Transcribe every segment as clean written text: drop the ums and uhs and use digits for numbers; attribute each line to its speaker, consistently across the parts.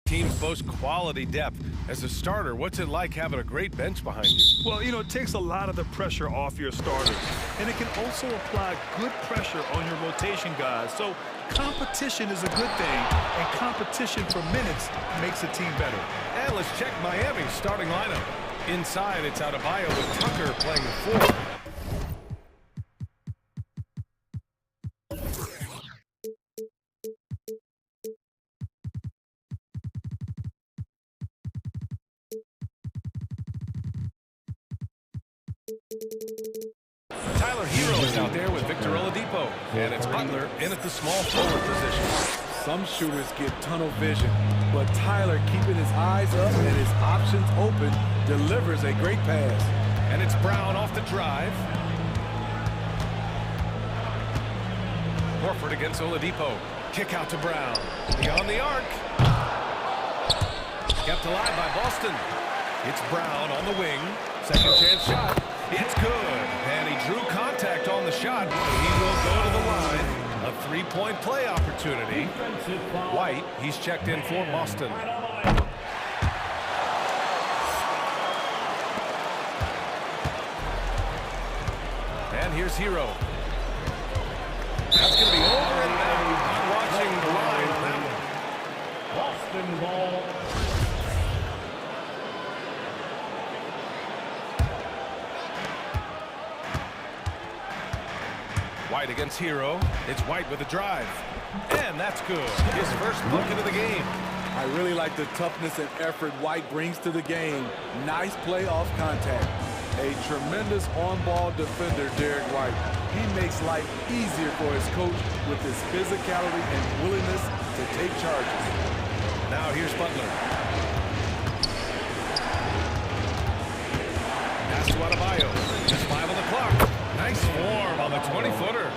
Speaker 1: Teams boast quality depth. As a starter, what's it like having a great bench behind you?
Speaker 2: Well, you know, it takes a lot of the pressure off your starters. And it can also apply good pressure on your rotation guys. So competition is a good thing, and competition for minutes makes a team better.
Speaker 1: And let's check Miami's starting lineup. Inside, it's Adebayo with Tucker playing the 4. Out there with Victor Oladipo, and it's Butler in at the small forward position.
Speaker 3: Some shooters get tunnel vision, but Tyler, keeping his eyes up and his options open, delivers a great pass.
Speaker 1: And it's Brown off the drive. Horford against Oladipo. Kick out to Brown. Beyond the arc. Kept alive by Boston. It's Brown on the wing. Second chance shot. It's good. And he drew contact on the shot. He will go to the line. A three-point play opportunity. White, he's checked in for Boston. And here's Hero. That's going to be over and out. Not watching the line on that one.
Speaker 4: Boston ball.
Speaker 1: White against Hero. It's White with a drive. And that's good. His first bucket of the game.
Speaker 3: I really like the toughness and effort White brings to the game. Nice play off contact. A tremendous on-ball defender, Derek White. He makes life easier for his coach with his physicality and willingness to take charges.
Speaker 1: Now here's Butler. Pass to Adebayo. Just 5 on the clock. Nice form on the 20-footer.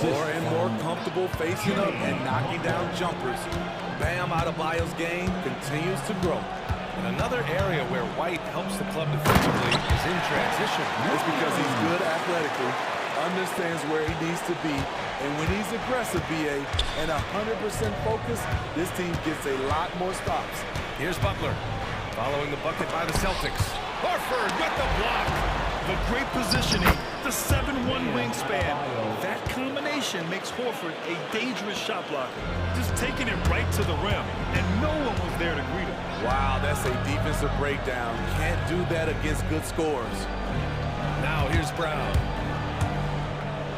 Speaker 3: More and more comfortable facing up and knocking down jumpers. Bam Adebayo's game continues to grow.
Speaker 1: And another area where White helps the club defensively is in transition.
Speaker 3: It's because he's good athletically, understands where he needs to be, and when he's aggressive, BA, and 100% focused, this team gets a lot more stops.
Speaker 1: Here's Butler, following the bucket by the Celtics. Horford with the block.
Speaker 2: The great positioning, the 7'1" wingspan. That combination makes Horford a dangerous shot blocker. Just taking it right to the rim, and no one was there to greet him.
Speaker 3: Wow, that's a defensive breakdown. Can't do that against good scores.
Speaker 1: Now here's Brown.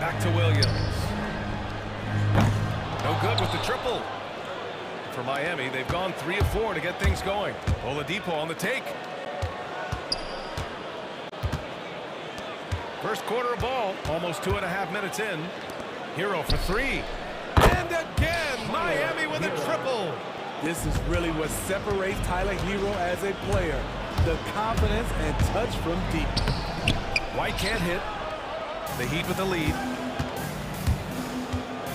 Speaker 1: Back to Williams. No good with the triple. For Miami, they've gone 3 of 4 to get things going. Oladipo on the take. First quarter of ball, almost 2.5 minutes in. Hero for 3. And again, Miami with a triple.
Speaker 3: This is really what separates Tyler Hero as a player. The confidence and touch from deep.
Speaker 1: White can't hit. The Heat with the lead.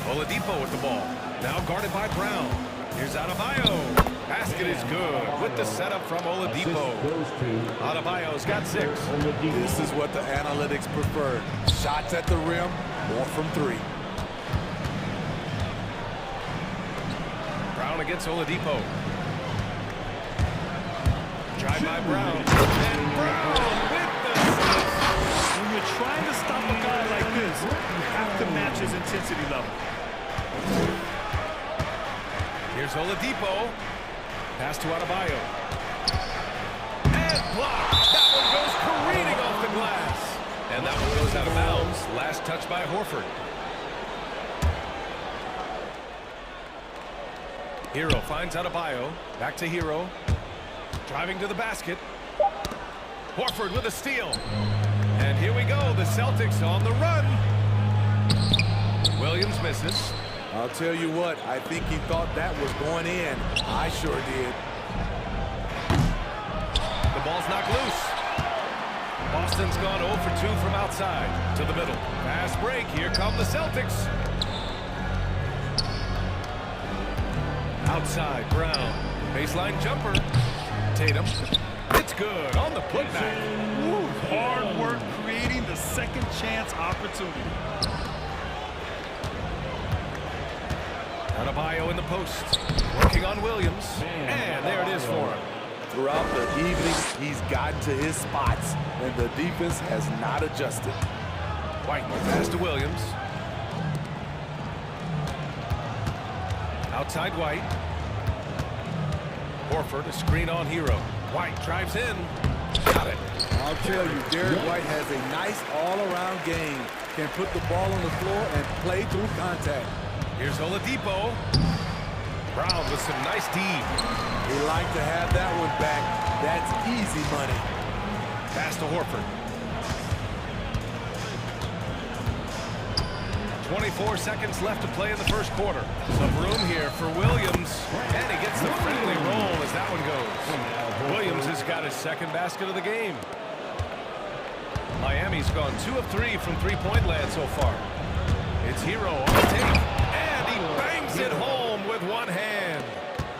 Speaker 1: Oladipo with the ball. Now guarded by Brown. Here's Adebayo. Basket is good with the setup from Oladipo. Adebayo's got 6.
Speaker 3: This is what the analytics prefer. Shots at the rim, more from 3.
Speaker 1: Brown against Oladipo. Drive by Brown. And Brown with the assist.
Speaker 2: When you're trying to stop a guy like this, you have to match his intensity level.
Speaker 1: Here's Oladipo. Pass to Adebayo. And blocked. That one goes careening off the glass. And that one goes out of bounds. Last touch by Horford. Hero finds Adebayo. Back to Hero. Driving to the basket. Horford with a steal. And here we go. The Celtics on the run. Williams misses.
Speaker 3: I'll tell you what, I think he thought that was going in. I sure did.
Speaker 1: The ball's knocked loose. Boston's gone 0 for 2 from outside to the middle. Fast break. Here come the Celtics. Outside, Brown. Baseline jumper. Tatum. It's good on the putback.
Speaker 2: Woo, hard work creating the second chance opportunity.
Speaker 1: Adebayo in the post. Working on Williams. And there it is for him.
Speaker 3: Throughout the evening, he's gotten to his spots, and the defense has not adjusted.
Speaker 1: White pass to Williams. Outside White. Horford, a screen on Hero. White drives in. Got it.
Speaker 3: I'll tell you, Derek White has a nice all-around game. Can put the ball on the floor and play through contact.
Speaker 1: Here's Oladipo. Brown with some nice D.
Speaker 3: He like to have that one back. That's easy money.
Speaker 1: Pass to Horford. 24 seconds left to play in the first quarter. Some room here for Williams. And he gets the friendly roll as that one goes. Williams has got his second basket of the game. Miami's gone 2 of 3 from three-point land so far. It's Hero on the take. And he bangs it home with one hand.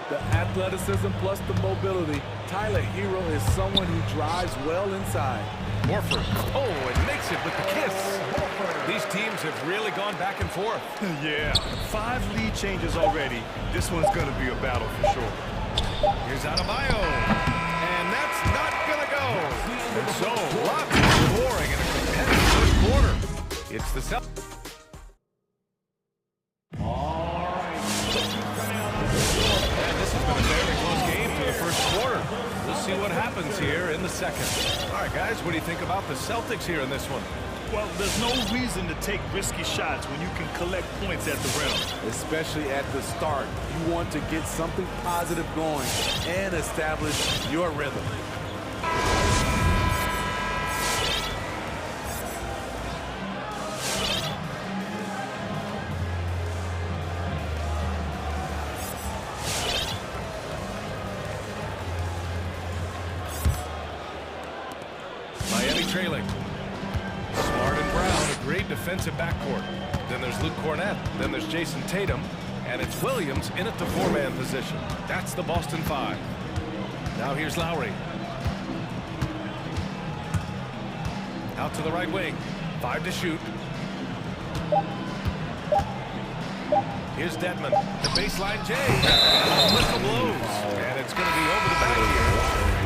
Speaker 3: The athleticism plus the mobility. Tyler Hero is someone who drives well inside.
Speaker 1: Horford. Oh, and makes it with the kiss. These teams have really gone back and forth.
Speaker 2: Yeah, 5 lead changes already. This one's going to be a battle for sure.
Speaker 1: Here's Adebayo. And that's not going to go. And so, lots of scoring in a competitive first quarter. It's the Celtics. And this has been a very close game for the first quarter. We'll see what happens here in the second. All right, guys, what do you think about the Celtics here in this one?
Speaker 2: Well, there's no reason to take risky shots when you can collect points at the rim.
Speaker 3: Especially at the start. You want to get something positive going and establish your rhythm.
Speaker 1: Miami trailing. Smart and Brown, a great defensive backcourt. Then there's Luke Cornett. Then there's Jason Tatum. And it's Williams in at the 4-man position. That's the Boston 5. Now here's Lowry. Out to the right wing. 5 to shoot. Here's Dedmon. The baseline J. Whistle blows. And it's going to be over the back here.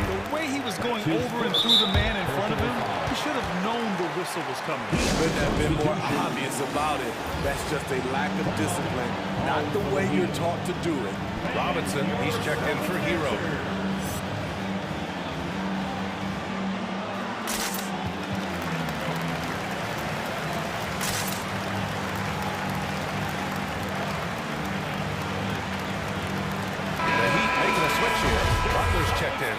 Speaker 2: The way he was going over and through the man in front of him, he should have known the whistle was coming.
Speaker 3: Couldn't have been more obvious about it. That's just a lack of discipline, not the way you're taught to do it.
Speaker 1: Robinson, he's checked in for Hero. The Heat making a switch here. Butler's checked in.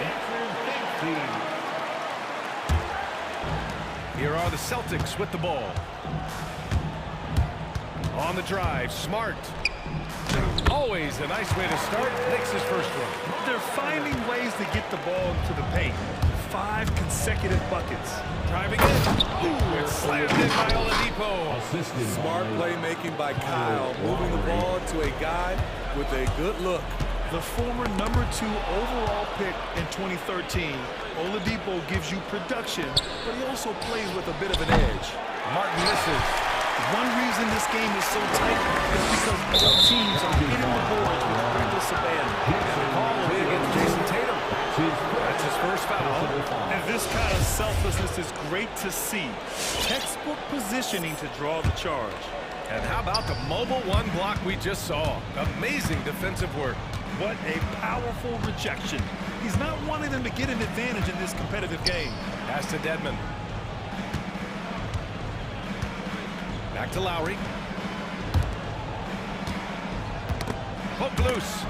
Speaker 1: Here are the Celtics with the ball. On the drive, Smart. Always a nice way to start. Makes his first one.
Speaker 2: They're finding ways to get the ball to the paint. 5 consecutive buckets.
Speaker 1: Driving in. Ooh, it's slammed in by Oladipo.
Speaker 3: Smart playmaking by Kyle, moving the ball to a guy with a good look.
Speaker 2: The former number 2 overall pick in 2013, Oladipo gives you production, but he also plays with a bit of an edge.
Speaker 1: Martin misses.
Speaker 2: One reason this game is so tight is because both teams are hitting the boards with reckless abandon.
Speaker 1: And the call will be against Jason Tatum. That's his first foul.
Speaker 2: And this kind of selflessness is great to see. Textbook positioning to draw the charge.
Speaker 1: And how about the mobile 1 block we just saw? Amazing defensive work.
Speaker 2: What a powerful rejection. He's not wanting them to get an advantage in this competitive game.
Speaker 1: Pass to Dedmon. Back to Lowry. Hook loose.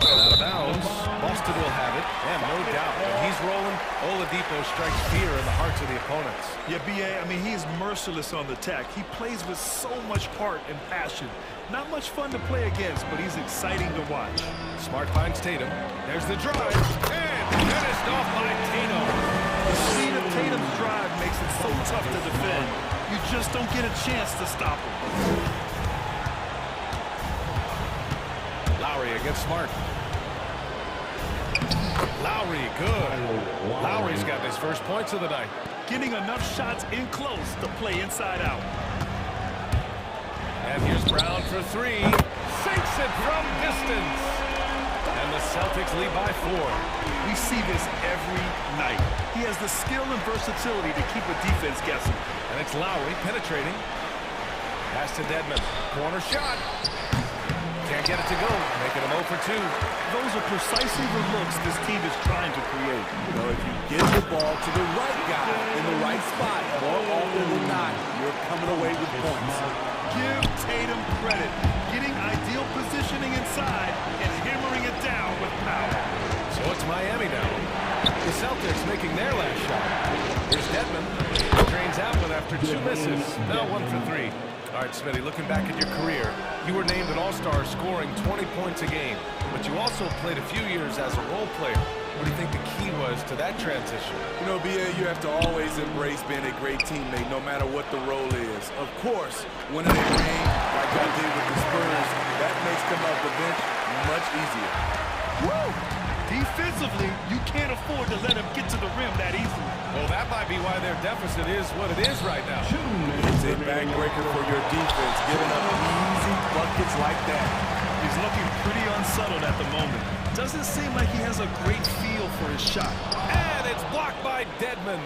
Speaker 1: And out of bounds. Boston will have it. And no doubt, when he's rolling, Oladipo strikes fear in the hearts of the opponents.
Speaker 2: Yeah, B.A., I mean, he's merciless on the attack. He plays with so much heart and passion. Not much fun to play against, but he's exciting to watch.
Speaker 1: Smart finds Tatum. There's the drive. And finished off by Tatum.
Speaker 2: The speed of Tatum's drive makes it so tough to defend. You just don't get a chance to stop him.
Speaker 1: Lowry against Smart. Lowry, good. Lowry's got his first points of the night.
Speaker 2: Getting enough shots in close to play inside out.
Speaker 1: And here's Brown for three. Sinks it from distance. And the Celtics lead by 4.
Speaker 2: We see this every night. He has the skill and versatility to keep a defense guessing.
Speaker 1: And it's Lowry penetrating. Pass to Dedmon. Corner shot. Can't get it to go. Making him 0 for 2.
Speaker 2: Those are precisely the looks this team is trying to create.
Speaker 3: You know, if you get the ball to the right guy in the right spot, more often than not, you're coming away with points.
Speaker 2: Give Tatum credit. Getting ideal positioning inside and hammering it down with power.
Speaker 1: So it's Miami now. The Celtics making their last shot. Here's Dedmon. Drains out one after 2 misses. Now 1 for 3. All right, Smitty, looking back at your career, you were named an All-Star scoring 20 points a game, but you also played a few years as a role player. What do you think the key was to that transition?
Speaker 3: You know, BA, you have to always embrace being a great teammate, no matter what the role is. Of course, winning a game like I did with the Spurs, that makes coming off the bench much easier.
Speaker 2: Woo! Defensively, you can't afford to let him get to the rim that easily.
Speaker 1: Well, that might be why their deficit is what it is right now.
Speaker 3: It's a backbreaker for your defense, giving up easy buckets like that.
Speaker 2: He's looking pretty unsettled at the moment. Doesn't seem like he has a great feel for his shot.
Speaker 1: And it's blocked by Dedmon.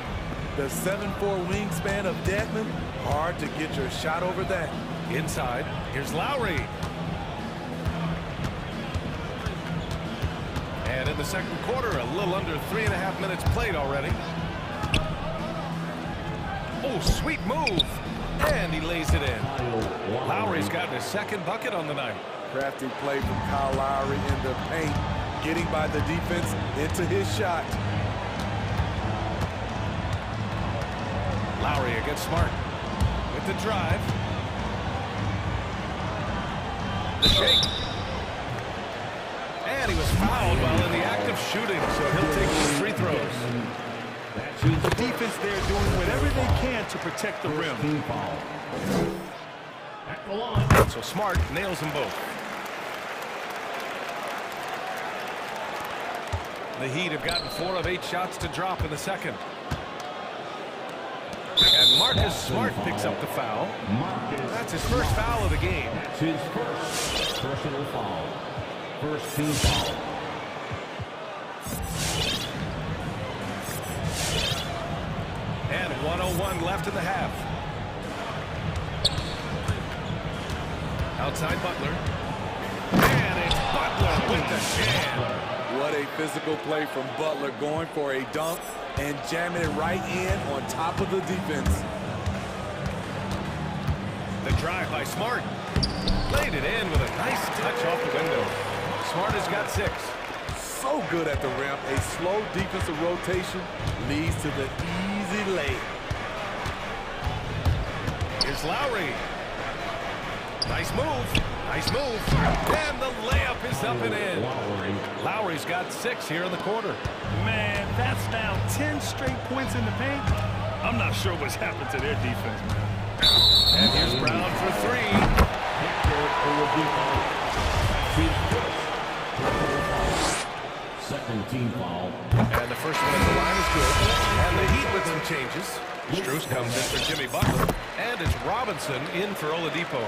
Speaker 3: The 7'4" wingspan of Dedmon, hard to get your shot over that.
Speaker 1: Inside, here's Lowry. And in the second quarter, a little under 3.5 minutes played already. Oh, sweet move. And he lays it in. Lowry's gotten his second bucket on the night.
Speaker 3: Crafty play from Kyle Lowry in the paint, getting by the defense into his shot.
Speaker 1: Lowry against Smart with the drive. The shake. And he was fouled while in the act of shooting, so he'll take 2 free throws.
Speaker 2: The defense there doing whatever they can to protect the rim.
Speaker 1: So Smart nails them both. The Heat have gotten 4 of 8 shots to drop in the second. And Marcus Smart picks up the foul. That's his first foul of the game.
Speaker 4: That's his first personal foul. First team foul.
Speaker 1: And 1:01 left in the half. Outside Butler. And it's Butler with the jam.
Speaker 3: What a physical play from Butler, going for a dunk and jamming it right in on top of the defense.
Speaker 1: The drive by Smart. Laid it in with a nice touch off the window. Smart has got 6.
Speaker 3: So good at the rim. A slow defensive rotation leads to the easy lay.
Speaker 1: Here's Lowry. Nice move. Nice move. And the layup is up and in. Lowry's got 6 here in the quarter.
Speaker 2: Man, that's now 10 straight points in the paint. I'm not sure what's happened to their defense, man.
Speaker 1: And here's Brown for 3.
Speaker 4: Second team foul.
Speaker 1: And the first one at the line is good. And the Heat with some changes. Strus comes in for Jimmy Butler. And it's Robinson in for Oladipo.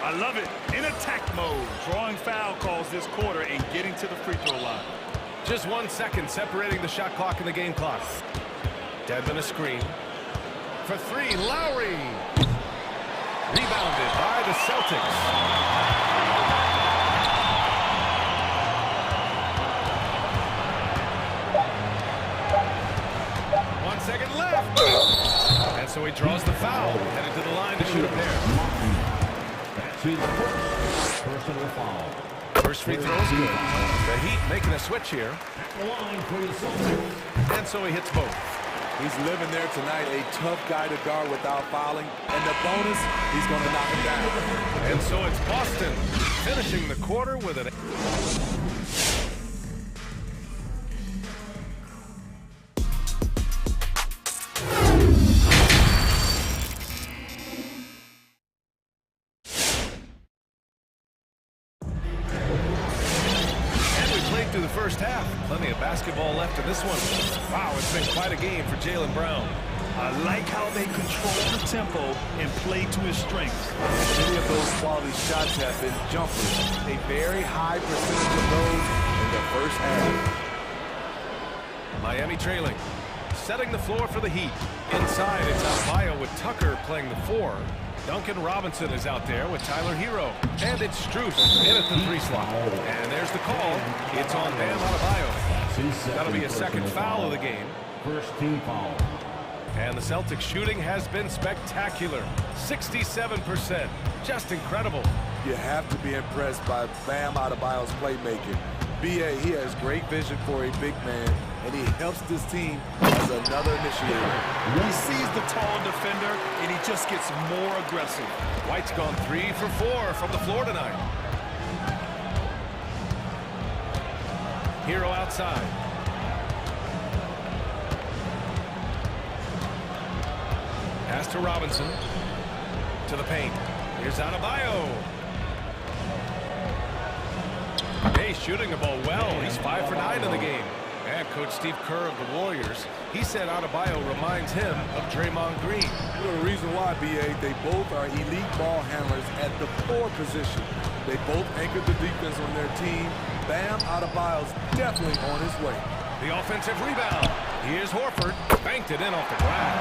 Speaker 2: I love it. In attack mode, drawing foul calls this quarter and getting to the free throw line.
Speaker 1: Just 1 second separating the shot clock and the game clock. Dedmon a screen. For 3, Lowry. Rebounded by the Celtics. Second left. And so he draws the foul, headed to the line to shoot a pair.
Speaker 4: That's his first personal foul.
Speaker 1: First free throw is good. The Heat making a switch here.
Speaker 4: At the line for the Celtics.
Speaker 1: And so he hits both.
Speaker 3: He's living there tonight, a tough guy to guard without fouling. And the bonus, he's going to knock him down.
Speaker 1: And so it's Boston finishing the quarter with an... of basketball left in this one. Wow, it's been quite a game for Jaylen Brown.
Speaker 2: I like how they control the tempo and play to his strengths.
Speaker 3: Many of those quality shots have been jumpers. A very high percentage of those in the first half.
Speaker 1: Miami trailing. Setting the floor for the Heat. Inside, it's Adebayo with Tucker playing the 4. Duncan Robinson is out there with Tyler Hero. And it's Strus in at the 3 slot. And there's the call. It's on Bam Adebayo. That'll be a second foul of the game.
Speaker 4: First team foul.
Speaker 1: And the Celtics shooting has been spectacular. 67%. Just incredible.
Speaker 3: You have to be impressed by Bam Adebayo's playmaking. B.A., he has great vision for a big man, and he helps this team as another initiator.
Speaker 2: He sees the tall defender, and he just gets more aggressive.
Speaker 1: White's gone 3 for 4 from the floor tonight. Hero outside. Pass to Robinson. To the paint. Here's Adebayo. Hey, shooting the ball well. He's 5 for 9 in the game. And Coach Steve Kerr of the Warriors, he said Adebayo reminds him of Draymond Green.
Speaker 3: The reason why, B.A., they both are elite ball handlers at the 4 position. They both anchored the defense on their team. Bam Adebayo's definitely on his way.
Speaker 1: The offensive rebound. Here's Horford. Banked it in off the glass.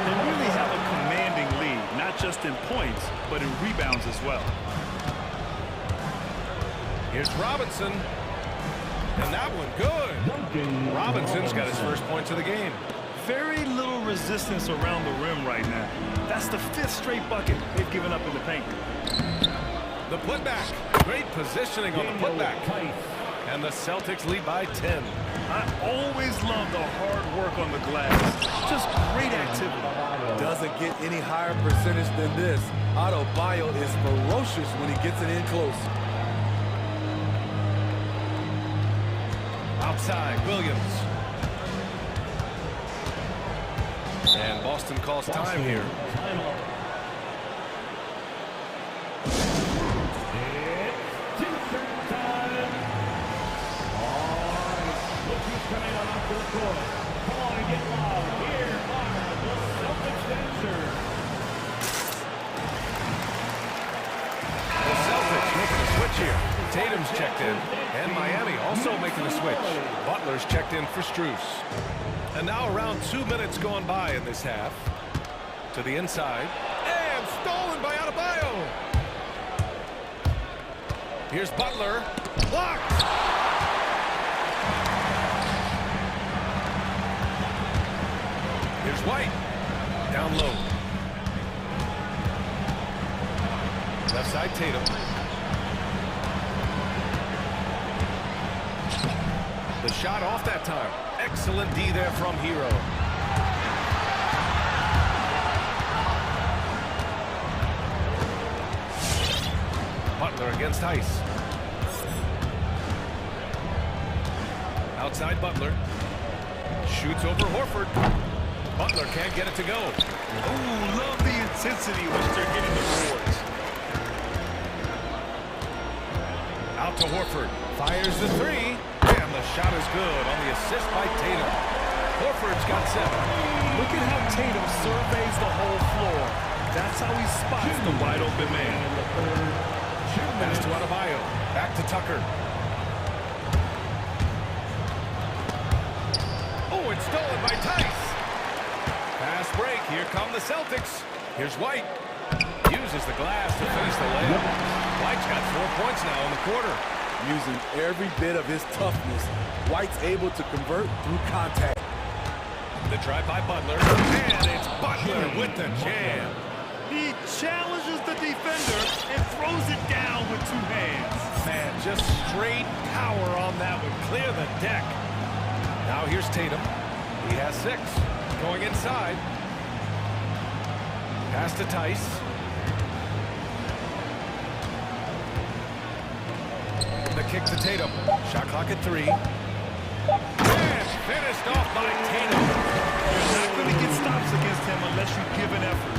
Speaker 2: They really have a commanding lead, not just in points, but in rebounds as well.
Speaker 1: Here's Robinson. And that one good. Robinson's got his first points of the game.
Speaker 2: Very little resistance around the rim right now. That's the 5th straight bucket they've given up in the paint.
Speaker 1: The putback. Great positioning on the putback. And the Celtics lead by 10.
Speaker 2: I always love the hard work on the glass. Just great activity.
Speaker 3: Doesn't get any higher percentage than this. Adebayo is ferocious when he gets it in close.
Speaker 1: Outside, Williams. And Boston calls time here.
Speaker 4: Coming off the court. Come on and get loud. Here are the Celtics dancers.
Speaker 1: The Celtics making a switch here. Tatum's checked in. And Miami also making a switch. Butler's checked in for Strus. And now around 2 minutes gone by in this half. To the inside. And stolen by Adebayo. Here's Butler. Blocked. Here's White. Down low. Left side, Tatum. The shot off that time. Excellent D there from Hero. Butler against Ice. Outside Butler. Shoots over Horford. Butler can't get it to go.
Speaker 2: Ooh, love the intensity which they're getting the boards.
Speaker 1: Out to Horford. Fires the 3. And the shot is good on the assist by Tatum. Horford's got 7.
Speaker 2: Look at how Tatum surveys the whole floor. That's how he spots the wide open man.
Speaker 1: Pass to Adebayo. Back to Tucker. Oh, it's stolen by Tice. Fast break. Here come the Celtics. Here's White. Uses the glass to finish the layup. White's got 4 points now in the quarter.
Speaker 3: Using every bit of his toughness, White's able to convert through contact.
Speaker 1: The drive by Butler. And it's Butler with the jam.
Speaker 2: He challenges the defender and throws it down with 2 hands.
Speaker 1: Man, just straight power on that one. Clear the deck. Now here's Tatum. He has 6. Going inside. Pass to Tice. The kick to Tatum. Shot clock at 3. And finished off by Tatum.
Speaker 2: You're not going to get stops against him unless you give an effort.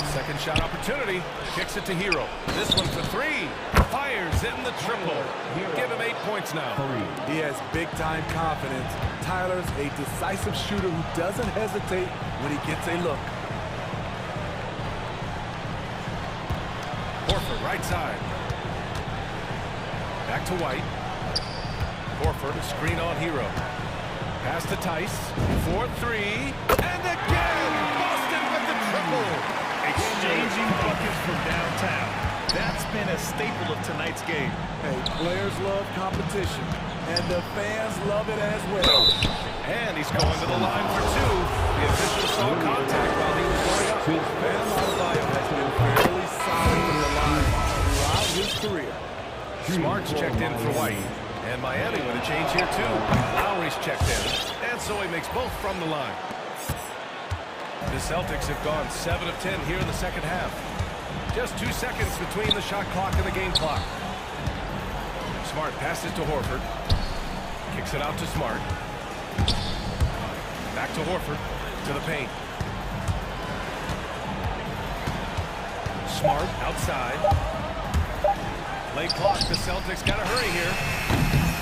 Speaker 1: Second shot opportunity. Kicks it to Hero. This one for 3. fires in the triple. Give him 8 points now.
Speaker 3: He has big-time confidence. Tyler's a decisive shooter who doesn't hesitate when he gets a look.
Speaker 1: Horford, right side. Back to White. Horford, a screen on Hero. Pass to Tice. 4-3. And again, Boston with the triple.
Speaker 2: Exchanging buckets from downtown. That's been a staple of tonight's game.
Speaker 3: Hey, players love competition, and the fans love it as well.
Speaker 1: And he's going to the line for 2. The official saw contact while he was going up.
Speaker 3: Bam Adebayo has been fairly solid from the line throughout his career.
Speaker 1: Smart's checked in for White. And Miami with a change here, too. Lowry's checked in. And so he makes both from the line. The Celtics have gone 7 of 10 here in the second half. Just 2 seconds between the shot clock and the game clock. Smart passes to Horford. Kicks it out to Smart. Back to Horford. To the paint. Smart outside. Late clock. The Celtics got to hurry here.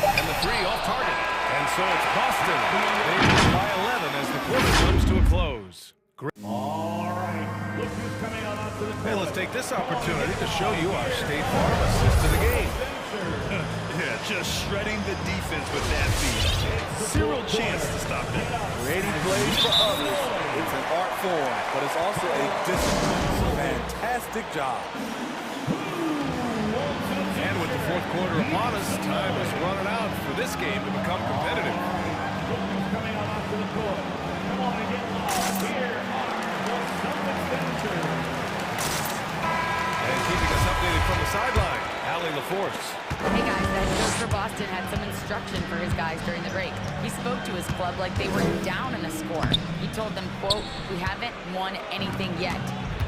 Speaker 1: And the 3 off target. And so it's Boston. They lose by 11 as the quarter comes to a close.
Speaker 4: All right, look who's coming on onto the
Speaker 1: Hey, let's take this opportunity to show you our State Farm assist to the game.
Speaker 2: Yeah, just shredding the defense with that feed. Zero chance to stop that.
Speaker 3: Creating plays for others. It's an art form, but it's also a discipline. Fantastic job.
Speaker 1: And with the fourth quarter upon us, time is running out for this game to become competitive.
Speaker 4: Look who's coming on onto the court. Come on and get loud. Here are the Celtics.
Speaker 1: And keeping us updated from the sideline, Allie LaForce.
Speaker 5: Hey guys, that coach for Boston had some instruction for his guys during the break. He spoke to his club like they were down in a score. He told them, quote, "We haven't won anything yet.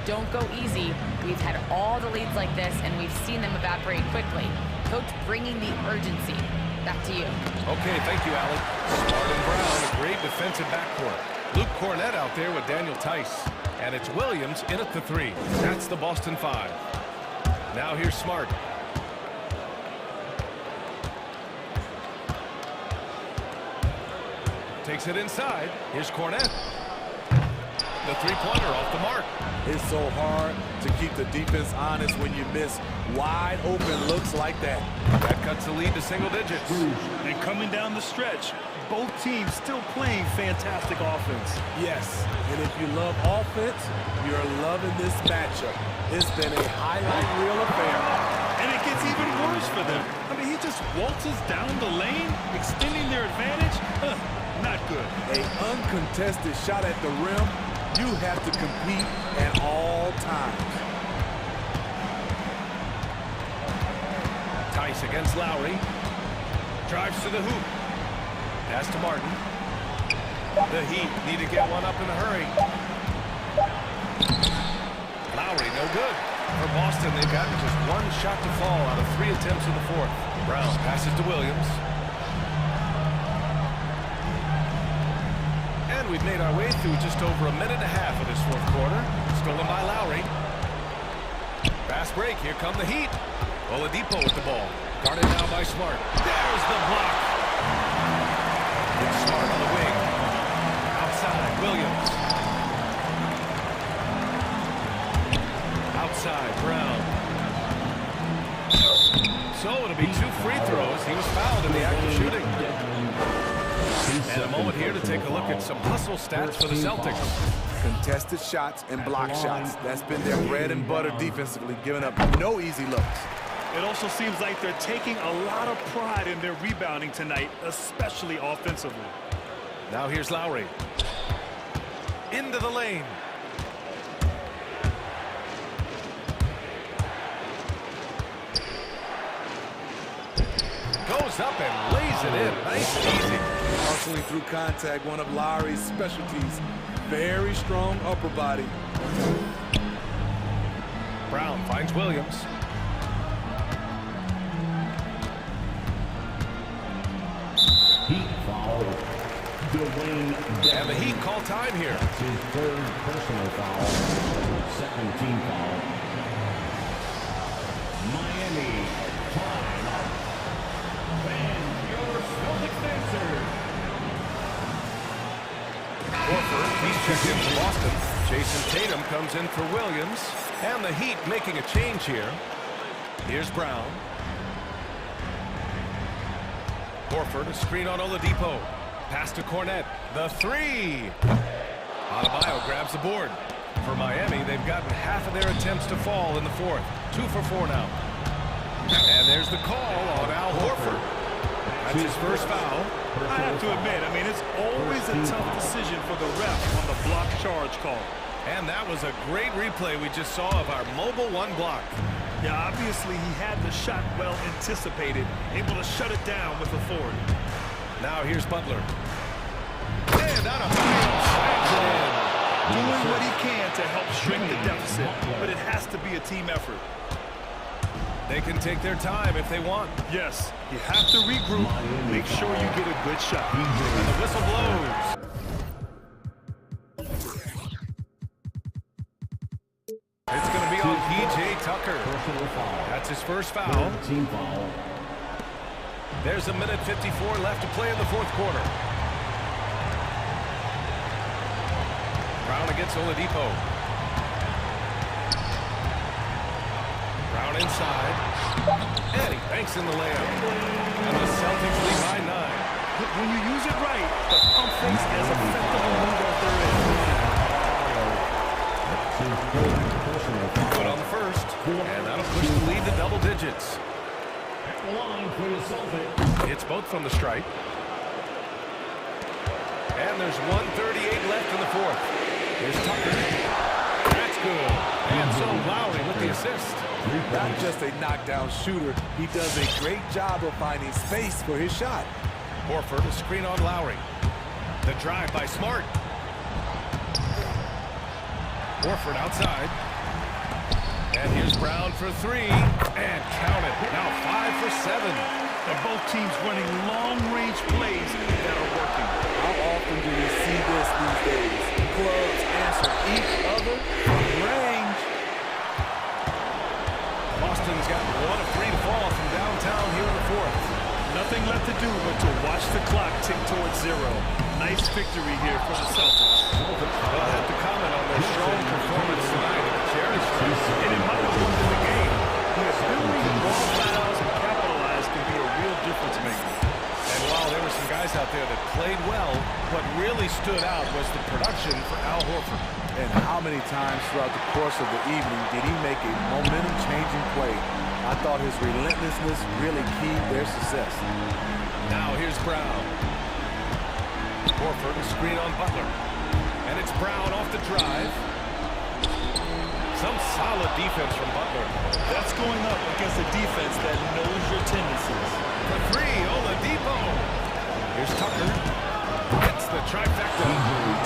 Speaker 5: Don't go easy. We've had all the leads like this, and we've seen them evaporate quickly." Coach bringing the urgency. Back to you.
Speaker 1: Okay, thank you, Allie. Smart and Brown, a great defensive backcourt. Luke Cornett out there with Daniel Tice. And it's Williams in at the 3. That's the Boston 5. Now here's Smart. Takes it inside. Here's Cornett. The 3-pointer off the mark.
Speaker 3: It's so hard to keep the defense honest when you miss wide open looks like that.
Speaker 1: That cuts the lead to single digits.
Speaker 2: And coming down the stretch, both teams still playing fantastic offense.
Speaker 3: Yes, and if you love offense, you're loving this matchup. It's been a highlight reel affair.
Speaker 2: And it gets even worse for them. I mean, he just waltzes down the lane, extending their advantage. Not good.
Speaker 3: An uncontested shot at the rim, you have to compete at all times.
Speaker 1: Tice against Lowry. Drives to the hoop. Pass to Martin. The Heat need to get one up in a hurry. Lowry, no good. For Boston, they've gotten just 1 shot to fall out of 3 attempts in the fourth. Brown passes to Williams. And we've made our way through just over a minute and a half of this fourth quarter. Stolen by Lowry. Fast break. Here come the Heat. Oladipo with the ball. Guarded now by Smart. There's the block. It's Smart on the wing. Outside, Williams. Outside, Brown. So it'll be 2 free throws. He was fouled in the act of shooting. And a moment here to take a look at some hustle stats for the Celtics.
Speaker 3: Contested shots and block shots. That's been their bread and butter defensively, giving up no easy looks.
Speaker 2: It also seems like they're taking a lot of pride in their rebounding tonight, especially offensively.
Speaker 1: Now here's Lowry. Into the lane. Goes up and lays it in. Nice and easy.
Speaker 3: Hustling through contact, one of Lowry's specialties. Very strong upper body.
Speaker 1: Brown finds Williams.
Speaker 4: Heat foul.
Speaker 1: And the Heat call time here.
Speaker 4: That's his 3rd personal foul. 2nd team foul. Miami. And your Celtics answer.
Speaker 1: Horford, he's checked in for Boston. Jason Tatum comes in for Williams. And the Heat making a change here. Here's Brown. Horford, a screen on Oladipo. Pass to Cornette. The three. Adebayo grabs the board. For Miami, they've gotten half of their attempts to fall in the fourth. 2 for 4 now. And there's the call on Al Horford. That's his first foul.
Speaker 2: I have to admit, it's always a tough decision for the ref on the block charge call.
Speaker 1: And that was a great replay we just saw of our mobile one block.
Speaker 2: Yeah, obviously he had the shot well anticipated, able to shut it down with authority.
Speaker 1: Now here's Butler. And out of bounds, slams it in.
Speaker 2: Doing what he can to help shrink the deficit, but it has to be a team effort.
Speaker 1: They can take their time if they want.
Speaker 2: Yes, you have to regroup, make sure you get a good shot.
Speaker 1: And the whistle blows. It's going to be on P.J. Tucker. That's his first foul.
Speaker 4: Team foul.
Speaker 1: There's 1:54 left to play in the fourth quarter. Brown against Oladipo. Brown inside. And he banks in the layup. And the Celtics lead by 9.
Speaker 2: When you use it right, the pump fakes as effectively move out
Speaker 1: Good on the first. And that'll push the lead to double digits.
Speaker 4: At the line for the Celtics.
Speaker 1: It's both from the stripe. And there's 1:38 left in the fourth. Here's Tucker. That's good. And so Lowry with the assist.
Speaker 3: Not just a knockdown shooter, he does a great job of finding space for his shot.
Speaker 1: Horford, a screen on Lowry. The drive by Smart. Horford outside. And here's Brown for three. And count it. Now 5 for 7.
Speaker 2: And both teams running long-range plays that are working.
Speaker 3: How often do we see this these days? Clubs answer each other from range.
Speaker 1: Boston's got 1 of 3 to fall from downtown here in the fourth.
Speaker 2: Nothing left to do but to watch the clock tick towards 0. Nice victory here for the Celtics.
Speaker 1: They'll have to comment on their strong performance tonight at the charity stripe.
Speaker 2: And it might have moved in the game. The ability to draw fouls and capitalize can be a real difference maker.
Speaker 1: And while there were some guys out there that played well, what really stood out was the production for Al Horford.
Speaker 3: And how many times throughout the course of the evening did he make a momentum-changing play? I thought his relentlessness really keyed their success.
Speaker 1: Now here's Brown. Horford, a screen on Butler. And it's Brown off the drive. Some solid defense from Butler.
Speaker 2: That's going up against a defense that knows your tendencies.
Speaker 1: For three, Oladipo. Here's Tucker. It's the trifecta.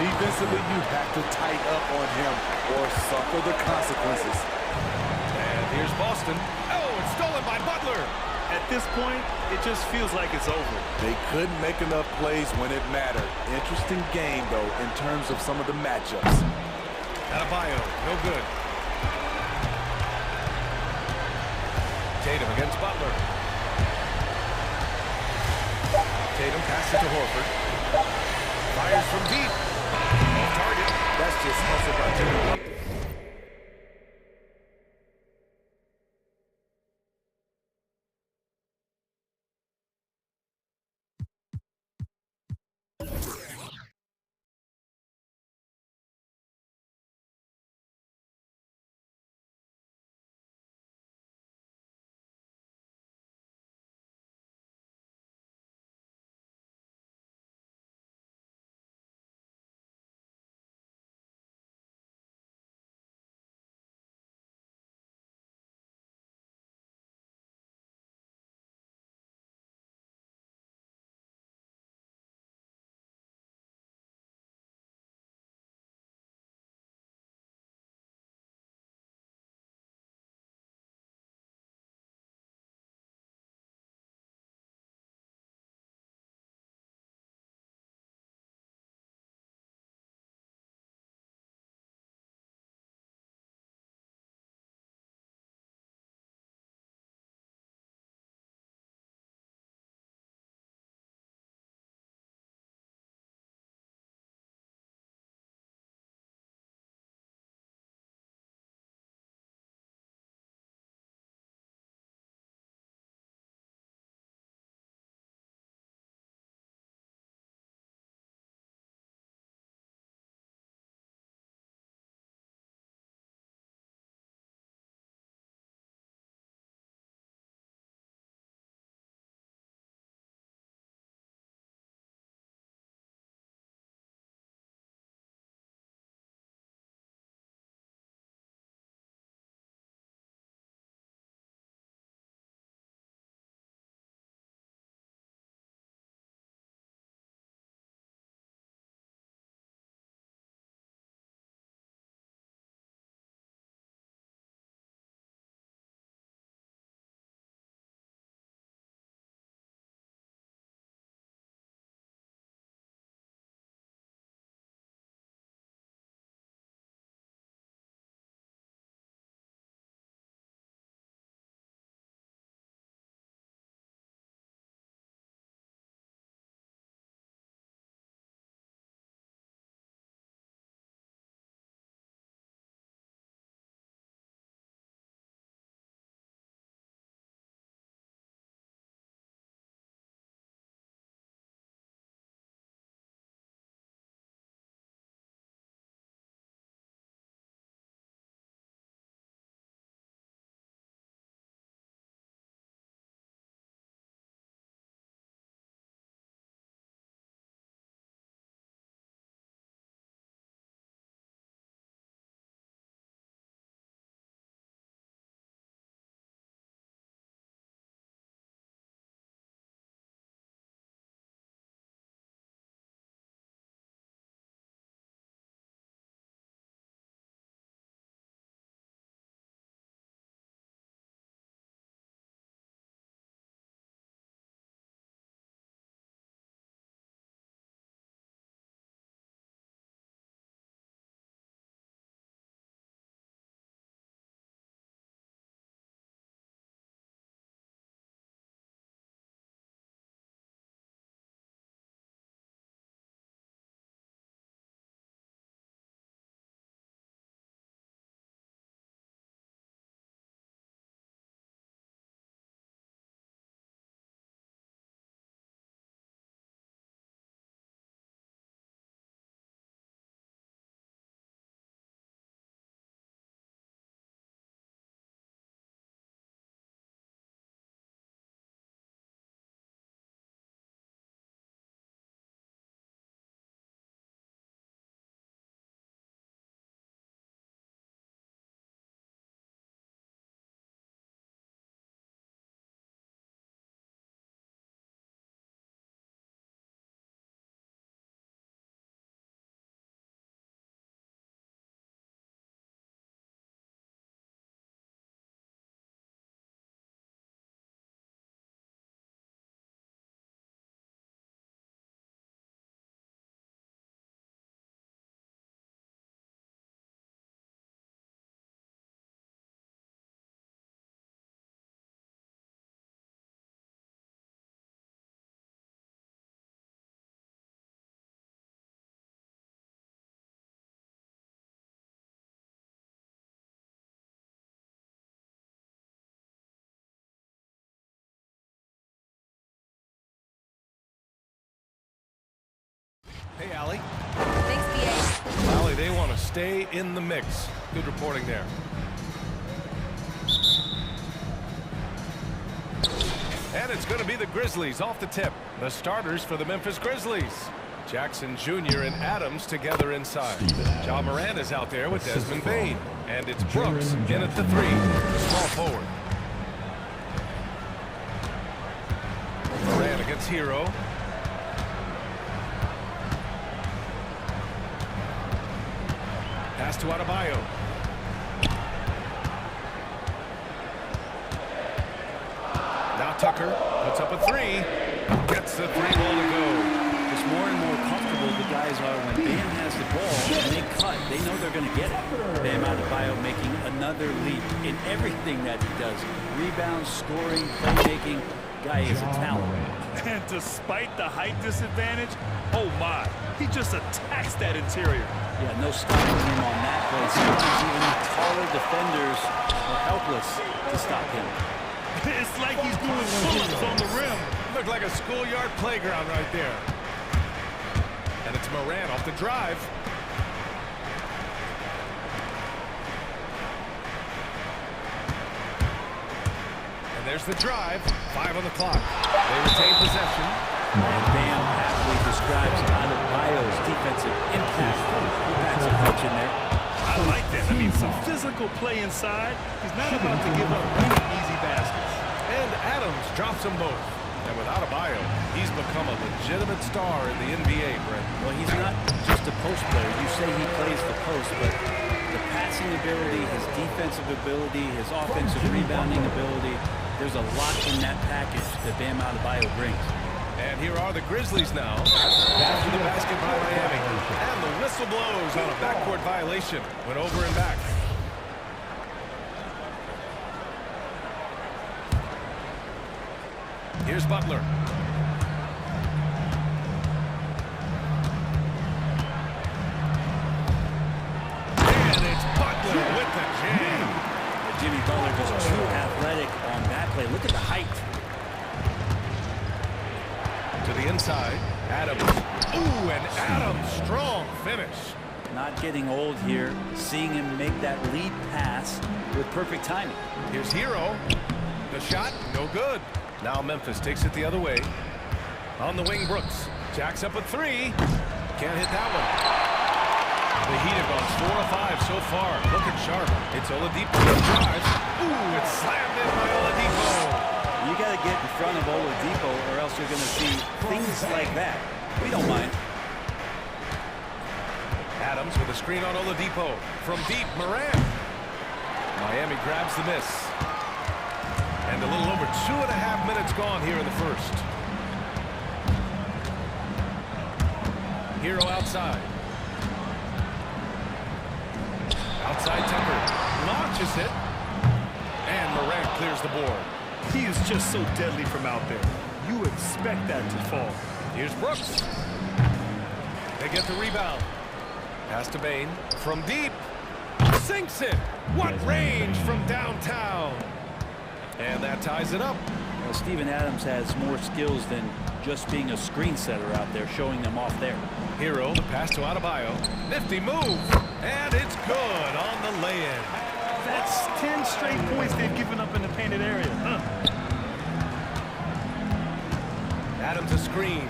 Speaker 3: Defensively, you have to tighten up on him or suffer the consequences.
Speaker 1: And here's Boston. Oh, it's stolen by Butler.
Speaker 2: At this point, it just feels like it's over.
Speaker 3: They couldn't make enough plays when it mattered. Interesting game, though, in terms of some of the matchups.
Speaker 1: Adebayo, no good. Tatum against Butler. Tatum passes it to Horford. Fires from deep. Off target. That's just hustle by Tatum. stay in the mix. Good reporting there. And it's going to be the Grizzlies off the tip. The starters for the Memphis Grizzlies. Jackson Jr. and Adams together inside. Ja Morant is out there with Desmond Bane. And it's Brooks in at the 3, the small forward. Morant against Hero. Pass to Adebayo. Now Tucker puts up a 3. Gets the 3 ball to go.
Speaker 6: Just more and more comfortable the guys are when Bam has the ball and they cut. They know they're going to get it. Bam Adebayo making another leap in everything that he does. Rebounds, scoring, playmaking. Guy is a talent.
Speaker 2: And despite the height disadvantage, oh my, he just attacks that interior.
Speaker 6: Yeah, no stopping him on that play. Sometimes even taller defenders are helpless to stop him.
Speaker 2: It's like he's doing flips on the rim.
Speaker 1: Looked like a schoolyard playground right there. And it's Morant off the drive. And there's the drive. 5 on the clock. They retain possession.
Speaker 6: And Bam aptly describes Adebayo's defensive impact. That's a punch in there.
Speaker 2: I like that. I mean, some physical play inside. He's not about to give up many easy baskets.
Speaker 1: And Adams drops them both. And with Adebayo, he's become a legitimate star in the NBA, Brent.
Speaker 6: Well, he's not just a post player. You say he plays the post, but the passing ability, his defensive ability, his offensive rebounding ability, there's a lot in that package that Bam Adebayo brings.
Speaker 1: And here are the Grizzlies now. After the basket by Miami. And the whistle blows on a backcourt violation. Went over and back. Here's Butler. And it's Butler with the jam.
Speaker 6: Jimmy Butler just too athletic on that play. Look at the height.
Speaker 1: To the inside, Adams. Ooh, and Adams, strong finish.
Speaker 6: Not getting old here. Seeing him make that lead pass with perfect timing.
Speaker 1: Here's Hero. The shot, no good. Now Memphis takes it the other way. On the wing, Brooks. Jacks up a 3. Can't hit that one. The Heat have gone 4 of 5 so far. Looking sharp. It's Oladipo that drives. Ooh, it's slammed in by Oladipo.
Speaker 6: You got to get in front of Oladipo or else you're going to see things like that. We don't mind.
Speaker 1: Adams with a screen on Oladipo. From deep, Morant. Miami grabs the miss. And a little over 2.5 minutes gone here in the first. Hero outside. Outside Tucker. Launches it. And Morant clears the board.
Speaker 2: He is just so deadly from out there. You expect that to fall.
Speaker 1: Here's Brooks. They get the rebound. Pass to Bane. From deep. Sinks it. What range from downtown. And that ties it up.
Speaker 6: Well, Steven Adams has more skills than just being a screen setter out there, showing them off there.
Speaker 1: Hero, the pass to Adebayo. Nifty move. And it's good on the lay-in.
Speaker 2: That's 10 straight points they've given up in the painted area.
Speaker 1: Adams a screen.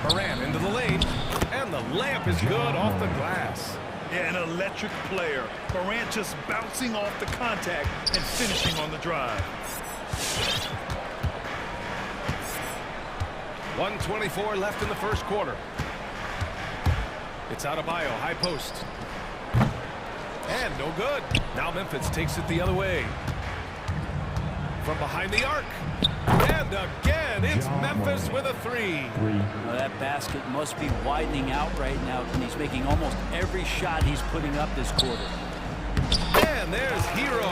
Speaker 1: Morant into the lane. And the layup is good off the glass.
Speaker 2: Yeah, an electric player. Morant just bouncing off the contact and finishing on the drive.
Speaker 1: 1:24 left in the first quarter. It's Adebayo, high post. And no good. Now Memphis takes it the other way. From behind the arc. And again, it's Memphis with a 3.
Speaker 6: Well, that basket must be widening out right now, and he's making almost every shot he's putting up this quarter.
Speaker 1: And there's Hero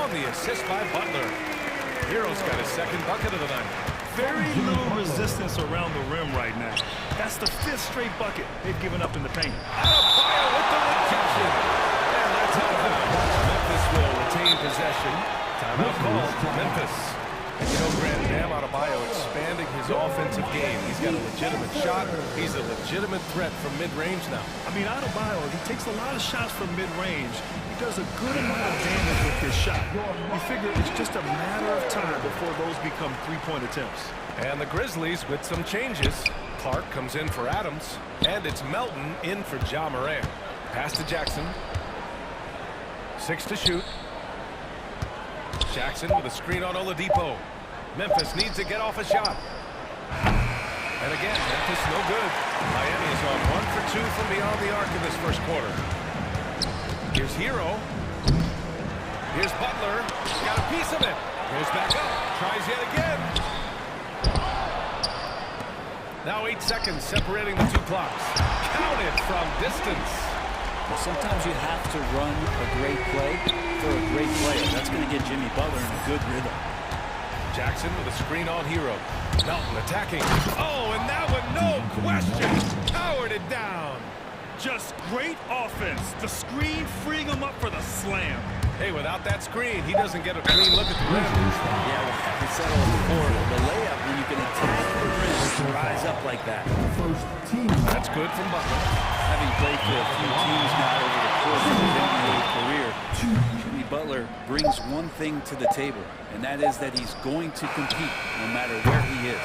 Speaker 1: on the assist by Butler. Hero's got his second bucket of the night.
Speaker 2: Very little resistance around the rim right now. That's the 5th straight bucket they've given up in the paint.
Speaker 1: Adebayo with the rejection. And that's out of bounds. Memphis will retain possession. Timeout called. Memphis. And you know, Grant, Bam Adebayo expanding his offensive game. He's got a legitimate shot. He's a legitimate threat from mid-range now.
Speaker 2: I mean, Adebayo, he takes a lot of shots from mid-range. He does a good amount of damage with his shot. You figure it's just a matter of time before those become three-point attempts.
Speaker 1: And the Grizzlies with some changes. Clark comes in for Adams, and it's Melton in for Ja Morant. Pass to Jackson. 6 to shoot. Jackson with a screen on Oladipo. Memphis needs to get off a shot. And again, Memphis no good. Miami is on 1 for 2 from beyond the arc in this first quarter. Here's Hero. Here's Butler. Got a piece of it. Goes back up. Tries yet again. Now 8 seconds separating the 2 clocks. Counted from distance.
Speaker 6: Well, sometimes you have to run a great play for a great player. That's going to get Jimmy Butler in a good rhythm.
Speaker 1: Jackson with a screen on Hero. Melton attacking. Oh, and that one, no question, powered it down.
Speaker 2: Just great offense. The screen freeing him up for the slam.
Speaker 1: Hey, without that screen, he doesn't get a clean look at the rim.
Speaker 6: Yeah, well, we said it before. The layup, when you can attack the rim, rise up like that.
Speaker 1: That's good from Butler.
Speaker 6: Having played for a few teams now over the course of his NBA career, Jimmy Butler brings one thing to the table, and that is that he's going to compete no matter where he is.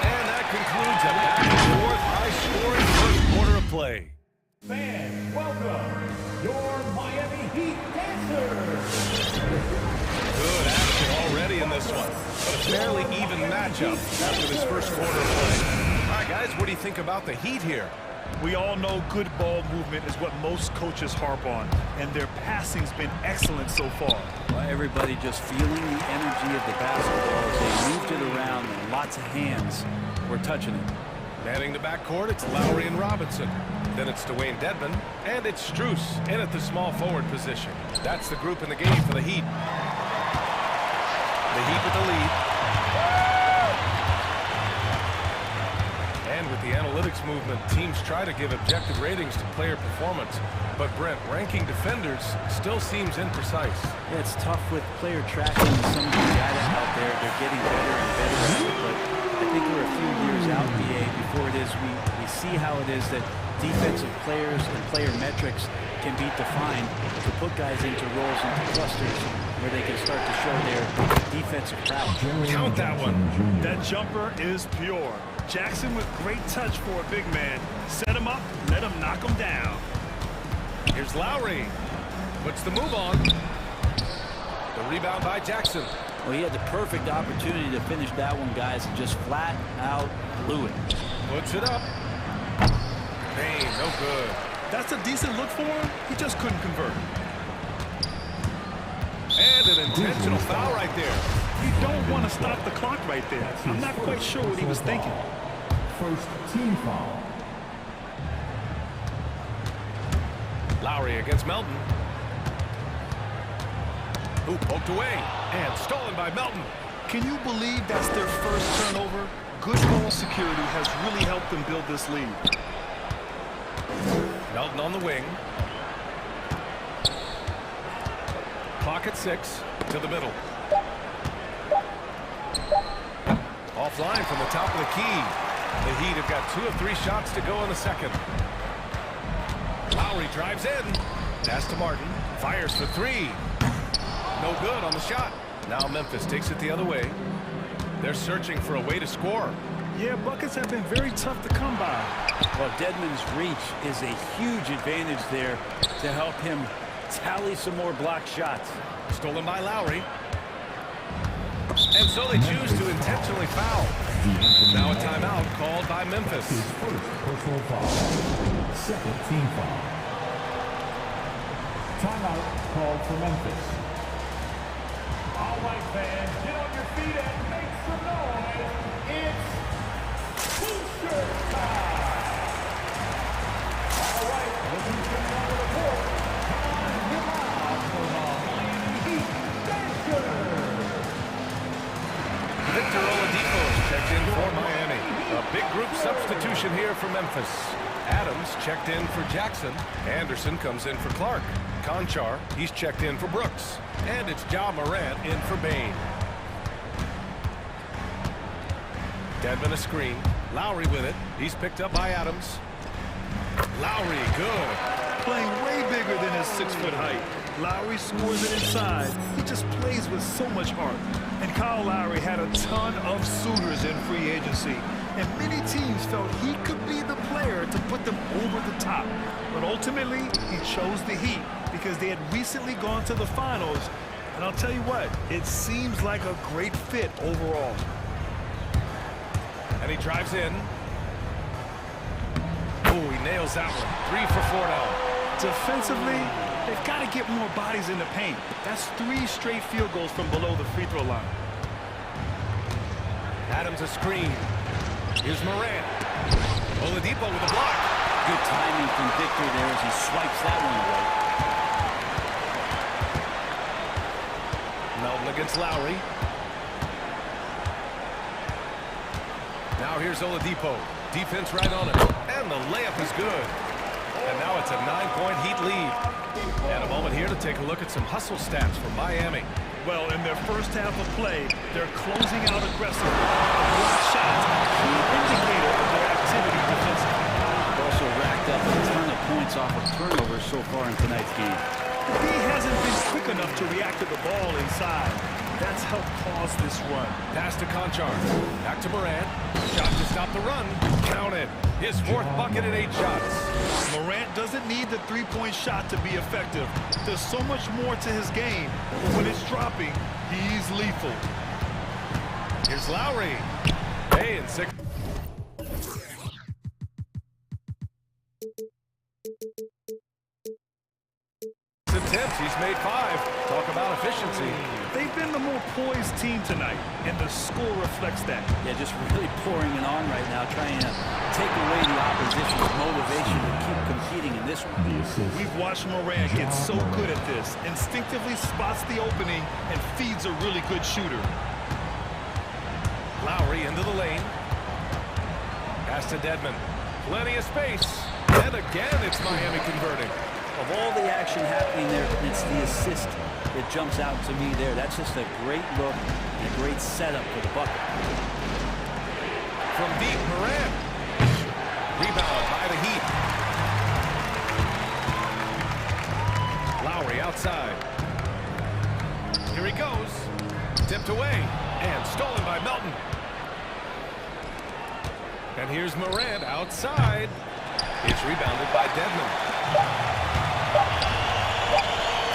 Speaker 1: And that concludes a back-and-forth, high-scoring first quarter of play.
Speaker 4: Fans, welcome your Miami Heat dancers.
Speaker 1: Good action already in this one, but a fairly even matchup after this first quarter of play. All right, guys, what do you think about the Heat here?
Speaker 2: We all know good ball movement is what most coaches harp on, and their passing's been excellent so far.
Speaker 6: Well, everybody just feeling the energy of the basketball as they moved it around, and lots of hands were touching it.
Speaker 1: Manning the backcourt, it's Lowry and Robinson. Then it's Dwayne Dedmon, and it's Strus in at the small forward position. That's the group in the game for the Heat. The Heat with the lead. And with the analytics movement, teams try to give objective ratings to player performance. But Brent, ranking defenders still seems imprecise.
Speaker 6: Yeah, it's tough with player tracking and some of the data out there. They're getting better and better at it, but I think we're a few years out, BA, before it is we see how it is that defensive players and player metrics can be defined to put guys into roles, into clusters, where they can start to show their defensive prowess.
Speaker 1: Count that one.
Speaker 2: That jumper is pure. Jackson with great touch for a big man. Set him up, let him knock him down.
Speaker 1: Here's Lowry. Puts the move on. The rebound by Jackson.
Speaker 6: Well, he had the perfect opportunity to finish that one, guys, and just flat out blew it.
Speaker 1: Puts it up. Payne, no good.
Speaker 2: That's a decent look for him. He just couldn't convert.
Speaker 1: And an intentional foul right there.
Speaker 2: You don't want to stop the clock right there. I'm not quite sure what he was thinking.
Speaker 4: First team foul.
Speaker 1: Lowry against Melton. Ooh, poked away. And stolen by Melton.
Speaker 2: Can you believe that's their first turnover? Good ball security has really helped them build this lead.
Speaker 1: Melton on the wing. Clock at 6 to the middle. Offline from the top of the key. The Heat have got 2 of 3 shots to go in the second. Lowry drives in. Pass to Martin. Fires for 3. No good on the shot. Now Memphis takes it the other way. They're searching for a way to score.
Speaker 2: Yeah, buckets have been very tough to come by.
Speaker 6: Well, Dedmon's reach is a huge advantage there to help him tally some more block shots.
Speaker 1: Stolen by Lowry. And so they choose to intentionally foul. Now a timeout called by Memphis.
Speaker 4: His first personal foul. Second team foul. Timeout called for Memphis. All right, fans, get on your feet and make some noise. It's T-shirt time. All right, looking to come on the court. Time now for the Miami Heat dancers.
Speaker 1: Victor Oladipo is checked in for Miami. A big group substitution here for Memphis. Adams checked in for Jackson. Anderson comes in for Clark. Conchar, he's checked in for Brooks. And it's Ja Morant in for Bain. Dedmon a screen. Lowry with it. He's picked up by Adams. Lowry, good.
Speaker 2: Playing way bigger than his 6-foot height. Lowry scores it inside. He just plays with so much heart. And Kyle Lowry had a ton of suitors in free agency. And many teams felt he could be the player to put them over the top. But ultimately, he chose the Heat because they had recently gone to the finals. And I'll tell you what, it seems like a great fit overall.
Speaker 1: And he drives in. Oh, he nails that one. 3 for 4 now.
Speaker 2: Defensively, they've got to get more bodies in the paint. That's 3 straight field goals from below the free throw line.
Speaker 1: Adams a screen. Here's Morant. Oladipo with a block.
Speaker 6: Good timing from Victor there as he swipes that one away.
Speaker 1: Melton against Lowry. Now here's Oladipo. Defense right on him. And the layup is good. And now it's a 9-point Heat lead. And a moment here to take a look at some hustle stats from Miami.
Speaker 2: Well, in their first half of play, they're closing out aggressively. Block shots are a key indicator of their activity defensively.
Speaker 6: They've also racked up a ton of points off of turnovers so far in tonight's game.
Speaker 2: He hasn't been quick enough to react to the ball inside. That's helped cause this run.
Speaker 1: Pass to Conchar. Back to Morant. Shot to stop the run. Count it. His 4th bucket in 8 shots.
Speaker 2: Morant doesn't need the 3-point shot to be effective. There's so much more to his game, but when it's dropping, he's lethal.
Speaker 1: Here's Lowry. Hey, and 6. Attempts, he's made 5. Talk about efficiency.
Speaker 2: They've been the more poised team tonight, and the score reflects that.
Speaker 6: Yeah, just really pouring it on right now, trying to take away the opposition's motivation to keep competing in this one.
Speaker 2: We've watched Morant get so good at this, instinctively spots the opening and feeds a really good shooter.
Speaker 1: Lowry into the lane. Pass to Dedmon. Plenty of space. And again, it's Miami converting.
Speaker 6: Of all the action happening there, it's the assist that jumps out to me there. That's just a great look and a great setup for the bucket.
Speaker 1: From deep, Morant. Rebound by the Heat. Lowry outside. Here he goes. Tipped away and stolen by Melton. And here's Morant outside. It's rebounded by Dedmon.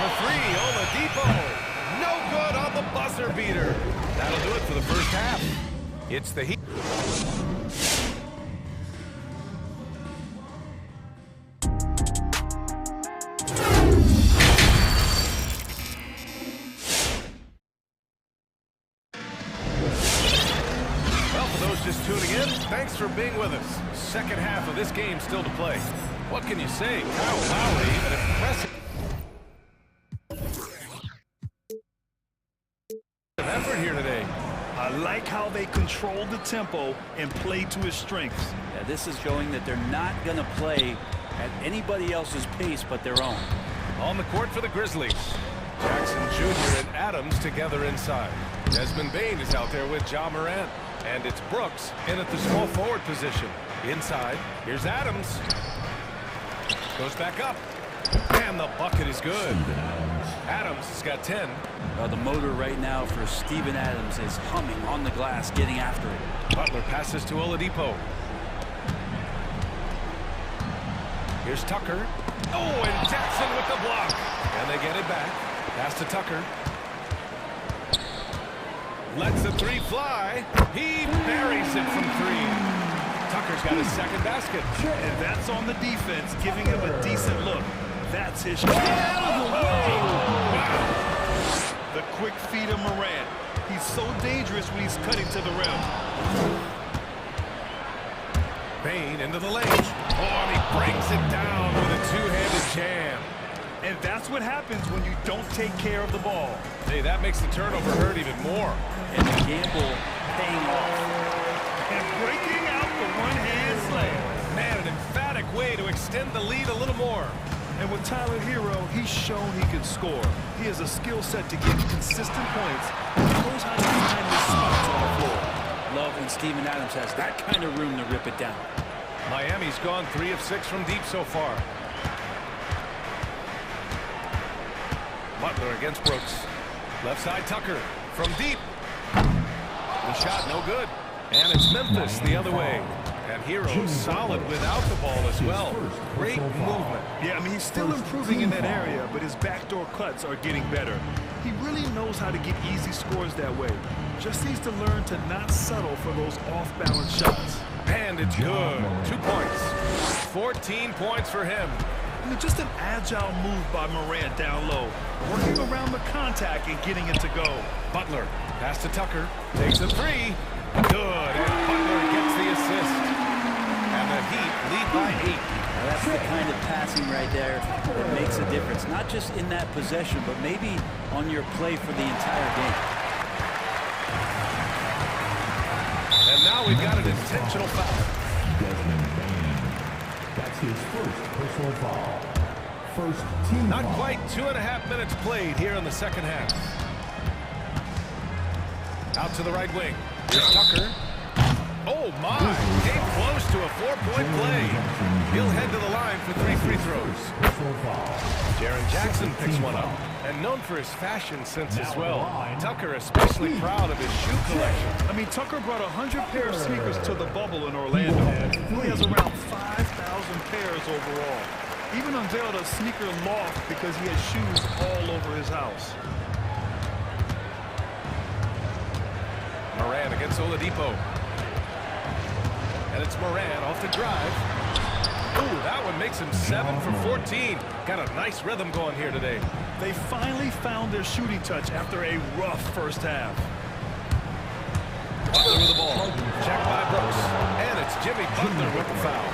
Speaker 1: For 3, Oladipo. No good on the buzzer beater. That'll do it for the first half. It's the Heat. Well, for those just tuning in, thanks for being with us. Second half of this game still to play. What can you say? Kyle Lowry, an impressive effort here today.
Speaker 2: I like how they controlled the tempo and played to his strengths.
Speaker 6: Yeah, this is showing that they're not going to play at anybody else's pace but their own.
Speaker 1: On the court for the Grizzlies. Jackson Jr. and Adams together inside. Desmond Bane is out there with Ja Morant. And it's Brooks in at the small forward position. Inside, here's Adams. Goes back up. And the bucket is good. Adams has got 10.
Speaker 6: The motor right now for Steven Adams is humming on the glass, getting after it.
Speaker 1: Butler passes to Oladipo. Here's Tucker. Oh, and Jackson with the block. And they get it back. Pass to Tucker. Lets the 3 fly. He buries it from 3. Tucker's got his second basket.
Speaker 2: And that's on the defense, giving him a decent look. That's his shot. Out of the way! Wow. The quick feed of Morant. He's so dangerous when he's cutting to the rim.
Speaker 1: Bane into the lane. Oh, and he brings it down with a 2-handed jam.
Speaker 2: And that's what happens when you don't take care of the ball.
Speaker 1: Hey, that makes the turnover hurt even more.
Speaker 6: And the gamble paying off.
Speaker 2: And breaking out the one-hand slam.
Speaker 1: Man, an emphatic way to extend the lead a little more.
Speaker 2: And with Tyler Hero, he's shown he can score. He has a skill set to get consistent points. He knows how to find his spots on the floor.
Speaker 6: love when Steven Adams has that kind of room to rip it down.
Speaker 1: Miami's gone 3 of 6 from deep so far. Butler against Brooks. Left side Tucker from deep. The shot no good. And it's Memphis the other way. And Hero's solid without the ball as well. Great movement.
Speaker 2: Yeah, I mean, he's still improving in that area, but his backdoor cuts are getting better. He really knows how to get easy scores that way. Just needs to learn to not settle for those off-balance shots.
Speaker 1: And it's good. 2 points. 14 points for him.
Speaker 2: I mean, just an agile move by Morant down low, working around the contact and getting it to go.
Speaker 1: Butler, pass to Tucker, takes a three. Good, and Butler gets the assist. And the Heat lead by 8.
Speaker 6: Now that's the kind of passing right there that makes a difference, not just in that possession, but maybe on your play for the entire game.
Speaker 1: And now we've got an intentional foul.
Speaker 4: That's his first personal foul. First team
Speaker 1: Not
Speaker 4: foul.
Speaker 1: quite 2.5 minutes played here in the second half. Out to the right wing. Here's Tucker. Oh my! Came close to a 4-point play. He'll head to the line for 3 free throws. Jaren Jackson picks one up. And known for his fashion sense as well. Tucker especially proud of his shoe collection.
Speaker 2: I mean, Tucker brought 100 pair of sneakers to the bubble in Orlando. He has around 5,000 pairs overall. Even unveiled a sneaker loft because he has shoes all over his house.
Speaker 1: Moran against Oladipo. And it's Moran off the drive. Ooh, that one makes him 7 for 14. Got a nice rhythm going here today.
Speaker 2: They finally found their shooting touch after a rough first half.
Speaker 1: Butler with the ball. Checked by Brooks. And it's Jimmy Butler with the foul.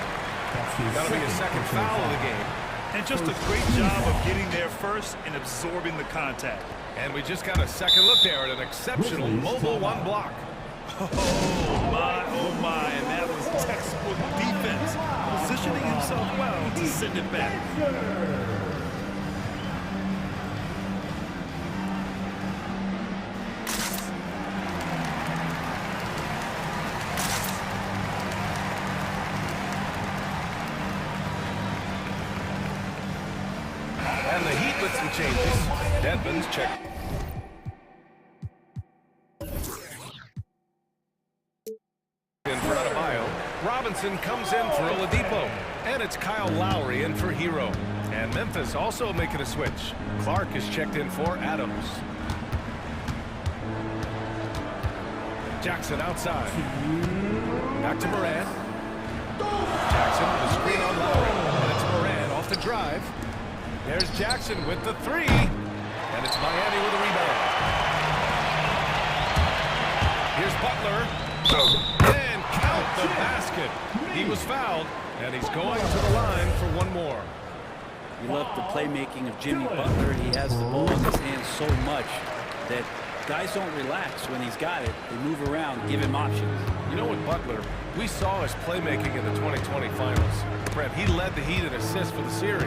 Speaker 1: That'll be his second foul of the game.
Speaker 2: And just a great job of getting there first and absorbing the contact.
Speaker 1: And we just got a second look there at an exceptional mobile one block.
Speaker 2: Oh my, and that was textbook defense. Positioning himself well to send it back.
Speaker 1: And the Heat with some changes. Dedmon's checked. In for Adebayo. Robinson comes in for Oladipo. And it's Kyle Lowry in for Hero. And Memphis also making a switch. Clark is checked in for Adams. Jackson outside. Back to Moran. Jackson with a screen on Lowry. And it's Moran off the drive. There's Jackson with the three. And it's Miami with a rebound. Here's Butler. And count the basket. He was fouled. And he's going to the line for one more.
Speaker 6: You love the playmaking of Jimmy Butler. He has the ball in his hands so much that guys don't relax when he's got it. They move around, give him options.
Speaker 1: You know what, Butler, we saw his playmaking in the 2020 finals. Brett, he led the Heat in assists for the series.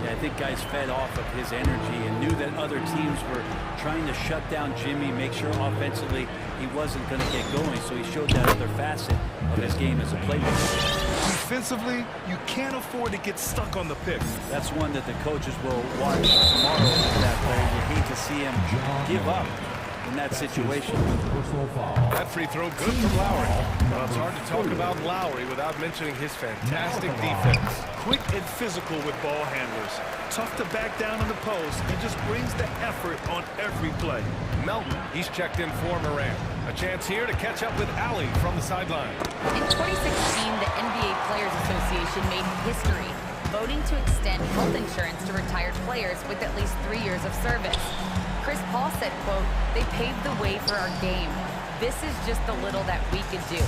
Speaker 6: Yeah, I think guys fed off of his energy and knew that other teams were trying to shut down Jimmy, make sure offensively he wasn't going to get going, so he showed that other facet of his game as a playmaker.
Speaker 2: Defensively, you can't afford to get stuck on the pick.
Speaker 6: That's one that the coaches will watch tomorrow with that play. You hate to see him give up in that situation.
Speaker 1: That free throw good from Lowry. Well, it's hard to talk about Lowry without mentioning his fantastic defense.
Speaker 2: Quick and physical with ball handlers. Tough to back down in the post and just brings the effort on every play.
Speaker 1: Melton, he's checked in for Moran. A chance here to catch up with Allie from the sideline.
Speaker 5: In 2016, the NBA Players Association made history, voting to extend health insurance to retired players with at least 3 years of service. Chris Paul said, quote, "They paved the way for our game. This is just the little that we could do.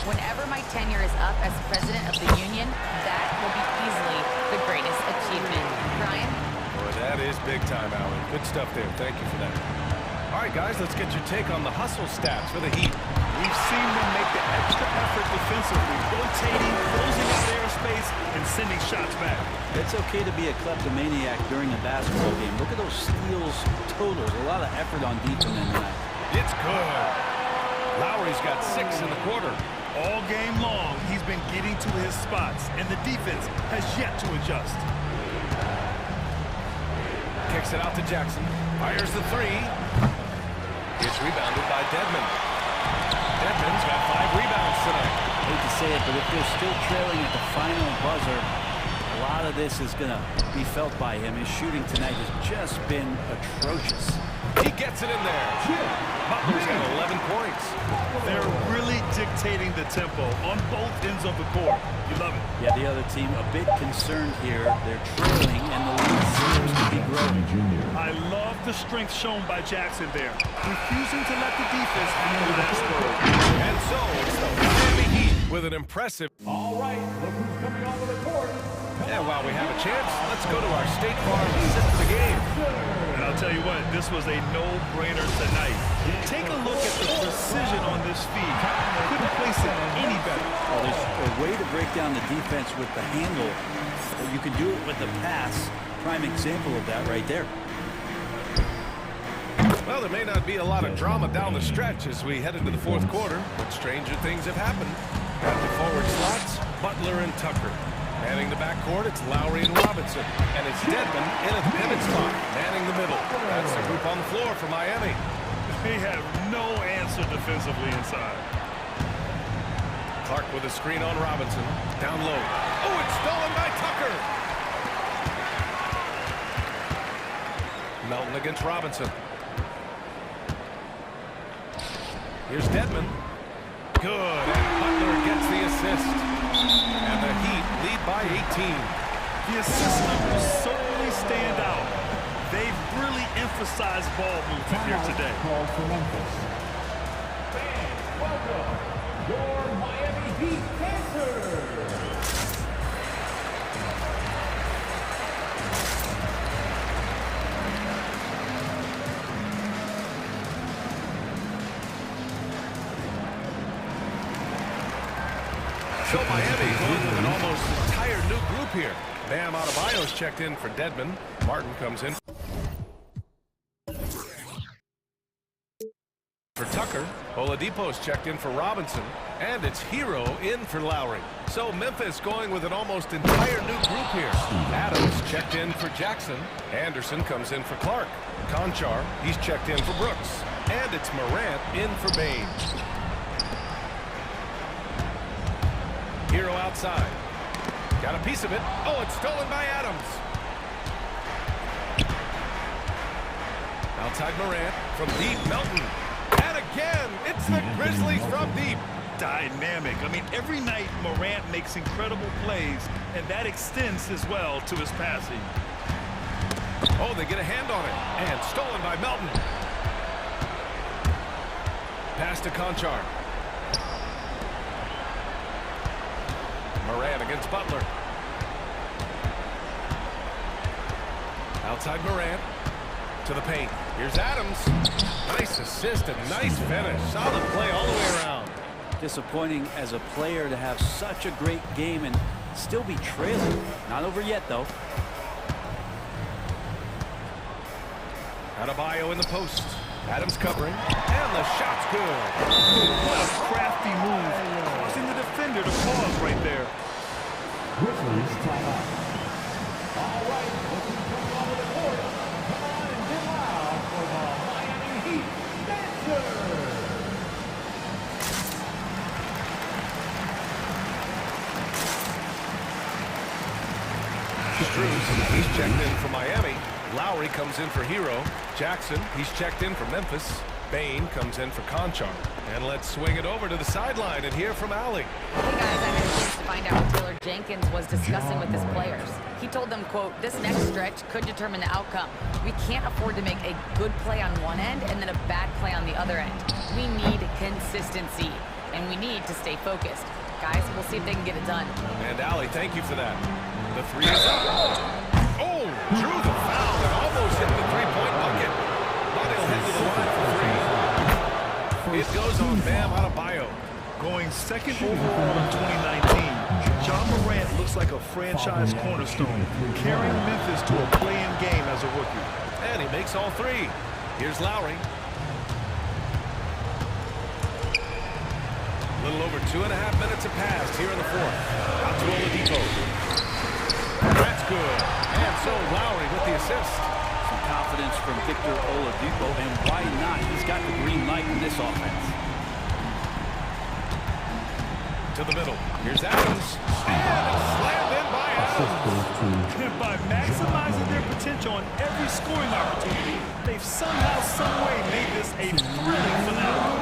Speaker 5: Whenever my tenure is up as president of the union, that will be easily the greatest achievement." Ryan?
Speaker 1: Boy, that is big time, Allie. Good stuff there. Thank you for that. All right, guys, let's get your take on the hustle stats for the Heat.
Speaker 2: We've seen them make the extra effort defensively, rotating, closing out airspace, and sending shots back.
Speaker 6: It's okay to be a kleptomaniac during a basketball game. Look at those steals totals. A lot of effort on D from them tonight.
Speaker 1: It's good. Lowry's got 6 in the quarter.
Speaker 2: All game long, he's been getting to his spots, and the defense has yet to adjust.
Speaker 1: Kicks it out to Jackson. Fires the 3. It's rebounded by Dedmon. Dedmon's got 5 rebounds tonight.
Speaker 6: I hate to say it, but if they're still trailing at the final buzzer, a lot of this is going to be felt by him. His shooting tonight has just been atrocious.
Speaker 1: He gets it in there. Butler's got 11 points.
Speaker 2: They're really dictating the tempo on both ends of the court. You love it.
Speaker 6: Yeah, the other team a bit concerned here. They're trailing, and the lead seems to be growing.
Speaker 2: I love the strength shown by Jackson there, refusing to let the defense handle that score.
Speaker 1: And so it's the Miami Heat with an impressive.
Speaker 4: All right, look who's coming onto the court.
Speaker 1: And while we have a chance, let's go to our State Farm sit for the game.
Speaker 2: And I'll tell you what, this was a no-brainer tonight. Take a look at the precision on this feed. Couldn't place it any better.
Speaker 6: Well, there's a way to break down the defense with the handle. You can do it with the pass. Prime example of that right there.
Speaker 1: Well, there may not be a lot of drama down the stretch as we head into the fourth quarter, but stranger things have happened. At the forward slots, Butler and Tucker. Manning the backcourt, it's Lowry and Robinson. And it's Dedmon in at the pivot spot, manning the middle. That's the group on the floor for Miami.
Speaker 2: They have no answer defensively inside.
Speaker 1: Clark with a screen on Robinson. Down low. Oh, it's stolen by Tucker. Melton against Robinson. Here's Dedmon. Good, and Butler gets the assist. And the Heat lead by 18.
Speaker 2: The assist numbers certainly stand out. They've really emphasized ball movement here today.
Speaker 4: Called for Memphis. Fans, welcome your Miami Heat Panthers.
Speaker 1: So Miami going with an almost entire new group here. Bam Adebayo's checked in for Dedmon. Martin comes in for Tucker. Oladipo's checked in for Robinson. And it's Hero in for Lowry. So Memphis going with an almost entire new group here. Adams checked in for Jackson. Anderson comes in for Clark. Conchar, he's checked in for Brooks. And it's Morant in for Bain. Hero outside. Got a piece of it. Oh, it's stolen by Adams. Outside Morant. From deep, Melton. And again, it's the Grizzlies from deep.
Speaker 2: Dynamic. I mean, every night Morant makes incredible plays, and that extends as well to his passing.
Speaker 1: Oh, they get a hand on it. And stolen by Melton. Pass to Conchar. Morant against Butler. Outside Morant. To the paint. Here's Adams. Nice assist and nice finish. Solid play all the way around.
Speaker 6: Disappointing as a player to have such a great game and still be trailing. Not over yet, though.
Speaker 1: Adebayo in the post. Adams covering. And the shot's good.
Speaker 2: What a crafty move, causing the defender to pause right there.
Speaker 4: Grizzlies timeout. All right, looking coming onto the court. Come on and get loud for the Miami Heat Panthers.
Speaker 1: Struz, he's checked in for Miami. Lowry comes in for Hero. Jackson, he's checked in for Memphis. Bain comes in for Conchar. And let's swing it over to the sideline and hear from Allie.
Speaker 5: Hey guys, I had a chance to find out what Taylor Jenkins was discussing with his players. He told them, quote, this next stretch could determine the outcome. We can't afford to make a good play on one end and then a bad play on the other end. We need consistency, and we need to stay focused. Guys, we'll see if they can get it done.
Speaker 1: And Allie, thank you for that. The three is up. Oh, drew the foul and almost hit the three-point bucket. But he'll head to the line for three. It goes on Bam Adebayo.
Speaker 2: Going second overall in 2019, John Morant looks like a franchise cornerstone, carrying Memphis to a play-in game as a rookie.
Speaker 1: And he makes all three. Here's Lowry. little over 2.5 minutes have passed here in the fourth. Out to Oladipo. That's good. And so Lowry with the assist.
Speaker 6: Some confidence from Victor Oladipo, and why not? He's got the green light in this offense.
Speaker 1: To the middle. Here's Adams. And slammed in by Adams.
Speaker 2: And by maximizing their potential on every scoring opportunity, they've somehow, someway made this a thrilling finale.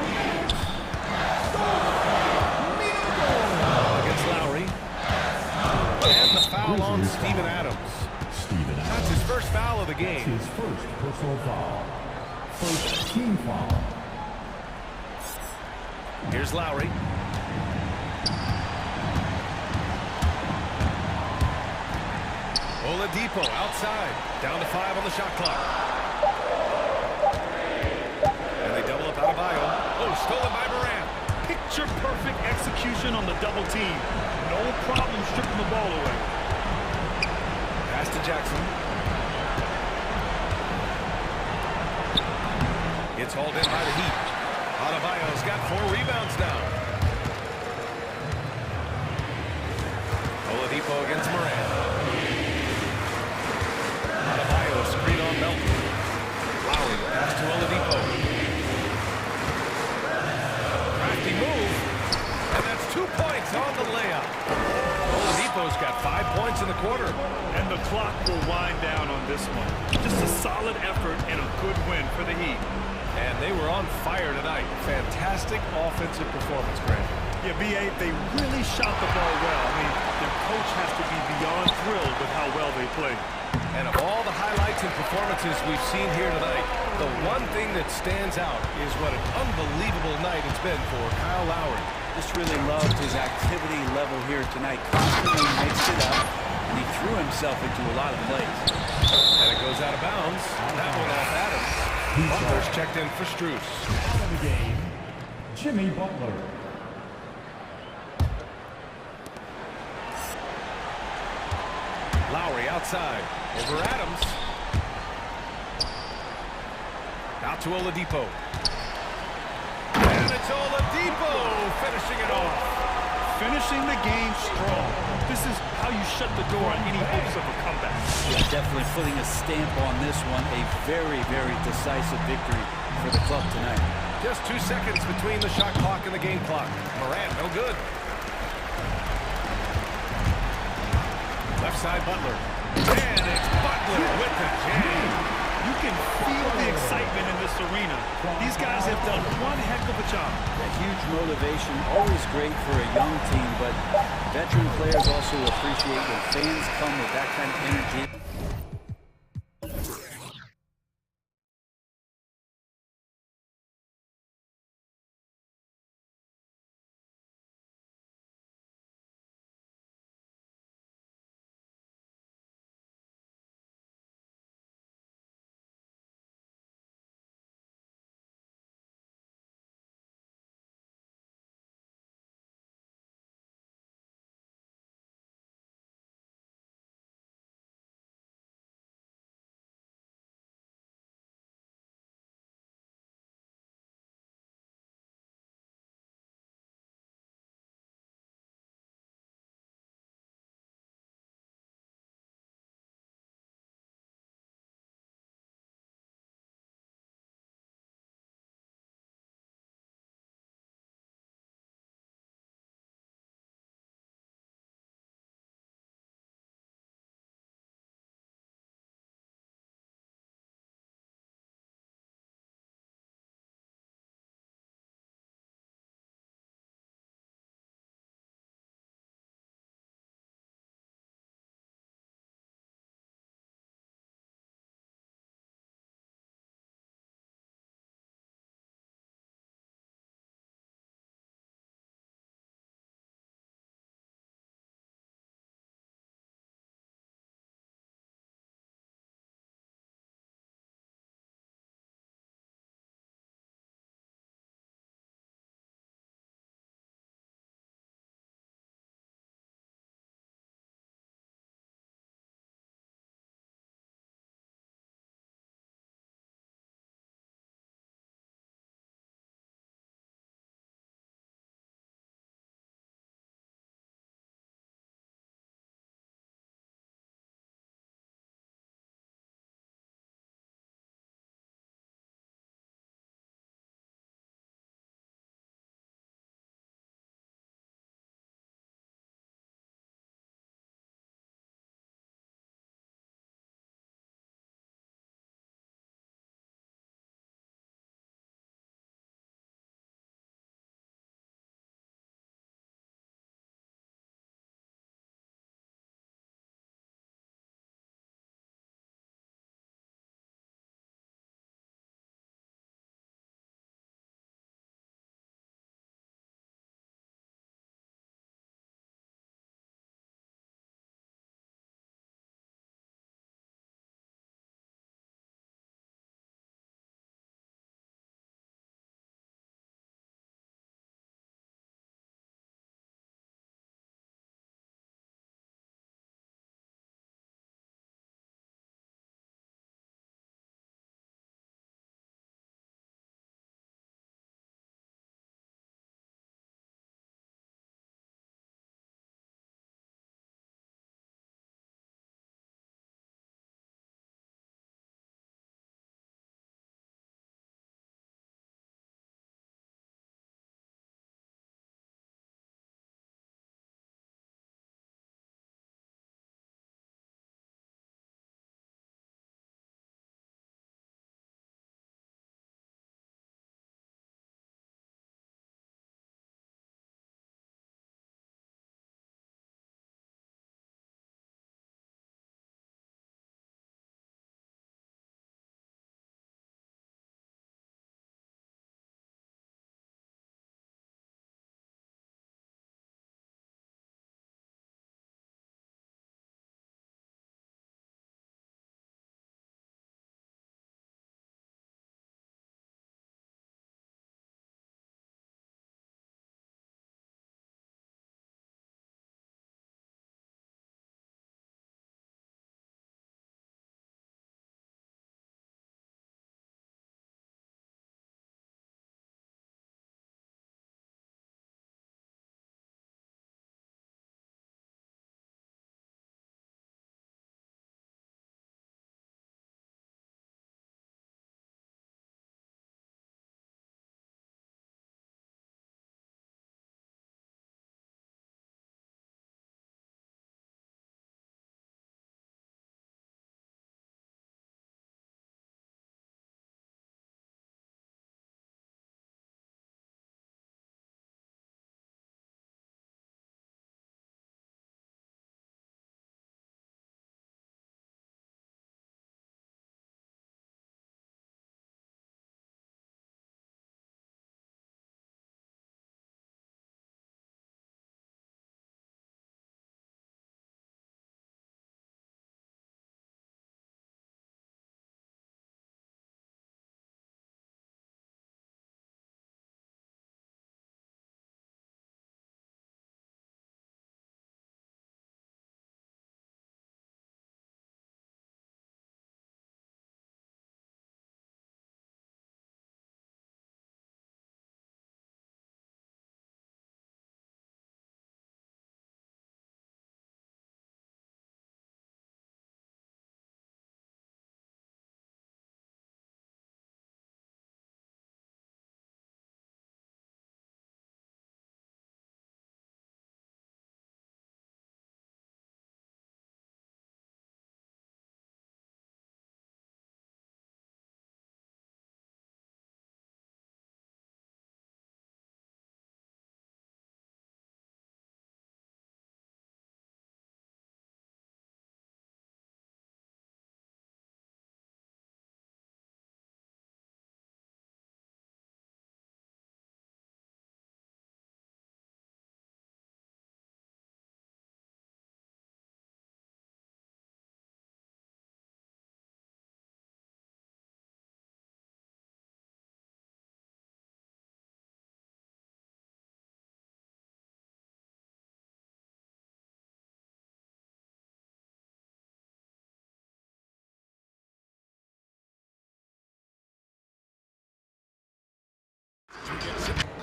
Speaker 1: Against Lowry. And the foul on Steven Adams. That's his first foul of the game.
Speaker 4: His first personal foul. First team foul.
Speaker 1: Here's Lowry. Oladipo outside. Down to 5 on the shot clock. And they double up Adebayo. Oh, stolen by Morant.
Speaker 2: Picture-perfect execution on the double team. No problem stripping the ball away.
Speaker 1: Pass to Jackson. It's hauled in by the Heat. Adebayo's got 4 rebounds now. Oladipo against Morant. Adebayo screen on Melton. Lowry pass to Oladipo. Crafty move. And that's 2 points on the layup. Oladipo's got 5 points in the quarter.
Speaker 2: And the clock will wind down on this one. Just a solid effort and a good win for the Heat.
Speaker 1: And they were on fire tonight. Fantastic offensive performance, Grant.
Speaker 2: Yeah, B.A., they really shot the ball well. I mean, their coach has to be beyond thrilled with how well they played.
Speaker 1: And of all the highlights and performances we've seen here tonight, the one thing that stands out is what an unbelievable night it's been for Kyle Lowry.
Speaker 6: Just really loved his activity level here tonight. Constantly mixed it up, and he threw himself into a lot of plays.
Speaker 1: And it goes out of bounds. That one off Adams. Butler's checked in for Strus.
Speaker 4: Out of the game, Jimmy Butler.
Speaker 1: Lowry outside. Over Adams. Out to Oladipo. And it's Oladipo finishing it off.
Speaker 2: Finishing the game strong. This is how you shut the door on any hopes of a comeback.
Speaker 6: Yeah, definitely putting a stamp on this one. A very, very decisive victory for the club tonight.
Speaker 1: Just 2 seconds between the shot clock and the game clock. Morant, no good. Left side, Butler. And it's Butler with the jam.
Speaker 2: You can feel the excitement in this arena. These guys have done one heck of a job.
Speaker 6: A huge motivation, always great for a young team, but veteran players also appreciate when fans come with that kind of energy.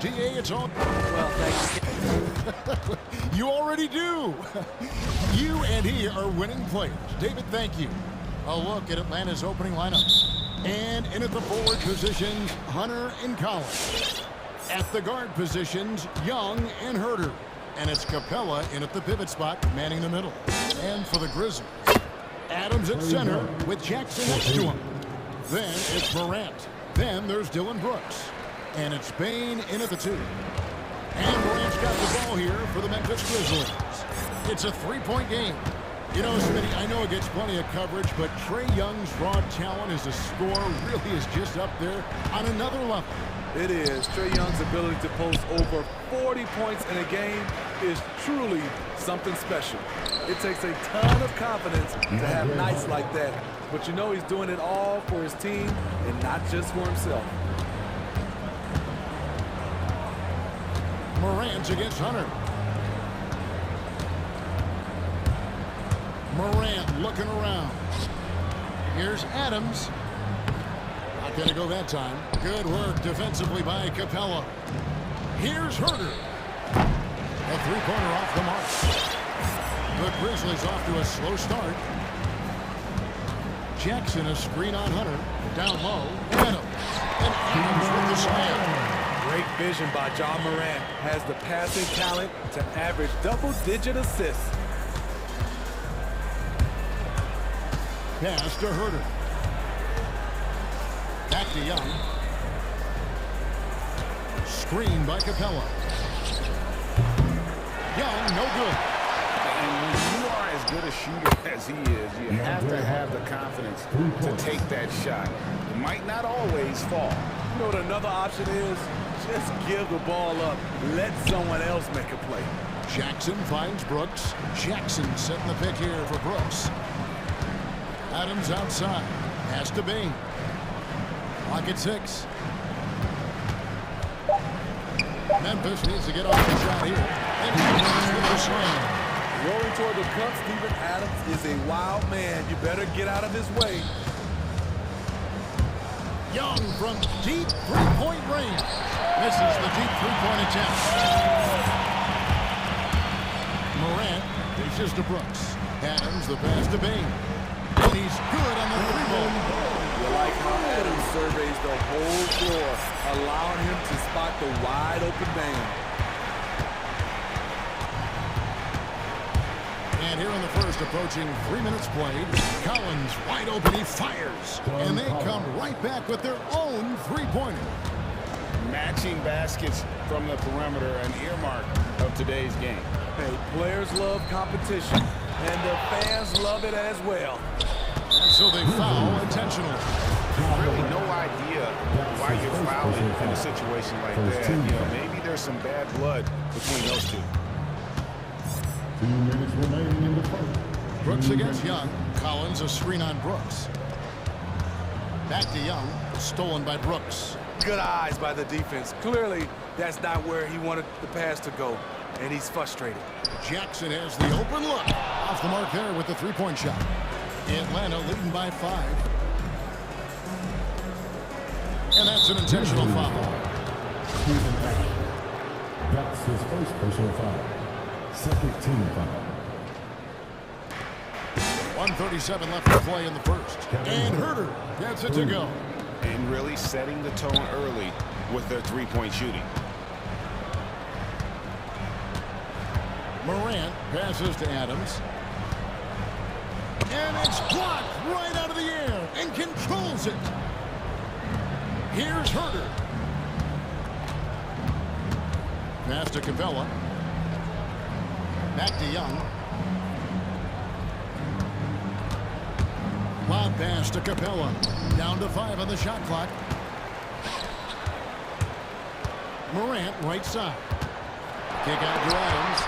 Speaker 7: DA, it's on.
Speaker 6: Well, thank you.
Speaker 7: You already do. You and he are winning players. David, thank you. A look at Atlanta's opening lineup. And in at the forward positions, Hunter and Collins. At the guard positions, Young and Herter. And it's Capella in at the pivot spot, manning the middle. And for the Grizzlies, Adams at center with Jackson next to him. Then it's Morant. Then there's Dylan Brooks. And it's Bain in at the 2. And Morant's got the ball here for the Memphis Grizzlies. It's a three-point game. You know, Smitty, I know it gets plenty of coverage, but Trae Young's raw talent as a scorer really is just up there on another level.
Speaker 3: It is. Trae Young's ability to post over 40 points in a game is truly something special. It takes a ton of confidence to have nights like that. But you know he's doing it all for his team and not just for himself.
Speaker 7: Morant's against Hunter. Morant looking around. Here's Adams. Not going to go that time. Good work defensively by Capella. Here's Herter. A three-pointer off the mark. The Grizzlies off to a slow start. Jackson a screen on Hunter. Down low. Adams. And Adams with the slam.
Speaker 3: Great vision by John Morant. Has the passing talent to average double-digit assists.
Speaker 7: Pass to Herter. Back to Young. Screen by Capella. Young, no good.
Speaker 8: And when you are as good a shooter as he is, you have to have the confidence to take that shot. It might not always fall.
Speaker 3: You know what another option is? Just give the ball up. Let someone else make a play.
Speaker 7: Jackson finds Brooks. Jackson setting the pick here for Brooks. Adams outside. Pass to Bain. Clock at 6. Memphis needs to get off the shot here. And Adams with the slam.
Speaker 3: Rolling toward the cup, Steven Adams is a wild man. You better get out of his way.
Speaker 7: Young from deep three-point range. Misses the deep three-point attempt. Morant dishes to Brooks. Adams the pass to Bain. And he's good on the three-ball.
Speaker 3: You like how Adams surveys the whole floor, allowing him to spot the wide-open man.
Speaker 7: And here in the first, approaching 3 minutes played, Collins wide open, he fires. And they come right back with their own three-pointer.
Speaker 8: Matching baskets from the perimeter, an earmark of today's game.
Speaker 3: Hey, players love competition, and the fans love it as well.
Speaker 7: And so they foul intentionally.
Speaker 8: Really no idea why you're fouling in a situation like that. You know, maybe there's some bad blood between those two.
Speaker 4: 2 minutes remaining in the first.
Speaker 7: Brooks against Young. Collins a screen on Brooks. Back to Young. Stolen by Brooks.
Speaker 3: Good eyes by the defense. Clearly, that's not where he wanted the pass to go, and he's frustrated.
Speaker 7: Jackson has the open look. Off the mark there with the three-point shot. Atlanta leading by 5. And that's an intentional foul.
Speaker 4: Steven Adams. That's his first personal foul. Second team foul.
Speaker 7: 1:37 left to play in the first. And Herter gets it to go.
Speaker 8: And really setting the tone early with their three-point shooting.
Speaker 7: Morant passes to Adams. And it's blocked right out of the air and controls it. Here's Herter. Pass to Capella. Back to Young. Lob pass to Capella. Down to 5 on the shot clock. Morant right side. Kick out to Adams.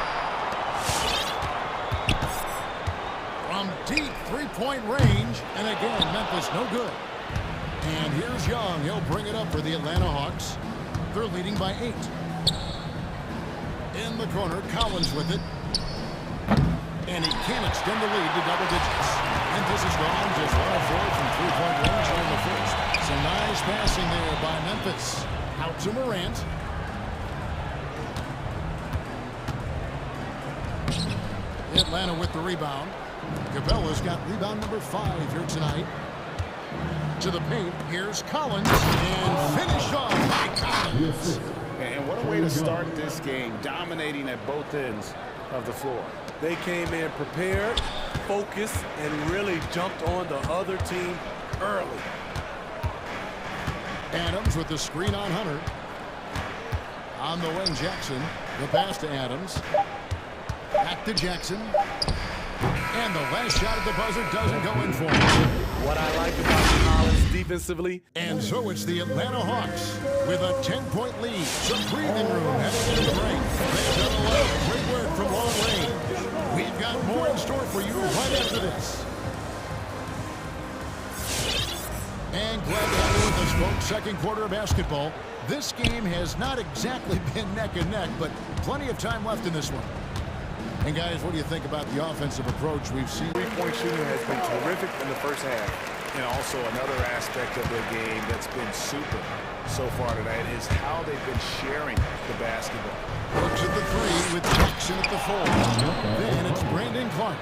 Speaker 7: From deep three-point range. And again, Memphis no good. And here's Young. He'll bring it up for the Atlanta Hawks. They're leading by 8. In the corner, Collins with it. And he can't extend the lead to double digits. Memphis has gone just 1 of 4 from three-point range here in the first. Some nice passing there by Memphis. Out to Morant. Atlanta with the rebound. Cabela's got rebound number 5 here tonight. To the paint, here's Collins, and finished off by Collins.
Speaker 8: And what a way to start this game, dominating at both ends of the floor.
Speaker 3: They came in prepared, focused, and really jumped on the other team early.
Speaker 7: Adams with the screen on Hunter. On the wing, Jackson. The pass to Adams. Back to Jackson. And the last shot at the buzzer doesn't go in for him.
Speaker 3: What I like about Collins defensively.
Speaker 7: And so it's the Atlanta Hawks with a 10-point lead. Some breathing room heading into the break. They've done a lot of great work from long range. We've got more in store for you right after this. And glad to have you with us, folks. Second quarter of basketball. This game has not exactly been neck and neck, but plenty of time left in this one. And guys, what do you think about the offensive approach we've seen?
Speaker 3: Three-point shooting has been terrific in the first half.
Speaker 8: And also another aspect of their game that's been super so far tonight is how they've been sharing the basketball.
Speaker 7: Looks at the 3 with Jackson at the 4. Then it's Brandon Clark.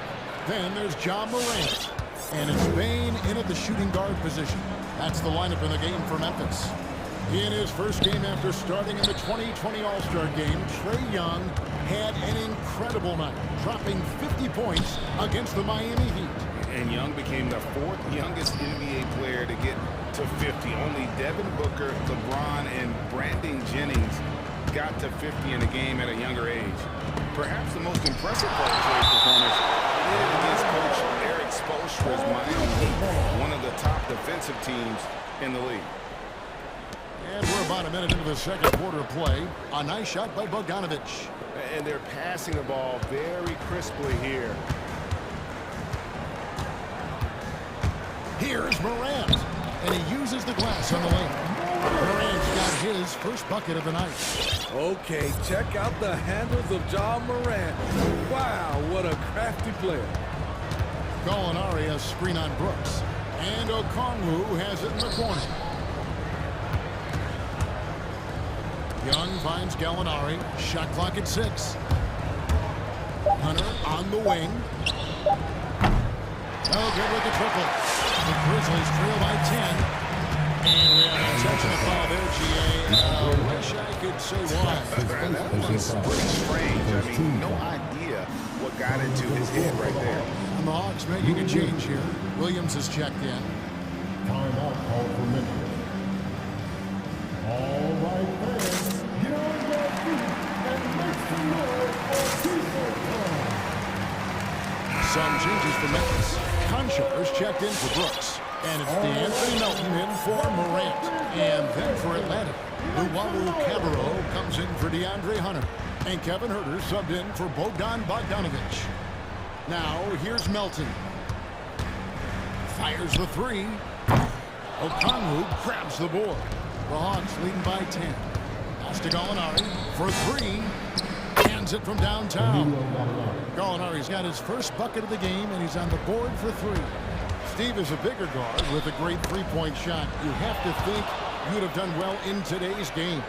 Speaker 7: Then there's John Morant. And it's Bain in at the shooting guard position. That's the lineup in the game for Memphis. In his first game after starting in the 2020 All-Star game, Trae Young had an incredible night, dropping 50 points against the Miami Heat.
Speaker 8: And Young became the 4th youngest NBA player to get to 50. Only Devin Booker, LeBron, and Brandon Jennings got to 50 in a game at a younger age. Perhaps the most impressive part of Trae's performance is against coach Eric Spoelstra's Miami Heat, one of the top defensive teams in the league.
Speaker 7: And we're about a minute into the second quarter of play. A nice shot by Bogdanovic.
Speaker 8: And they're passing the ball very crisply here.
Speaker 7: Here's Morant. And he uses the glass on the lane. Morant's got his first bucket of the night.
Speaker 3: Okay, check out the handles of John Morant. Wow, what a crafty player.
Speaker 7: Gallinari has screen on Brooks. And Okongwu has it in the corner. Young finds Gallinari. Shot clock at 6. Hunter on the wing. Oh, good with the triple. The Grizzlies trail by 10. And we have a touch foul there, GA. I wish I could say why.
Speaker 8: That was pretty strange. I mean, no idea what got into his head right there.
Speaker 7: And the Hawks making a change here. Williams has checked in.
Speaker 4: Timeout call for Memphis. All right, fans, get on your feet and make some noise for Diesel Time.
Speaker 7: Some changes for Memphis. Conchar is checked in for Brooks. And it's DeAnthony Melton in for Morant. And then for Atlanta, Luwawu Cabarro comes in for DeAndre Hunter. And Kevin Huerter subbed in for Bogdan Bogdanovic. Now, here's Melton. Fires the 3. Okongwu grabs the board. The Hawks leading by 10. Pass to Gallinari for 3. Hands it from downtown. Gallinari's got his first bucket of the game, and he's on the board for 3. Steve is a bigger guard with a great three-point shot. You have to think you'd have done well in today's game.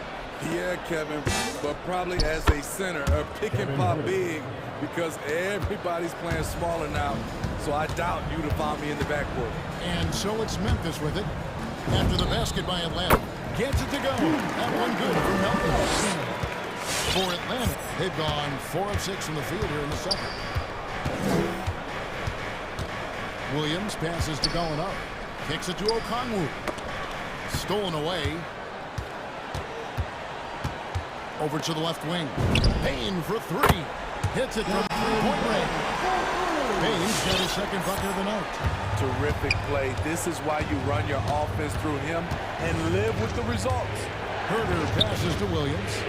Speaker 3: Yeah, Kevin, but probably as a center, a pick and pop big because everybody's playing smaller now. So I doubt you'd have found me in the backcourt.
Speaker 7: And so it's Memphis with it. After the basket by Atlanta. Gets it to go. That one good for Melton. For Atlanta, they've gone 4 of 6 from the field here in the second. Williams passes to Gallinari. Kicks it to Okongwu. Stolen away. Over to the left wing. Payne for 3. Hits it from 3-point range. Payne's got his second bucket of the night.
Speaker 3: Terrific play. This is why you run your offense through him and live with the results.
Speaker 7: Huerter passes to Williams.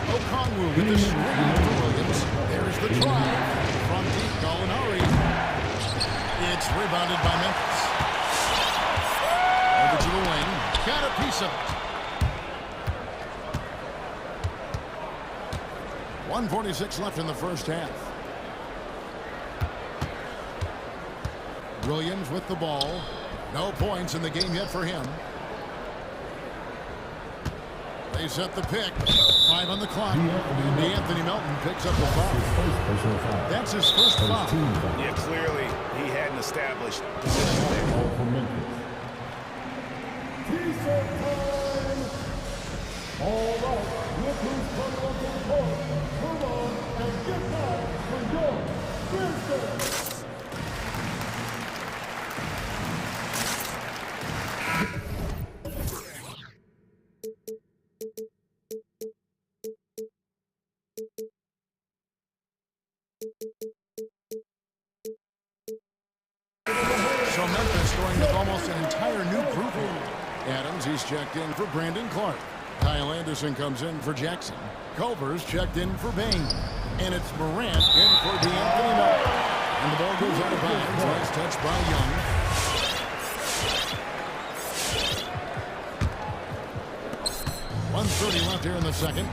Speaker 7: Okongwu with the screen for Williams. There's the drive from deep. Gallinari. It's rebounded by Memphis. Over to the wing. Got a piece of it. 1:46 left in the first half. Williams with the ball. No points in the game yet for him. They set the pick. 5 on the clock. And Anthony Melton picks up the foul. That's his first foul.
Speaker 8: Yeah, clearly he hadn't established position there.
Speaker 4: All right, look who's coming up to the court. Come on and get back for your business.
Speaker 7: So Memphis going with almost an entire new group here. Adams, he's checked in for Brandon Clark. Kyle Anderson comes in for Jackson. Culver's checked in for Bain. And it's Morant in for D'Anthony Melton. And the ball goes out of bounds. Nice touch by Young. .130 left here in the second.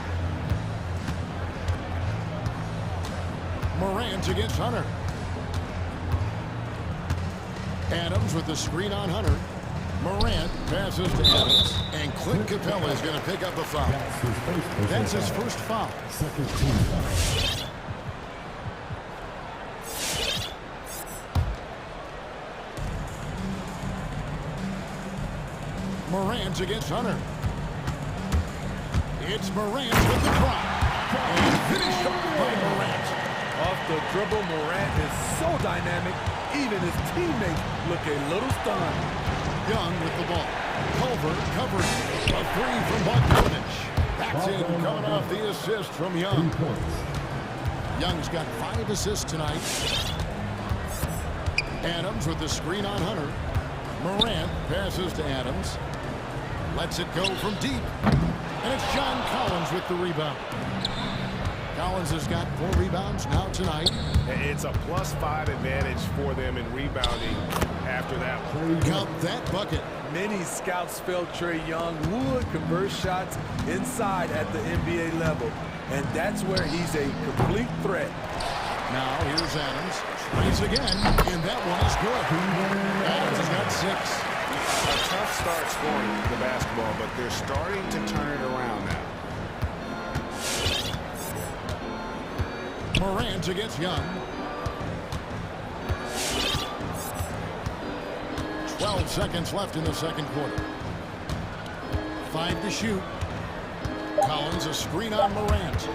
Speaker 7: Morant against Hunter. Adams with the screen on Hunter. Morant passes to Adams. And Clint Capella is going to pick up a foul. That's his first foul.
Speaker 4: Second team foul.
Speaker 7: Morant against Hunter. It's Morant with the drop. And finished off by Morant.
Speaker 3: Off the dribble, Morant is so dynamic, even his teammates look a little stunned.
Speaker 7: Young with the ball. Culver covering. A three from Bogdanovich. That's in, coming off the assist from Young. Young's got 5 assists tonight. Adams with the screen on Hunter. Morant passes to Adams. Lets it go from deep. And it's John Collins with the rebound. Collins has got 4 rebounds now tonight.
Speaker 8: It's a +5 advantage for them in rebounding after that.
Speaker 7: Count that bucket.
Speaker 3: Many scouts felt Trae Young would convert shots inside at the NBA level. And that's where he's a complete threat.
Speaker 7: Now here's Adams. Tries again, and that one is good. Adams has got 6.
Speaker 8: A tough start scoring the basketball, but they're starting to turn it around now.
Speaker 7: Morant against Young. 12 seconds left in the second quarter. 5 to shoot. Collins, a screen on Morant.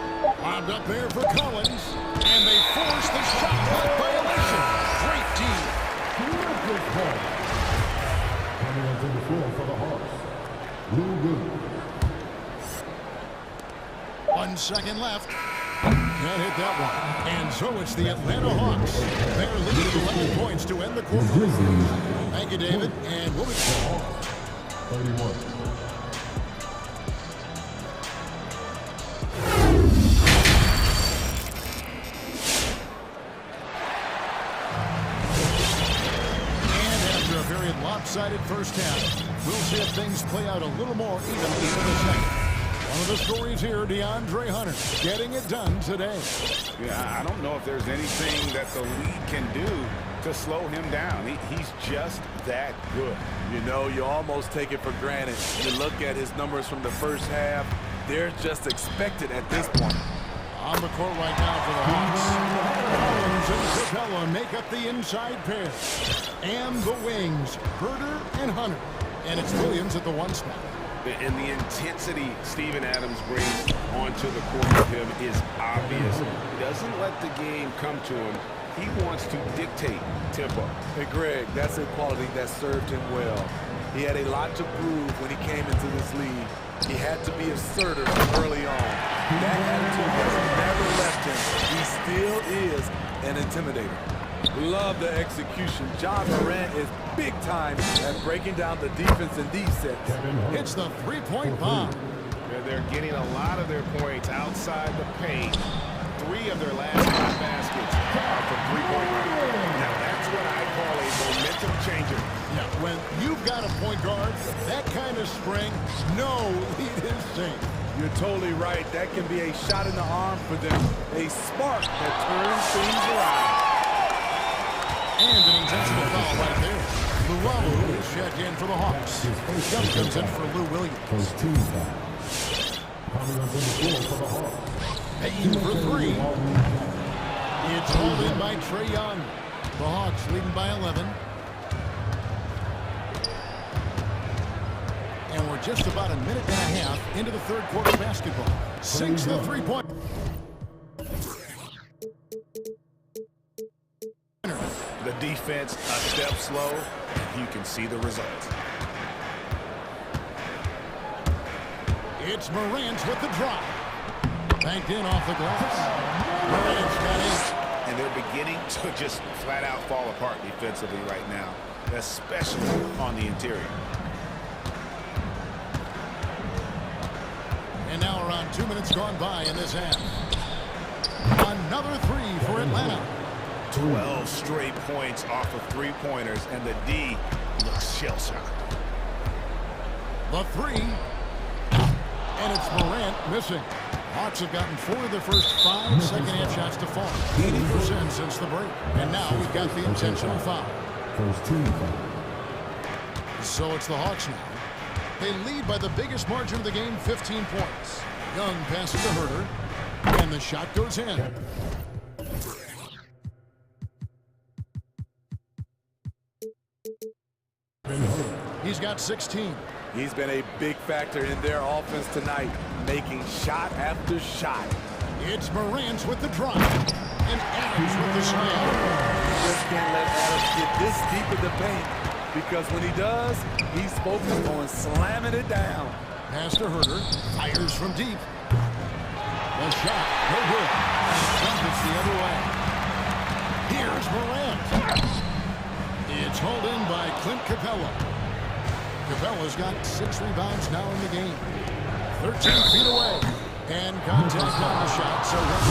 Speaker 7: Lobbed up there for Collins. And they force the shot clock violation. Great team.
Speaker 4: Coming onto the floor for the Hawks. Lou Good.
Speaker 7: 1 second left. Can't hit that one. And so it's the Atlanta Hawks. They're leading 11 points to end the quarter. Thank you, David. And we'll be back.
Speaker 4: 31.
Speaker 7: Lopsided first half. We'll see if things play out a little more evenly in the second. One of the stories here, DeAndre Hunter getting it done today.
Speaker 8: Yeah, I don't know if there's anything that the league can do to slow him down. He's just that good.
Speaker 3: You know, you almost take it for granted. You look at his numbers from the first half, they're just expected at this point.
Speaker 7: On the court right now for the Hawks. Collins and Capella make up the inside pair. And the wings, Herter and Hunter. And it's Williams at the 1 spot.
Speaker 8: And the intensity Steven Adams brings onto the court with him is obvious. He doesn't let the game come to him. He wants to dictate tempo.
Speaker 3: Hey, Greg, that's a quality that served him well. He had a lot to prove when he came into this league. He had to be assertive early on. That attitude has never left him. He still is an intimidator. Love the execution. John Morant is big time at breaking down the defense in these sets.
Speaker 7: It's the three-point bomb.
Speaker 8: They're getting a lot of their points outside the paint. 3 of their last 5 baskets are from three-point range. Now that's what I call a momentum changer.
Speaker 7: Yeah, when you've got a point guard, that kind of spring, no lead is safe.
Speaker 3: You're totally right. That can be a shot in the arm for them. A spark that turns things around.
Speaker 7: And an intentional foul right there. Luwawu is checked in for the Hawks. Young comes in for Lou Williams.
Speaker 4: First team foul.
Speaker 7: Payne for three. It's hauled in by Trae Young. The Hawks leading by 11. And we're just about a minute and a half into the third quarter basketball. Sinks the three-point.
Speaker 8: The defense a step slow. You can see the results.
Speaker 7: It's Morant with the drop. Banked in off the glass. Morant's got it.
Speaker 8: And they're beginning to just flat out fall apart defensively right now, especially on the interior.
Speaker 7: And now around 2 minutes gone by in this half. Another three for Atlanta.
Speaker 8: 12 straight points off of three-pointers, and the D looks shell-shocked.
Speaker 7: The three. And it's Morant missing. Hawks have gotten 4 of their first 5 second-half shots to fall. 80% since the break. And now we've got the intentional foul.
Speaker 4: First team foul.
Speaker 7: So it's the Hawks now. They lead by the biggest margin of the game, 15 points. Young passes to Herter. And the shot goes in. He's got 16.
Speaker 3: He's been a big factor in their offense tonight, making shot after shot.
Speaker 7: It's Morant with the drive. And Adams with the slam.
Speaker 3: Just can't let Adams get this deep in the paint, because when he does, he's focused on slamming it down.
Speaker 7: Pass to Herter. Fires from deep. The shot, no good. And it's the other way. Here's Morant. It's hauled in by Clint Capella. Capella's got 6 rebounds now in the game. 13 feet away. And contact on the shot, so that's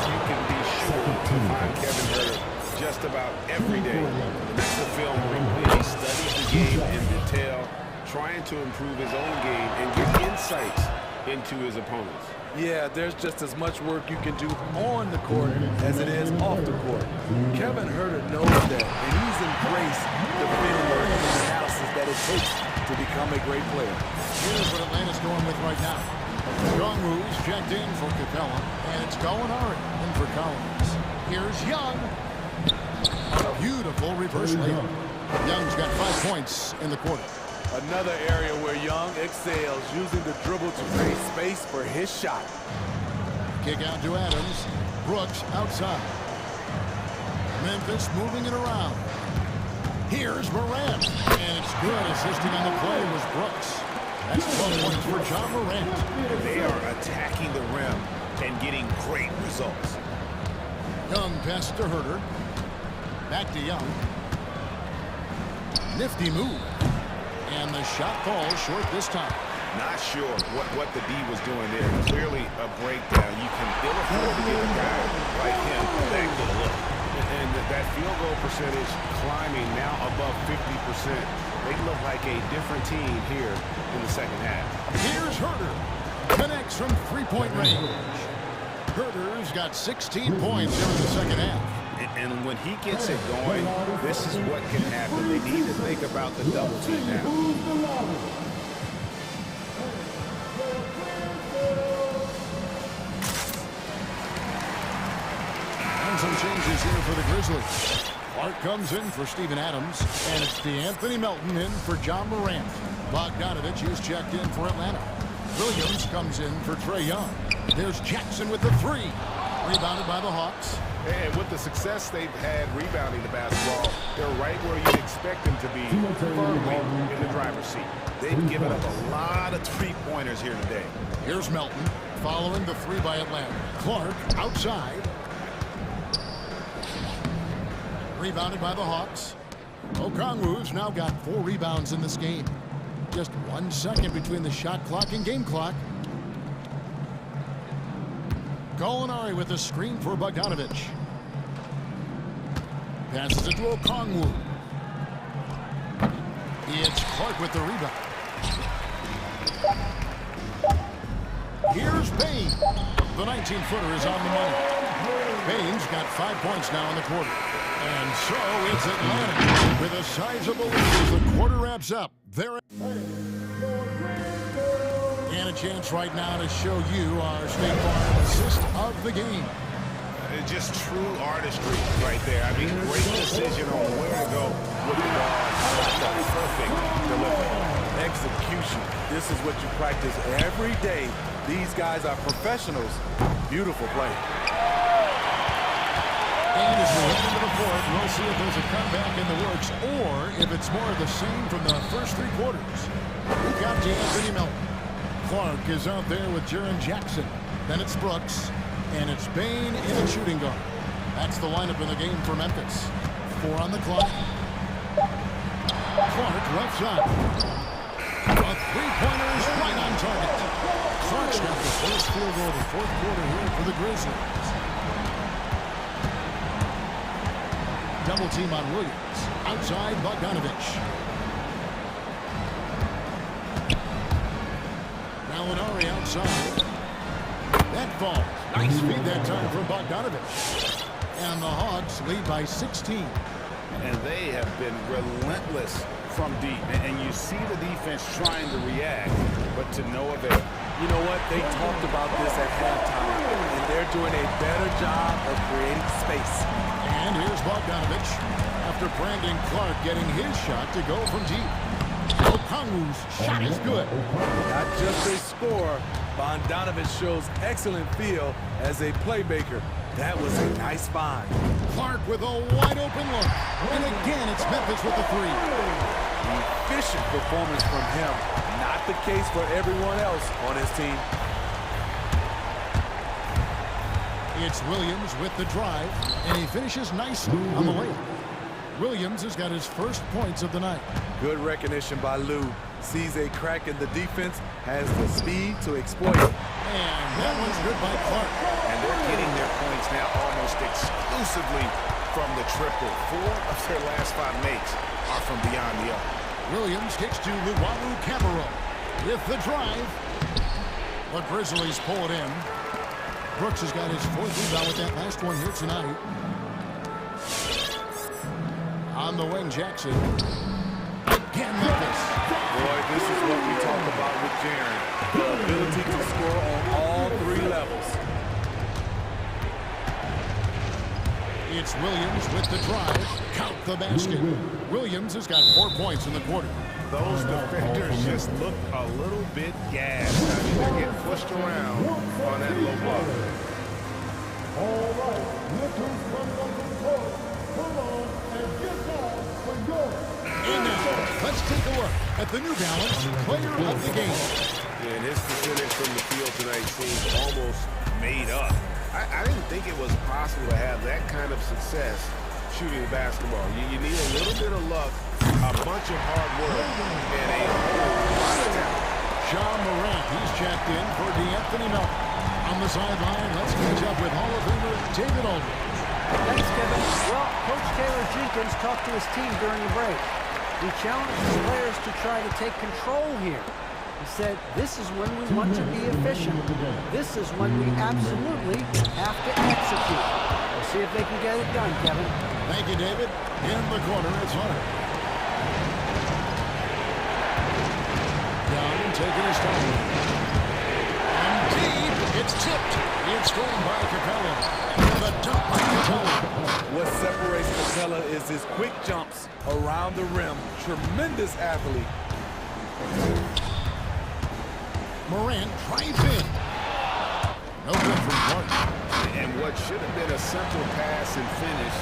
Speaker 8: You can be sure to find Kevin Herter just about every day. That's the film where he studies the game in detail, trying to improve his own game and get insights into his opponents.
Speaker 3: Yeah, there's just as much work you can do on the court as it is off the court. Kevin Herter knows that, and he's embraced the film work and the analysis that it takes to become a great player.
Speaker 7: Here's what Atlanta's going with right now. Youngwoo's checked in for Capella, and it's Gallinari in for Collins. Here's Young. A beautiful reverse layup. Young's got 5 points in the quarter.
Speaker 3: Another area where Young excels, using the dribble to create space for his shot.
Speaker 7: Kick out to Adams. Brooks outside. Memphis moving it around. Here's Morant. And it's good. Assisting on the play was Brooks. That's 12 points for John Morant.
Speaker 8: They are attacking the rim and getting great results.
Speaker 7: Young passes to Herter. Back to Young. Nifty move. And the shot falls short this time.
Speaker 8: Not sure what the D was doing there. Clearly a breakdown. You can ill afford to give a guy like him that good look. And that field goal percentage climbing now above 50%. They look like a different team here in the second half.
Speaker 7: Here's Herter. Connects from three-point range. Herter's got 16 points here in the second half.
Speaker 8: And when he gets it going, this is what can happen. They need to think about the double team now.
Speaker 7: And some changes here for the Grizzlies. Clark comes in for Steven Adams, and it's DeAnthony Melton in for John Morant. Bogdanovich is checked in for Atlanta. Williams comes in for Trae Young. There's Jackson with the three. Rebounded by the Hawks.
Speaker 8: And with the success they've had rebounding the basketball, they're right where you'd expect them to be, firmly in the driver's seat. They've given up a lot of three-pointers here today.
Speaker 7: Here's Melton, following the three by Atlanta. Clark outside. Rebounded by the Hawks. Okongwu's now got 4 rebounds in this game. Just 1 second between the shot clock and game clock. Gallinari with a screen for Bogdanovich. Passes it to Okongwu. It's Clark with the rebound. Here's Payne. The 19-footer is on the money. Payne's got 5 points now in the quarter. And so it's Atlanta with a sizable lead as the quarter wraps up. They're And a chance right now to show you our State Farm assist of the game.
Speaker 8: Just true artistry right there. I mean, great decision on where to go with the ball. Perfect delivery.
Speaker 3: Execution. This is what you practice every day. These guys are professionals. Beautiful play.
Speaker 7: And as we head into the fourth, we'll see if there's a comeback in the works or if it's more of the same from the first three quarters. We've got Anthony Melton. Clark is out there with Jaren Jackson. Then it's Brooks. And it's Bain in a shooting guard. That's the lineup in the game for Memphis. 4 on the clock. Clark left side. A three-pointer is right on target. Clark's got the first field goal of the fourth quarter here for the Grizzlies. Double team on Williams. Outside Bogdanovich. Gallinari outside. That falls. Nice feed that time from Bogdanovich. And the Hawks lead by 16.
Speaker 8: And they have been relentless from deep. And you see the defense trying to react, but to no avail.
Speaker 3: You know what? They talked about this at halftime, and they're doing a better job of creating space.
Speaker 7: And here's Bogdanovich after Brandon Clark getting his shot to go from deep. Okongu's shot is good.
Speaker 3: Not just a scorer, Bogdanovich shows excellent feel as a playmaker. That was a nice find.
Speaker 7: Clark with a wide open look. And again, it's Memphis with the three.
Speaker 3: Efficient performance from him. Not the case for everyone else on his team.
Speaker 7: It's Williams with the drive, and he finishes nicely on the layup. Williams has got his first points of the night.
Speaker 3: Good recognition by Lou. Sees a crack in the defense, has the speed to exploit it.
Speaker 7: And that one's good by Clark.
Speaker 8: And they're getting their points now almost exclusively from the triple. 4 of their last 5 makes are from beyond the arc.
Speaker 7: Williams kicks to Luwawu Cabarro with the drive. The Grizzlies pull it in. Brooks has got his 4th rebound with that last one here tonight. On the wing, Jackson. Again, Memphis.
Speaker 3: Boy, this is what we talk about with Jaren. The ability to score on all 3 levels.
Speaker 7: It's Williams with the drive. Count the basket. Williams has got 4 points in the quarter.
Speaker 8: Those defenders just look a little bit gassed. I mean, they're getting pushed around on that low block.
Speaker 4: All right, look who's coming up to the court. Come on and get down for yours.
Speaker 7: And now, let's take a look at the New Balance player of the game.
Speaker 8: Yeah, and his percentage from the field tonight seems almost made up. I didn't think it was possible to have that kind of success shooting basketball. You need a little bit of luck, a bunch of hard work, and a whole lot of talent.
Speaker 7: John Morant, he's checked in for D'Anthony Melton. On the sideline, let's catch up with Hall of Famer David Aldridge.
Speaker 9: Thanks, Kevin. Well, Coach Taylor Jenkins talked to his team during the break. He challenged his players to try to take control here. He said, this is when we want to be efficient. This is when we absolutely have to execute. We'll see if they can get it done, Kevin.
Speaker 7: Thank you, David. In the corner, it's Hunter. Young taking his time. And deep, it's tipped. It's scored by Capella. And a dunk by Capella.
Speaker 3: What separates Capella is his quick jumps around the rim. Tremendous athlete.
Speaker 7: Morant drives in. No good from Clark.
Speaker 8: And what should have been a simple pass and finish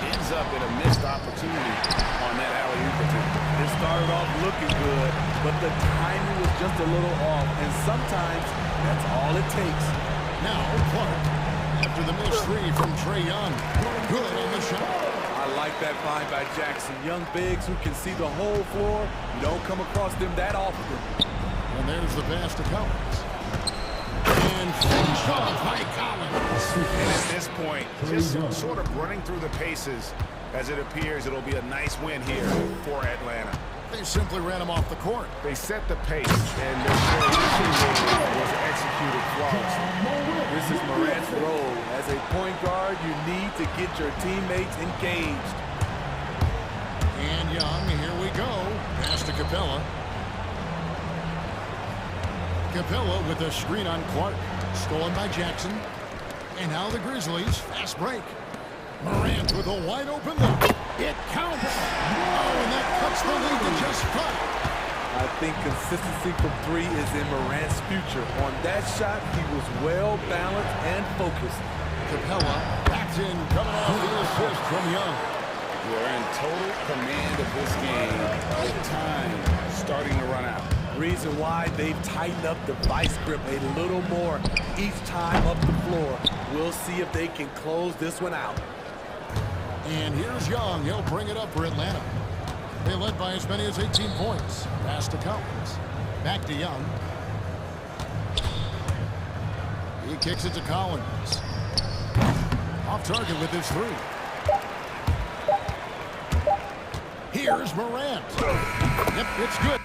Speaker 8: ends up in a missed opportunity on that alley-oop attempt.
Speaker 3: It started off looking good, but the timing was just a little off, and sometimes that's all it takes.
Speaker 7: Now Clark, after the missed 3 from Trae Young. Good on the shot.
Speaker 3: I like that find by Jackson. Young bigs who can see the whole floor. You don't come across them that often.
Speaker 7: And there's the pass to Collins. And finished off by Collins.
Speaker 8: And at this point, just sort of running through the paces as it appears it'll be a nice win here for Atlanta.
Speaker 7: They simply ran him off the court.
Speaker 8: They set the pace, and their transition was executed flawlessly.
Speaker 3: This is Morant's role. As a point guard, you need to get your teammates engaged.
Speaker 7: And Young, here we go. Pass to Capella. Capella with a screen on Clark. Stolen by Jackson. And now the Grizzlies. Fast break. Morant with a wide open look. It counts. Oh, and that cuts the lead to just 5.
Speaker 3: I think consistency from 3 is in Morant's future. On that shot, he was well balanced and focused.
Speaker 7: Capella backed in, coming off the assist from Young.
Speaker 8: They're in total command of this game with time starting to run out.
Speaker 3: Reason why they've tightened up the vice grip a little more each time up the floor. We'll see if they can close this one out.
Speaker 7: And here's Young. He'll bring it up for Atlanta. They led by as many as 18 points. Pass to Collins. Back to Young. He kicks it to Collins. Off target with his 3. Here's Morant. Yep, it's good.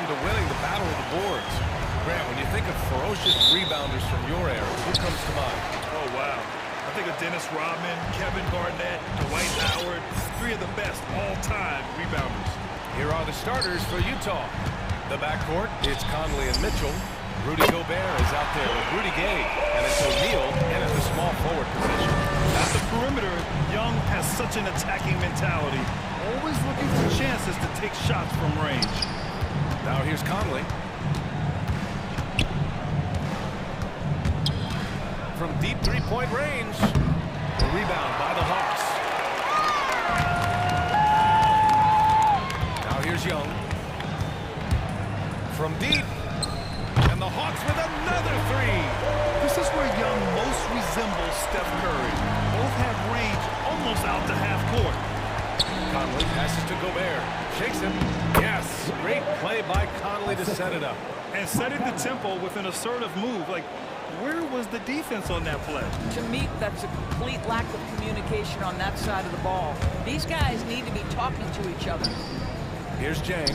Speaker 1: to winning the battle of the boards. Grant, when you think of ferocious rebounders from your era, who comes to mind?
Speaker 2: Oh, wow. I think of Dennis Rodman, Kevin Garnett, Dwight Howard, three of the best all-time rebounders.
Speaker 1: Here are the starters for Utah. The backcourt, it's Conley and Mitchell. Rudy Gobert is out there with Rudy Gay, and it's O'Neal in at the small forward position.
Speaker 2: At the perimeter, Young has such an attacking mentality, always looking for chances to take shots from range.
Speaker 1: Now here's Conley. From deep three-point range. The rebound by the Hawks. Now here's Young. From deep. And the Hawks with another three.
Speaker 2: This is where Young most resembles Steph Curry. Both have range almost out to half court.
Speaker 1: Conley passes to Gobert. Shakes him. Yes. Great play by Conley to set it up.
Speaker 2: And setting the tempo with an assertive move. Like, where was the defense on that play?
Speaker 10: To me, that's a complete lack of communication on that side of the ball. These guys need to be talking to each other.
Speaker 1: Here's Jang.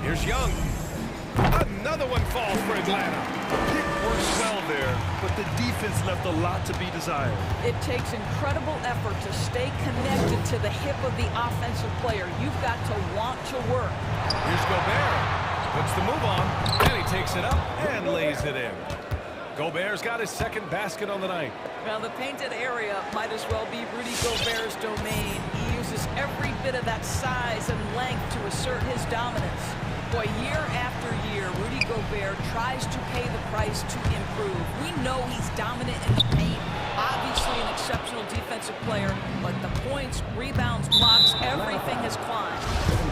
Speaker 1: Here's Young. Another one falls for Atlanta.
Speaker 2: Pick works well there, but the defense left a lot to be desired.
Speaker 10: It takes incredible effort to stay connected to the hip of the offensive player. You've got to want to work.
Speaker 1: Here's Gobert. Puts the move on, and he takes it up and lays it in. Gobert's got his second basket on the night.
Speaker 10: Now, the painted area might as well be Rudy Gobert's domain. He uses every bit of that size and length to assert his dominance. Boy, year after year, Rudy Gobert tries to pay the price to improve. We know he's dominant in the paint, obviously an exceptional defensive player, but the points, rebounds, blocks, everything has climbed.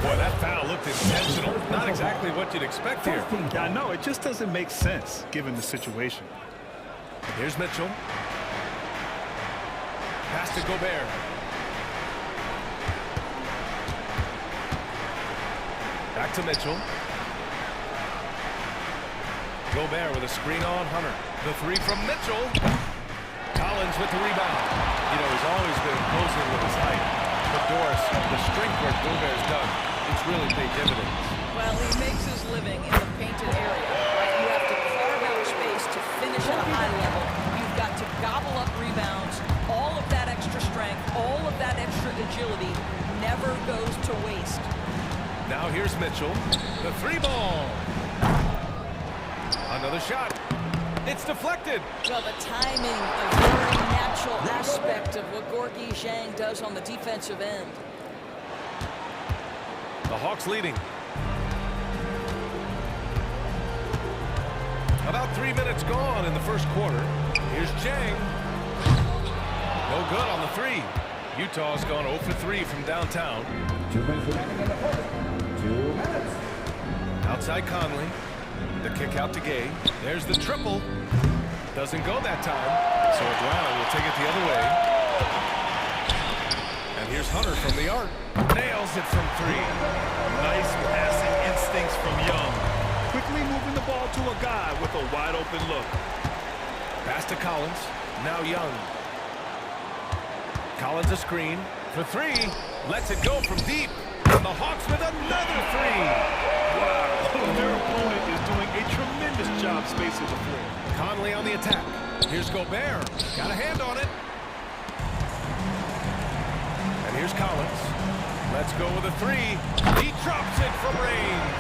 Speaker 1: Boy, that foul looked intentional. Not exactly what you'd expect here.
Speaker 2: Yeah, I know. It just doesn't make sense, given the situation.
Speaker 1: Here's Mitchell. Pass to Gobert. Back to Mitchell. Gobert with a screen on Hunter. The three from Mitchell. Collins with the rebound. You know, he's always been imposing with his height. But Doris, the strength work Gobert's done, it's really paid dividends.
Speaker 10: Well, he makes his living in the painted area. Right? You have to carve out space to finish at a high level. You've got to gobble up rebounds. All of that extra strength, all of that extra agility never goes to waste.
Speaker 1: Now here's Mitchell. The three ball. Another shot. It's deflected.
Speaker 10: Well, the timing, a very natural aspect of what Gorgui Zhang does on the defensive end.
Speaker 1: The Hawks leading. About 3 minutes gone in the first quarter. Here's Zhang. No good on the three. Utah's gone 0 for 3 from downtown.
Speaker 4: 2 minutes remaining in the quarter. 2 minutes.
Speaker 1: Outside Conley. The kick out to Gay. There's the triple. Doesn't go that time. So Atlanta will take it the other way. And here's Hunter from the arc. Nails it from three.
Speaker 2: Nice passing instincts from Young. Quickly moving the ball to a guy with a wide open look.
Speaker 1: Pass to Collins. Now Young. Collins a screen for three. Lets it go from deep. And the Hawks with another three.
Speaker 2: Wow. Their opponent is doing a tremendous job spacing the floor.
Speaker 1: Conley on the attack. Here's Gobert. Got a hand on it. And here's Collins. Let's go with a three. He drops it from range.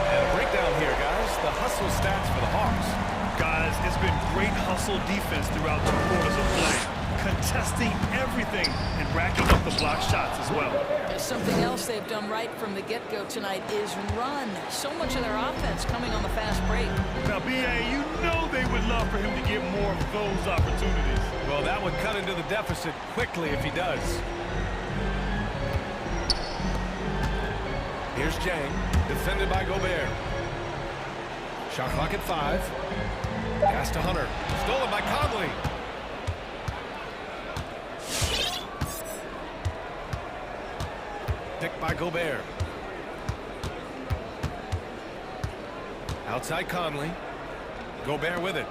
Speaker 1: And a breakdown here, guys. The hustle stats for the Hawks.
Speaker 2: Guys, it's been great hustle defense throughout 2 quarters of play. Contesting everything and racking up the block shots as well.
Speaker 10: Something else they've done right from the get-go tonight is run. So much of their offense coming on the fast break.
Speaker 2: Now, B.A., you know they would love for him to get more of those opportunities.
Speaker 1: Well, that would cut into the deficit quickly if he does. Here's Zhang, defended by Gobert. Shot clock at 5. Pass to Hunter. Stolen by Conley. Picked by Gobert. Outside Conley. Gobert with it.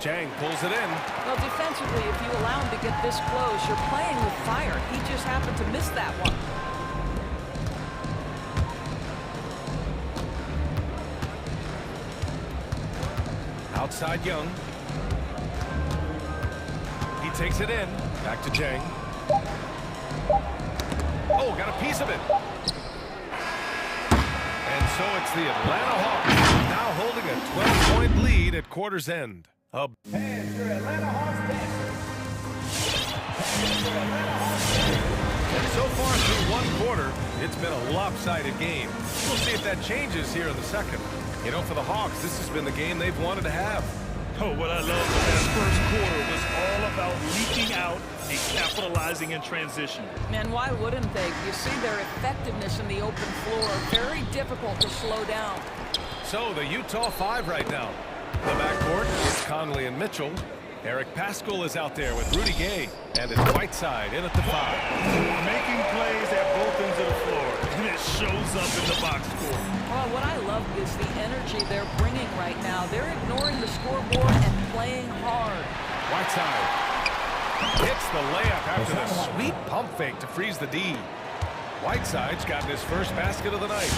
Speaker 1: Zhang pulls it in.
Speaker 10: Well, defensively, if you allow him to get this close, you're playing with fire. He just happened to miss that one.
Speaker 1: Outside Young. He takes it in. Back to Jang. Oh, got a piece of it. And so it's the Atlanta Hawks now holding a 12-point lead at quarter's end.
Speaker 4: And your Atlanta Hawks dancers. And your Atlanta Hawks dancers.
Speaker 1: And so far through one quarter, it's been a lopsided game. We'll see if that changes here in the second. You know, for the Hawks, this has been the game they've wanted to have.
Speaker 2: Oh, what I love with that first quarter was all about leaking out and capitalizing in transition.
Speaker 10: Man, why wouldn't they? You see their effectiveness in the open floor. Very difficult to slow down.
Speaker 1: So the Utah 5 right now. The backcourt is Conley and Mitchell. Eric Paschall is out there with Rudy Gay, and it's Whiteside in at the 5.
Speaker 2: Making plays at both ends of the floor, and it shows up in the box score.
Speaker 10: Well, what I love is the energy they're bringing right now. They're ignoring the scoreboard and playing hard.
Speaker 1: Whiteside hits the layup after the sweet pump fake to freeze the D. Whiteside's gotten his first basket of the night.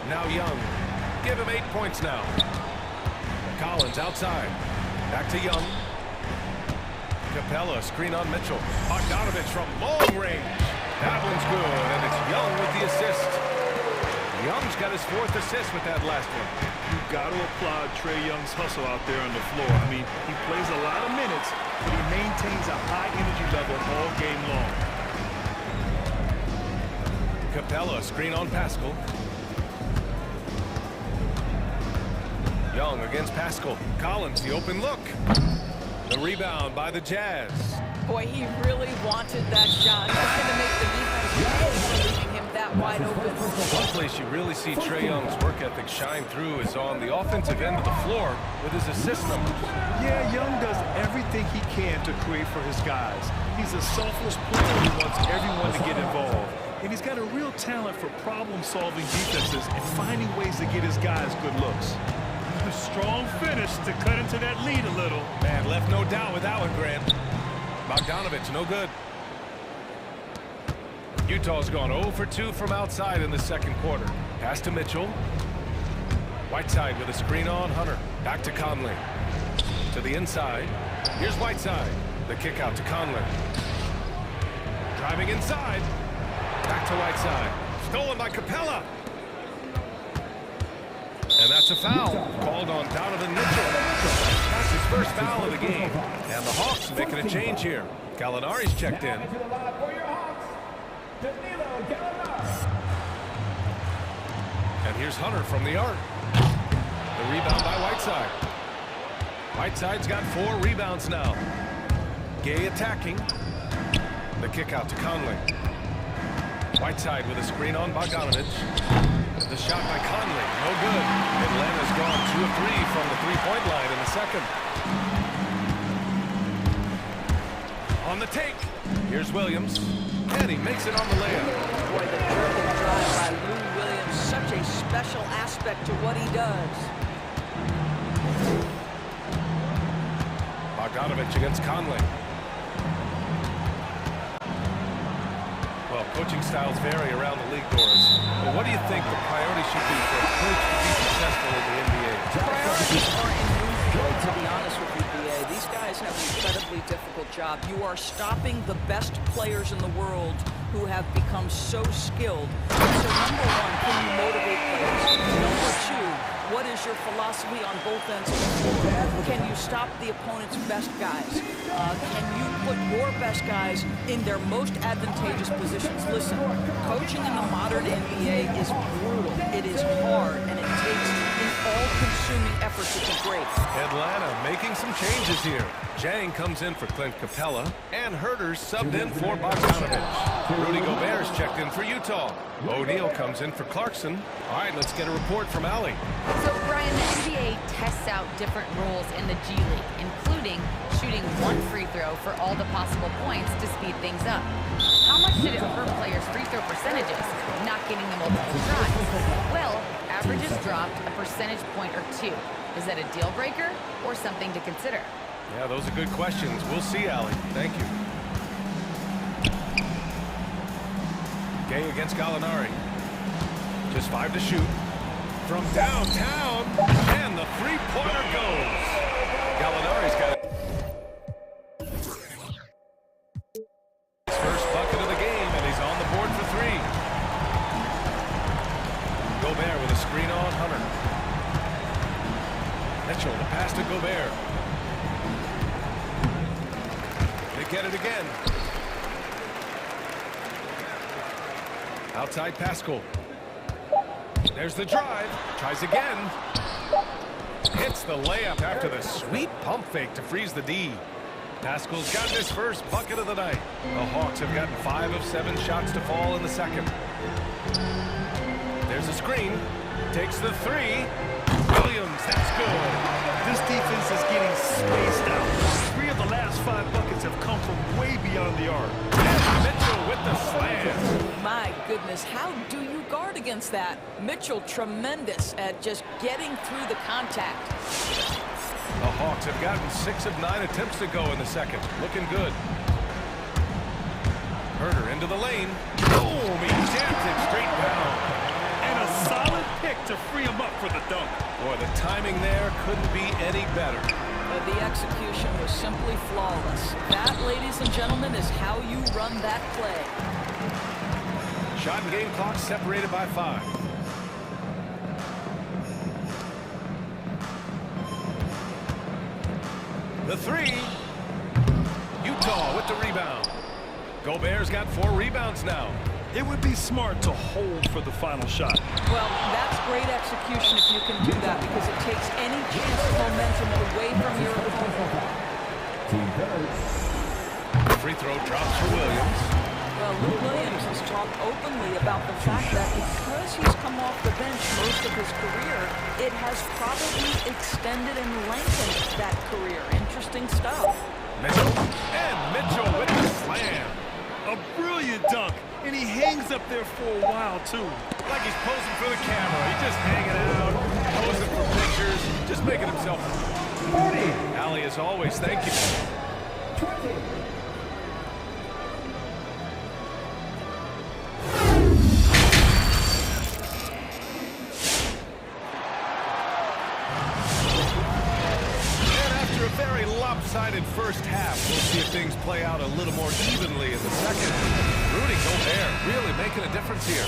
Speaker 1: Now Young. Give him 8 points now. Collins outside. Back to Young. Capella, screen on Mitchell. Bogdanovich from long range. That one's good, and it's Young with the assist. Young's got his 4th assist with that last one.
Speaker 2: You've got to applaud Trae Young's hustle out there on the floor. I mean, he plays a lot of minutes, but he maintains a high energy level all game long.
Speaker 1: Capella, screen on Paschall. Young against Paschall. Collins, the open look. The rebound by the Jazz.
Speaker 10: Boy, he really wanted that shot. That's going to make the defense pay for leaving him that wide open.
Speaker 1: One place you really see Trae Young's work ethic shine through is on the offensive end of the floor with his assist numbers.
Speaker 2: Yeah, Young does everything he can to create for his guys. He's a selfless player who wants everyone to get involved. And he's got a real talent for problem-solving defenses and finding ways to get his guys good looks. A strong finish to cut into that lead a little.
Speaker 1: Man, left no doubt with that one, Grant. Bogdanovich, no good. Utah's gone 0 for 2 from outside in the second quarter. Pass to Mitchell. Whiteside with a screen on Hunter. Back to Conley. To the inside. Here's Whiteside. The kick out to Conley. Driving inside. Back to Whiteside. Stolen by Capella. And that's a foul called on Donovan Mitchell. That's his first foul of the game. And the Hawks making a change here. Gallinari's checked in. And here's Hunter from the arc. The rebound by Whiteside. Whiteside's got 4 rebounds now. Gay attacking. The kick out to Conley. Whiteside with a screen on Bogdanovich. The shot by Conley, no good. Atlanta's gone 2 of 3 from the three-point line in the second. On the take, here's Williams, and he makes it on the layup.
Speaker 10: Boy, the dribble drive by Lou Williams, such a special aspect to what he does.
Speaker 1: Bogdanovich against Conley. Well, coaching styles vary around the league, Doris. But what do you think the priority should be for a coach to be successful in the NBA?
Speaker 10: Priorities are in movement, to be honest with you, BA. These guys have an incredibly difficult job. You are stopping the best players in the world who have become so skilled. So number 1, can you motivate players? Number 2, what is your philosophy on both ends of the floor? Can you stop the opponent's best guys? Can you put your best guys in their most advantageous positions? Listen, coaching in the modern NBA is brutal. It is hard, and it takes an all-consuming effort to be great.
Speaker 1: Atlanta making some changes here. Jang comes in for Clint Capella, and Herter's subbed in for Bogdanovich. Rudy Gobert's checked in for Utah. O'Neal comes in for Clarkson. All right, let's get a report from Allie.
Speaker 5: So, Brian, the NBA tests out different rules in the G League, including shooting 1 free throw for all the possible points to speed things up. How much did it hurt players' free throw percentages, not getting the multiple tries? Well, averages dropped a percentage point or 2. Is that a deal breaker or something to consider?
Speaker 1: Yeah, those are good questions. We'll see, Allie. Thank you. Gay against Gallinari. Just 5 to shoot. from downtown, and the three-pointer goes. Gallinari's got it. His first bucket of the game, and he's on the board for three. Gobert with a screen on Hunter. Mitchell, the pass to Gobert. They get it again. Outside Pascal. There's the drive. Tries again. Hits the layup after the sweet pump fake to freeze the D. Pascal's got his first bucket of the night. The Hawks have gotten 5 of 7 shots to fall in the second. There's a screen. Takes the three. Williams, that's good.
Speaker 2: This defense is getting spaced out. 3 of the last 5 buckets have come from way beyond the arc.
Speaker 1: And Mitchell with the slam.
Speaker 10: My goodness, how do you guard against that? Mitchell tremendous at just getting through the contact.
Speaker 1: The Hawks have gotten 6 of 9 attempts to go in the second. Looking good. Herder into the lane. Boom! He jams it straight down.
Speaker 2: And a solid pick to free him up for the dunk.
Speaker 1: Boy, the timing there couldn't be any better.
Speaker 10: The execution was simply flawless. That, ladies and gentlemen, is how you run that play.
Speaker 1: Shot and game clock separated by 5. The three. Utah with the rebound. Gobert's got 4 rebounds now.
Speaker 2: It would be smart to hold for the final shot.
Speaker 10: Well, that's great execution if you can do that, because it takes any chance of momentum away from your opponent.
Speaker 1: Free throw drops for Williams.
Speaker 10: Well, Lou Williams has talked openly about the fact that because he's come off the bench most of his career, it has probably extended and lengthened that career. Interesting stuff.
Speaker 1: Mitchell. And Mitchell with the slam.
Speaker 2: A brilliant dunk, and he hangs up there for a while, too.
Speaker 1: Like he's posing for the camera. He's just hanging out, posing for pictures, just making himself. Allie, as always, thank you.
Speaker 4: 20.
Speaker 1: Very lopsided first half. We'll see if things play out a little more evenly in the second. Rudy Gobert really making a difference here.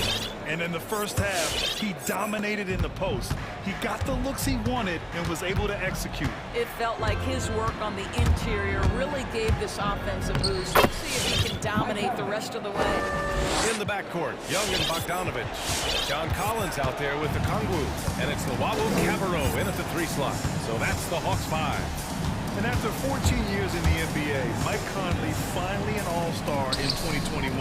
Speaker 2: And in the first half, he dominated in the post. He got the looks he wanted and was able to execute.
Speaker 10: It felt like his work on the interior really gave this offense a boost. Let's see if he can dominate the rest of the way.
Speaker 1: In the backcourt, Young and Bogdanovich. John Collins out there with the Kongwu. And it's the Wawu Cabarro in at the 3 slot. So that's the Hawks 5.
Speaker 2: And after 14 years in the NBA, Mike Conley finally an All-Star in 2021,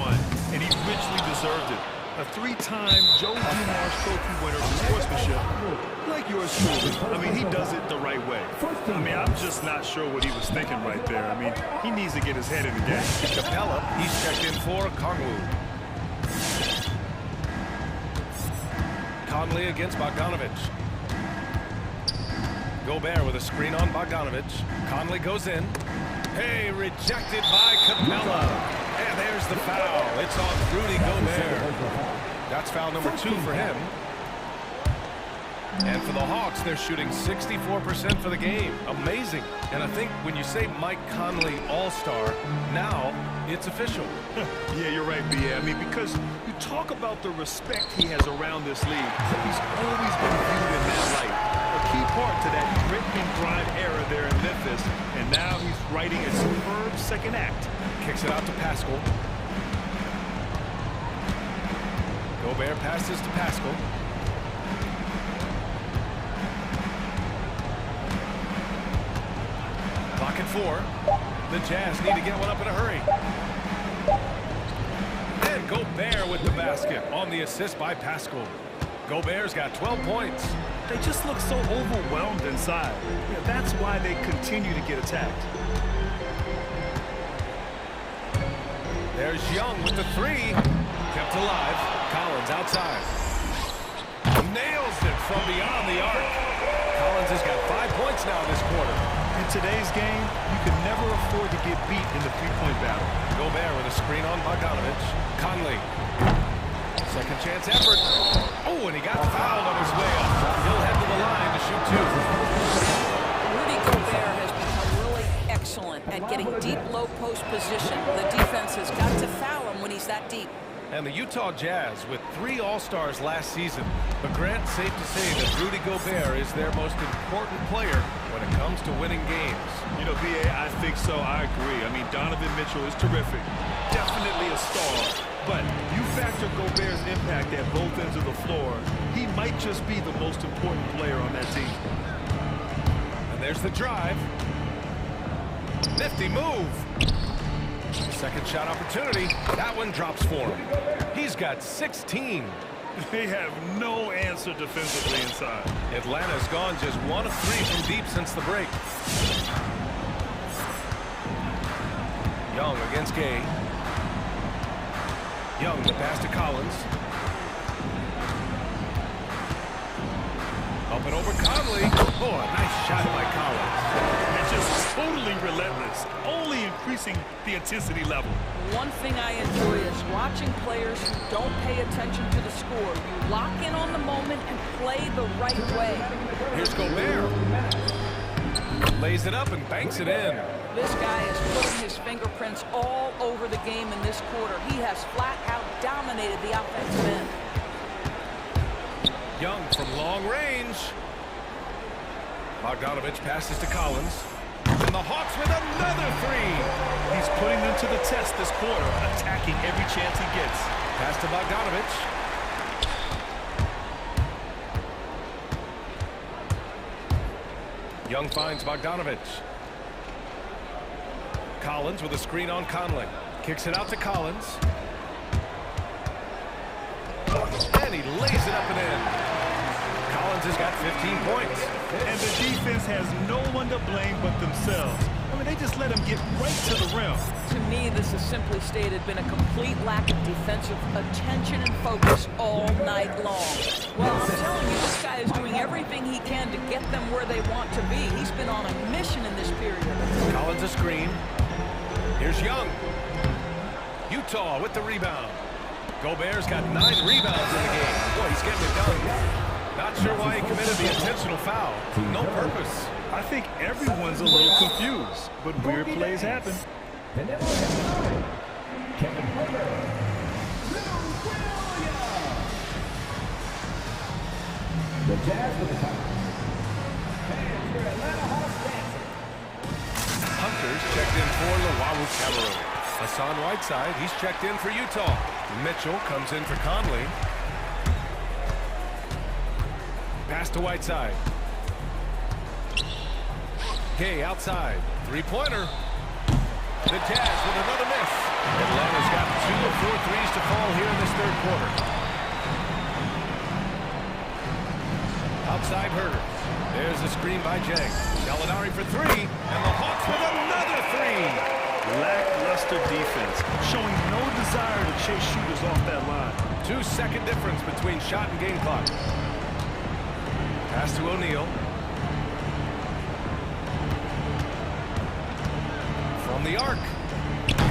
Speaker 2: and he richly deserved it. A 3-time Joe Dumars Trophy winner for sportsmanship, like yours truly. I mean, he does it the right way. I mean, I'm just not sure what he was thinking right there. I mean, he needs to get his head in the game.
Speaker 1: Capella, he's checked in for Kongwu. Conley against Bogdanovich. Gobert with a screen on Bogdanovich. Conley goes in. Hey, rejected by Capella. And there's the foul. It's on Rudy Gobert. That's foul number 2 for him. And for the Hawks, they're shooting 64% for the game. Amazing. And I think when you say Mike Conley All-Star, now it's official.
Speaker 2: Yeah, you're right, B.A. I mean, because you talk about the respect he has around this league. He's always been viewed in that light. A key part to that grit and grind era there in Memphis. And now he's writing a superb second act.
Speaker 1: Kicks it out to Pascal. Gobert passes to Pascal. Clock at 4. The Jazz need to get one up in a hurry. And Gobert with the basket on the assist by Pascal. Gobert's got 12 points.
Speaker 2: They just look so overwhelmed inside. Yeah, that's why they continue to get attacked.
Speaker 1: There's Young with the 3. Kept alive. Collins outside. Nails it from beyond the arc. Collins has got 5 points now this quarter.
Speaker 2: In today's game, you can never afford to get beat in the three-point battle.
Speaker 1: Gobert with a screen on Bogdanovich. Conley. Second chance effort. Oh, and he got fouled on his way up. He'll head to the line to shoot two.
Speaker 10: Rudy Gobert has become really excellent at getting deep low post position. The defense has got to foul him when he's that deep.
Speaker 1: And the Utah Jazz with 3 All-Stars last season. But Grant, safe to say that Rudy Gobert is their most important player when it comes to winning games.
Speaker 2: You know, B.A., I think so. I agree. I mean, Donovan Mitchell is terrific. Definitely a star. But you factor Gobert's impact at both ends of the floor, he might just be the most important player on that team.
Speaker 1: And there's the drive. Nifty move. Second shot opportunity. That one drops for him. He's got 16.
Speaker 2: They have no answer defensively inside.
Speaker 1: Atlanta's gone just 1 of 3 from deep since the break. Young against Gay. Young, the pass to Collins. Up and over Conley. Oh, a nice shot by Collins.
Speaker 2: And just totally relentless, only increasing the intensity level.
Speaker 10: One thing I enjoy is watching players who don't pay attention to the score. You lock in on the moment and play the right way.
Speaker 1: Here's Gobert. Lays it up and banks it in.
Speaker 10: This guy is putting his fingerprints all over the game in this quarter. He has flat out dominated the offensive end.
Speaker 1: Young from long range. Bogdanovich passes to Collins. And the Hawks with another 3.
Speaker 2: He's putting them to the test this quarter, attacking every chance he gets.
Speaker 1: Pass to Bogdanovich. Young finds Bogdanovich. Collins with a screen on Conley. Kicks it out to Collins. And he lays it up and in. Collins has got 15 points.
Speaker 2: And the defense has no one to blame but themselves. I mean, they just let him get right to the rim.
Speaker 10: To me, this has simply stated been a complete lack of defensive attention and focus all night long. Well, I'm telling you, this guy is doing everything he can to get them where they want to be. He's been on a mission in this period.
Speaker 1: Collins a screen. Here's Young. Utah with the rebound. Gobert's got 9 rebounds in the game. Boy, he's getting it done. Not sure why he committed the intentional foul. No purpose.
Speaker 2: I think everyone's a little confused, but weird plays happen.
Speaker 4: The Jazz with the time. And your Atlanta Hawks dancing.
Speaker 1: Hunters checked in for Luau Cabarrot. Hassan Whiteside, he's checked in for Utah. Mitchell comes in for Conley. Pass to Whiteside. Gay outside. 3-pointer. The Jazz with another miss. Atlanta's got 2 of 4 threes to fall here in this third quarter. Outside Herder. There's a screen by Jang. Gallinari for 3. And the Hawks with another 3.
Speaker 2: Lackluster defense, showing no desire to chase shooters off that line.
Speaker 1: 2-second difference between shot and game clock. Pass to O'Neal. From the arc.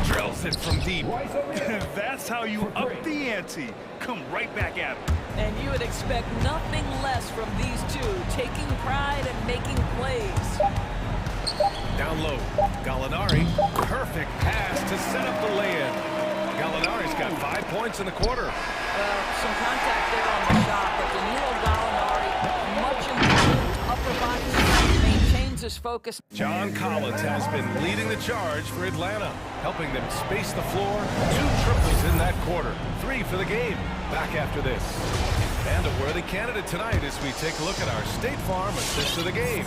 Speaker 1: Drills it from deep.
Speaker 2: That's how you up the ante. Come right back at him.
Speaker 10: And you would expect nothing less from these two, taking pride and making plays.
Speaker 1: Down low. Gallinari. Perfect pass to set up the lay-in. Gallinari's got 5 points in the quarter.
Speaker 10: Well, some contact there on the shot, but Danilo Gallinari, much improved upper body strength, maintains his focus.
Speaker 1: John Collins has been leading the charge for Atlanta, helping them space the floor. 2 triples in that quarter. 3 for the game. Back after this. And a worthy candidate tonight as we take a look at our State Farm assist of the game.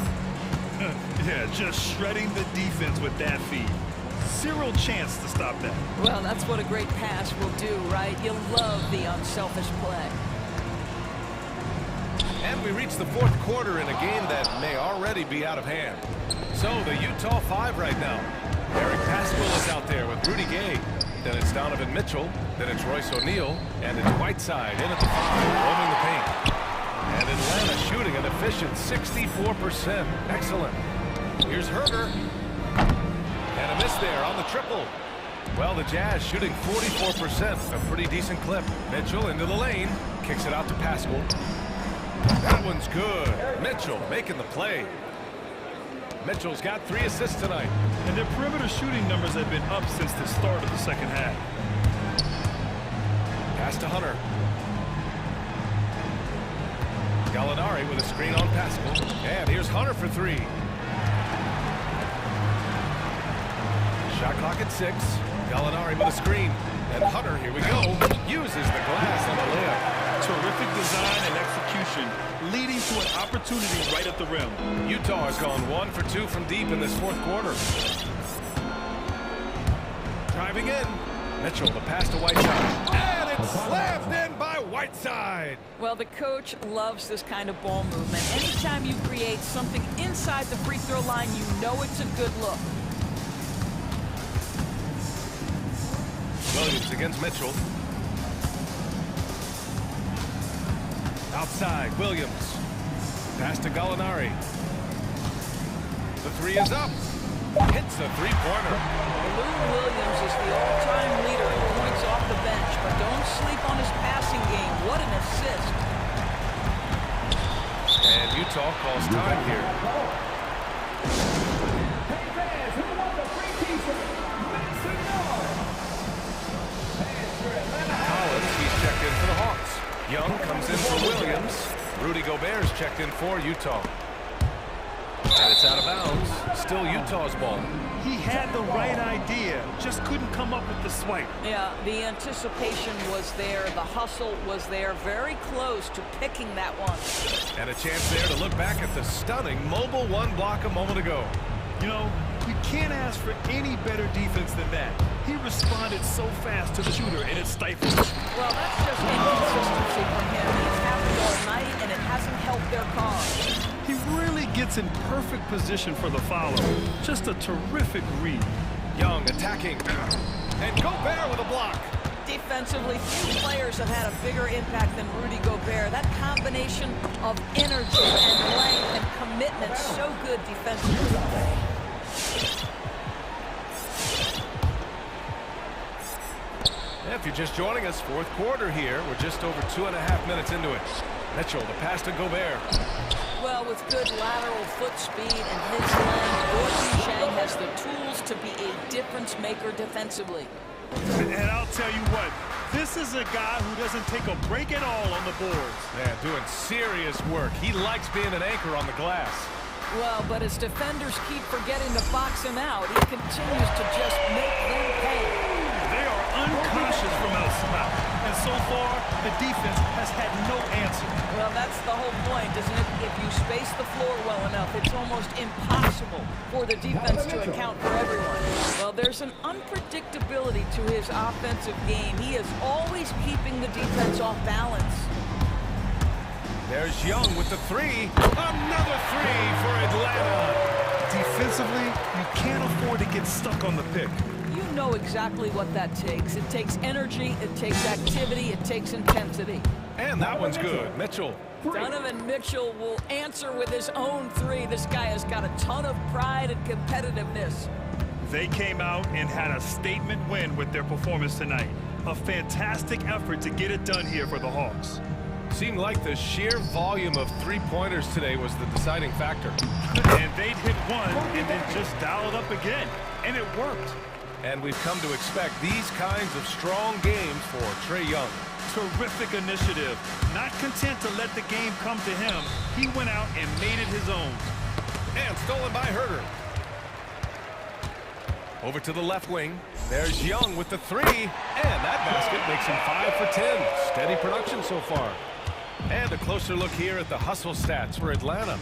Speaker 2: Yeah, just shredding the defense with that feed. Zero chance to stop that.
Speaker 10: Well, that's what a great pass will do, right? You'll love the unselfish play.
Speaker 1: And we reach the fourth quarter in a game that may already be out of hand. So the Utah 5 right now. Eric Pascal is out there with Rudy Gay. Then it's Donovan Mitchell. Then it's Royce O'Neal. And it's Whiteside in at the 5, roaming the paint. And Atlanta shooting an efficient 64%. Excellent. Here's Herder. And a miss there on the triple. Well, the Jazz shooting 44%, a pretty decent clip. Mitchell into the lane, kicks it out to Pascal. That one's good. Mitchell making the play. Mitchell's got 3 assists tonight.
Speaker 2: And their perimeter shooting numbers have been up since the start of the second half.
Speaker 1: Pass to Hunter. Gallinari with a screen on Pascal. And here's Hunter for 3. Shot clock at 6. Gallinari with a screen. And Hunter, here we go, uses the glass on the layup.
Speaker 2: Terrific design and execution, leading to an opportunity right at the rim.
Speaker 1: Utah has gone 1 for 2 from deep in this fourth quarter. Driving in. Mitchell, the pass to Whiteside. And it's slammed in by Whiteside.
Speaker 10: Well, the coach loves this kind of ball movement. Anytime you create something inside the free throw line, you know it's a good look.
Speaker 1: Williams against Mitchell. Outside, Williams. Pass to Gallinari. The 3 is up. Hits the three-pointer.
Speaker 10: Lou Williams is the all-time leader in points off the bench, but don't sleep on his passing game. What an assist.
Speaker 1: And Utah calls time here.
Speaker 4: Hey fans, who want the free t-shirt? Make some noise. Fans for Atlanta.
Speaker 1: Collins, he's checked in for the Hawks. Young comes in for Williams. Rudy Gobert's checked in for Utah. And it's out of bounds. Still Utah's ball.
Speaker 2: He had the right idea, just couldn't come up with the swipe.
Speaker 10: Yeah, the anticipation was there. The hustle was there. Very close to picking that one.
Speaker 1: And a chance there to look back at the stunning mobile 1 block a moment ago.
Speaker 2: You know, you can't ask for any better defense than that. He responded so fast to the shooter, and it stifled.
Speaker 10: Well, that's just inconsistency for him. He's happened all night, and it hasn't helped their cause.
Speaker 2: He really gets in perfect position for the follow. Just a terrific read.
Speaker 1: Young attacking. And Gobert with a block.
Speaker 10: Defensively, few players have had a bigger impact than Rudy Gobert. That combination of energy and length and commitment, so good defensively.
Speaker 1: If you're just joining us, fourth quarter here. We're just over 2.5 minutes into it. Mitchell, the pass to Gobert.
Speaker 10: Well, with good lateral foot speed and his length, Gordon Chang has the tools to be a difference maker defensively.
Speaker 2: And I'll tell you what, this is a guy who doesn't take a break at all on the boards.
Speaker 1: Yeah, doing serious work. He likes being an anchor on the glass.
Speaker 10: Well, but as defenders keep forgetting to box him out, he continues to just make them pay.
Speaker 2: They are unconscious from outside, and so far, the defense has had no answer.
Speaker 10: Well, that's the whole point, isn't it? If you space the floor well enough, it's almost impossible for the defense to account for everyone. Well, there's an unpredictability to his offensive game. He is always keeping the defense off balance.
Speaker 1: There's Young with the 3. Another 3 for Atlanta.
Speaker 2: Defensively, you can't afford to get stuck on the pick.
Speaker 10: You know exactly what that takes. It takes energy, it takes activity, it takes intensity.
Speaker 1: And that one's good. Mitchell.
Speaker 10: Donovan Mitchell will answer with his own 3. This guy has got a ton of pride and competitiveness.
Speaker 2: They came out and had a statement win with their performance tonight. A fantastic effort to get it done here for the Hawks.
Speaker 1: Seemed like the sheer volume of three-pointers today was the deciding factor.
Speaker 2: And they'd hit one and then just dial it up again. And it worked.
Speaker 1: And we've come to expect these kinds of strong games for Trae Young.
Speaker 2: Terrific initiative. Not content to let the game come to him, he went out and made it his own.
Speaker 1: And stolen by Herter. Over to the left wing. There's Young with the 3. And that basket makes him 5 for 10. Steady production so far. And a closer look here at the hustle stats for Atlanta.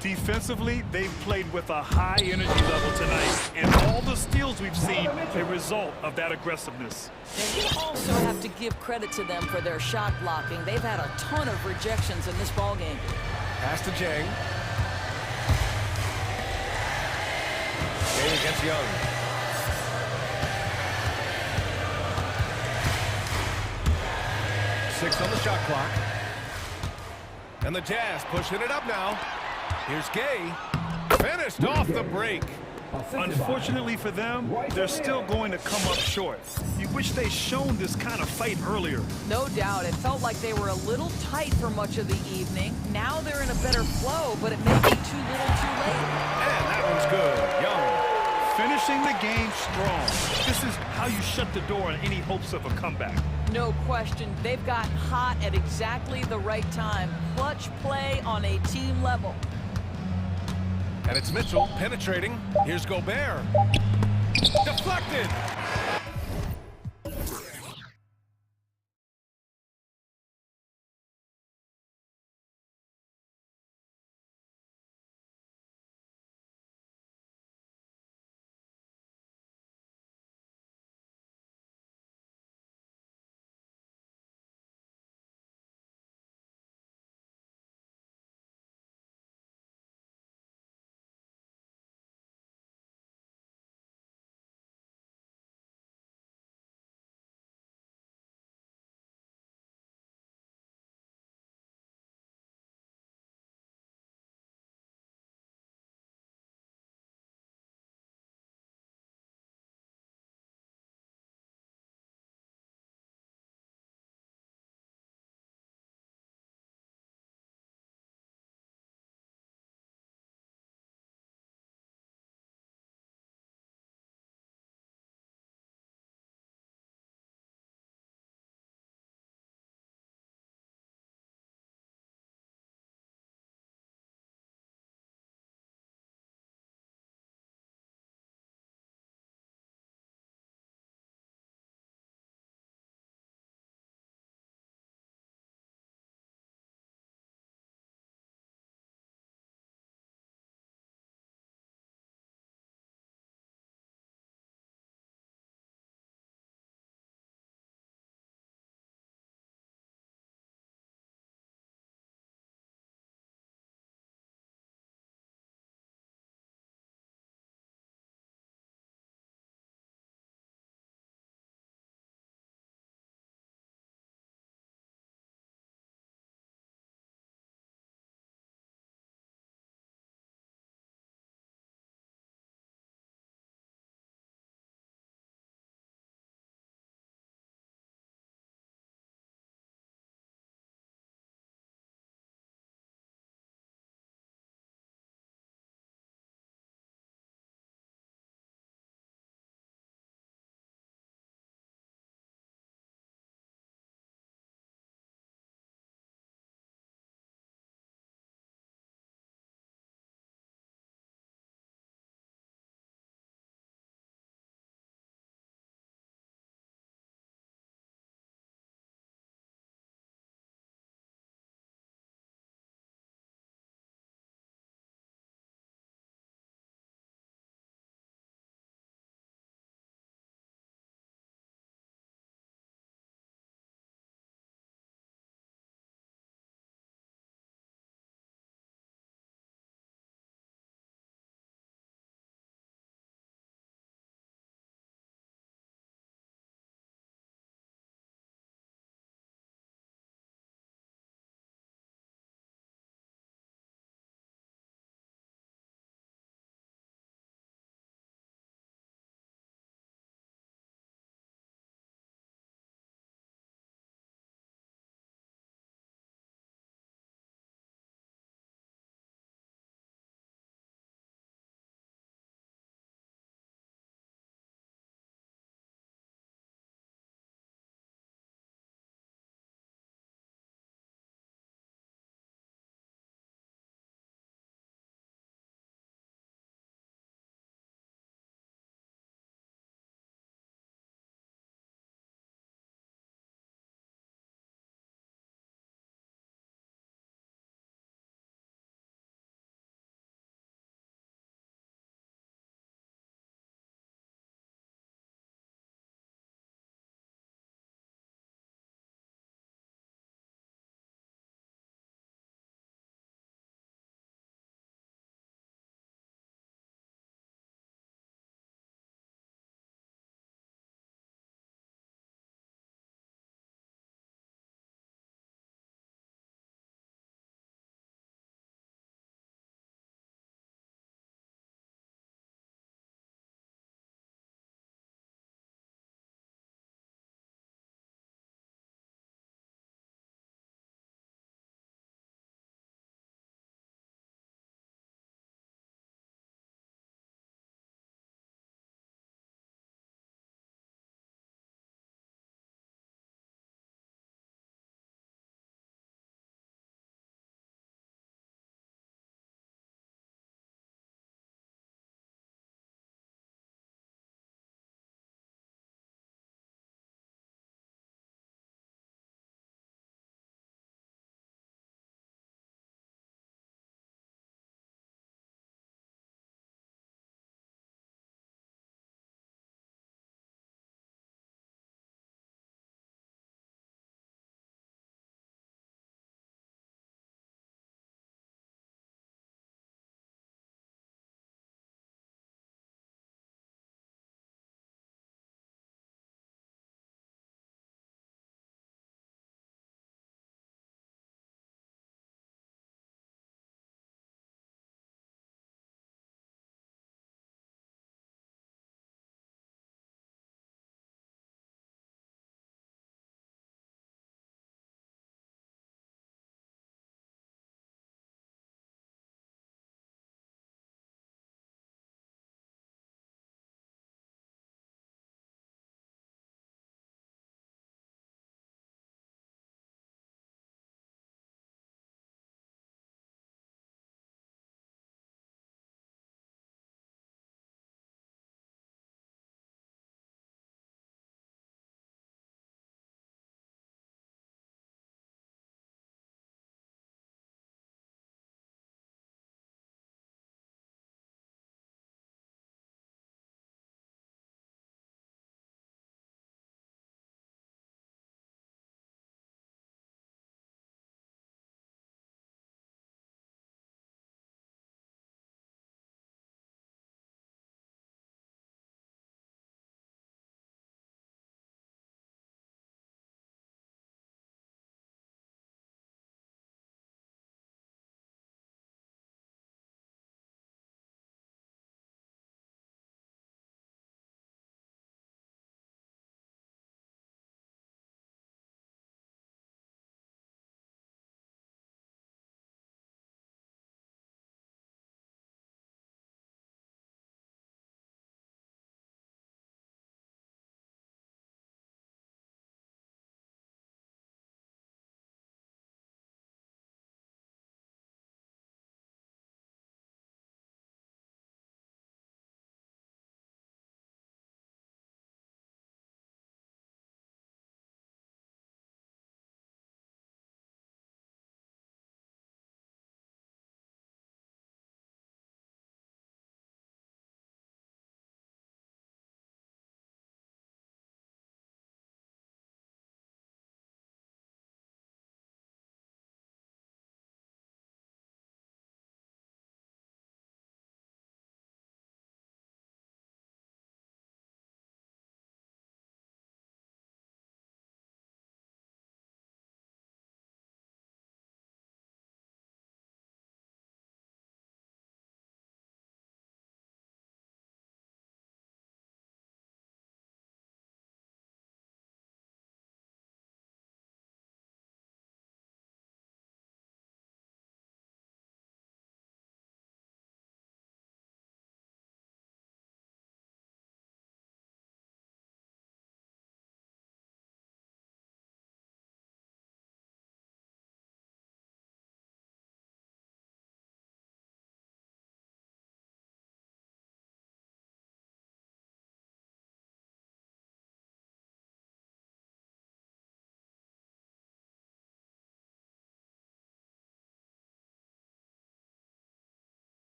Speaker 2: Defensively, they've played with a high energy level tonight, and all the steals we've seen a result of that aggressiveness.
Speaker 10: And you also have to give credit to them for their shot blocking. They've had a ton of rejections in this ballgame.
Speaker 1: Pass to Jang. Jang against Young. Six on the shot clock. And the Jazz pushing it up now. Here's Gay. Finished off the break.
Speaker 2: Unfortunately for them, they're still going to come up short. You wish they'd shown this kind of fight earlier.
Speaker 10: No doubt. It felt like they were a little tight for much of the evening. Now they're in a better flow, but it may be too little too late.
Speaker 1: And that one's good. Young.
Speaker 2: Finishing the game strong. This is how you shut the door on any hopes of a comeback.
Speaker 10: No question. They've gotten hot at exactly the right time. Clutch play on a team level.
Speaker 1: And it's Mitchell penetrating. Here's Gobert. Deflected.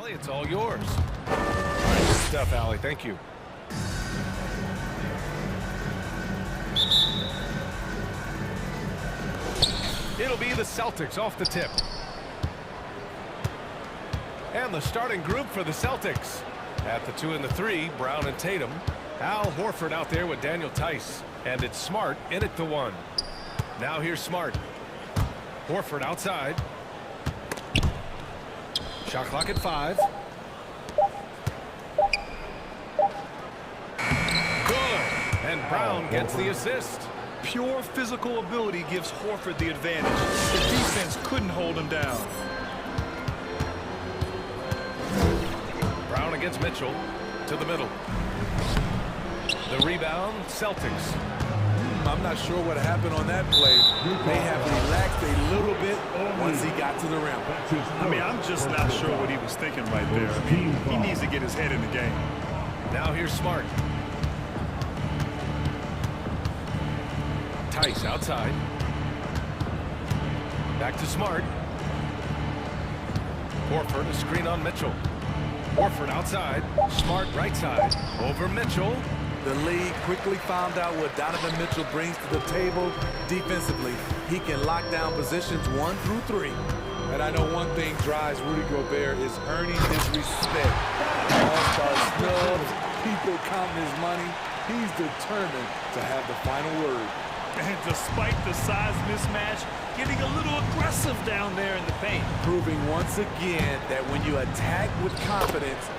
Speaker 1: Allie, it's all yours. All right, good stuff, Allie. Thank you. It'll be the Celtics off the tip. And the starting group for the Celtics. At the 2 and the 3, Brown and Tatum. Al Horford out there with Daniel Tice. And it's Smart in at the 1. Now here's Smart. Horford outside. Shot clock at 5. Good. And Brown gets the assist.
Speaker 2: Pure physical ability gives Horford the advantage. The defense couldn't hold him down.
Speaker 1: Brown against Mitchell. To the middle. The rebound, Celtics.
Speaker 3: I'm not sure what happened on that play. May have relaxed a little bit once he got to the rim.
Speaker 2: I mean, I'm just not sure what he was thinking right there. I mean, he needs to get his head in the game.
Speaker 1: Now here's Smart. Tice outside. Back to Smart. Horford, a screen on Mitchell. Horford outside. Smart right side. Over Mitchell.
Speaker 3: The league quickly found out what Donovan Mitchell brings to the table defensively. He can lock down positions 1 through 3. And I know one thing drives Rudy Gobert is earning his respect. All-star snubs, people counting his money. He's determined to have the final word.
Speaker 2: And despite the size mismatch, getting a little aggressive down there in the paint.
Speaker 3: Proving once again that when you attack with confidence,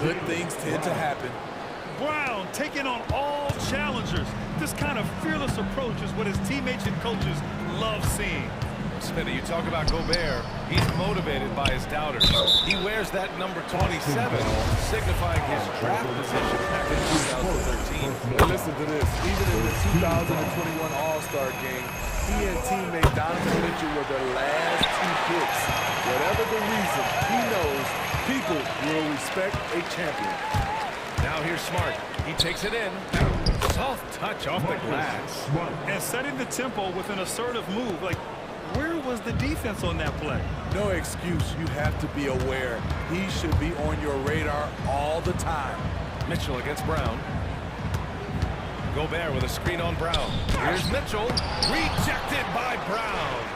Speaker 3: good things tend to happen.
Speaker 2: Brown taking on all challengers. This kind of fearless approach is what his teammates and coaches love seeing.
Speaker 1: Smitty, you talk about Gobert. He's motivated by his doubters. He wears that number 27, signifying his draft position back in 2013.
Speaker 3: And listen to this. Even in the 2021 All-Star game, he and teammate Donovan Mitchell were the last 2 picks. Whatever the reason, he knows people will respect a champion.
Speaker 1: Now here's Smart. He takes it in. Soft touch off the glass.
Speaker 2: And setting the tempo with an assertive move. Like, where was the defense on that play?
Speaker 3: No excuse. You have to be aware. He should be on your radar all the time.
Speaker 1: Mitchell against Brown. Gobert with a screen on Brown. Here's Mitchell. Rejected by Brown.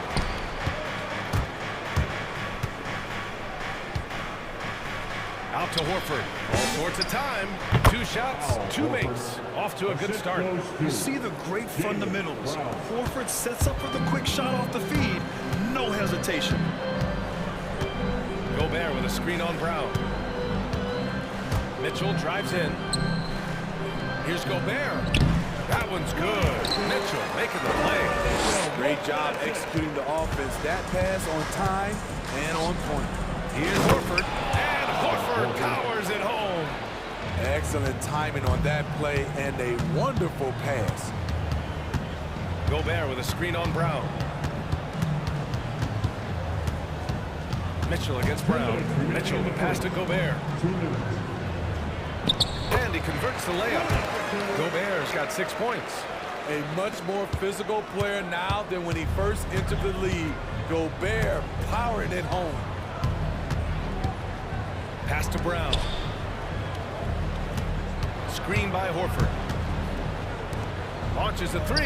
Speaker 1: Out to Horford. All sorts of time. 2 shots, 2 makes. Off to a good start.
Speaker 2: You see the great fundamentals. Horford sets up for the quick shot off the feed. No hesitation.
Speaker 1: Gobert with a screen on Brown. Mitchell drives in. Here's Gobert. That one's good. Mitchell making the play.
Speaker 3: Great job executing the offense. That pass on time and on point.
Speaker 1: Here's Horford. And Horford powers it home.
Speaker 3: Excellent timing on that play and a wonderful pass.
Speaker 1: Gobert with a screen on Brown. Mitchell against Brown. Mitchell the pass to Gobert. And he converts the layup. Gobert's got 6 points.
Speaker 3: A much more physical player now than when he first entered the league. Gobert powering it home.
Speaker 1: Pass to Brown. Screen by Horford. Launches a 3.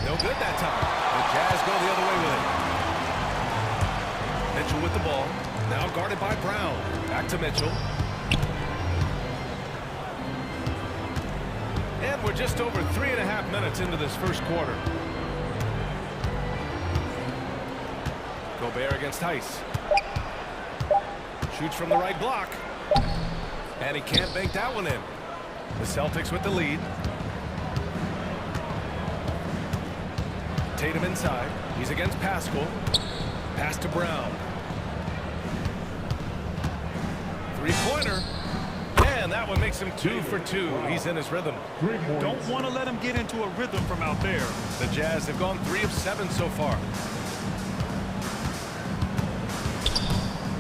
Speaker 1: No good that time. The Jazz go the other way with it. Mitchell with the ball. Now guarded by Brown. Back to Mitchell. And we're just over 3.5 minutes into this first quarter. Gobert against Tice. Shoots from the right block. And he can't bank that one in. The Celtics with the lead. Tatum inside. He's against Pascal. Pass to Brown. 3-pointer. And that one makes him 2 for 2. He's in his rhythm.
Speaker 2: Don't want to let him get into a rhythm from out there.
Speaker 1: The Jazz have gone 3 of 7 so far.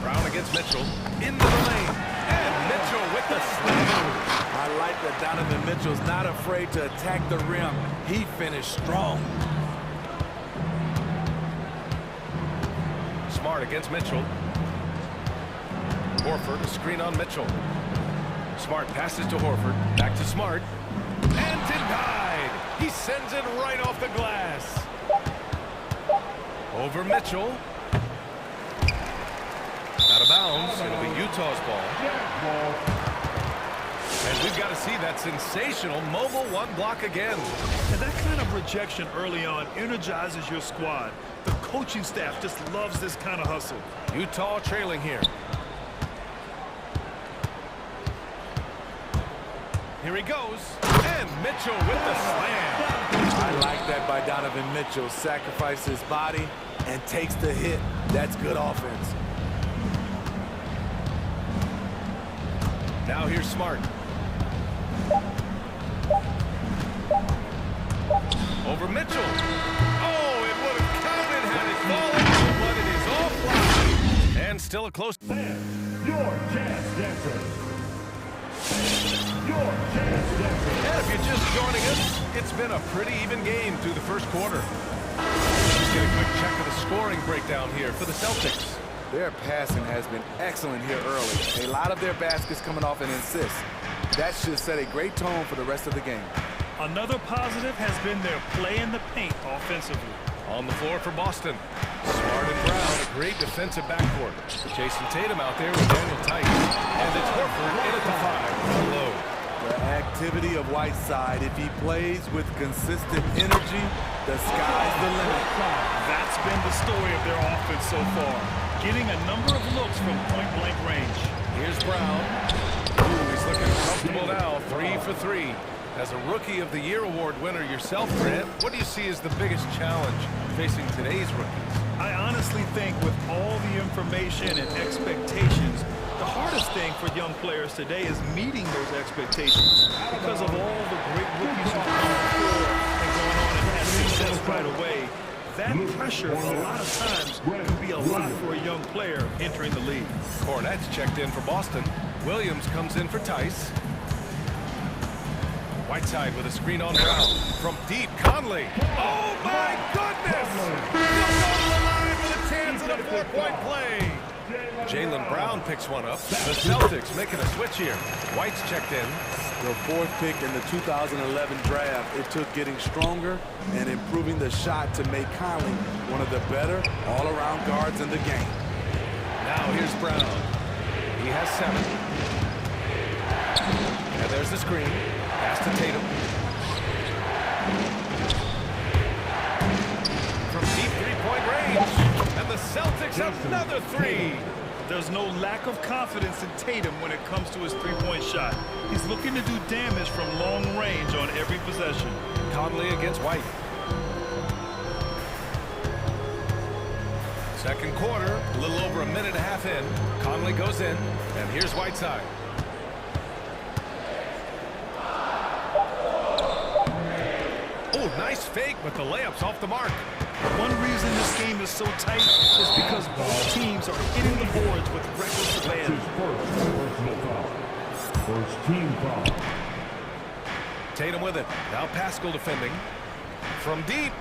Speaker 1: Brown against Mitchell. Into the lane. And Mitchell with the slam.
Speaker 3: I like that Donovan Mitchell's not afraid to attack the rim. He finished strong.
Speaker 1: Smart against Mitchell. Horford, a screen on Mitchell. Smart passes to Horford, back to Smart, and denied. He sends it right off the glass. Over Mitchell. Out of bounds. It'll be Utah's ball. And we've got to see that sensational mobile one block again.
Speaker 2: And that kind of rejection early on energizes your squad. The coaching staff just loves this kind of hustle.
Speaker 1: Utah trailing here. Here he goes. And Mitchell with the slam.
Speaker 3: I like that by Donovan Mitchell. Sacrifices his body and takes the hit. That's good offense.
Speaker 1: Now here's Smart. Over Mitchell. Oh, it would have counted had it fallen, but it is offline. And still a close.
Speaker 4: Your chance dancer. Your chance dancer.
Speaker 1: And if you're just joining us, it's been a pretty even game through the first quarter. Let's get a quick check of the scoring breakdown here for the Celtics.
Speaker 3: Their passing has been excellent here early. A lot of their baskets coming off an assist. That should set a great tone for the rest of the game.
Speaker 2: Another positive has been their play in the paint offensively.
Speaker 1: On the floor for Boston. Smart and Brown, a great defensive backcourt. Jason Tatum out there with Daniel Tice. And it's Horford in at the 5. Low.
Speaker 3: The activity of Whiteside, if he plays with consistent energy, the sky's the limit.
Speaker 2: That's been the story of their offense so far. Getting a number of looks from point-blank range.
Speaker 1: Here's Brown. Ooh, he's looking comfortable now. 3 for 3. As a Rookie of the Year award winner yourself, Grant, what do you see as the biggest challenge facing today's rookies?
Speaker 2: I honestly think with all the information and expectations, the hardest thing for young players today is meeting those expectations because of all the great rookies who come before and going on and had success right away. That pressure, a lot of times, can be a lot for a young player entering the league.
Speaker 1: Cornette's checked in for Boston. Williams comes in for Tice. Whiteside with a screen on Brown. From deep, Conley. Oh, my goodness! He'll go to the line with a chance at a 4-point play. Jaylen Brown picks one up. The Celtics making a switch here. White's checked in.
Speaker 3: The 4th pick in the 2011 draft, it took getting stronger and improving the shot to make Conley one of the better all-around guards in the game.
Speaker 1: Now here's Brown. He has 7. And there's the screen. Pass to Tatum. From deep 3-point range. And the Celtics another 3.
Speaker 2: There's no lack of confidence in Tatum when it comes to his three-point shot. He's looking to do damage from long range on every possession.
Speaker 1: Conley against White. Second quarter, a little over a minute and a half in. Conley goes in, and here's Whiteside. Oh, nice fake, but the layup's off the mark.
Speaker 2: One reason this game is so tight is because both teams are hitting the boards with reckless abandon.
Speaker 4: First team foul.
Speaker 1: Tatum with it. Now Pascal defending. From deep.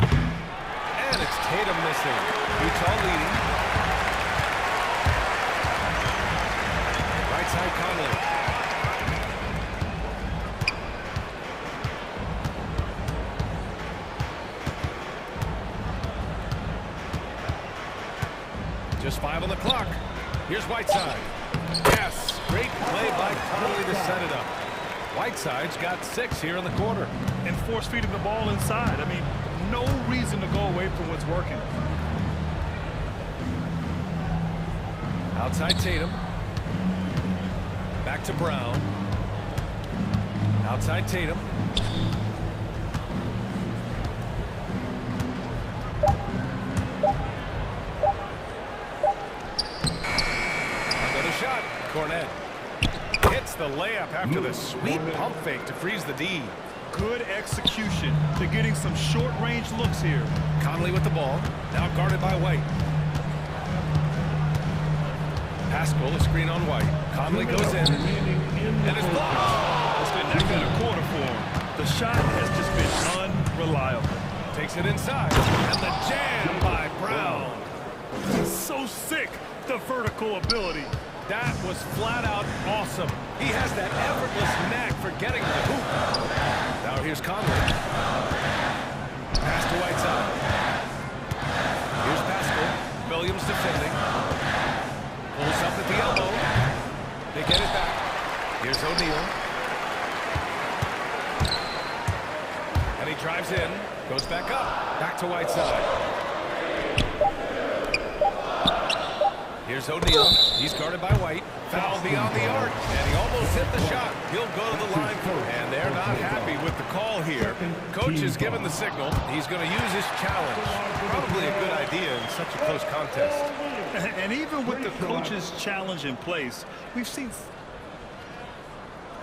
Speaker 1: And it's Tatum missing. Utah leading. Right side Conley. Just 5 on the clock. Here's Whiteside. Yes, great play by Conley to set it up. Whiteside's got 6 here in the quarter.
Speaker 2: And force feeding the ball inside. I mean, no reason to go away from what's working.
Speaker 1: Outside Tatum. Back to Brown. Outside Tatum. Shot. Cornette hits the layup after the sweet pump fake to freeze the D.
Speaker 2: Good execution. They're getting some short-range looks here.
Speaker 1: Conley with the ball. Now guarded by White. Pascal, a screen on White. Conley goes in. And it's blocked.
Speaker 2: It's been that kind of quarter for him. The shot has just been unreliable.
Speaker 1: Takes it inside. And the jam by Brown.
Speaker 2: It's so sick, the vertical ability.
Speaker 1: That was flat out awesome. He has that effortless knack for getting the hoop. Now here's Conley. Pass to Whiteside. Here's Pascal. Williams defending. Pulls up at the elbow. They get it back. Here's O'Neal. And he drives in. Goes back up. Back to Whiteside. Here's O'Neal. He's guarded by White. Foul beyond the arc. And he almost hit the shot. He'll go to the line for it. And they're not happy with the call here. Coach has given the signal. He's going to use his challenge. Probably a good idea in such a close contest.
Speaker 2: And even with the coach's challenge in place, we've seen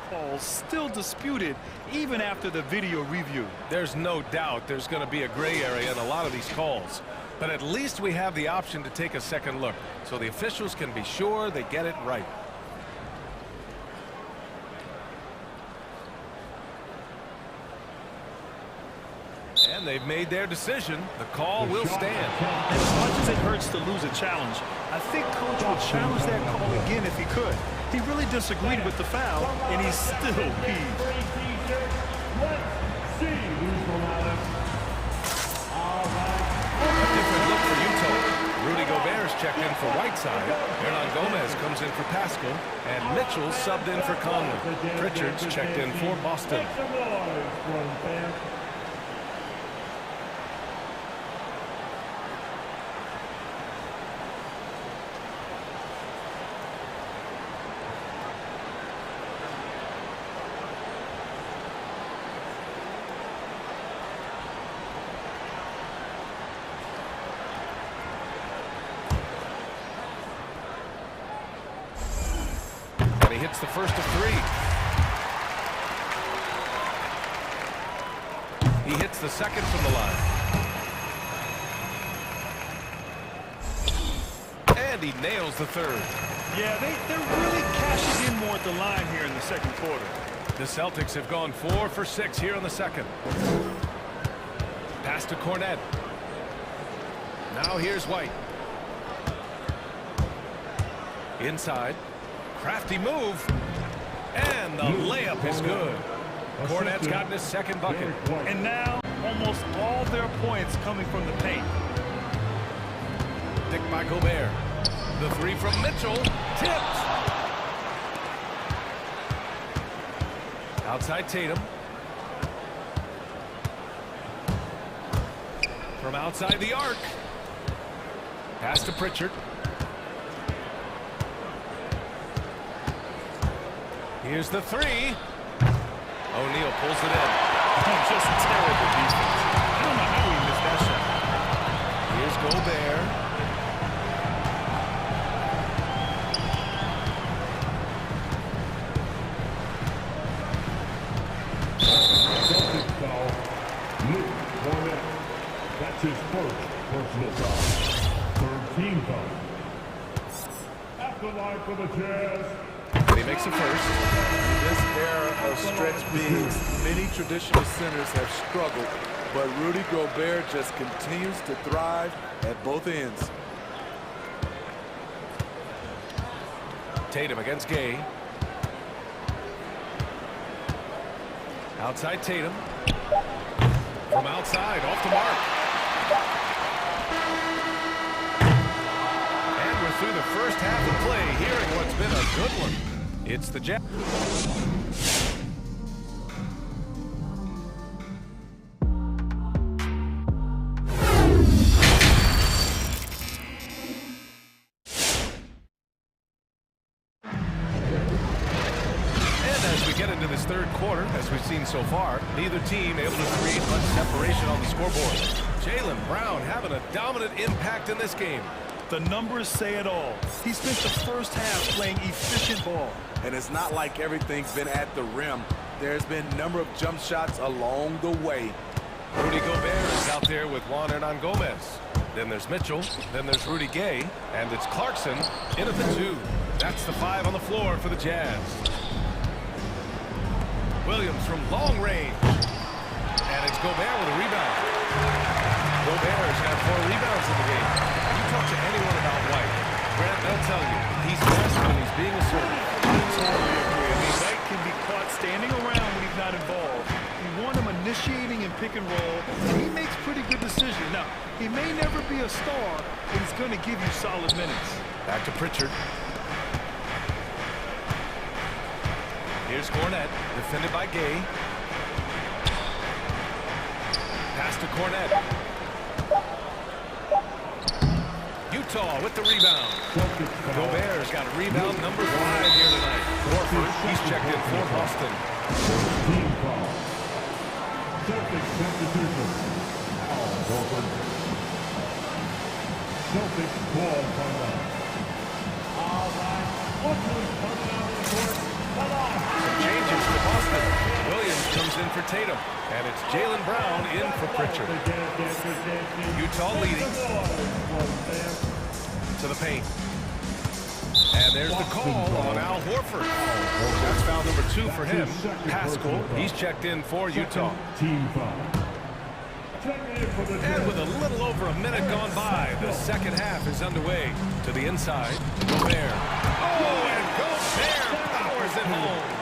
Speaker 2: calls still disputed even after the video review.
Speaker 1: There's no doubt there's going to be a gray area in a lot of these calls. But at least we have the option to take a second look, so the officials can be sure they get it right. And they've made their decision. The call will stand.
Speaker 2: As much as it hurts to lose a challenge, I think Coach would challenge that call again if he could. He really disagreed with the foul, and he's still peeved.
Speaker 4: Let's see who's allowed him. All right.
Speaker 1: A different look for Utah. Rudy Gobert is checked in for Whiteside. Hernan Gomez comes in for Pascal. And Mitchell subbed in for Conley. Pritchard's checked in for Boston.
Speaker 4: Make some noise for him, fans.
Speaker 1: He hits the first of three. He hits the second from the line. And he nails the third.
Speaker 2: Yeah, they're really cashing in more at the line here in the second quarter.
Speaker 1: The Celtics have gone 4 for 6 here in the second. Pass to Cornette. Now here's White. Inside. Crafty move. And the layup is good. Cornette's gotten his second bucket.
Speaker 2: And now, almost all their points coming from the paint.
Speaker 1: Picked by Gobert. The three from Mitchell. Tipped. Outside Tatum. From outside the arc. Pass to Pritchard. Here's the three. O'Neal pulls it in.
Speaker 2: Just terrible defense. I don't know how he missed that shot.
Speaker 1: Here's Gobert.
Speaker 4: Celtics foul. Luke Cornette. That's his first personal foul. Third team foul. At the line for the Jazz.
Speaker 1: He makes a first.
Speaker 3: This era of stretch bigs, many traditional centers have struggled, but Rudy Gobert just continues to thrive at both ends.
Speaker 1: Tatum against Gay. Outside Tatum. From outside, off the mark. And we're through the first half of play here in what's been a good one. It's the Jazz. This third quarter, as we've seen so far, neither team able to create much separation on the scoreboard. Jaylen Brown having a dominant impact in this game.
Speaker 2: The numbers say it all. He spent the first half playing efficient ball.
Speaker 3: And it's not like everything's been at the rim. There's been a number of jump shots along the way.
Speaker 1: Rudy Gobert is out there with Juan Hernan Gomez. Then there's Mitchell. Then there's Rudy Gay. And it's Clarkson in at the 2. That's the 5 on the floor for the Jazz. Williams from long range. And it's Gobert with a rebound. Gobert has got 4 rebounds in the game. You talk to anyone about White, Grant, they'll tell you he's best when he's
Speaker 2: and roll, and he makes pretty good decisions. Now, he may never be a star, but he's going to give you solid minutes.
Speaker 1: Back to Pritchard. Here's Cornette, defended by Gay. Pass to Cornette. Utah with the rebound. Gobert's got a rebound number 5 here tonight. Horford, he's checked in for Boston.
Speaker 4: Team foul. Celtics substitution. Al Horford. Celtics ball timeout. All right. Horford coming out of the court.
Speaker 1: Some changes for Boston. Williams comes in for Tatum. And it's Jaylen Brown in for Pritchard. Utah leading. To the paint. And there's the call on Al Horford. That's foul number 2 for him. Pascal, he's checked in for Utah.
Speaker 4: Team foul.
Speaker 1: And with a little over a minute gone by, the second half is underway. To the inside, Gobert. Oh, and Gobert powers it home.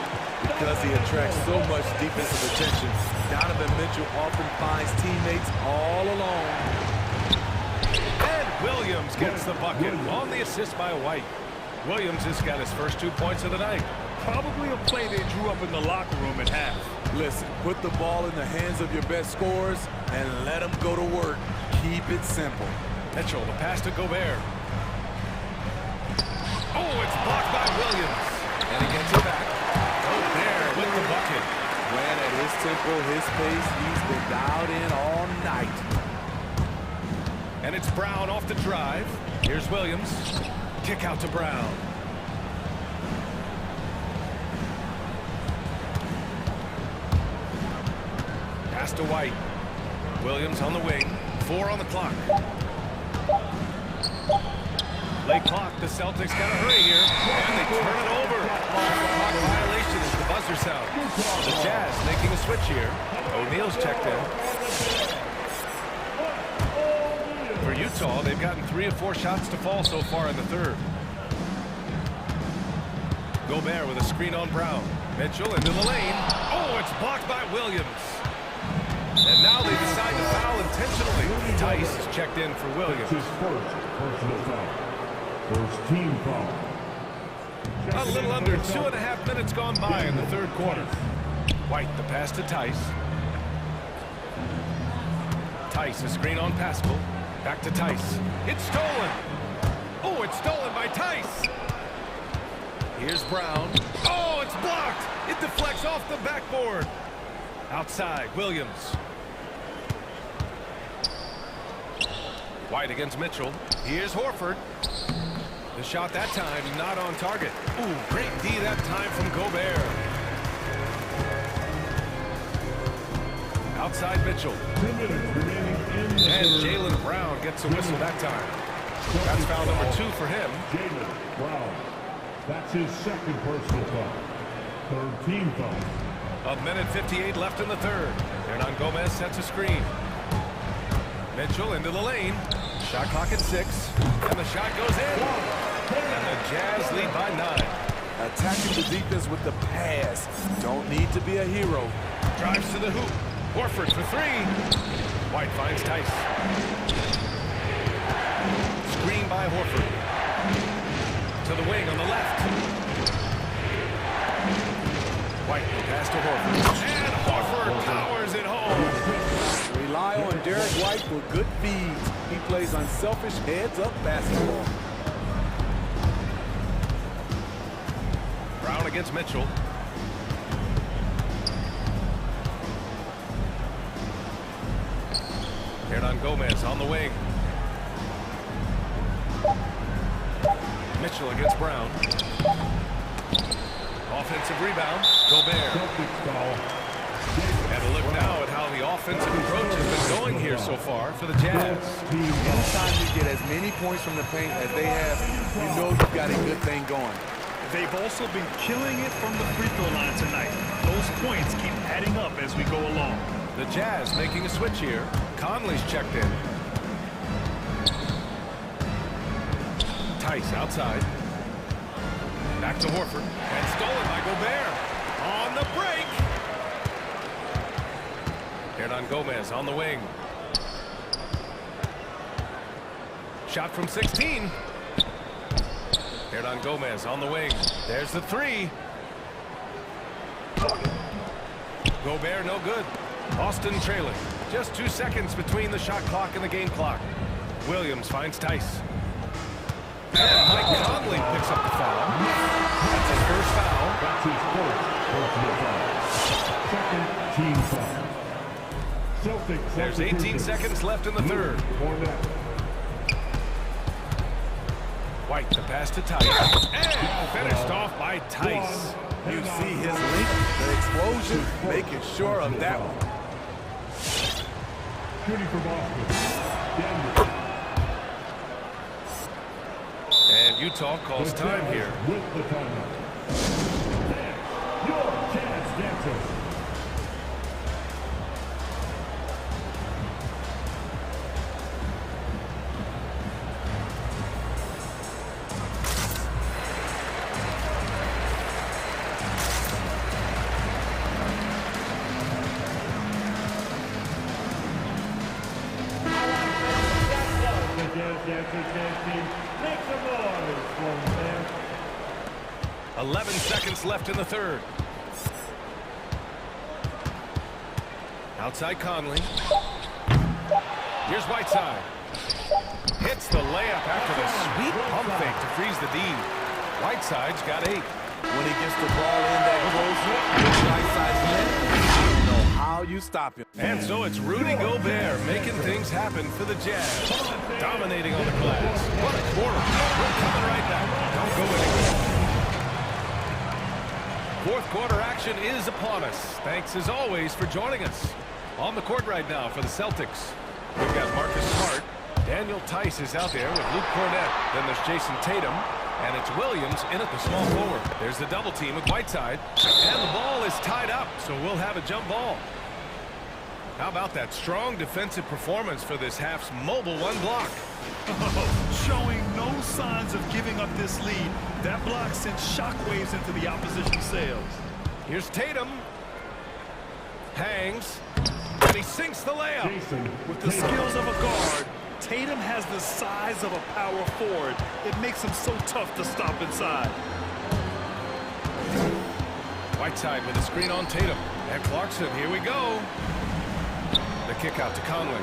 Speaker 3: Because he attracts so much defensive attention, Donovan Mitchell often finds teammates all alone.
Speaker 1: And Williams gets the bucket on the assist by White. Williams has got his first 2 points of the night.
Speaker 2: Probably a play they drew up in the locker room at half.
Speaker 3: Listen, put the ball in the hands of your best scorers and let them go to work. Keep it simple.
Speaker 1: Mitchell, the pass to Gobert. Oh, it's blocked by Williams. And he gets it back. Gobert with the bucket.
Speaker 3: Playing at his tempo, his pace, he's been dialed in all night.
Speaker 1: And it's Brown off the drive. Here's Williams. Kick out to Brown. Pass to White. Williams on the wing. 4 on the clock. Late clock. The Celtics got to hurry here. And they turn it over. Clock violation as the buzzer sound. The Jazz making a switch here. O'Neal's checked in. For Utah, they've gotten 3 of 4 shots to fall so far in the third. Gobert with a screen on Brown. Mitchell into the lane. Oh, it's blocked by Williams. And now they decide to foul intentionally. Tice is checked in for Williams.
Speaker 4: His first personal foul. First team foul.
Speaker 1: A little under 2.5 minutes gone by in the third quarter. White, the pass to Tice. Tice, a screen on Pascal. Back to Tice. It's stolen. Oh, it's stolen by Tice. Here's Brown. Oh, it's blocked. It deflects off the backboard. Outside, Williams. White against Mitchell. Here's Horford. The shot that time not on target. Ooh, great D that time from Gobert. Outside Mitchell.
Speaker 4: 2 minutes remaining in the
Speaker 1: And
Speaker 4: third.
Speaker 1: Jaylen Brown gets a whistle that time. That's foul number 2 for him.
Speaker 4: Jaylen Brown. That's his second personal foul. Third team foul.
Speaker 1: 1:58 left in the third. Hernan Gomez sets a screen. Mitchell into the lane. Shot clock at 6. And the shot goes in. And the Jazz lead by 9.
Speaker 3: Attacking the defense with the pass. Don't need to be a hero.
Speaker 1: Drives to the hoop. Horford for 3. White finds Tice. Screen by Horford. To the wing on the left. White will pass to Horford. And Horford powers it home.
Speaker 3: Rely on Derek White for good feeds. He plays unselfish heads-up basketball.
Speaker 1: Brown against Mitchell. Hernan Gomez on the wing. Mitchell against Brown. Offensive rebound. Gobert.
Speaker 4: Celtics foul.
Speaker 1: And a look now at how the offensive approach has been going here so far for the Jazz.
Speaker 3: Anytime you get as many points from the paint as they have, you know you've got a good thing going.
Speaker 2: They've also been killing it from the free throw line tonight. Those points keep adding up as we go along.
Speaker 1: The Jazz making a switch here. Conley's checked in. Tice outside. Back to Horford. And stolen by Gobert. On the break. Gomez on the wing. Shot from 16. Gomez on the wing. There's the three. Gobert no good. Austin trailing. Just 2 seconds between the shot clock and the game clock. Williams finds Tice. And Mike Conley picks up the foul. That's his first foul.
Speaker 4: That's his first personal foul. Second team foul. Celtics.
Speaker 1: There's 18 seconds left in the third. White, the pass to Tice. And finished off by Tice.
Speaker 3: You see his link, the explosion, making sure of that one.
Speaker 4: Shooting for Boston. Denver.
Speaker 1: And Utah calls time here.
Speaker 4: With the timeout. Your chance dancer. Make some noise for them.
Speaker 1: 11 seconds left in the third. Outside Conley. Here's Whiteside. Hits the layup after the sweet pump fake to freeze the D. Whiteside's got 8.
Speaker 3: When he gets the ball in that close, with Whiteside's net, I don't know how you stop him.
Speaker 1: And so it's Rudy Gobert making things happen for the Jazz. Dominating on the glass. What a quarter. We're coming right back. Don't go anywhere. Fourth quarter action is upon us. Thanks as always for joining us. On the court right now for the Celtics, we've got Marcus Smart. Daniel Tice is out there with Luke Cornett. Then there's Jason Tatum. And it's Williams in at the small forward. There's the double team with Whiteside. And the ball is tied up, so we'll have a jump ball. How about that strong defensive performance for this half's mobile one block?
Speaker 2: Showing no signs of giving up this lead. That block sent shockwaves into the opposition sails.
Speaker 1: Here's Tatum. Hangs. And he sinks the layup.
Speaker 2: With the skills of a guard, Tatum has the size of a power forward. It makes him so tough to stop inside.
Speaker 1: Whiteside with a screen on Tatum. And Clarkson, here we go. The kick out to Conley.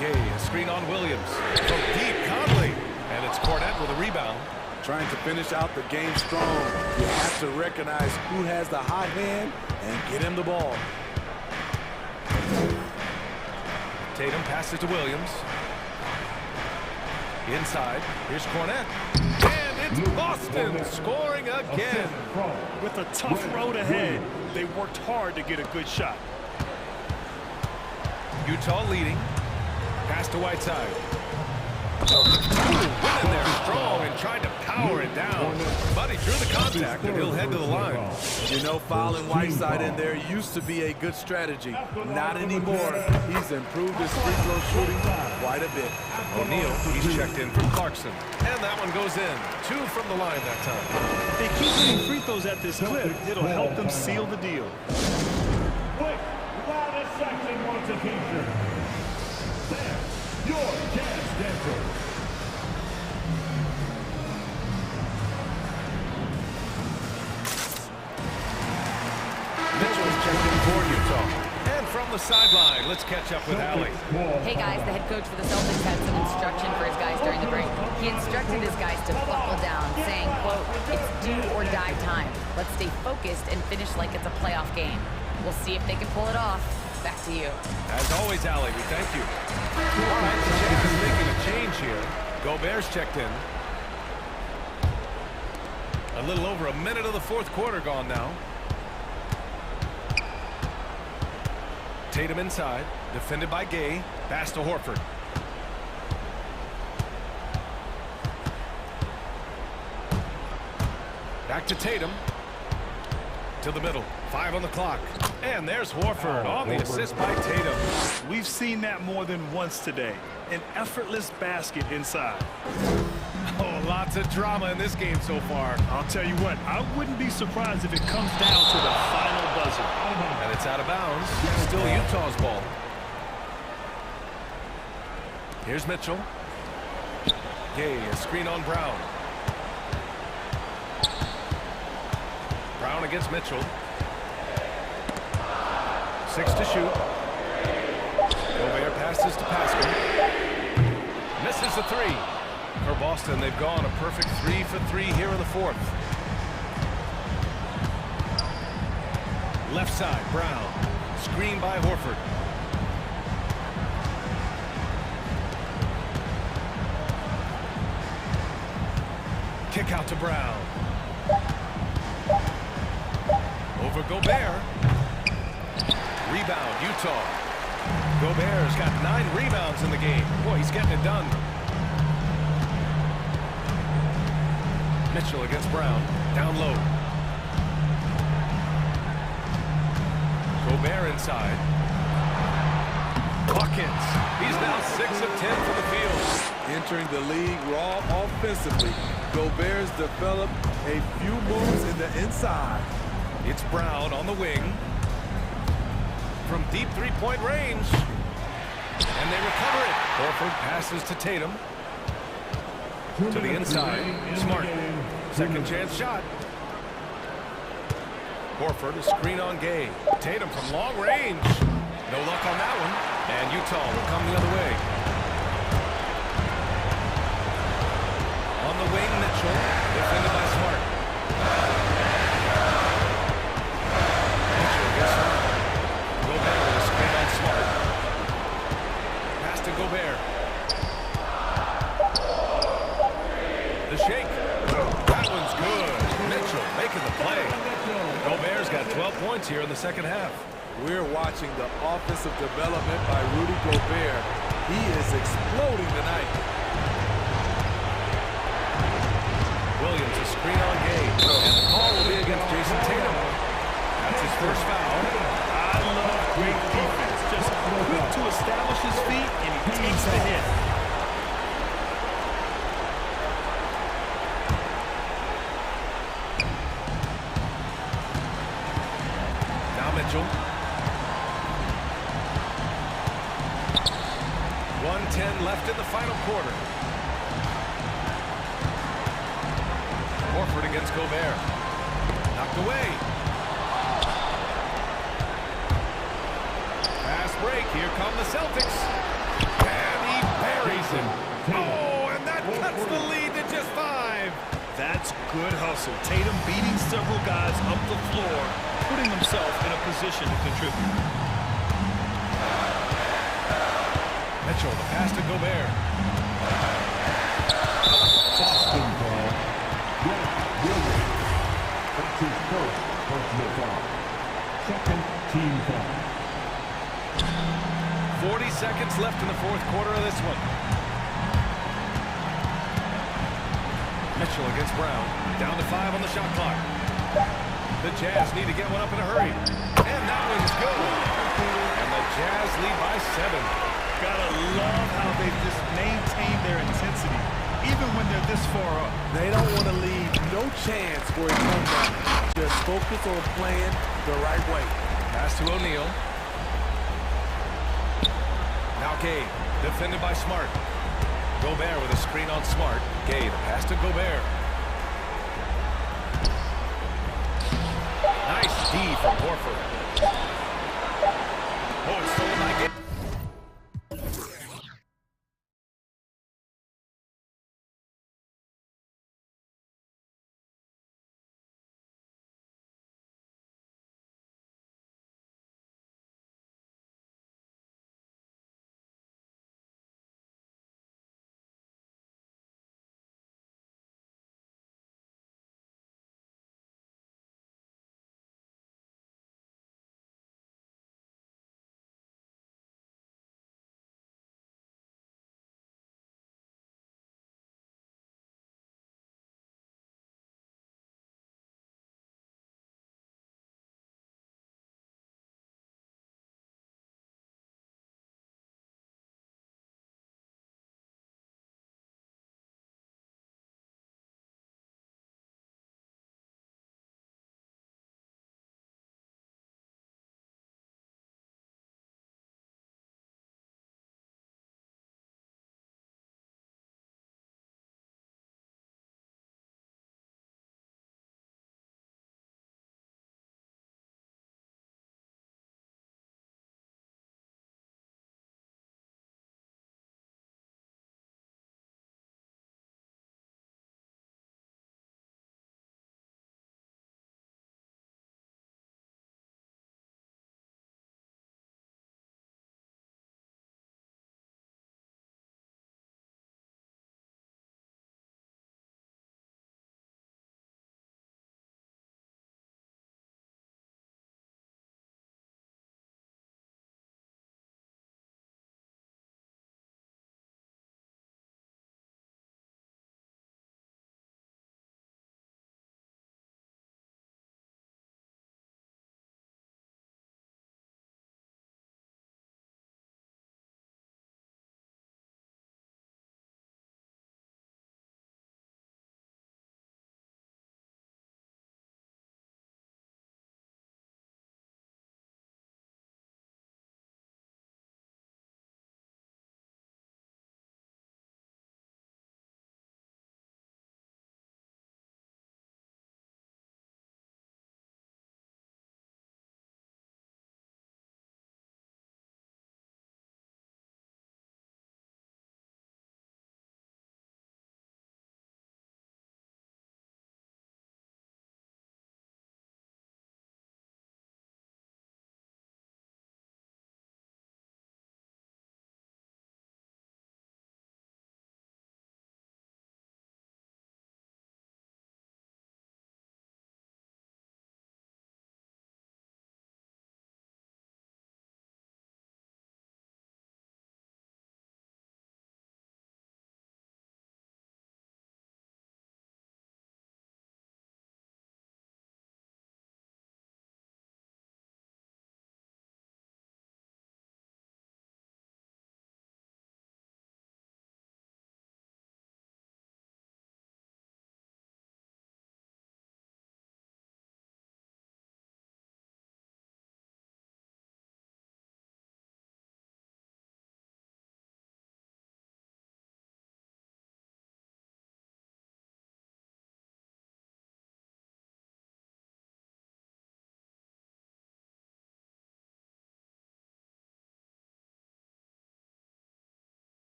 Speaker 1: Gay, a screen on Williams. From deep, Conley. And it's Cornett with a rebound.
Speaker 3: Trying to finish out the game strong, you have to recognize who has the hot hand and get him the ball.
Speaker 1: Tatum passes to Williams. Inside, here's Cornett. And it's Boston scoring again.
Speaker 2: With a tough road ahead, they worked hard to get a good shot.
Speaker 1: Utah leading. Pass to Whiteside. Went in there strong and tried to power it down. But he drew the contact and he'll head to the line.
Speaker 3: You know, fouling Whiteside in there used to be a good strategy. Not anymore. He's improved his free throw shooting quite a bit.
Speaker 1: O'Neal, he's checked in from Clarkson. And that one goes in. 2 from the line that time.
Speaker 2: If they keep hitting free throws at this clip, it'll help them seal the deal.
Speaker 4: Quick, loudest section wants a t-shirt. Sam, your chance dancer.
Speaker 1: Mitchell's checked in for Utah. And from the sideline, let's catch up with Allie.
Speaker 5: Hey guys, the head coach for the Celtics had some instruction for his guys during the break. He instructed his guys to buckle down, saying, quote, "It's do or die time. Let's stay focused and finish like it's a playoff game." We'll see if they can pull it off. Back to you.
Speaker 1: As always, Allie, we thank you. All right, the Jazz is making a change here. Gobert's checked in. A little over a minute of the fourth quarter gone now. Tatum inside, defended by Gay. Pass to Horford. Back to Tatum. To the middle. 5 on the clock. And there's Horford on the assist by Tatum.
Speaker 2: We've seen that more than once today. An effortless basket inside.
Speaker 1: Oh, lots of drama in this game so far.
Speaker 2: I'll tell you what, I wouldn't be surprised if it comes down to the final buzzer.
Speaker 1: And it's out of bounds. Still Utah's ball. Here's Mitchell. Gay, a screen on Brown. Brown against Mitchell. 6 to shoot. Gobert passes to Pascal. Misses the 3. For Boston, they've gone a perfect 3 for 3 here in the fourth. Left side, Brown. Screen by Horford. Kick out to Brown. Over Gobert. Rebound, Utah. Gobert's got 9 rebounds in the game. Boy, he's getting it done. Mitchell against Brown. Down low. Gobert inside. Buckets. He's now 6 of 10 from the field.
Speaker 3: Entering the league raw offensively, Gobert's developed a few moves in the inside.
Speaker 1: It's Brown on the wing. From deep three-point range. And they recover it. Horford passes to Tatum. To the inside. Smart. Second chance shot. Horford, a screen on Gay. Tatum from long range. No luck on that one. And Utah will come the other way. On the wing, Mitchell. Defended by Smart. Mitchell gets him. Gobert with a screen on Smart. Pass to Gobert. The shake. That one's good. Mitchell making the play. Gobert's got 12 points here in the second half.
Speaker 3: We're watching the offensive development by Rudy Gobert. He is exploding tonight.
Speaker 1: Williams, a screen on Gay. And the call will be against Jason Tatum. That's his first foul.
Speaker 2: I love great defense. Just quick to establish his feet, and he takes the hit.
Speaker 1: Now Mitchell. 1:10 left in the final quarter. Horford against Gobert. Knocked away. Fast break. Here come the Celtics. And he buries him. Oh, and that cuts the lead to just 5.
Speaker 2: That's good hustle. Tatum beating several guys up the floor, putting himself in a position to contribute.
Speaker 1: Mitchell, the pass to Gobert.
Speaker 4: Boston ball. Williams. That's his first personal foul. Second team foul.
Speaker 1: 40 seconds left in the fourth quarter of this one. Mitchell against Brown. Down to 5 on the shot clock. The Jazz need to get one up in a hurry. And that one's good. And the Jazz lead by 7.
Speaker 2: Gotta love how they've just maintained their intensity, even when they're this far up.
Speaker 3: They don't want to leave no chance for a comeback. Just focus on playing the right way.
Speaker 1: Pass to O'Neal. Now Gay, defended by Smart. Gobert with a screen on Smart. Gay, the pass to Gobert. Nice D from Horford. Oh, it's stolen by Gay.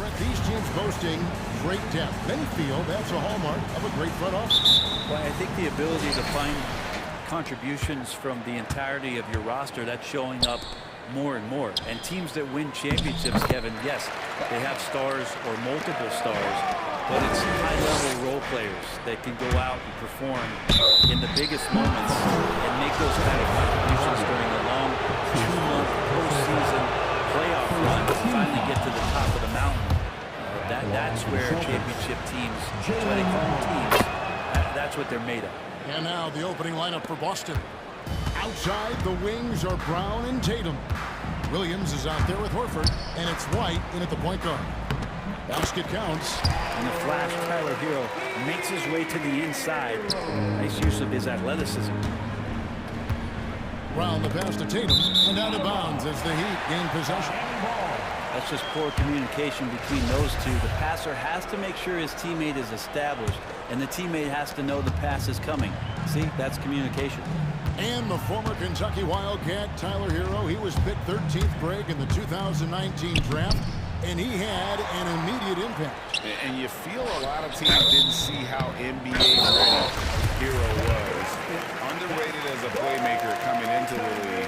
Speaker 7: Brett, these teams boasting great depth. Many feel that's a hallmark of a great front office.
Speaker 6: Well, I think the ability to find contributions from the entirety of your roster, that's showing up more and more. And teams that win championships, Kevin, yes, they have stars or multiple stars, but it's high-level role players that can go out and perform in the biggest moments and make those kind of contributions during a long 2-month postseason playoff run to finally get to the top of the mountain. That's where championship teams, that's why they call them teams, that's what they're made of.
Speaker 7: And now the opening lineup for Boston. Outside, the wings are Brown and Tatum. Williams is out there with Horford, and it's White in at the point guard. Basket counts.
Speaker 6: And the flash, Tyler Hero makes his way to the inside. Nice use of his athleticism.
Speaker 7: Brown the pass to Tatum, and out of bounds as the Heat gain possession.
Speaker 6: That's just poor communication between those two. The passer has to make sure his teammate is established, and the teammate has to know the pass is coming. See, that's communication.
Speaker 7: And the former Kentucky Wildcat, Tyler Hero, he was picked 13th break in the 2019 draft, and he had an immediate impact.
Speaker 8: And you feel a lot of teams didn't see how NBA ready Hero was. Underrated as a playmaker coming into the league.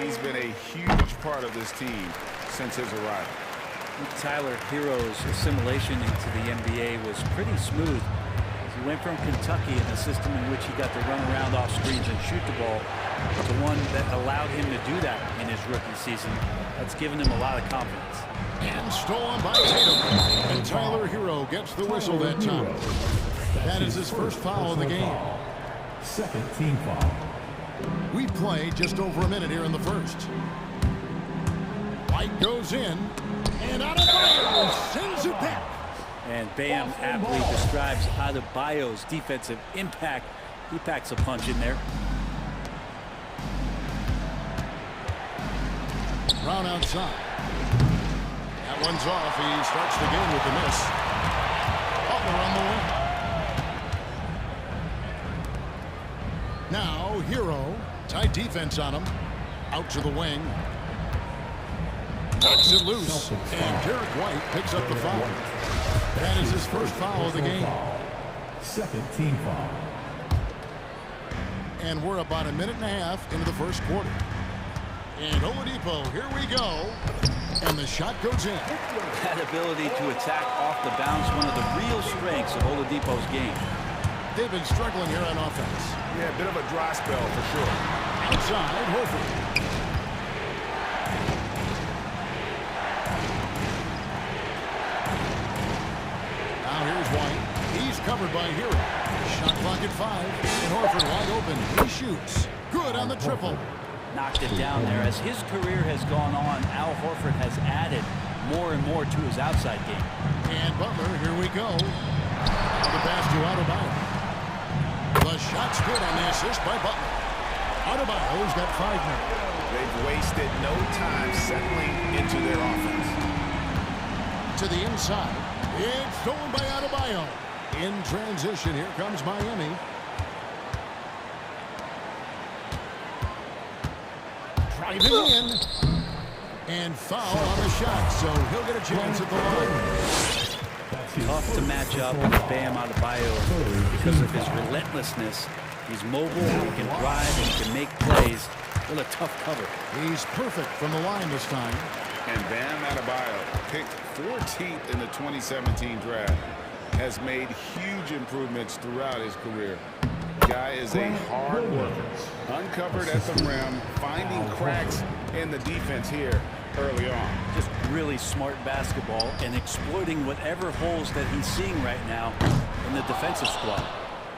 Speaker 8: He's been a huge part of this team since his arrival.
Speaker 6: Tyler Hero's assimilation into the NBA was pretty smooth. He went from Kentucky in a system in which he got to run around off screens and shoot the ball to one that allowed him to do that in his rookie season. That's given him a lot of confidence.
Speaker 7: And stolen by Tatum. And Tyler Hero gets the whistle that time. That is his first foul of the game.
Speaker 4: Second team foul.
Speaker 7: We play just over a minute here in the first. White goes in, and Adebayo sends it back.
Speaker 6: And Bam aptly describes Adebayo's defensive impact. He packs a punch in there.
Speaker 7: Brown outside. That one's off. He starts the game with the miss. Butler on the wing. Now, Hero. Tight defense on him. Out to the wing. Knocks it loose. And Derek White picks up the foul. That is his first foul of the game.
Speaker 4: Second team foul.
Speaker 7: And we're about a minute and a half into the first quarter. And Oladipo, here we go. And the shot goes in.
Speaker 6: That ability to attack off the bounce, one of the real strengths of Oladipo's game.
Speaker 7: They've been struggling here on offense.
Speaker 8: Yeah, a bit of a dry spell for sure.
Speaker 7: Outside, Horford. Now here's White. He's covered by Hero. Shot clock at 5. And Horford wide open. He shoots. Good on the triple.
Speaker 6: Knocked it down there. As his career has gone on, Al Horford has added more and more to his outside game.
Speaker 7: And Butler, here we go. The pass to Adebayo. The shot's good on the assist by Butler. Adebayo's got 5 minutes.
Speaker 8: They've wasted no time settling into their offense.
Speaker 7: To the inside. It's stolen by Adebayo. In transition, here comes Miami. Driving in. And foul on the shot, so he'll get a chance at the line.
Speaker 6: Tough to match up with Bam Adebayo because of his relentlessness. He's mobile, he can drive, and he can make plays. What a tough cover.
Speaker 7: He's perfect from the line this time.
Speaker 8: And Bam Adebayo, picked 14th in the 2017 draft, has made huge improvements throughout his career. The guy is a hard worker. Uncovered at the rim, finding cracks in the defense here early on.
Speaker 6: Just really smart basketball and exploiting whatever holes that he's seeing right now in the defensive squad.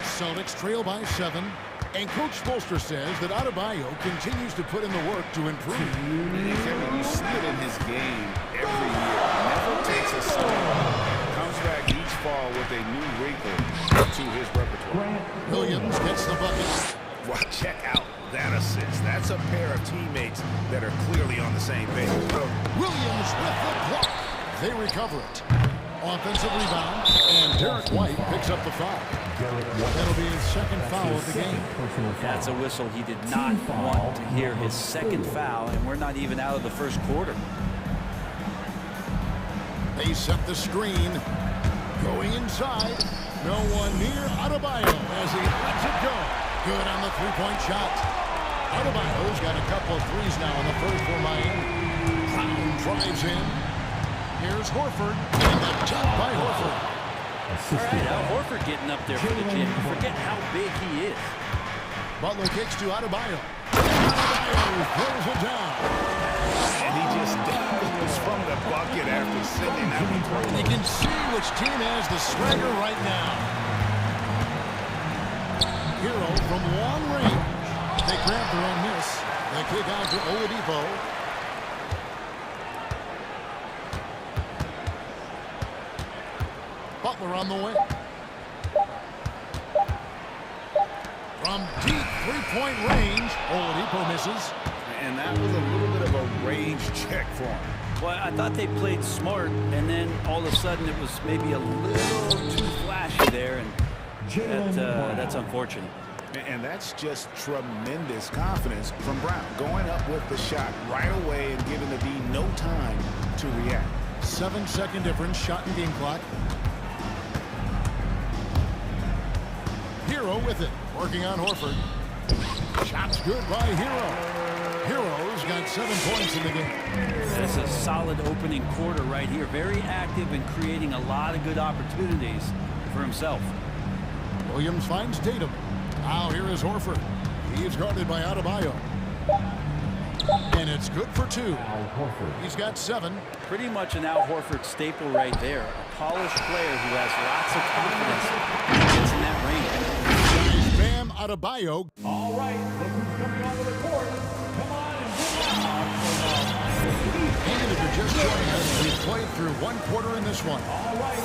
Speaker 7: Celtics trail by 7. And Coach Spoelstra says that Adebayo continues to put in the work to improve.
Speaker 8: And Kevin, you see it in his game every year. Never takes a slide. Comes back each fall with a new wrinkle to his repertoire.
Speaker 7: Williams gets the bucket.
Speaker 1: Well, check out that assist. That's a pair of teammates that are clearly on the same page.
Speaker 7: Williams with the block. They recover it. Offensive rebound, and Derek White picks up the foul. That'll be his second foul of the game.
Speaker 6: That's a whistle. He did not want to hear his second foul, and we're not even out of the first quarter.
Speaker 7: They set the screen. Going inside. No one near Adebayo as he lets it go. Good on the three-point shot. Adebayo's got a couple of threes now in the first for Miami. Brown drives in. Here's Horford. And the jump by Horford.
Speaker 6: All right, Al Horford getting up there for the jam. You forget how big he is.
Speaker 7: Butler kicks to Adebayo. Adebayo throws it down.
Speaker 8: And he just goes from the bucket after sending that one through.
Speaker 7: You can see which team has the swagger right now. Hero from long range. They grab their own miss. They kick out to Oladipo. Butler on the way. From deep three-point range, Oladipo misses.
Speaker 8: And that was a little bit of a range check for him.
Speaker 6: Well, I thought they played smart, and then all of a sudden it was maybe a little too flashy there, and that's unfortunate.
Speaker 8: And that's just tremendous confidence from Brown. Going up with the shot right away and giving the D no time to react.
Speaker 7: 7-second difference, shot and game clock. Hero with it, working on Horford. Shot's good by Hero. Hero's got 7 points in the game.
Speaker 6: That's a solid opening quarter right here. Very active and creating a lot of good opportunities for himself.
Speaker 7: Williams finds Tatum. Now here is Horford. He's guarded by Adebayo. And it's good for 2. He's got 7.
Speaker 6: Pretty much an Al Horford staple right there. A polished player who has lots of confidence when he gets in that range.
Speaker 7: Bam Adebayo.
Speaker 4: All right, look who's coming onto the court. Come on and get loud.
Speaker 7: And if you're just joining us, we've played through 1 quarter in this one.
Speaker 4: All right.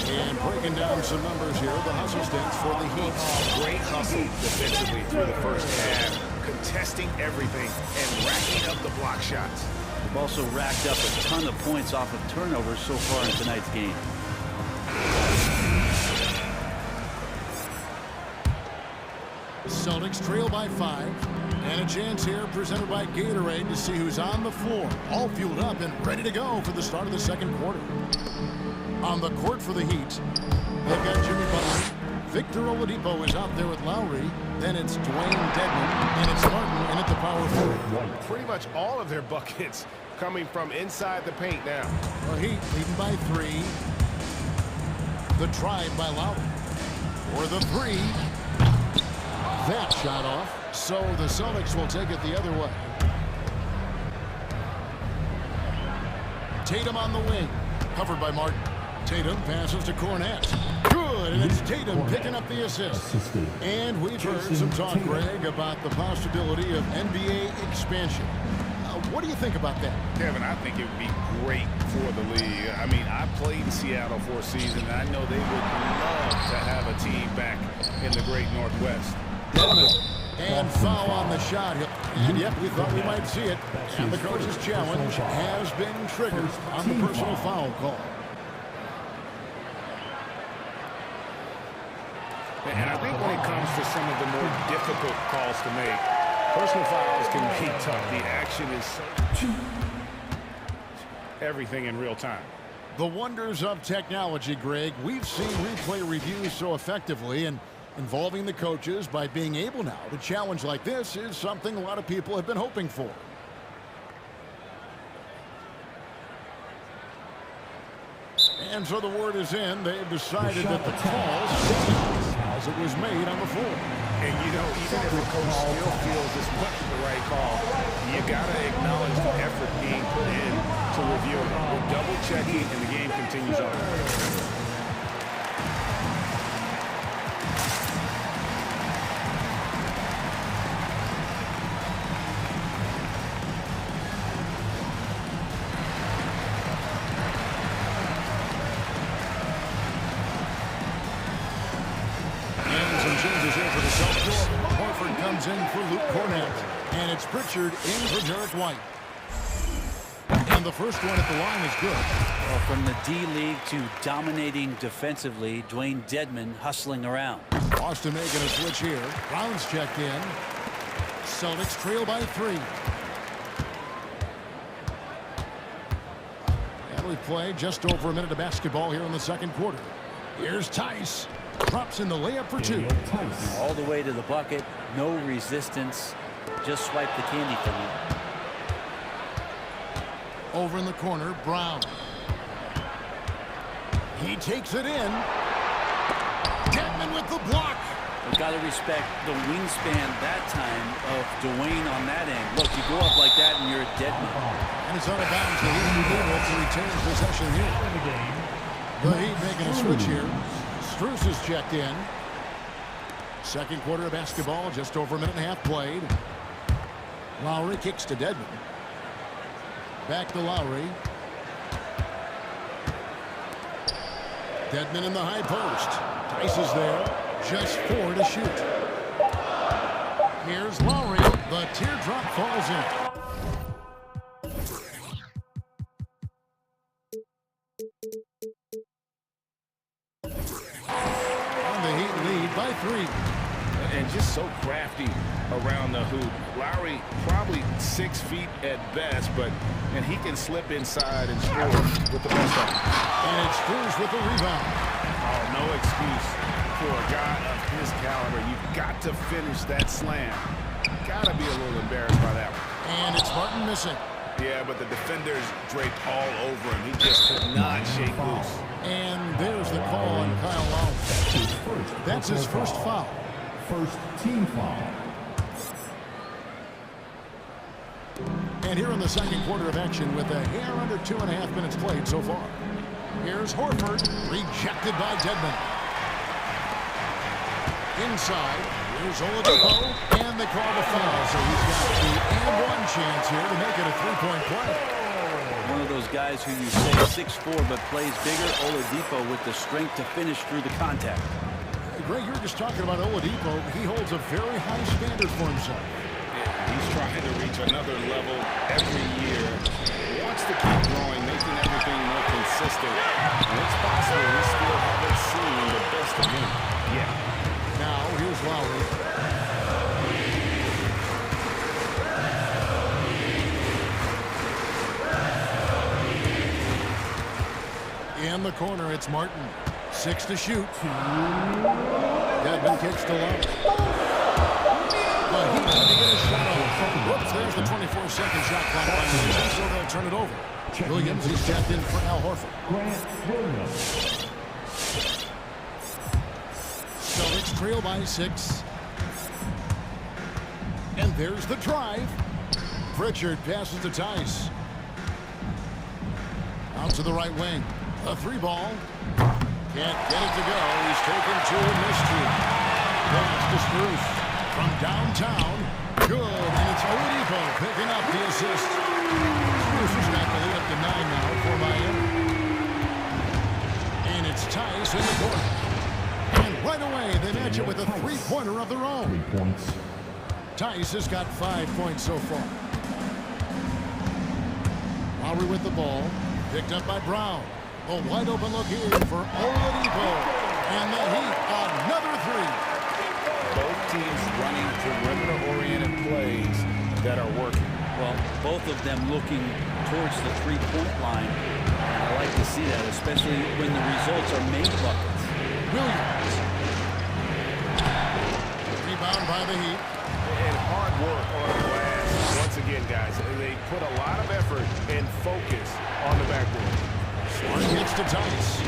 Speaker 7: And breaking down some numbers here, the hustle stats for the Heat.
Speaker 8: Great hustle defensively through the first half, contesting everything and racking up the block shots.
Speaker 6: They've also racked up a ton of points off of turnovers so far in tonight's game.
Speaker 7: Celtics trail by 5. And a chance here presented by Gatorade to see who's on the floor. All fueled up and ready to go for the start of the second quarter. On the court for the Heat, they've got Jimmy Butler. Victor Oladipo is out there with Lowry. Then it's Dwayne Dedmon, and it's Martin in at the power forward.
Speaker 1: Pretty much all of their buckets coming from inside the paint now.
Speaker 7: The Heat leading by 3. The drive by Lowry. For the 3. That shot off. So the Celtics will take it the other way. Tatum on the wing. Covered by Martin. Tatum passes to Cornette. Good, and it's Tatum picking up the assist. And we've heard some talk, Greg, about the possibility of NBA expansion. What do you think about that?
Speaker 8: Kevin, I think it would be great for the league. I mean, I played in Seattle for a season, and I know they would love to have a team back in the great Northwest.
Speaker 7: And foul on the shot. And yep, we thought we might see it. And the coach's challenge has been triggered on the personal foul call.
Speaker 8: And I think when it comes to some of the more difficult calls to make, personal fouls can be tough. The action is everything in real time.
Speaker 7: The wonders of technology, Greg. We've seen replay reviews so effectively, and involving the coaches by being able now to challenge like this is something a lot of people have been hoping for. And so the word is in. They've decided that the call stands as it was made on the floor.
Speaker 8: And you know, even if the coach still feels this wasn't the right call, you got to acknowledge the effort being put in to review it. We're double checking, and the game continues on.
Speaker 7: In for Luke Cornette, and it's Pritchard in for Derek White. And the first one at the line is good.
Speaker 6: Well, from the D-League to dominating defensively, Dwayne Dedmon hustling around.
Speaker 7: Boston making a switch here. Brown's checked in. Celtics trail by 3. And We've played just over a minute of basketball here in the second quarter. Here's Tice. Drops in the layup for two.
Speaker 6: All the way to the bucket. No resistance. Just swipe the candy from you.
Speaker 7: Over in the corner, Brown. He takes it in. Dedmon with the block.
Speaker 6: We've got to respect the wingspan that time of Dwayne on that end. Look, you go up like that and you're a dead man.
Speaker 7: And it's out of bounds. The Heat will be able to retain possession here. The Heat making a switch here. Strus is checked in. Second quarter of basketball, just over a minute and a half played. Lowry kicks to Dedmon. Back to Lowry. Dedmon in the high post. Tice is there. Just 4 to shoot. Here's Lowry. The teardrop falls in. And the Heat lead by 3.
Speaker 8: And just so crafty around the hoop. Lowry probably 6 feet at best, and he can slip inside and score with the best of them.
Speaker 7: And it's Strus with the rebound.
Speaker 8: Oh, no excuse for a guy of his caliber. You've got to finish that slam. Got to be a little embarrassed by that one.
Speaker 7: And it's Martin missing.
Speaker 8: Yeah, but the defenders draped all over him. He just could not shake loose.
Speaker 7: And there's the call on Kyle Lowry. That's his first foul.
Speaker 4: First team foul.
Speaker 7: And here in the second quarter of action with a hair under 2.5 minutes played so far. Here's Horford, rejected by Dedmon. Inside, here's Oladipo, and they call the foul. So he's got the and 1 chance here to make it a 3-point play.
Speaker 6: One of those guys who you say 6'4", but plays bigger. Oladipo with the strength to finish through the contact.
Speaker 7: Greg, you were just talking about Oladipo. He holds a very high standard for himself.
Speaker 8: Yeah, he's trying to reach another level every year. He wants to keep growing, making everything more consistent. And it's possible we still haven't seen the best of him yet.
Speaker 7: Now, here's Lowry. In the corner, it's Martin. 6 to shoot. Dedmon kicks to Lowry. But he's going to get a shot off. Whoops, there's the 24-second shot clock violation, so they'll turn it over. Williams is tapped in for Al Horford.
Speaker 4: Grant Williams.
Speaker 7: Celtics trail by 6. And there's the drive. Pritchard passes to Tice. Out to the right wing. A 3-ball. Can't get it to go. He's taken 2 and missed 2. Pass to Strus from downtown. Good. And it's Oladipo picking up the assist. Strus has got the lead up to 9 now for Miami. And it's Tice in the corner. And right away, they match it with a 3-pointer of their own.
Speaker 4: 3 points.
Speaker 7: Tice has got 5 points so far. Lowry with the ball. Picked up by Brown. A wide open look here for Oladipo. And the Heat, another 3.
Speaker 8: Both teams running perimeter-oriented plays that are working.
Speaker 6: Well, both of them looking towards the 3-point line. And I like to see that, especially when the results are made buckets.
Speaker 7: Williams. Rebound by the Heat.
Speaker 8: And hard work on the glass. Once again, guys, they put a lot of effort and focus on the backboard.
Speaker 7: Smart hits to Tice.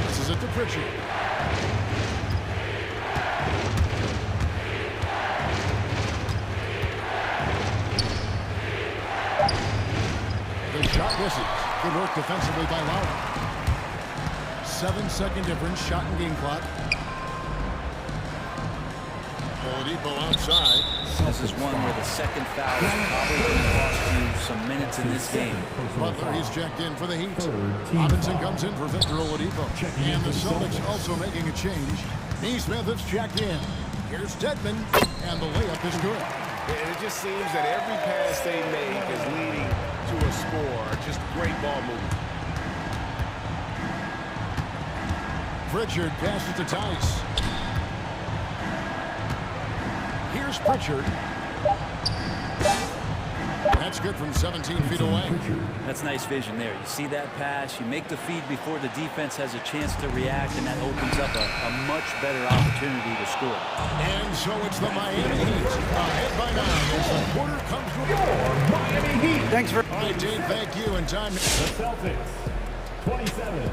Speaker 7: This is it to Pritchard. The shot misses. Good work defensively by Lowry. 7-second difference, shot and game clock. Oladipo outside.
Speaker 6: This is one where the second foul is probably going to cost you some minutes in this game.
Speaker 7: Butler, he's checked in for the Heat. Robinson comes in for Victor Oladipo. And the Celtics also making a change. Neesmith is checked in. Here's Dedmon, and the layup is good.
Speaker 8: And it just seems that every pass they make is leading to a score. Just great ball movement.
Speaker 7: Pritchard passes to Tice. Here's Pritchard. That That's good from 17 feet away.
Speaker 6: That's nice vision there. You see that pass, you make the feed before the defense has a chance to react, and that opens up a much better opportunity to score.
Speaker 7: And so it's the Miami Heat ahead by 9 as the quarter comes to
Speaker 4: Miami Heat.
Speaker 9: Thanks for...
Speaker 7: All right, Dave, thank you. And time...
Speaker 4: The Celtics, 27.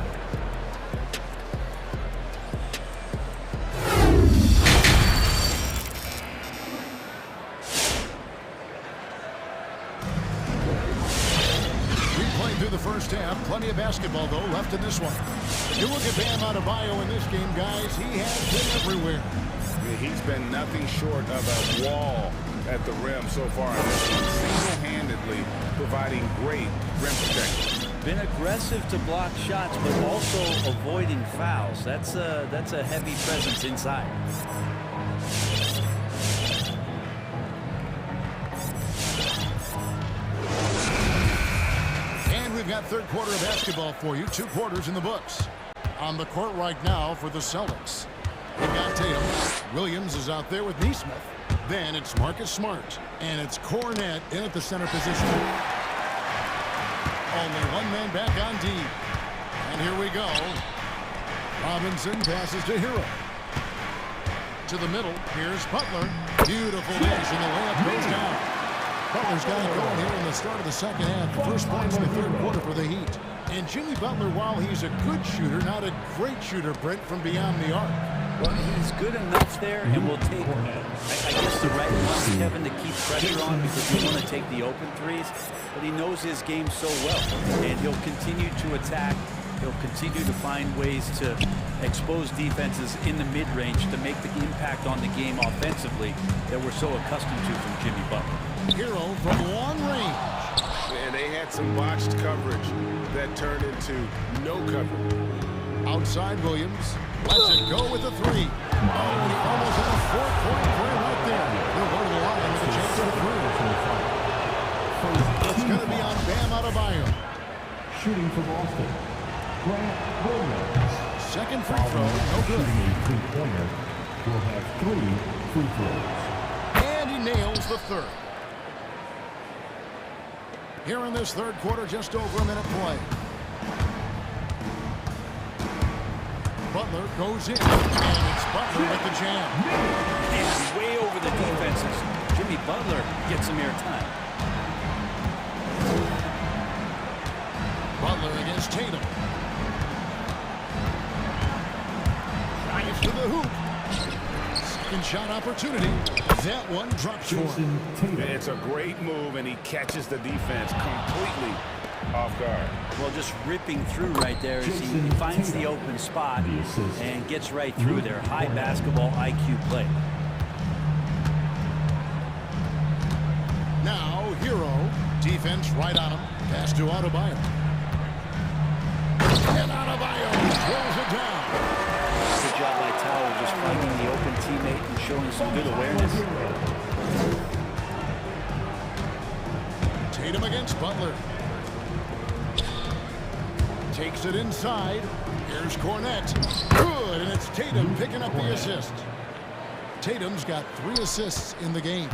Speaker 7: Through the first half, plenty of basketball, though, left in this one. You look at Bam Adebayo in this game, guys, he has been everywhere.
Speaker 8: Yeah, he's been nothing short of a wall at the rim so far in this one, single-handedly providing great rim protection.
Speaker 6: Been aggressive to block shots, but also avoiding fouls. That's a heavy presence inside.
Speaker 7: We've got third quarter of basketball for you. 2 quarters in the books. On the court right now for the Celtics. We've got Tatum. Williams is out there with Nesmith. Then it's Marcus Smart. And it's Cornette in at the center position. Only one man back on D. And here we go. Robinson passes to Hero. To the middle. Here's Butler. Beautiful dish, and the layup goes down. Butler's got it going here in the start of the second half. The first points in the third quarter for the Heat. And Jimmy Butler, while he's a good shooter, not a great shooter, Brent, from beyond the arc.
Speaker 6: Well, he's good enough there, and will take, I guess, the right ones, Kevin, to keep pressure on because you want to take the open threes. But he knows his game so well, and he'll continue to attack. He'll continue to find ways to expose defenses in the mid-range to make the impact on the game offensively that we're so accustomed to from Jimmy Butler.
Speaker 7: Hero from long range.
Speaker 8: And they had some botched coverage that turned into no coverage.
Speaker 7: Outside Williams. Lets it go with the 3. Oh, he almost had a 4-point play right there. He'll go to the line with a chance to the 3. It's going to be on Bam Adebayo.
Speaker 4: Shooting for Boston, Grant Williams.
Speaker 7: Second free throw, no good.
Speaker 4: Shooting a three-pointer will have 3 free throws.
Speaker 7: And he nails the third. Here in this third quarter, just over a minute play. Butler goes in, and it's Butler with the jam.
Speaker 6: And way over the defenses. Jimmy Butler gets some airtime.
Speaker 7: Butler against Tatum. Drives to the hoop. Second shot opportunity. That one drops short.
Speaker 8: It's a great move, and he catches the defense completely off guard.
Speaker 6: Well, just ripping through right there as he finds the open spot and gets right through there. High basketball IQ play.
Speaker 7: Now, Hero. Defense right on him. Pass to Adebayo. And Adebayo throws it down.
Speaker 6: Good job by Tower just finding the open teammate and showing some good awareness.
Speaker 7: Tatum against Butler. Takes it inside. Here's Cornette. Good, and it's Tatum picking up the assist. Tatum's got 3 assists in the game.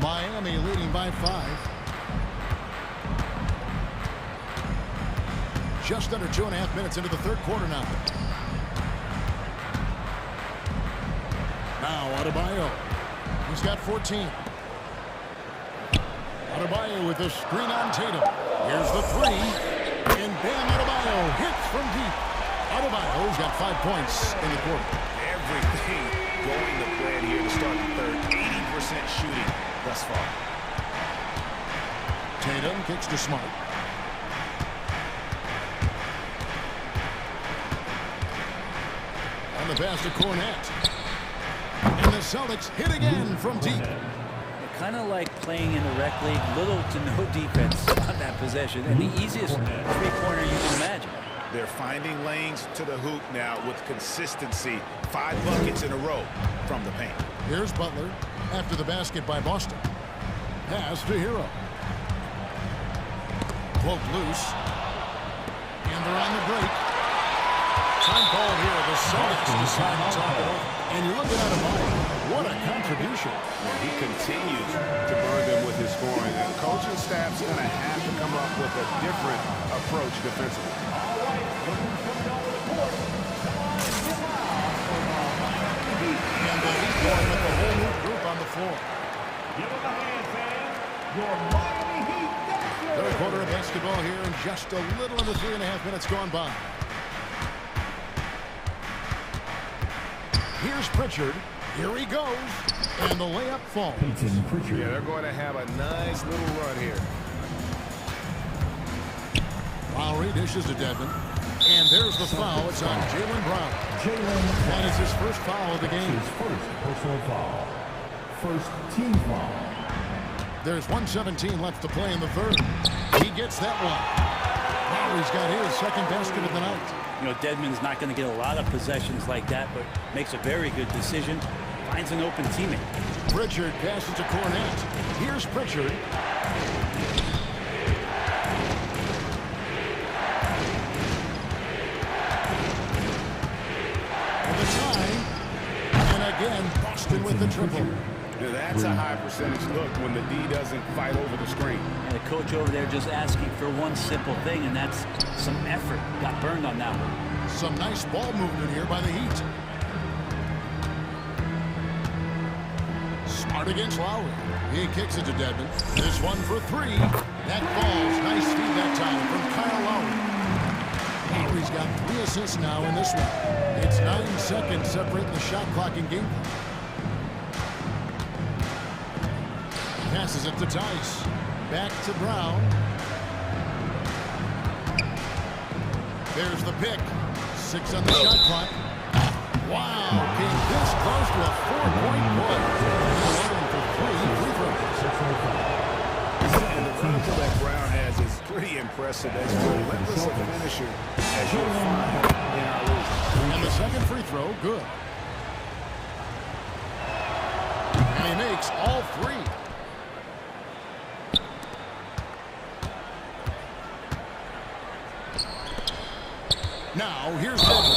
Speaker 7: Miami leading by 5. Just under 2.5 minutes into the third quarter now. Now Adebayo. He's got 14. Adebayo with the screen on Tatum. Here's the 3. And Bam Adebayo hits from deep. Adebayo's got 5 points in the quarter.
Speaker 8: Everything going to plan here to start the third. 80% shooting thus far.
Speaker 7: Tatum kicks to Smart. On the pass to Cornette. And the Celtics hit again from deep.
Speaker 6: Kind of like playing in the rec league, little to no defense on that possession, and the easiest three-pointer you can imagine.
Speaker 8: They're finding lanes to the hoop now with consistency. 5 buckets in a row from the paint.
Speaker 7: Here's Butler after the basket by Boston. Pass to Hero. Poked loose. And they're on the break. Time called here. The Celtics decide to talk it over. And you look at Adebayo. What a contribution.
Speaker 8: And he continues to burn them with his scoring. And coaching staff's going to have to come up with a different approach defensively.
Speaker 7: And the Heat going with the whole new group on the floor.
Speaker 4: Give them a hand, fans. Your Miami Heat Dancers.
Speaker 7: Third quarter of basketball here in just a little under 3.5 minutes gone by. Here's Pritchard. Here he goes. And the layup falls.
Speaker 8: Yeah, they're going to have a nice little run here.
Speaker 7: Lowry dishes to Devin. And there's the foul. It's on Jaylen Brown. That is his first foul of the game.
Speaker 4: His first personal foul. First team foul.
Speaker 7: There's 1:17 left to play in the third. He gets that one. Lowry's got his second basket of the night.
Speaker 6: You know, Dedmon's not going to get a lot of possessions like that, but makes a very good decision. Finds an open teammate.
Speaker 7: Pritchard passes to Cornette. Here's Pritchard. And the tie. And again, Boston with the triple.
Speaker 8: That's a high percentage look when the D doesn't fight over the screen.
Speaker 6: And the coach over there just asking for one simple thing, and that's some effort. Got burned on that one.
Speaker 7: Some nice ball movement here by the Heat. Smart against Lowry. He kicks it to Dedmon. This one for three. That falls. Nice feed that time from Kyle Lowry. Lowry's got 3 assists now in this one. It's 9 seconds separating the shot clock and game clock. Passes it to Tice. Back to Brown. There's the pick. 6 on the shot clock. Wow, came this close to a 4-point play. Line for 3 free throws.
Speaker 8: And the frontal that Brown has is pretty impressive. As relentless a finisher as you'll find in our league.
Speaker 7: And the second free throw, good. And he makes all 3. Now, here's Dedmon.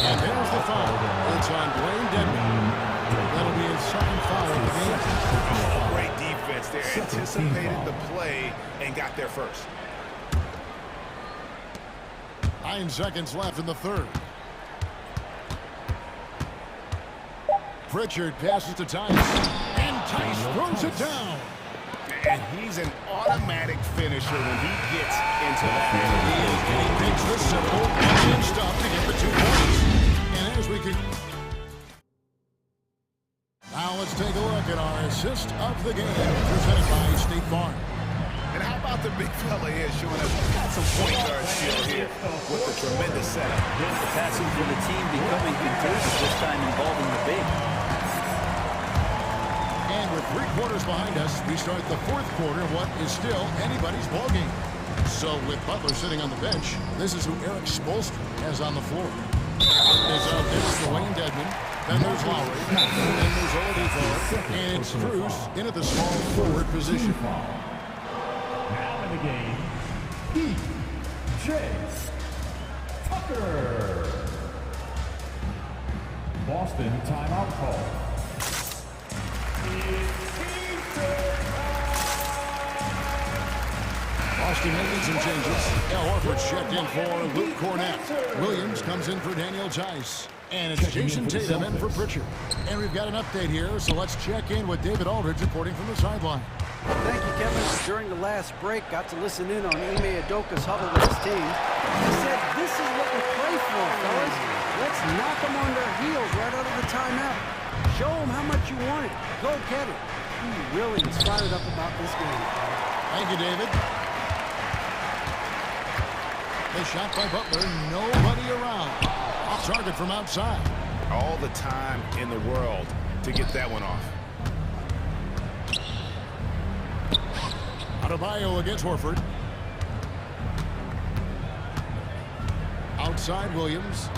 Speaker 7: And there's the foul. It's on Dwayne Dedmon. That'll be his second foul of the game.
Speaker 8: Oh, great defense there. Anticipated the play and got there first.
Speaker 7: 9 seconds left in the third. Pritchard passes to Tice. And Tice throws it down.
Speaker 8: And he's an automatic finisher when he gets into that area.
Speaker 7: He makes the simple and stuff to get the 2 points. And as we can... Now let's take a look at our assist of the game, presented by State Farm.
Speaker 8: And how about the big fella here showing us got some point guard skill here with the tremendous setup.
Speaker 6: The passing for the team becoming contagious, this time involving the big.
Speaker 7: And with 3 quarters behind us, we start the 4th quarter of what is still anybody's ballgame. So with Butler sitting on the bench, this is who Eric Spoelstra has on the floor. There's Dwayne Dedmon, then there's Lowry, then there's Oladipo, and it's Cruz in at the small forward position.
Speaker 4: Now in the game, P.J. Tucker. Boston timeout call.
Speaker 7: Boston making some changes. Al Horford's checked in for Luke Cornette. Williams comes in for Daniel Tice. And it's Jason Tatum in for Pritchard. And we've got an update here, so let's check in with David Aldridge reporting from the sideline.
Speaker 9: Thank you, Kevin. During the last break, got to listen in on Ime Udoka's huddle with his team. He said, this is what we play for, fellas. Let's knock them on their heels right out of the timeout. Show them how much you want it. Go get it. He really is fired up about this game.
Speaker 7: Thank you, David. The shot by Butler, nobody around. Off target from outside.
Speaker 8: All the time in the world to get that one off.
Speaker 7: Adebayo against Horford. Outside Williams.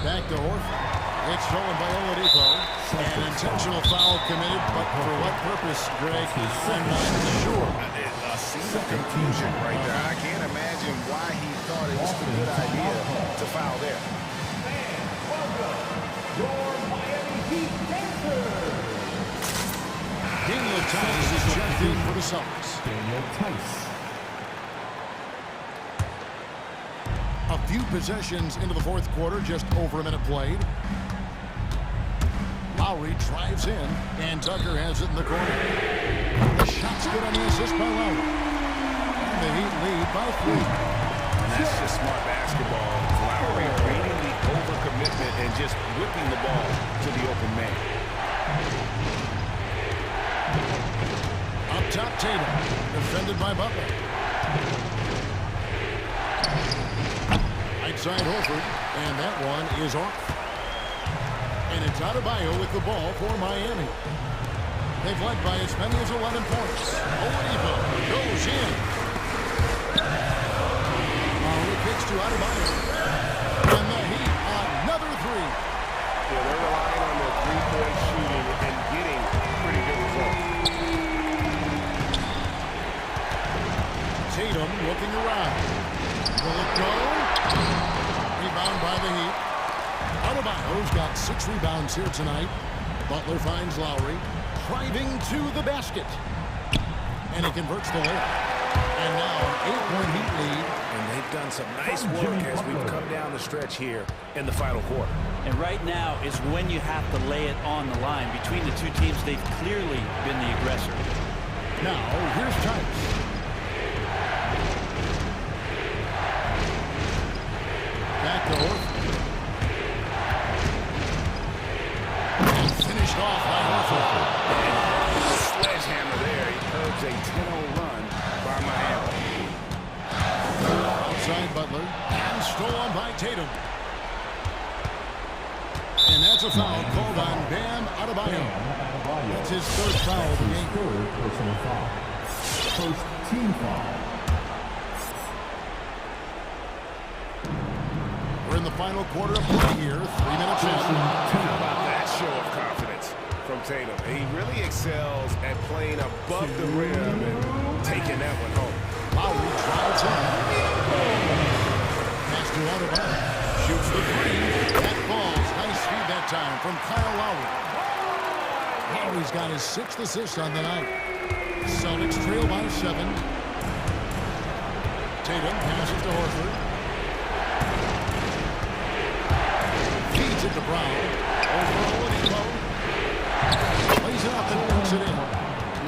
Speaker 7: Back to Horford. It's stolen by Oladipo. An intentional foul committed, but for what purpose, Greg? I'm not sure.
Speaker 8: A scene of confusion right there. I can't imagine why he thought it was a good idea to foul there.
Speaker 4: And welcome, your Miami Heat Dancers.
Speaker 7: Daniel Tice is checked in for the Celtics. A few possessions into the fourth quarter, just over a minute played. Lowry drives in, and Tucker has it in the corner. The shot's good on the assist by Lowry. And the Heat lead by 3.
Speaker 8: And that's just smart basketball. Lowry reading the overcommitment and just whipping the ball to the open man.
Speaker 7: Up top, Tatum, defended by Butler. Outside Horford, and that one is off. And it's Adebayo with the ball for Miami. They've led by as many as 11 points. Oladipo goes in. Lowry kicks to Adebayo. And the Heat, another 3.
Speaker 8: Yeah, they're relying on their three-point shooting and getting pretty good results.
Speaker 7: Tatum looking around. Will it go? Rebound by the Heat. Adebayo's got 6 rebounds here tonight. Butler finds Lowry. Driving to the basket. And he converts the layup. And now an 8-point Heat lead.
Speaker 8: And they've done some nice work as we've come down the stretch here in the final quarter.
Speaker 6: And right now is when you have to lay it on the line. Between the two teams, they've clearly been the aggressor.
Speaker 7: Now, here's Tice. Back to Horford. And finished off by Horford.
Speaker 8: Sledgehammer there. He curbs a 10-0 run by Miami.
Speaker 7: Outside Butler. And stolen by Tatum. And that's a foul called on Bam Adebayo. That's his 3rd foul of the game.
Speaker 4: Personal foul. First team foul.
Speaker 7: We're in the final quarter of play here. 3 minutes in.
Speaker 8: How about that show of confidence from Tatum? He really excels at playing above the rim and taking that one home.
Speaker 7: Lowry drives in. Pass to Adebayo. Shoots the 3. That falls. Nice feed that time from Kyle Lowry. Lowry's got his 6th assist on the night. Celtics trail by 7. Tatum passes to Horford. Feeds it to Brown. Over Oladipo. Plays it up and puts it in.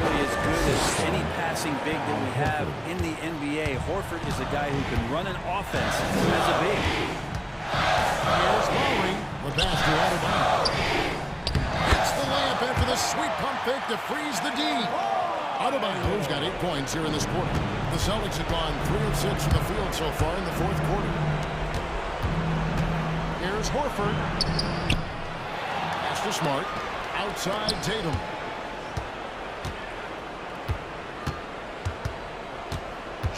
Speaker 6: Really as good as any passing big that we have in the NBA. Horford is a guy who can run an offense as a big.
Speaker 7: Here's Lowry. The pass to Adebayo. Hits the layup after the sweet pump fake to freeze the D. Adebayo's got 8 points here in this quarter. The Celtics have gone 3 of 6 from the field so far in the fourth quarter. Here's Horford. Pass to Smart. Outside Tatum.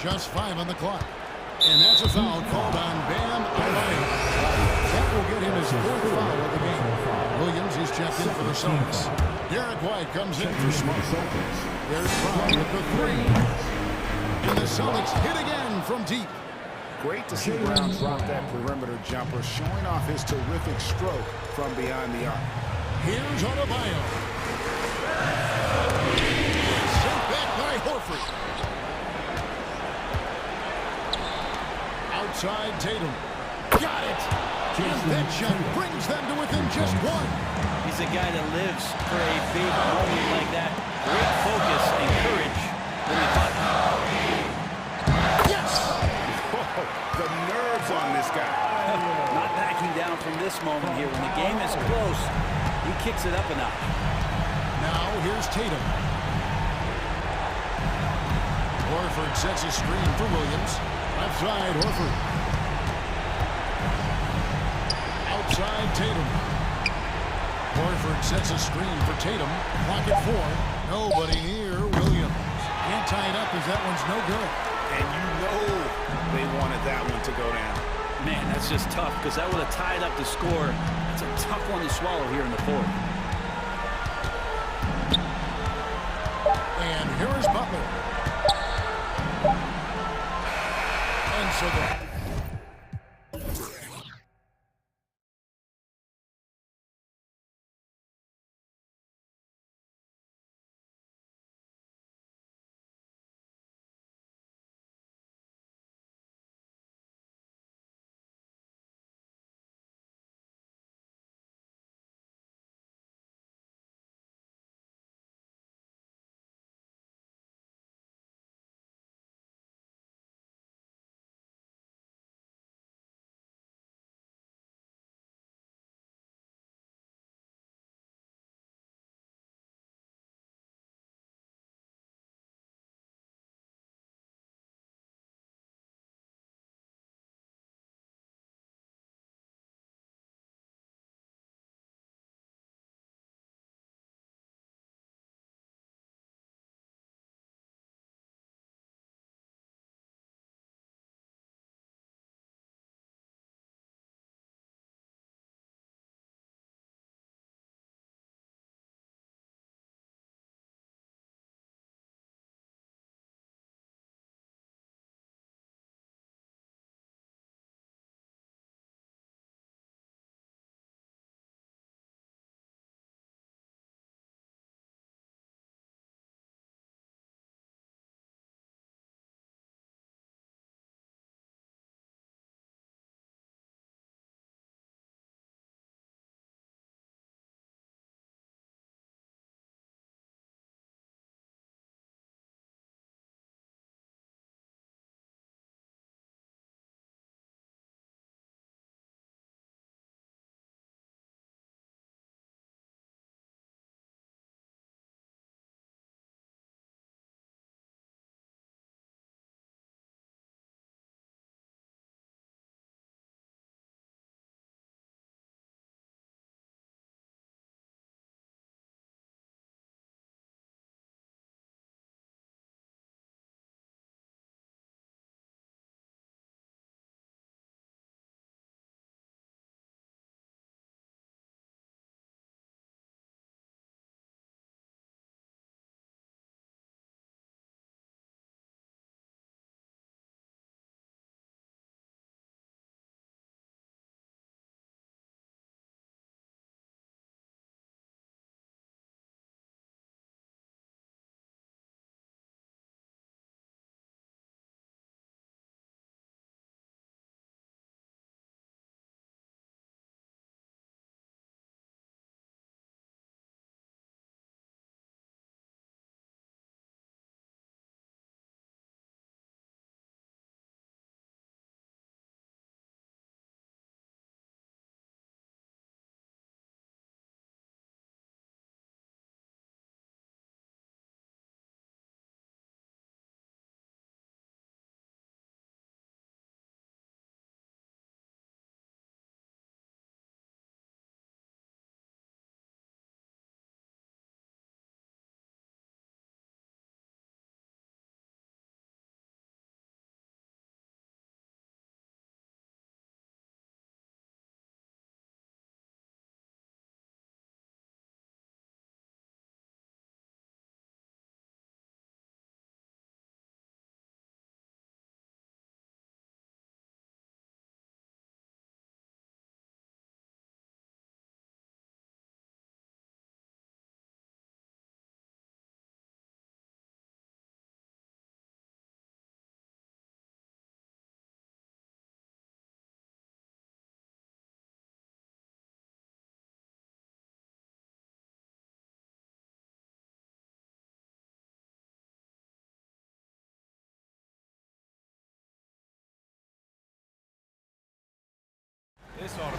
Speaker 7: Just 5 on the clock. And that's a foul called on Bam Adebayo. That will get him his 4th foul of the game. Williams is checked in for the Celtics. Derek White comes in for Smart. There's Brown with the 3. And the Celtics hit again from deep.
Speaker 8: Great to see Brown drop that perimeter jumper, showing off his terrific stroke from behind the arc.
Speaker 7: Here's Adebayo. Sent back by Horford. Outside Tatum. Got it. And that shot brings them to within just 1.
Speaker 6: He's a guy that lives for a big moment like that. Great focus and courage when he caught.
Speaker 7: Yes!
Speaker 8: Whoa, the nerves on this guy.
Speaker 6: Not backing down from this moment here. When the game is close, he kicks it up a notch.
Speaker 7: Now here's Tatum. Horford sets a screen for Williams. Left side, Horford. Outside Tatum. Horford sets a screen for Tatum. Clock at 4. Nobody near Williams. Can't tie it up as that one's no good.
Speaker 8: And you know they wanted that one to go down.
Speaker 6: Man, that's just tough because that would have tied up the score. It's a tough one to swallow here in the fourth.
Speaker 7: And here is Butler. And so that.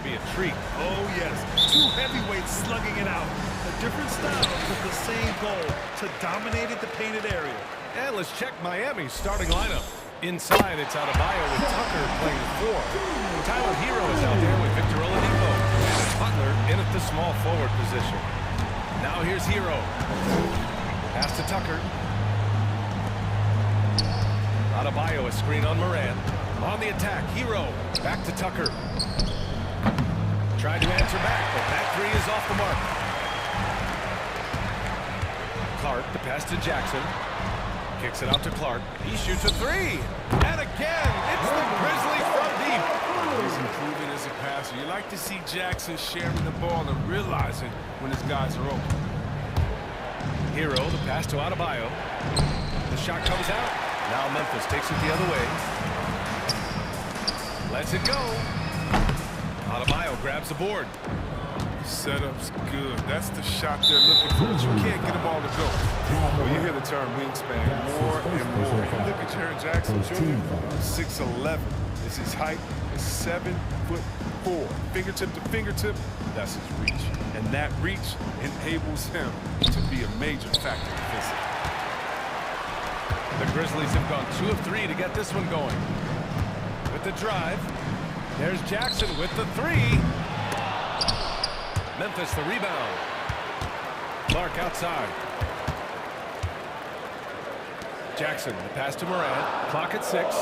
Speaker 1: to be a treat.
Speaker 2: Oh, yes. Two heavyweights slugging it out. A different style with the same goal, to dominate at the painted area.
Speaker 1: And let's check Miami's starting lineup. Inside, it's Adebayo with Tucker playing 4. Tyler Hero is out there with Victor Oladipo. And Butler in at the small forward position. Now here's Hero. Pass to Tucker. Adebayo, a screen on Moran. On the attack, Hero. Back to Tucker. Tried to answer back, but that 3 is off the mark. Clark, the pass to Jackson. Kicks it out to Clark. He shoots a 3. And again, it's the Grizzlies from deep.
Speaker 8: He's improving as a passer. You like to see Jackson sharing the ball and realizing when his guys are open.
Speaker 1: Hero, the pass to Adebayo. The shot comes out. Now Memphis takes it the other way. Lets it go. Adebayo grabs the board.
Speaker 8: Setup's good. That's the shot they're looking for. But you can't get them all to go. Well, you hear the term wingspan more and more. You look at Jaren Jackson Jr., 6'11". Is his height is 7'4". Fingertip to fingertip, that's his reach. And that reach enables him to be a major factor defensively.
Speaker 1: The Grizzlies have gone 2 of 3 to get this one going. With the drive, there's Jackson with the 3. Memphis the rebound. Clark outside. Jackson, the pass to Morant. Clock at 6.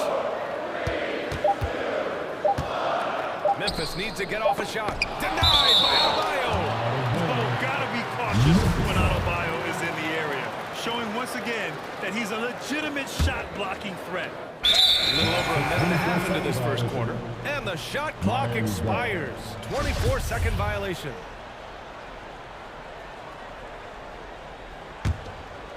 Speaker 1: Memphis needs to get off a shot. Denied by Adebayo.
Speaker 2: Oh, gotta be cautious when Adebayo is in the area, showing once again that he's a legitimate shot-blocking threat.
Speaker 1: A little over a minute and a half into this first quarter. And the shot clock expires. 24-second violation.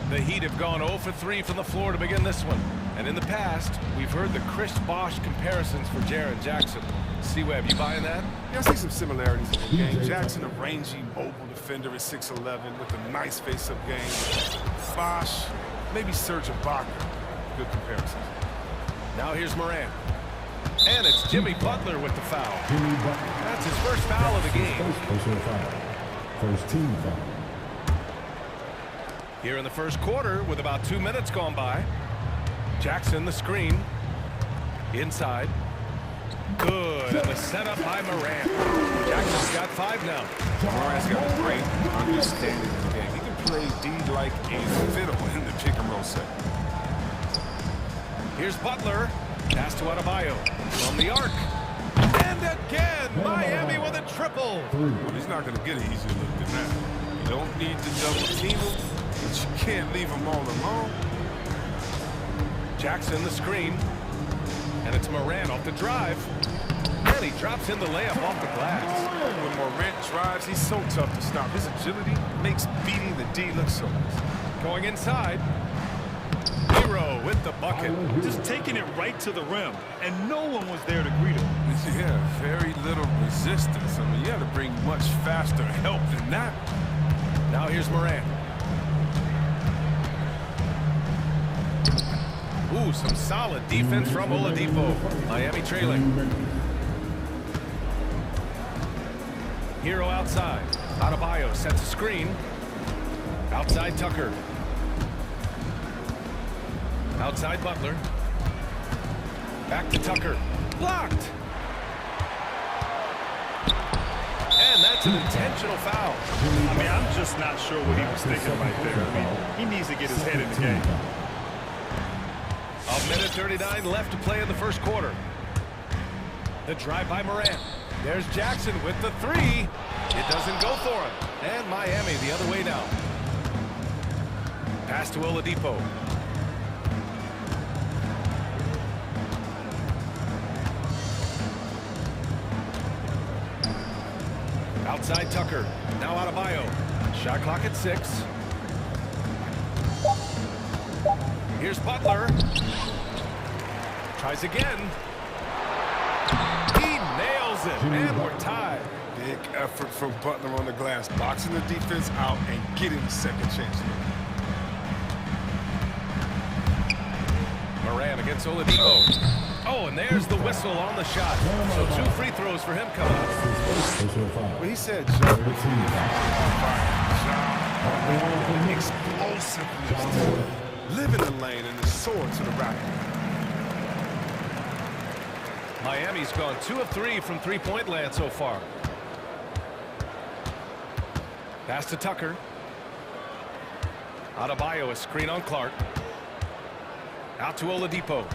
Speaker 1: The Heat have gone 0 for 3 from the floor to begin this one. And in the past, we've heard the Chris Bosh comparisons for Jaren Jackson. C-Web, you buying that?
Speaker 8: Yeah, I see some similarities in the game. Jackson, a rangy, mobile defender at 6'11", with a nice face-up game. Bosh, maybe Serge Ibaka. Good comparison.
Speaker 1: Now here's Moran. And it's Jimmy Butler with the foul. That's his first foul of the game.
Speaker 4: First team foul.
Speaker 1: Here in the first quarter, with about 2 minutes gone by. Jackson, the screen. Inside. Good. And the setup by Moran. Jackson's got 5 now.
Speaker 8: Moran's got a great understanding of the game. He can play D like a fiddle in the pick and roll set.
Speaker 1: Here's Butler. Pass to Adebayo. From the arc. And again, Miami with a triple.
Speaker 8: Well, he's not going to get an easier look than that. You don't need to double team him, but you can't leave him all alone.
Speaker 1: Jackson, the screen. And it's Moran off the drive. And he drops in the layup off the glass.
Speaker 8: When Moran drives, he's so tough to stop. His agility makes beating the D look so easy.
Speaker 1: Going inside. Hero with the bucket.
Speaker 2: Just taking it right to the rim, and no one was there to greet him.
Speaker 8: Yeah, very little resistance. I mean, you have to bring much faster help than that.
Speaker 1: Now here's Moran. Ooh, some solid defense from Oladipo. Miami trailing. Hero outside. Adebayo sets a screen. Outside Tucker. Outside Butler. Back to Tucker. Blocked. And that's an intentional foul.
Speaker 2: I mean, I'm just not sure what he was thinking right there. I mean, he needs to get his head in the game.
Speaker 1: A minute 39 left to play in the first quarter. The drive by Moran. There's Jackson with the 3. It doesn't go for him. And Miami the other way now. Pass to Oladipo. Outside Tucker. Now Adebayo. Shot clock at 6. Here's Butler. Tries again. He nails it. And we're tied.
Speaker 8: Big effort from Butler on the glass, boxing the defense out and getting the second chance.
Speaker 1: Moran against Oladipo. Oh, and there's the whistle on the shot. So 2 free throws for him coming up.
Speaker 8: Well, he said jump. Explosiveness. Live in the lane and the sword to the racket.
Speaker 1: Miami's gone 2 of 3 from three-point land so far. Pass to Tucker. Adebayo, a screen on Clark. Out to Oladipo.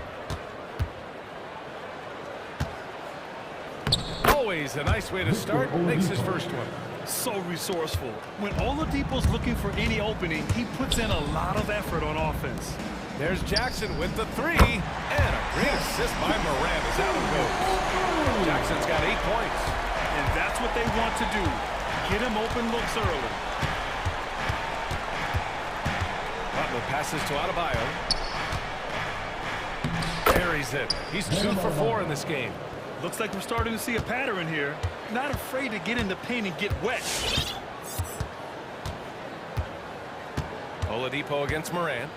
Speaker 1: Always a nice way to start. Makes his first one.
Speaker 2: So resourceful. When Oladipo's looking for any opening, he puts in a lot of effort on offense.
Speaker 1: There's Jackson with the 3. And a great assist by Moran as out it goes. Jackson's got 8 points.
Speaker 2: And that's what they want to do. Get him open looks early.
Speaker 1: Butler passes to Adebayo. Buries it. He's 2 for 4 in this game.
Speaker 2: Looks like we're starting to see a pattern here. Not afraid to get in the paint and get wet.
Speaker 1: Oladipo against Moran.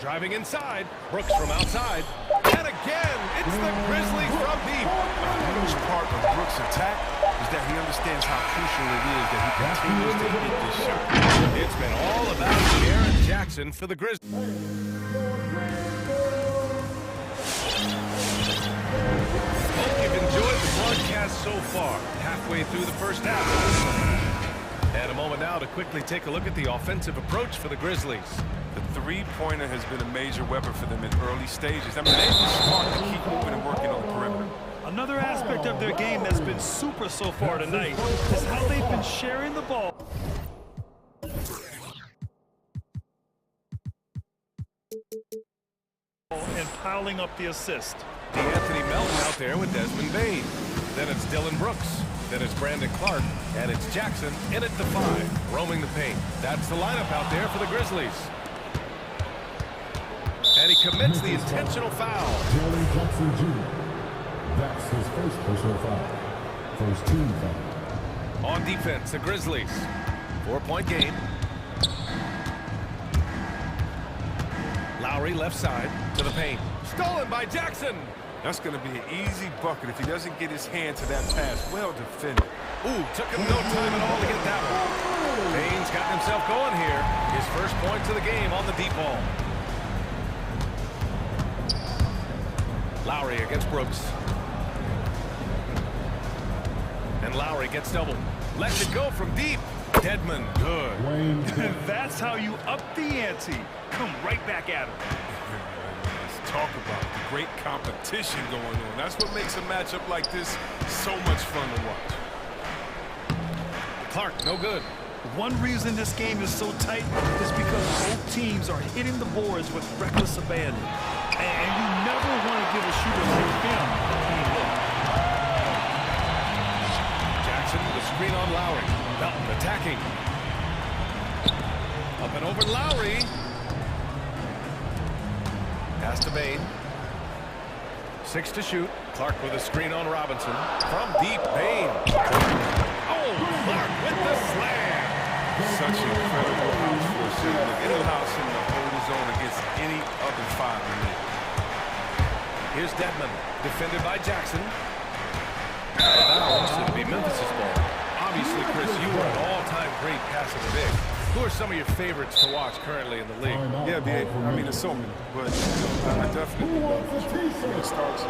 Speaker 1: Driving inside. Brooks from outside. And again, it's the Grizzlies from deep.
Speaker 8: A huge part of Brooks' attack is that he understands how crucial it is that he continues to hit this shot.
Speaker 1: It's been all about Jaren Jackson for the Grizzlies. Hope you've enjoyed the broadcast so far. Halfway through the first half. And a moment now to quickly take a look at the offensive approach for the Grizzlies.
Speaker 11: The three-pointer has been a major weapon for them in early stages. I mean, they've been smart to keep moving and working on the perimeter.
Speaker 2: Another aspect of their game that's been super so far tonight is how they've been sharing the ball. And piling up the assist.
Speaker 1: Anthony Melton out there with Desmond Bane. Then it's Dylan Brooks. Then it's Brandon Clark. And it's Jackson in at the 5, roaming the paint. That's the lineup out there for the Grizzlies. And he commits the intentional foul.
Speaker 4: Jaren Jackson Jr. That's his first personal foul. First team foul.
Speaker 1: On defense, the Grizzlies. 4-point game. Lowry left side to the paint. Stolen by Jackson.
Speaker 11: That's going to be an easy bucket if he doesn't get his hand to that pass. Well defended.
Speaker 1: Ooh, took him no time at all to get that one. Bane's got himself going here. His first points of the game on the deep ball. Lowry against Brooks. And Lowry gets doubled. Lets it go from deep. Deadman, good.
Speaker 2: That's how you up the ante. Come right back at him.
Speaker 11: Let's talk about the great competition going on. That's what makes a matchup like this so much fun to watch.
Speaker 1: Clark, no good.
Speaker 2: One reason this game is so tight is because both teams are hitting the boards with reckless abandon. And you never want to give a shooter like him a clean look.
Speaker 1: Jackson with a screen on Lowry. Melton attacking. Up and over Lowry. Pass to Bane. 6 to shoot. Clark with a screen on Robinson. From deep, Bane. Oh, Clark with the slam.
Speaker 11: Such incredible house for a center. Any house in the hold his own against any other 5 in there.
Speaker 1: Here's Deadman, defended by Jackson. That'll also be Memphis' ball. Obviously, Chris, you are an all-time great passer big. Who are some of your favorites to watch currently in the league?
Speaker 11: Yeah, I mean, there's so many, but I definitely love the starts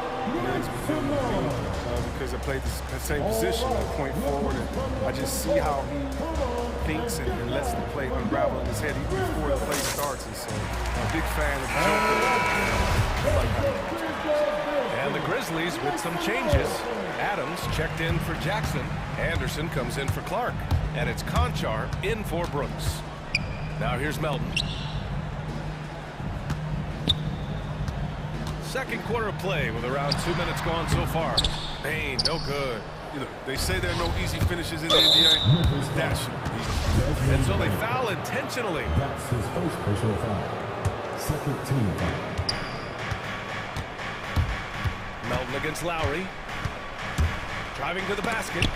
Speaker 11: because I played the same position, point forward, and I just see how he thinks and lets the play unravel in his head even before the play starts, and so I'm a big fan of Joker.
Speaker 1: And the Grizzlies with some changes. Adams checked in for Jackson. Anderson comes in for Clark. And it's Conchar in for Brooks. Now here's Melton. Second quarter of play with around 2 minutes gone so far. Bane, no good.
Speaker 11: You know, they say there are no easy finishes in the NBA. That should be easy.
Speaker 1: And so they foul intentionally.
Speaker 4: That's his first personal foul. Second team foul.
Speaker 1: Melton against Lowry. Driving to the basket.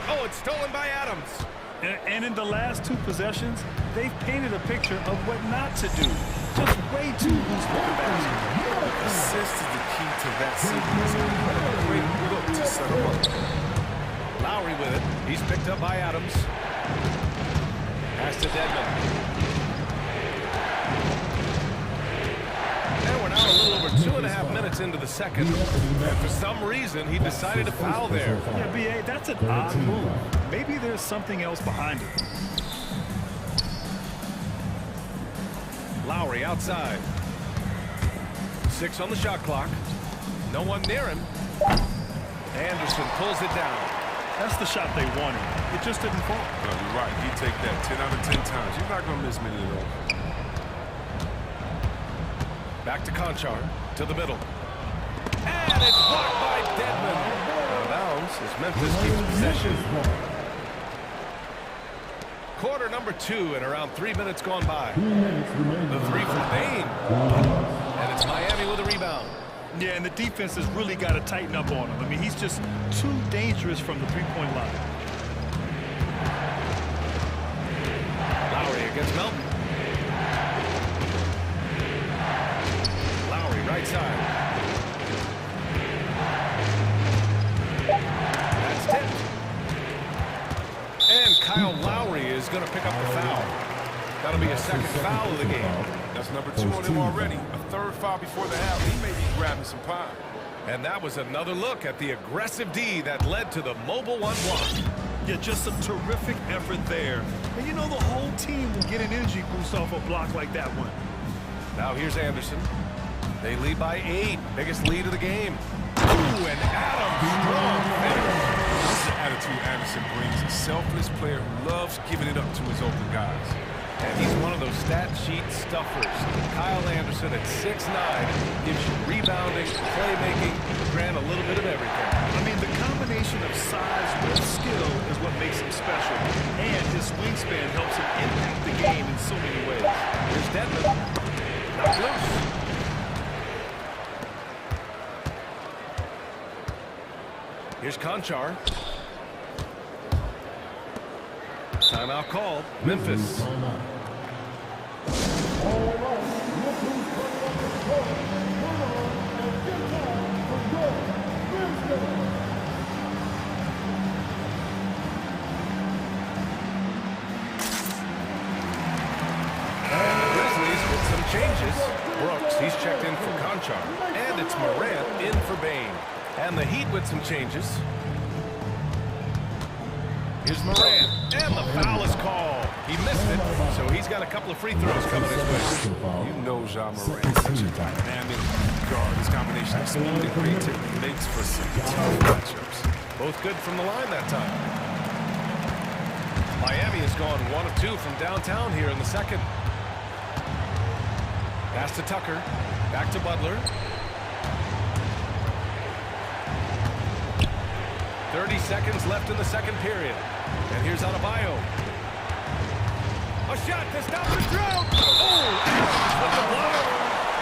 Speaker 1: Oh, it's stolen by Adams.
Speaker 2: And in the last 2 possessions, they've painted a picture of what not to do. just way too loose with the basket.
Speaker 11: Assist is the key to that sequence. A great look to set him up.
Speaker 1: Lowry with it. He's picked up by Adams. Pass to Dedmon. And we're now a little over 2.5 minutes into the second. And for some reason, he decided to foul there.
Speaker 2: Yeah, B.A., that's an odd move. Maybe there's something else behind it.
Speaker 1: Lowry outside. 6 on the shot clock. No one near him. Anderson pulls it down.
Speaker 2: That's the shot they wanted. It just didn't fall.
Speaker 11: No, you're right. He take that 10 out of 10 times. You're not going to miss many of those.
Speaker 1: Back to Conchar, to the middle. And it's blocked by Dedmon. Out of bounds as Memphis keeps possession. Quarter number 2 and around 3 minutes gone by. The three from Bain. And it's Miami with a rebound.
Speaker 2: Yeah, and the defense has really got to tighten up on him. I mean, he's just too dangerous from the three-point line.
Speaker 1: Lowry against Melton. Lowry right side. That's tipped. And Kyle Lowry is going to pick up the foul. That'll be a second foul of the game.
Speaker 11: That's number 2 on him already. A third foul before the half. He may be grabbing some pie.
Speaker 1: And that was another look at the aggressive D that led to the mobile one block.
Speaker 2: Yeah, just some terrific effort there. And you know the whole team will get an energy boost off a block like that one.
Speaker 1: Now here's Anderson. They lead by 8. Biggest lead of the game. Ooh, and Adams strong finish.
Speaker 11: This is the attitude Anderson brings. A selfless player who loves giving it up to his open guys.
Speaker 1: And he's one of those stat sheet stuffers. Kyle Anderson at 6'9" gives you rebounding, playmaking, ran a little bit of everything.
Speaker 2: I mean, the combination of size with skill is what makes him special. And his wingspan helps him impact the game in so many ways.
Speaker 1: Here's Dedmon. Not loose. Here's Conchar. Timeout called. Memphis. Changes. Brooks, he's checked in for Conchar. And it's Morant in for Bain. And the Heat with some changes. Here's Morant. And the foul is called. He missed it, so he's got a couple of free throws coming his way.
Speaker 11: You know Ja Morant, such a dynamic guard. His combination of speed and creativity makes for some tough matchups.
Speaker 1: Both good from the line that time. Miami has gone 1 of 2 from downtown here in the second. Pass to Tucker. Back to Butler. 30 seconds left in the second period. And here's Adebayo. A shot to stop the drought. Oh, Adams with the block.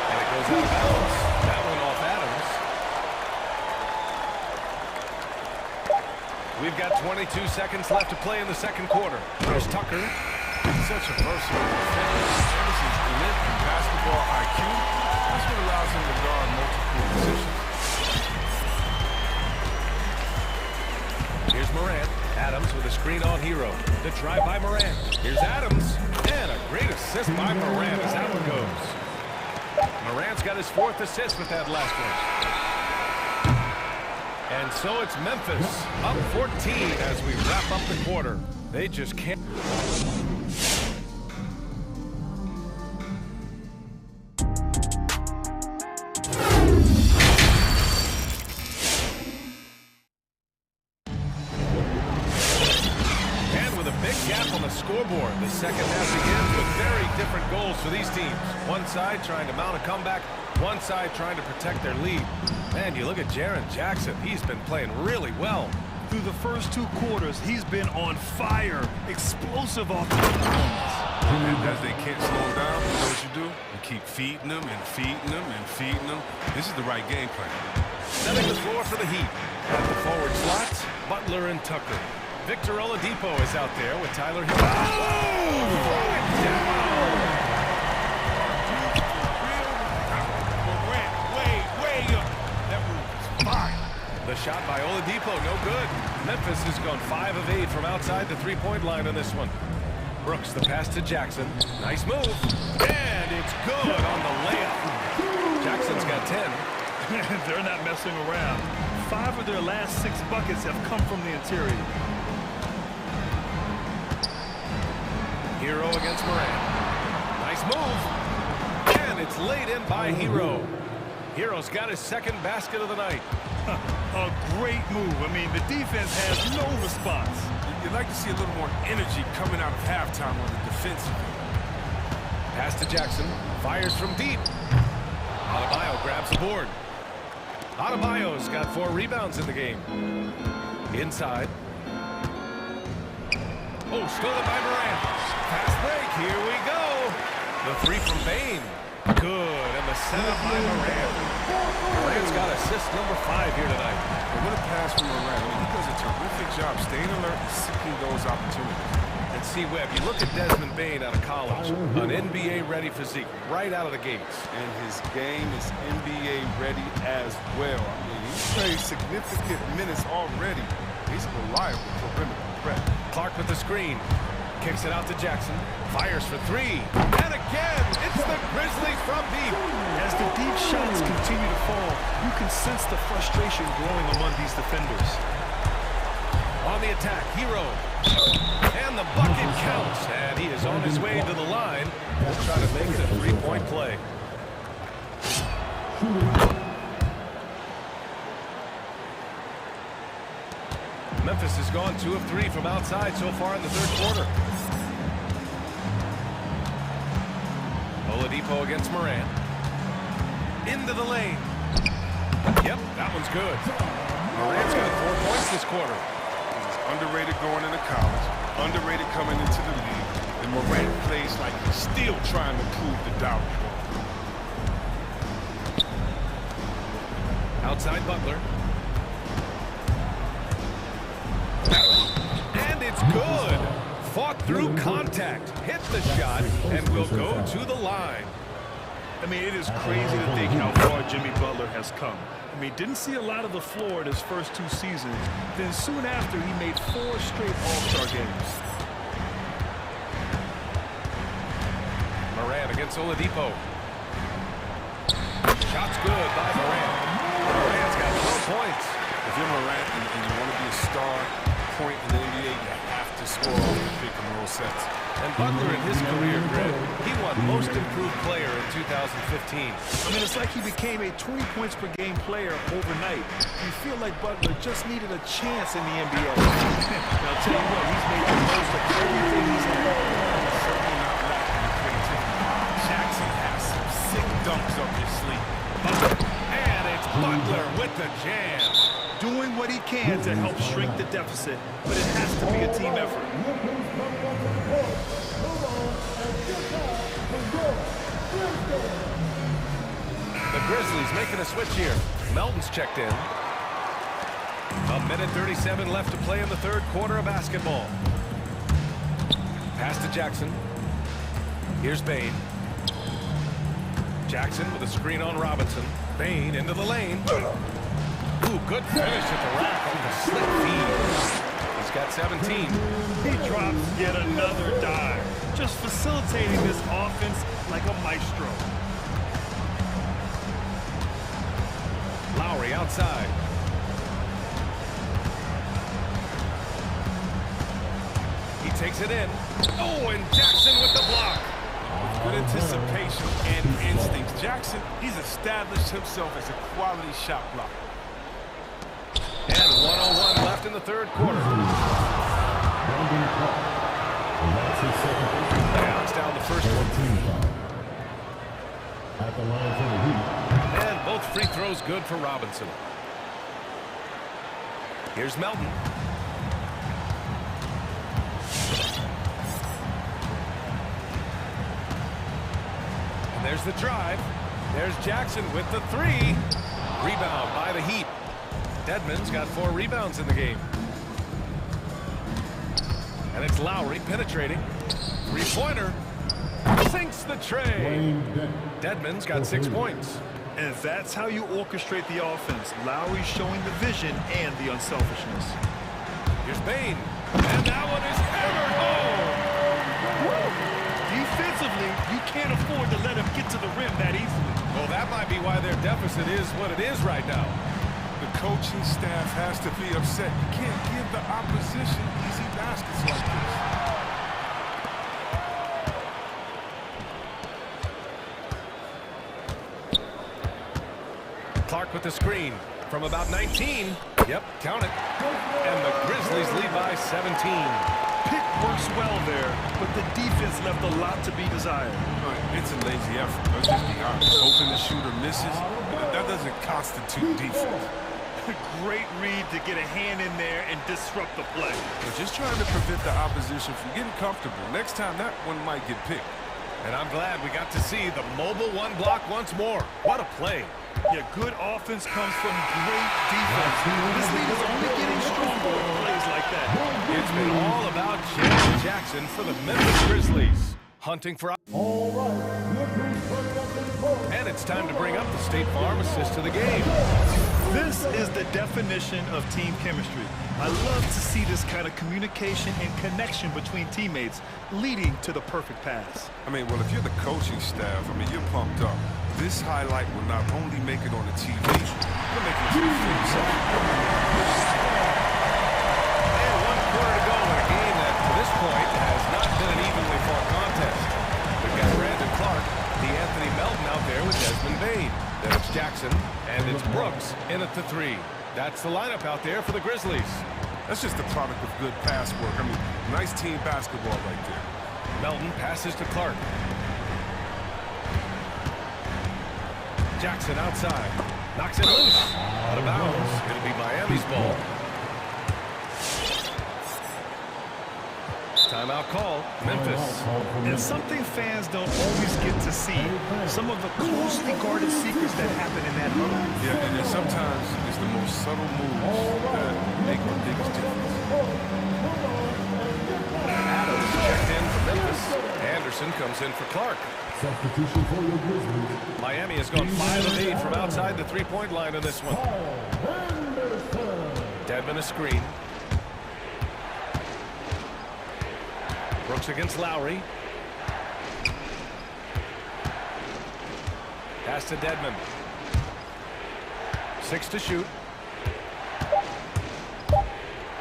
Speaker 1: And it goes out of bounds. That one off Adams. We've got 22 seconds left to play in the second quarter. Here's Tucker.
Speaker 11: Such a versatile defender. Anderson's length and basketball IQ. That's what allows him to guard multiple positions.
Speaker 1: Here's Morant. Adams with a screen on Hero. The try by Morant. Here's Adams. And a great assist by Morant as that one goes. Morant's got his 4th assist with that last one. And so it's Memphis up 14 as we wrap up the quarter. They just can't. Scoreboard. The second half begins with very different goals for these teams. One side trying to mount a comeback, one side trying to protect their lead. Man, you look at Jaren Jackson. He's been playing really well.
Speaker 2: Through the first 2 quarters, he's been on fire. Explosive offensive performance.
Speaker 11: And as they can't slow him down, you know what you do? You keep feeding them and feeding them and feeding them. This is the right game plan.
Speaker 1: Setting the floor for the Heat. At the forward slots, Butler and Tucker. Victor Oladipo is out there with Tyler Hill. Oh! Memphis has gone 5 of 8 from outside the three-point line on this one. Brooks, the pass to Jackson. Nice move. And it's good on the layup. Jackson's got 10.
Speaker 2: They're not messing around. 5 of their last 6 buckets have come from the interior.
Speaker 1: Hero against Moran. Nice move. And it's laid in by Hero. Hero's got his second basket of the night.
Speaker 2: A great move. I mean, the defense has no response.
Speaker 11: You'd like to see a little more energy coming out of halftime on the defensive end.
Speaker 1: Pass to Jackson. Fires from deep. Adebayo grabs the board. Adebayo's got 4 rebounds in the game. Inside. Oh, stolen by Moran. Fast break. Here we go. The 3 from Bain. Good. And the setup by Moran. Moran's got assist number 5 here tonight.
Speaker 11: And what a pass from Moran. I mean, he does a terrific job staying alert and seeking those opportunities.
Speaker 1: And see, Webb, you look at Desmond Bain out of college, an NBA-ready physique right out of the gates.
Speaker 11: And his game is NBA-ready as well. I mean, he's played significant minutes already. He's a reliable perimeter threat.
Speaker 1: Clark with the screen. Kicks it out to Jackson. Fires for 3. And again, it's the Grizzlies from deep.
Speaker 2: As the deep shots continue to fall, you can sense the frustration growing among these defenders.
Speaker 1: On the attack, Hero. And the bucket counts. And he is on his way to the line. He'll try to make it a 3-point play. Memphis has gone 2 of 3 from outside so far in the third quarter. Oladipo against Moran. Into the lane. Yep, that one's good. Moran's got 4 points this quarter.
Speaker 11: He's underrated going into college, underrated coming into the league, and Moran plays like he's still trying to prove the doubt.
Speaker 1: Outside Butler. And it's good. Fought through contact, hit the shot, and will go to the line.
Speaker 2: I mean, it is crazy to think how far Jimmy Butler has come. I mean, didn't see a lot of the floor in his first 2 seasons. Then soon after, he made 4 straight All-Star games.
Speaker 1: Moran against Oladipo. Shot's good by Moran. Moran's got 12 points.
Speaker 11: If you're Moran and you want to be a star point in the NBA, you have to score off the pick and roll sets.
Speaker 1: And Butler in his career, Greg, he won Most Improved Player in 2015.
Speaker 2: I mean, it's like he became a 20 points per game player overnight. You feel like Butler just needed a chance in the NBA. I'll tell you what, he's made the most of everything he's had.
Speaker 11: Certainly not lacking in creativity. Jackson has some sick dunks up his sleeve.
Speaker 1: And it's Butler with the jam.
Speaker 2: Doing what he can to help shrink the deficit, but it has to be a team effort.
Speaker 1: The Grizzlies making a switch here. Melton's checked in. 1:37 left to play in the third quarter of basketball. Pass to Jackson. Here's Bain. Jackson with a screen on Robinson. Bain into the lane. Ooh, good finish at the rack on the slick feed. He's got 17.
Speaker 2: He drops yet another dive, just facilitating this offense like a maestro.
Speaker 1: Lowry outside. He takes it in. Oh, and Jackson with the block.
Speaker 11: With good anticipation and instincts, Jackson, he's established himself as a quality shot blocker.
Speaker 1: And 1:01 left in the third quarter. Counts down the first one. And both free throws good for Robinson. Here's Melton. And there's the drive. There's Jackson with the 3. Rebound by the Heat. Dedmon's got 4 rebounds in the game. And it's Lowry penetrating. 3-pointer. Sinks the tray. Dedmon's got 6 points.
Speaker 2: And that's how you orchestrate the offense. Lowry showing the vision and the unselfishness.
Speaker 1: Here's Bain. And that one is hammered home.
Speaker 2: Defensively, you can't afford to let him get to the rim that easily.
Speaker 1: Well, that might be why their deficit is what it is right now.
Speaker 11: The coaching staff has to be upset. You can't give the opposition easy baskets like this.
Speaker 1: Clark with the screen from about 19. Yep, count it. And the Grizzlies lead by 17.
Speaker 2: Pick works well there, but the defense left a lot to be desired.
Speaker 11: It's a lazy effort. Let's just be honest. Hoping the shooter misses, that doesn't constitute defense.
Speaker 2: Great read to get a hand in there and disrupt the play.
Speaker 11: We're just trying to prevent the opposition from getting comfortable. Next time, that one might get picked.
Speaker 1: And I'm glad we got to see the mobile one block once more. What a play.
Speaker 2: Yeah, good offense comes from great defense. This lead is only getting stronger with plays like that.
Speaker 1: It's been all about Jared Jackson for the Memphis Grizzlies. Hunting for... And it's time to bring up the State Farm assist to the game.
Speaker 2: This is the definition of team chemistry. I love to see this kind of communication and connection between teammates leading to the perfect pass.
Speaker 11: I mean, well, if you're the coaching staff, I mean, you're pumped up. This highlight will not only make it on the TV, it'll make it feel for yourself.
Speaker 1: And 1 quarter to go in a game that, to this point, has not been an evenly fought contest. We've got Brandon Clark, the Anthony Melton out there with Desmond Bain. Then it's Jackson, and it's Brooks in at the 3. That's the lineup out there for the Grizzlies.
Speaker 11: That's just the product of good pass work. I mean, nice team basketball right there.
Speaker 1: Melton passes to Clark. Jackson outside. Knocks it loose. Out of bounds. It'll be Miami's ball. Timeout call. Memphis.
Speaker 2: And something fans don't always get to see, some of the closely guarded secrets that happen in that huddle.
Speaker 11: Yeah, and then sometimes it's the most subtle moves that make the biggest difference.
Speaker 1: Adams checked in for Memphis. Anderson comes in for Clark.
Speaker 4: Substitution for your Grizzlies.
Speaker 1: Miami has gone 5 of 8 from outside the three-point line in this one. Dedmon a screen. Brooks against Lowry. Pass to Dedmon. 6 to shoot.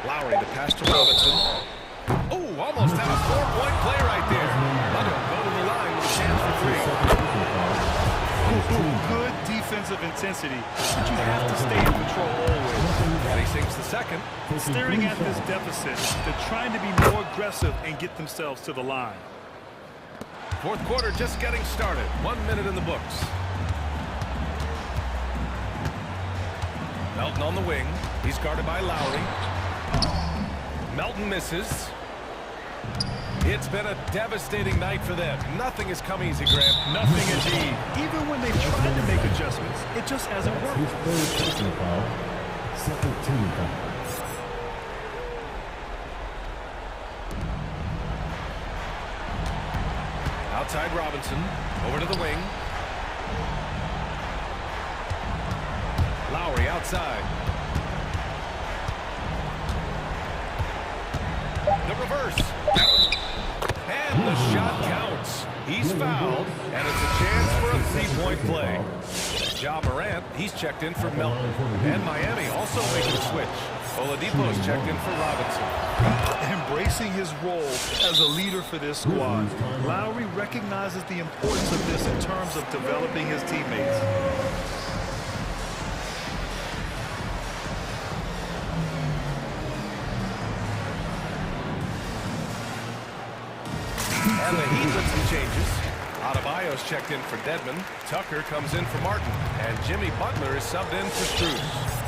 Speaker 1: Lowry to pass to Robinson. Oh, almost had a 4-point play right there. Let him go to the line with a chance for 3.
Speaker 2: Good defensive intensity, but you have to stay in control always.
Speaker 1: And he sinks the second.
Speaker 2: Staring at this deficit, they're trying to be more aggressive and get themselves to the line.
Speaker 1: 4th quarter just getting started. 1 minute in the books. Melton on the wing. He's guarded by Lowry. Melton misses. It's been a devastating night for them. Nothing has come easy, Graham. Nothing indeed.
Speaker 2: Even when they've tried to make adjustments, it just hasn't worked.
Speaker 4: His third personal foul. Second team foul.
Speaker 1: Outside Robinson. Over to the wing. Lowry outside. The reverse. And the shot counts. He's fouled, and it's a chance for a 3-point play. Ja Morant, he's checked in for Melton. And Miami also making a switch. Oladipo's checked in for Robinson.
Speaker 2: Embracing his role as a leader for this squad, Lowry recognizes the importance of this in terms of developing his teammates.
Speaker 1: And the Heat with some changes. Adebayo's checked in for Dedmon. Tucker comes in for Martin. And Jimmy Butler is subbed in for Strus.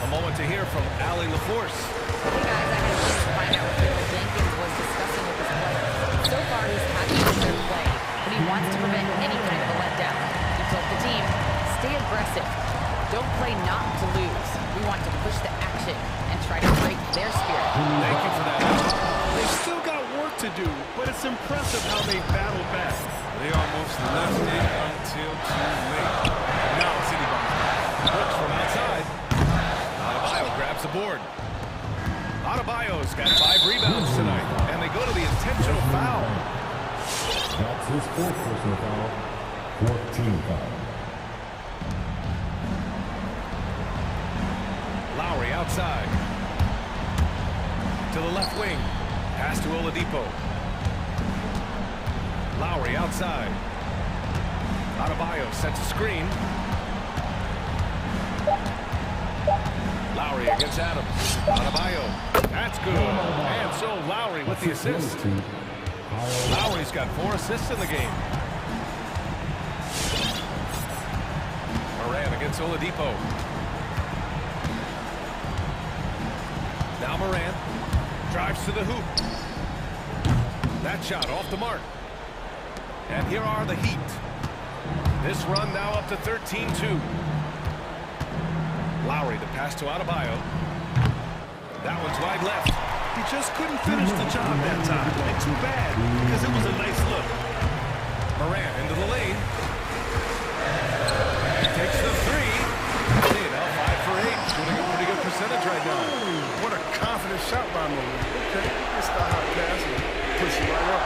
Speaker 1: A moment to hear from Allie LaForce.
Speaker 5: Hey guys, I had a chance to find out what Jenkins was discussing with his players. So far, he's happy with their play, but he wants to prevent any kind of a letdown. He told the team, stay aggressive. Don't play not to lose. We want to push the action and try to break their spirit.
Speaker 1: Thank you for that.
Speaker 2: They've still got work to do, but it's impressive how they battled back.
Speaker 11: They almost left it until too late. Now it's anybody's.
Speaker 1: Brooks from outside. Adebayo grabs the board. Adebayo's got 5 rebounds tonight, and they go to the intentional foul.
Speaker 4: That's his fourth personal foul. 14 foul.
Speaker 1: Lowry outside. To the left wing. Pass to Oladipo. Lowry outside. Adebayo sets a screen. Lowry against Adams. Adebayo. That's good. And so Lowry with the assist. Lowry's got 4 assists in the game. Moran against Oladipo. Now Moran drives to the hoop. That shot off the mark. And here are the Heat. This run now up to 13-2. Lowry the pass to Adebayo. That one's wide left.
Speaker 2: He just couldn't finish the job that time. And too bad, because it was a nice look.
Speaker 1: Moran into the lane. He takes the 3. See, now 5 for 8. Shooting a pretty good percentage right now.
Speaker 11: What a confident shot by Moran. Okay, it's the hot pass and push it right up.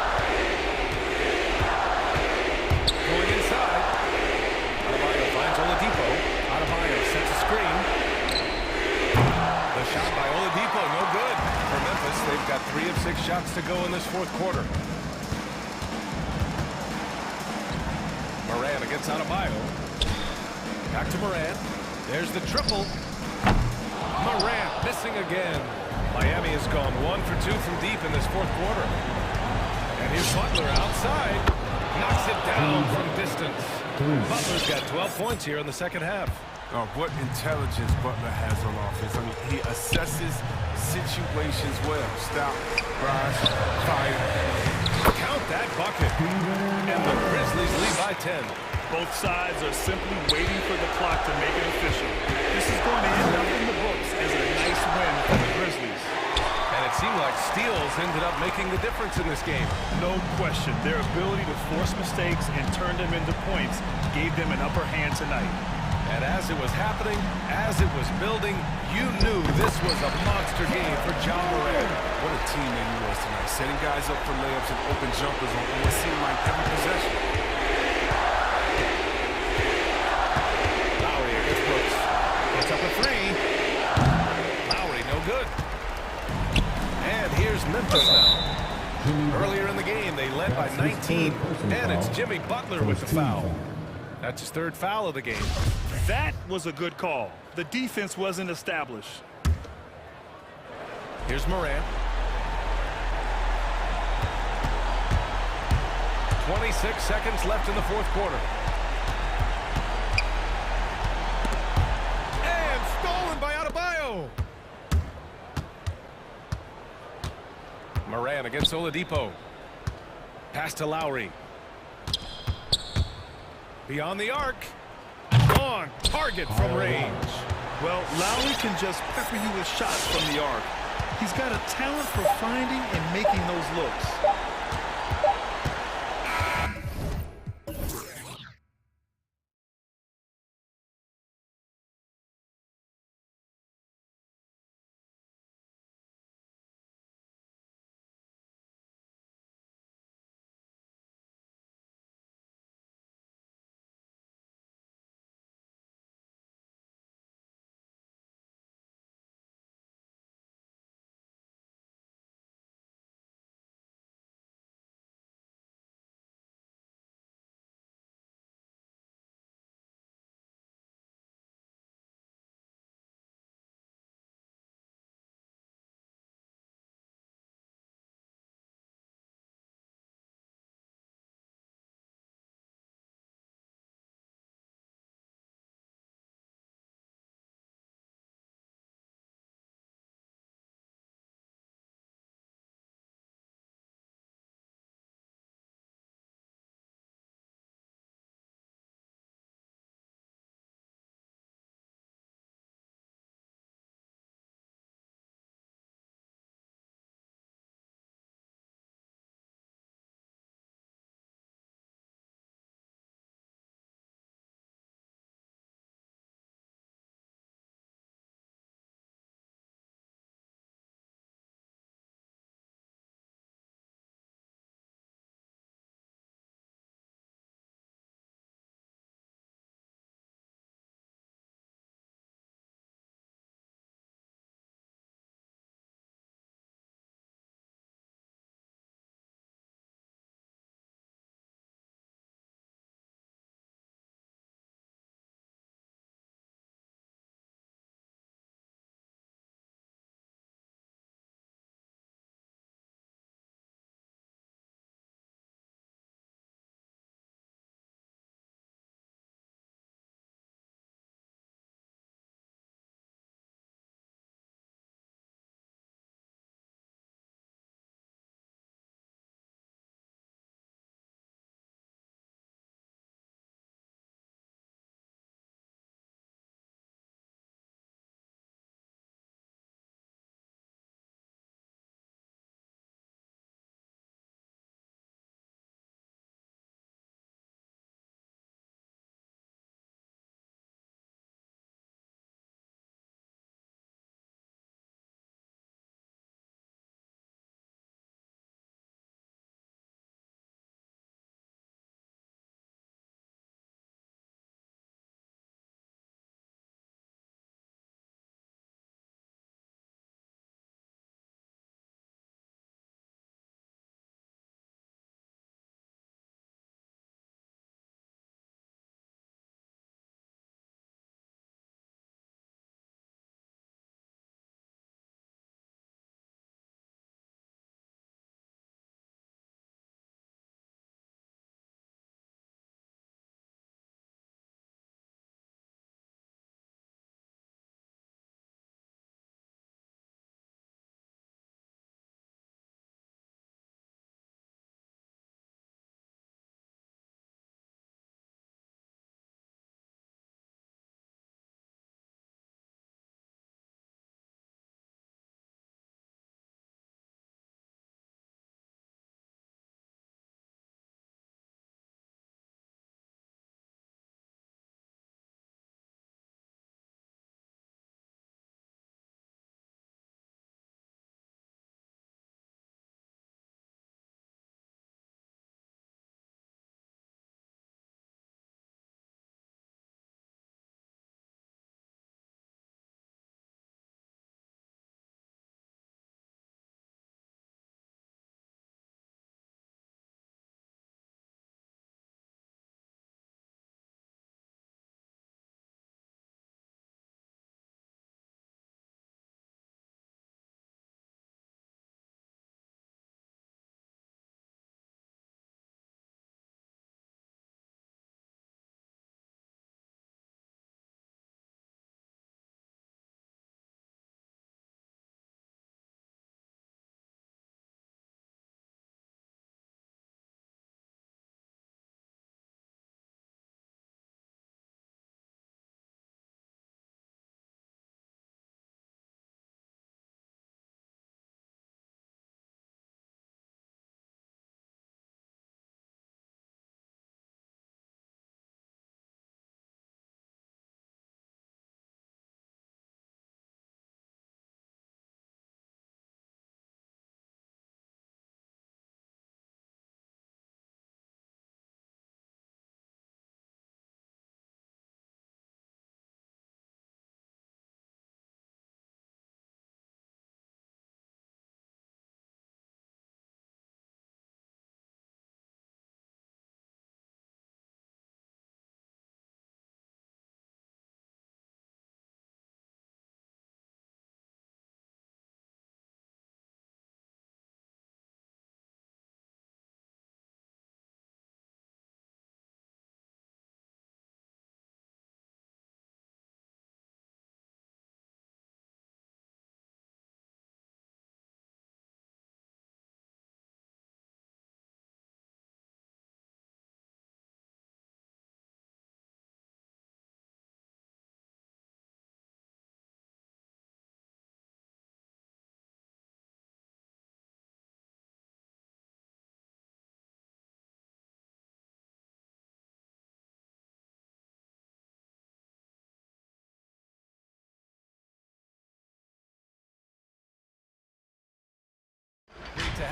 Speaker 1: Going inside. Adebayo finds Oladipo. Adebayo sets a screen. The shot by Oladipo, no good. For Memphis, they've got 3 of 6 shots to go in this fourth quarter. Moran against Adebayo. Back to Moran. There's the triple. Moran missing again. Miami has gone 1 for 2 from deep in this fourth quarter. And here's Butler outside. Knocks it down from distance. Butler's got 12 points here in the second half.
Speaker 11: Oh, what intelligence Butler has on offense. I mean, he assesses situations well. Stop, rise, fire.
Speaker 1: Count that bucket. And the Grizzlies lead by 10.
Speaker 2: Both sides are simply waiting for the clock to make it official. This is going to end up in the books as a nice win for the Grizzlies.
Speaker 1: And it seemed like steals ended up making the difference in this game.
Speaker 2: No question. Their ability to force mistakes and turn them into points gave them an upper hand tonight.
Speaker 1: And as it was happening, as it was building, you knew this was a monster game for John Moran.
Speaker 11: What a teammate he was tonight, setting guys up for layups and open jumpers on what seemed like every possession.
Speaker 1: Lowry against Brooks. Puts up a 3. Lowry no good. And here's Memphis now. Earlier in the game, they led by 19. And it's Jimmy Butler with the foul. That's his 3rd foul of the game.
Speaker 2: That was a good call. The defense wasn't established.
Speaker 1: Here's Moran. 26 seconds left in the fourth quarter. And stolen by Adebayo. Moran against Oladipo. Pass to Lowry. Beyond the arc. On target from range.
Speaker 2: Well, Lowry can just pepper you with shots from the arc. He's got a talent for finding and making those looks.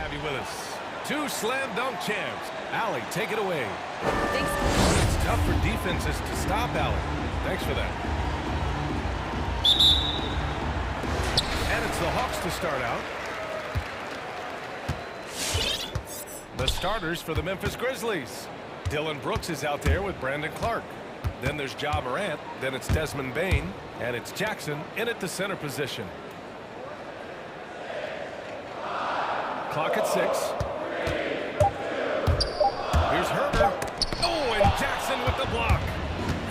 Speaker 1: have you with us. Two slam dunk champs. Allie, take it away.
Speaker 5: Thanks.
Speaker 1: It's tough for defenses to stop Allie. Thanks for that. And it's the Hawks to start out. The starters for the Memphis Grizzlies. Dylan Brooks is out there with Brandon Clark. Then there's Ja Morant. Then it's Desmond Bane. And it's Jackson in at the center position. Clock at 6. Here's Herder. Oh, and Jackson with the block.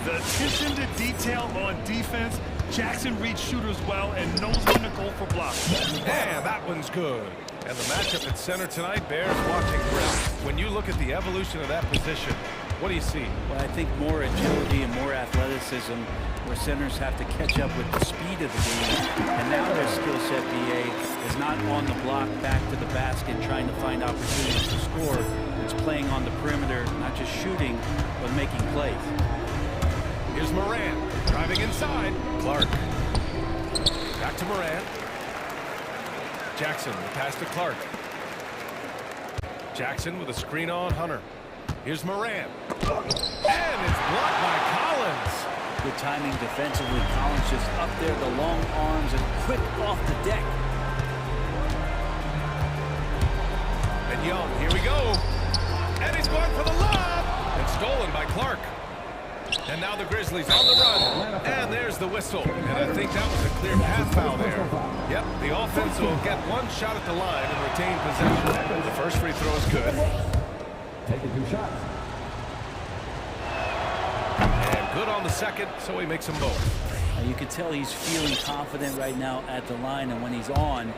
Speaker 2: The attention to detail on defense. Jackson reads shooters well and knows when to go for blocks.
Speaker 1: And that one's good. And the matchup at center tonight bears watching breath. When you look at the evolution of that position, what do you see?
Speaker 6: Well, I think more agility and more athleticism, where centers have to catch up with the speed of the game. And now their skill set, BA, is not on the block back to the basket trying to find opportunities to score. It's playing on the perimeter, not just shooting, but making plays.
Speaker 1: Here's Morant driving inside. Clark. Back to Morant. Jackson, the pass to Clark. Jackson with a screen on Hunter. Here's Morant. And it's blocked by Collins.
Speaker 6: Good timing defensively. Collins just up there, the long arms, and quick off the deck.
Speaker 1: And Young, here we go. And he's going for the lob. And stolen by Clark. And now the Grizzlies on the run. And there's the whistle. And I think that was a clear path foul there. Yep, the offense will get one shot at the line and retain possession. The first free throw is good.
Speaker 4: Taking 2 shots.
Speaker 1: And good on the second, so he makes them both.
Speaker 6: Now you can tell he's feeling confident right now at the line, and when he's on,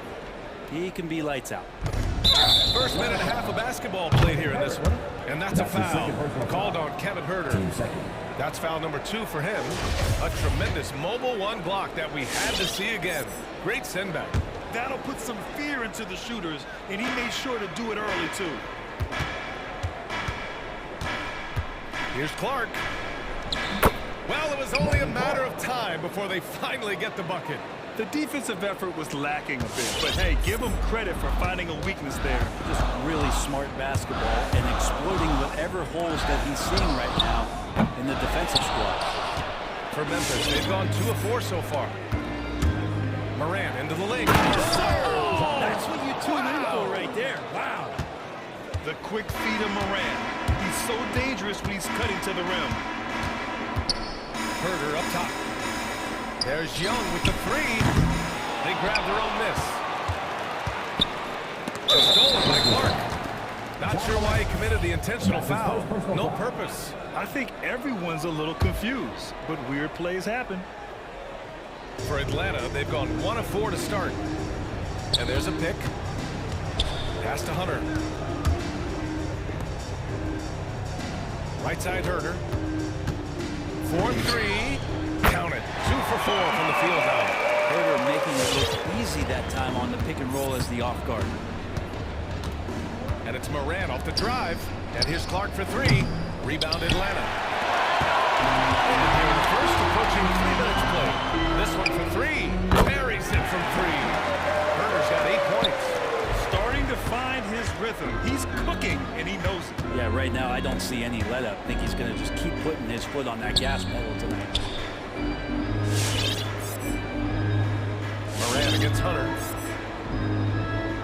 Speaker 6: he can be lights out.
Speaker 1: First minute and a half of basketball played here in this one. And that's a foul called on Kevin Herder. That's foul number 2 for him. A tremendous mobile one block that we had to see again. Great send back.
Speaker 2: That'll put some fear into the shooters, and he made sure to do it early, too.
Speaker 1: Here's Clark. Well, it was only a matter of time before they finally get the bucket.
Speaker 2: The defensive effort was lacking a bit, but hey, give him credit for finding a weakness there.
Speaker 6: Just really smart basketball and exploiting whatever holes that he's seeing right now in the defensive squad.
Speaker 1: For Memphis, they've gone 2 of 4 so far. Morant into the lane. Oh,
Speaker 2: that's what you tune in for right there. Wow. The quick feed of Morant. He's so dangerous when he's cutting to the rim.
Speaker 1: Herder up top. There's Young with the 3. They grab their own miss. Stolen by Clark. Not sure why he committed the intentional foul. No purpose.
Speaker 2: I think everyone's a little confused, but weird plays happen.
Speaker 1: For Atlanta, they've gone 1 of 4 to start. And there's a pick. Pass to Hunter. Right side Herder. 4 and 3. Count it. 2 for 4 from the field out.
Speaker 6: Herder making it look easy that time on the pick and roll as the off guard.
Speaker 1: And it's Morant off the drive. And here's Clark for 3. Rebound Atlanta. And here in the first, approaching 3 minutes play. This one for 3. Buries it from 3. Herder's got 8 points.
Speaker 2: Starting to find his rhythm. He's cooking, and he knows it.
Speaker 6: Yeah, right now I don't see any let up. I think he's going to just keep putting his foot on that gas pedal tonight.
Speaker 1: Morant against Hunter.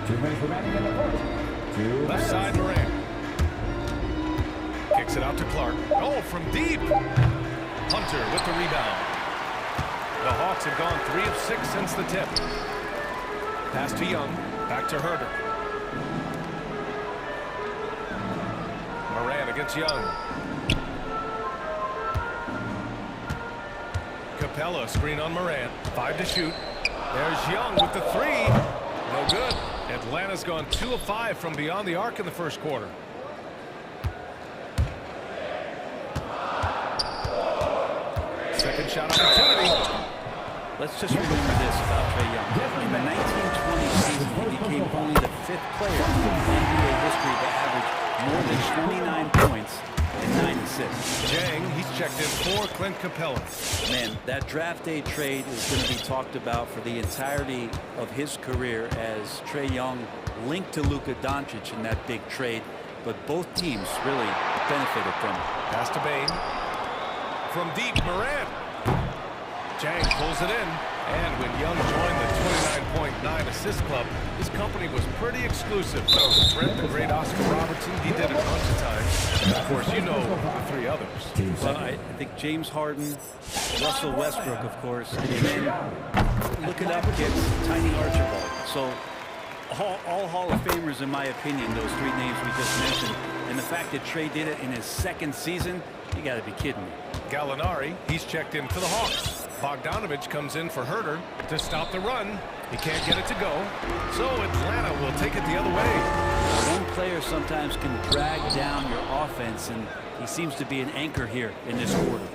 Speaker 4: 2 minutes remaining in the first.
Speaker 1: Left side Morant. Kicks it out to Clark. Oh, from deep. Hunter with the rebound. The Hawks have gone 3 of 6 since the tip. Pass to Young. Back to Herder. Morant against Young. Capella screen on Morant. 5 to shoot. There's Young with the 3. No good. Atlanta's gone 2 of 5 from beyond the arc in the first quarter. Second shot opportunity.
Speaker 6: Let's just remember this about Trae Young. In the 1920 season, he became only the 5th player in NBA history to average more than 29 points and 9 assists.
Speaker 1: Jang, he's checked in for Clint Capella.
Speaker 6: Man, that draft day trade is going to be talked about for the entirety of his career, as Trae Young linked to Luka Doncic in that big trade, but both teams really benefited from it.
Speaker 1: Pass to Bane. From deep, Morant. Jang pulls it in. And when Young joined the 29.9 assist club, his company was pretty exclusive. So Brent, the great Oscar Robertson, he did it a bunch of times. And of course, you know the three others.
Speaker 6: Well, I think James Harden, Russell Westbrook, of course, and then look it up, kids, Tiny Archibald. So all Hall of Famers, in my opinion, those three names we just mentioned. And the fact that Trae did it in his second season, you got to be kidding me.
Speaker 1: Gallinari, he's checked in for the Hawks. Bogdanovich comes in for Herter to stop the run. He can't get it to go. So Atlanta will take it the other way.
Speaker 6: One player sometimes can drag down your offense, and he seems to be an anchor here in this quarter.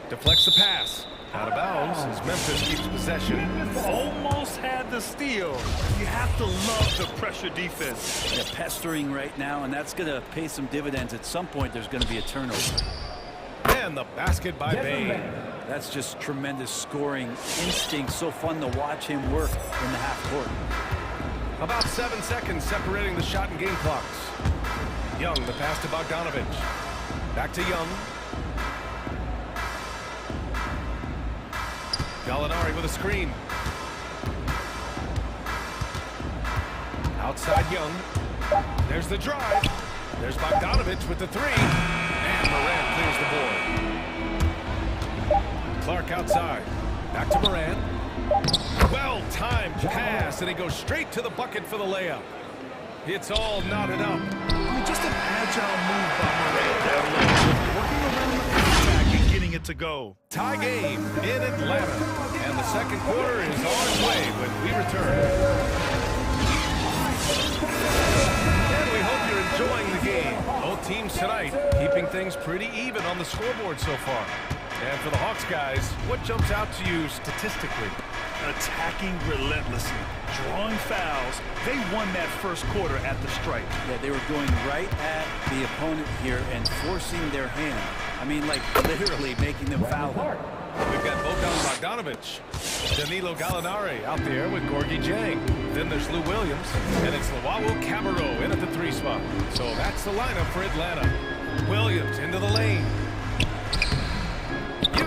Speaker 1: Deflects the pass. Out of bounds as Memphis keeps possession.
Speaker 2: Almost had the steal. You have to love the pressure defense.
Speaker 6: They're pestering right now, and that's going to pay some dividends. At some point, there's going to be a turnover.
Speaker 1: And the basket by Bane.
Speaker 6: That's just tremendous scoring instinct. So fun to watch him work in the half court.
Speaker 1: About 7 seconds separating the shot and game clocks. Young, the pass to Bogdanovich. Back to Young. Gallinari with a screen. Outside Young. There's the drive. There's Bogdanovich with the three. And Morant clears the board. Clark outside. Back to Morant. Well-timed pass, and he goes straight to the bucket for the layup. It's all knotted up.
Speaker 2: I mean, just an agile move by Morant there. Working around the contact and getting it to go.
Speaker 1: Tie game in Atlanta. And the second quarter is on its way when we return. And we hope you're enjoying the game. Both teams tonight keeping things pretty even on the scoreboard so far. And for the Hawks guys, what jumps out to you statistically?
Speaker 2: Attacking relentlessly, drawing fouls. They won that first quarter at the stripe.
Speaker 6: Yeah, they were going right at the opponent here and forcing their hand. I mean, like literally making them foul.
Speaker 1: We've got Bogdanovich, Danilo Gallinari out there with Gorgie Jang. Then there's Lou Williams, and it's Luau Cabarro in at the three spot. So that's the lineup for Atlanta. Williams into the lane.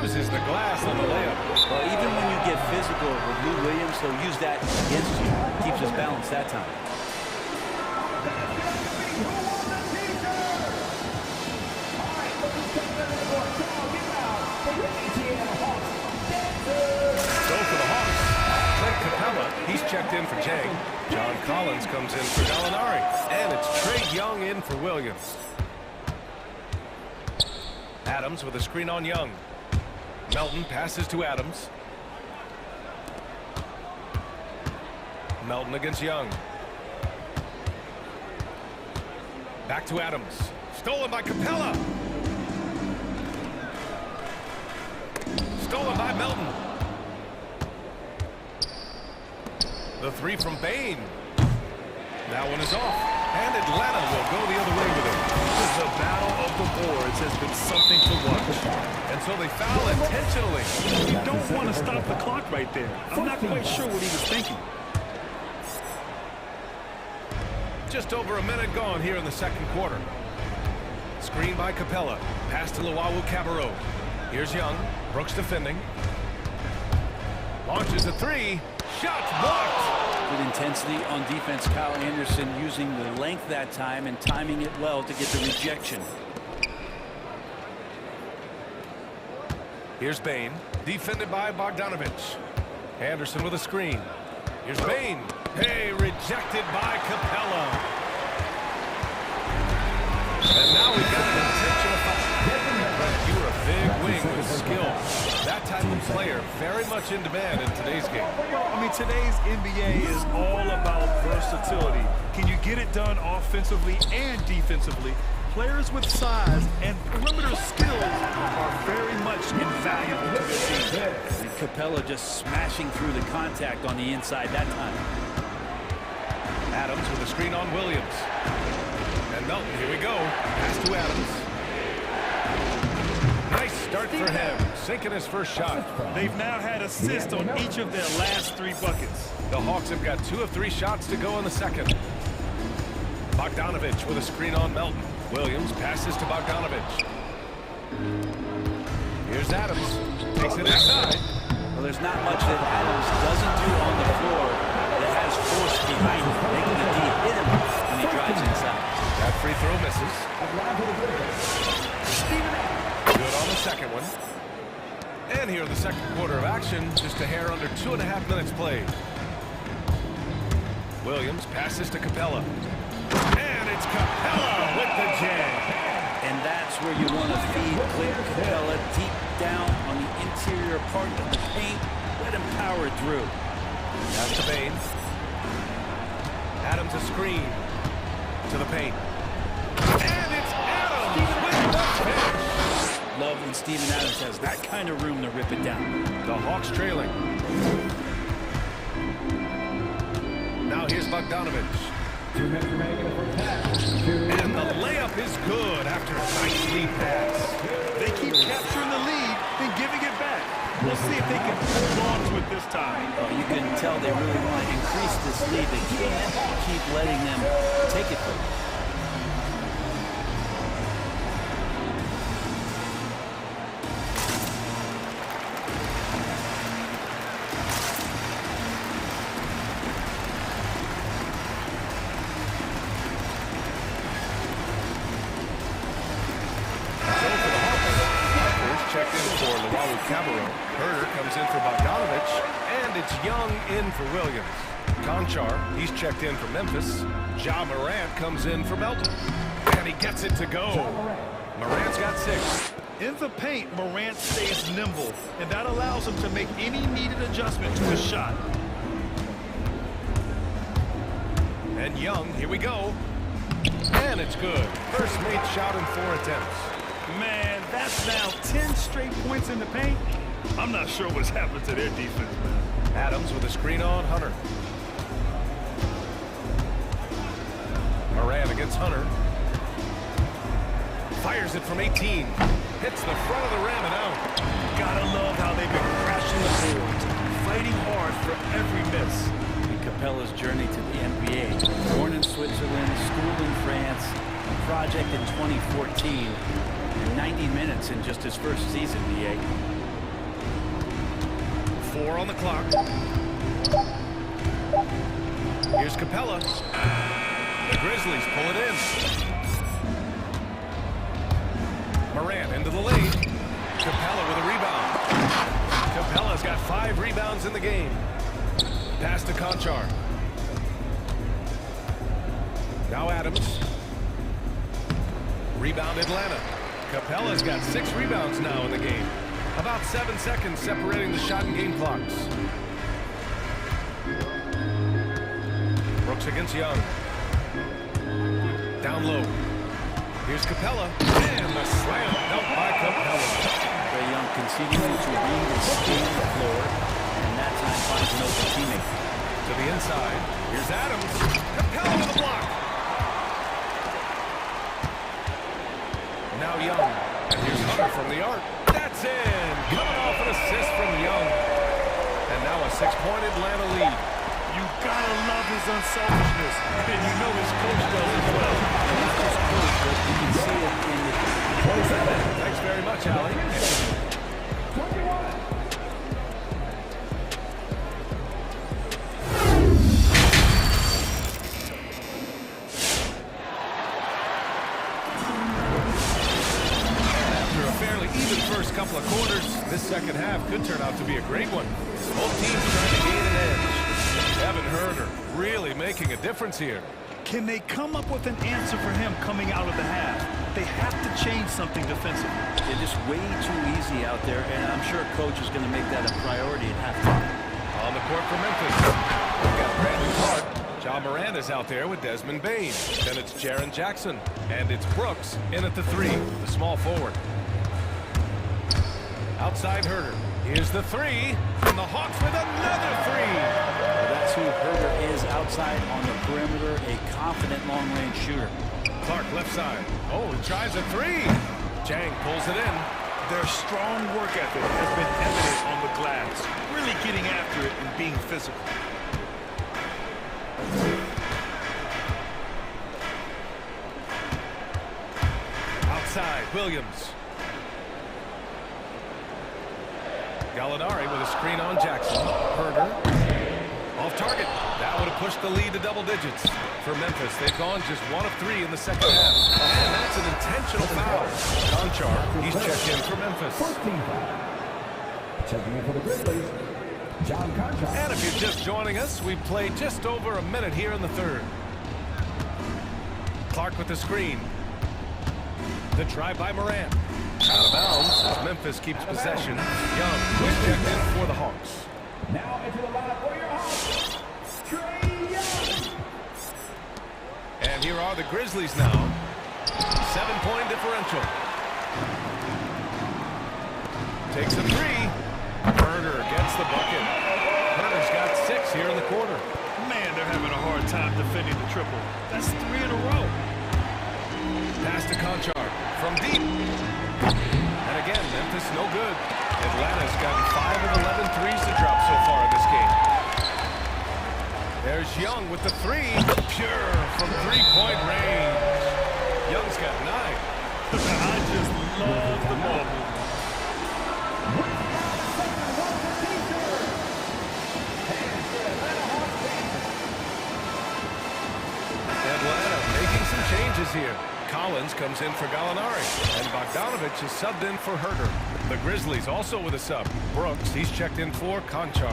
Speaker 1: Uses the glass on the layup.
Speaker 6: Well, even when you get physical with Lou Williams, he'll use that against you. Keeps his balance that time.
Speaker 1: So for the Hawks, Clint Capella, he's checked in for Jang. John Collins comes in for Gallinari. And it's Trae Young in for Williams. Adams with a screen on Young. Melton passes to Adams. Melton against Young. Back to Adams. Stolen by Capella. Stolen by Melton. The three from Bane. That one is off. And Atlanta will go the other way with it.
Speaker 2: The battle of the boards has been something to watch.
Speaker 1: And so they foul intentionally.
Speaker 2: You don't want to stop the clock right there. I'm not quite sure what he was thinking.
Speaker 1: Just over a minute gone here in the second quarter. Screen by Capella. Pass to Luau Cabarro. Here's Young. Brooks defending. Launches a three. Shot blocked.
Speaker 6: Good intensity on defense. Kyle Anderson using the length that time and timing it well to get the rejection.
Speaker 1: Here's Bane. Defended by Bogdanovich. Anderson with a screen. Here's Bane. Hey, rejected by Capella. And now we've got an intentional foul. You were a big wing with skill. That type of player very much in demand in today's game.
Speaker 2: Well, I mean, today's NBA is all about versatility. Can you get it done offensively and defensively? Players with size and perimeter skills are very much invaluable to their team.
Speaker 6: And Capella just smashing through the contact on the inside that time.
Speaker 1: Adams with a screen on Williams. And And Melton, here we go. Pass to Adams. Nice start for him. Sinking his first shot.
Speaker 2: They've now had assists on each of their last 3 buckets.
Speaker 1: The Hawks have got 2 of 3 shots to go in the second. Bogdanovich with a screen on Melton. Williams passes to Bogdanovich. Here's Adams. Takes it inside.
Speaker 6: Well, there's not much that Adams doesn't do on the floor that has force behind him, making the D hit him when he drives inside.
Speaker 1: That free throw misses. Good on the second one. And here in the second quarter of action, just a hair under 2.5 minutes played. Williams passes to Capella. And it's Capella with the jam.
Speaker 6: And that's where you want to feed Clint Capella, deep down on the interior part of the paint. Let him power through.
Speaker 1: That's the Bain. Adams a screen to the paint. And it's Adams with the finish.
Speaker 6: Love when Steven Adams has that kind of room to rip it down.
Speaker 1: The Hawks trailing. Now here's Bogdanovich. And the layup is good after a nice lead pass.
Speaker 2: They keep capturing the lead, then giving it back. We'll see if they can hold on to it this time.
Speaker 6: Oh, you can tell they really want to increase this lead. They can't keep letting them take it from them.
Speaker 1: Herder comes in for Bogdanovich, and it's Young in for Williams. Conchar, he's checked in for Memphis. Ja Morant comes in for Melton, and he gets it to go. Morant's got 6.
Speaker 2: In the paint, Morant stays nimble, and that allows him to make any needed adjustment to his shot.
Speaker 1: And Young, here we go. And it's good. First made shot in 4 attempts.
Speaker 2: Man, that's now 10 straight points in the paint. I'm not sure what's happened to their defense, man.
Speaker 1: Adams with a screen on Hunter. Morant against Hunter. Fires it from 18. Hits the front of the rim and out.
Speaker 2: Gotta love how they've been crashing the boards, fighting hard for every miss.
Speaker 6: Capella's journey to the NBA. Born in Switzerland, schooled in France, a project in 2014, and 90 minutes in just his first season, BA.
Speaker 1: 4 on the clock. Here's Capella. The Grizzlies pull it in. Morant into the lane. Capella with a rebound. Capella's got 5 rebounds in the game. Pass to Conchar. Now Adams. Rebound Atlanta. Capella's got 6 rebounds now in the game. About 7 seconds separating the shot and game clocks. Brooks against Young. Down low. Here's Capella. And the slam out by Capella.
Speaker 6: Trae Young continuing to read and scheme the floor, and that time finds an open teammate.
Speaker 1: To the inside. Here's Adams. Capella with a block. Now Young. And here's Hunter from the arc. That's in. Coming off an assist from Young. And now a 6-point Atlanta lead.
Speaker 2: You gotta love his unselfishness, and you know his coach does as well.
Speaker 6: And not just coach, but you can see it in the...
Speaker 1: Thanks very much, Allie. After a fairly even first couple of quarters, this second half could turn out to be a great one. Both teams trying to gain an edge. Kevin Herder really making a difference here.
Speaker 2: Can they come up with an answer for him coming out of the half? They have to change something defensively.
Speaker 6: They're just way too easy out there, and I'm sure coach is going to make that a priority at halftime.
Speaker 1: On the court for Memphis. We've got Brandon Clark. Ja Morant is out there with Desmond Bain. Then it's Jaren Jackson. And it's Brooks in at the 3, the small forward. Outside Herder. Here's the 3. And the Hawks with another 3.
Speaker 6: Well, that's who Herder is outside on the perimeter, a confident long-range shooter.
Speaker 1: Clark left side. Oh, he tries a three. Chang pulls it in.
Speaker 2: Their strong work ethic has been evident on the glass, really getting after it and being physical.
Speaker 1: Outside, Williams. Gallinari with a screen on Jackson. Herder. Off target. That would have pushed the lead to double digits. For Memphis, they've gone just 1 of 3 in the second half. And that's an intentional foul. Conchar, he's checked in for Memphis.
Speaker 4: Checking in for the Grizzlies, John Conchar.
Speaker 1: And if you're just joining us, we've played just over a minute here in the third. Clark with the screen. The try by Morant. Out of bounds as Memphis keeps possession. Young, who's checked in for the Hawks.
Speaker 4: Now into the lineup for your Hawks, Trae Young.
Speaker 1: And here are the Grizzlies now. 7-point differential. Takes a three. Herder gets the bucket. Herder's got 6 here in the quarter.
Speaker 2: Man, they're having a hard time defending the triple. That's 3 in a row.
Speaker 1: Pass to Conchar from deep. And again, Memphis no good. Atlanta's gotten 5 of 11 threes to drop so far in this game. There's Young with the three. Pure from three-point range. Young's got 9.
Speaker 2: I just love the ball movement.
Speaker 1: Atlanta making some changes here. Collins comes in for Gallinari, and Bogdanovich is subbed in for Herder. The Grizzlies also with a sub. Brooks, he's checked in for Conchar.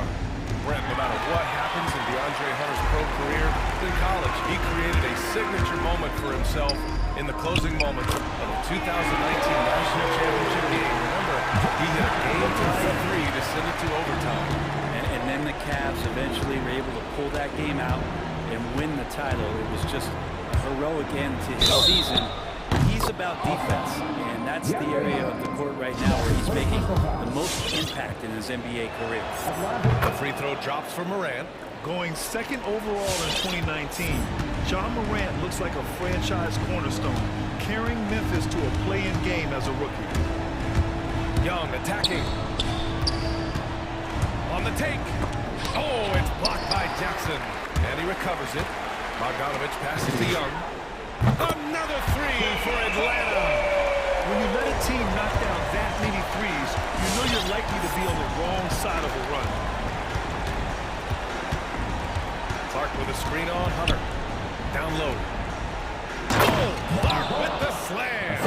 Speaker 1: Brent, no matter what happens in DeAndre Hunter's pro career, in college, he created a signature moment for himself in the closing moments of the 2019 National Championship game. Remember, he hit a game-tying three to send it to overtime.
Speaker 6: And then the Cavs eventually were able to pull that game out and win the title. It was just a heroic end to his season. He's about defense, and that's the area of the court right now where he's making the most impact in his NBA career.
Speaker 1: The free throw drops for Morant.
Speaker 2: Going second overall in 2019, John Morant looks like a franchise cornerstone, carrying Memphis to a play-in game as a rookie.
Speaker 1: Young attacking. On the take. Oh, it's blocked by Jackson. And he recovers it. Bogdanovich passes to Young. Another three for Atlanta.
Speaker 2: When you let a team knock down that many threes, you know you're likely to be on the wrong side of a run.
Speaker 1: Clark with a screen on Hunter. Down low. Oh, Clark with the slam.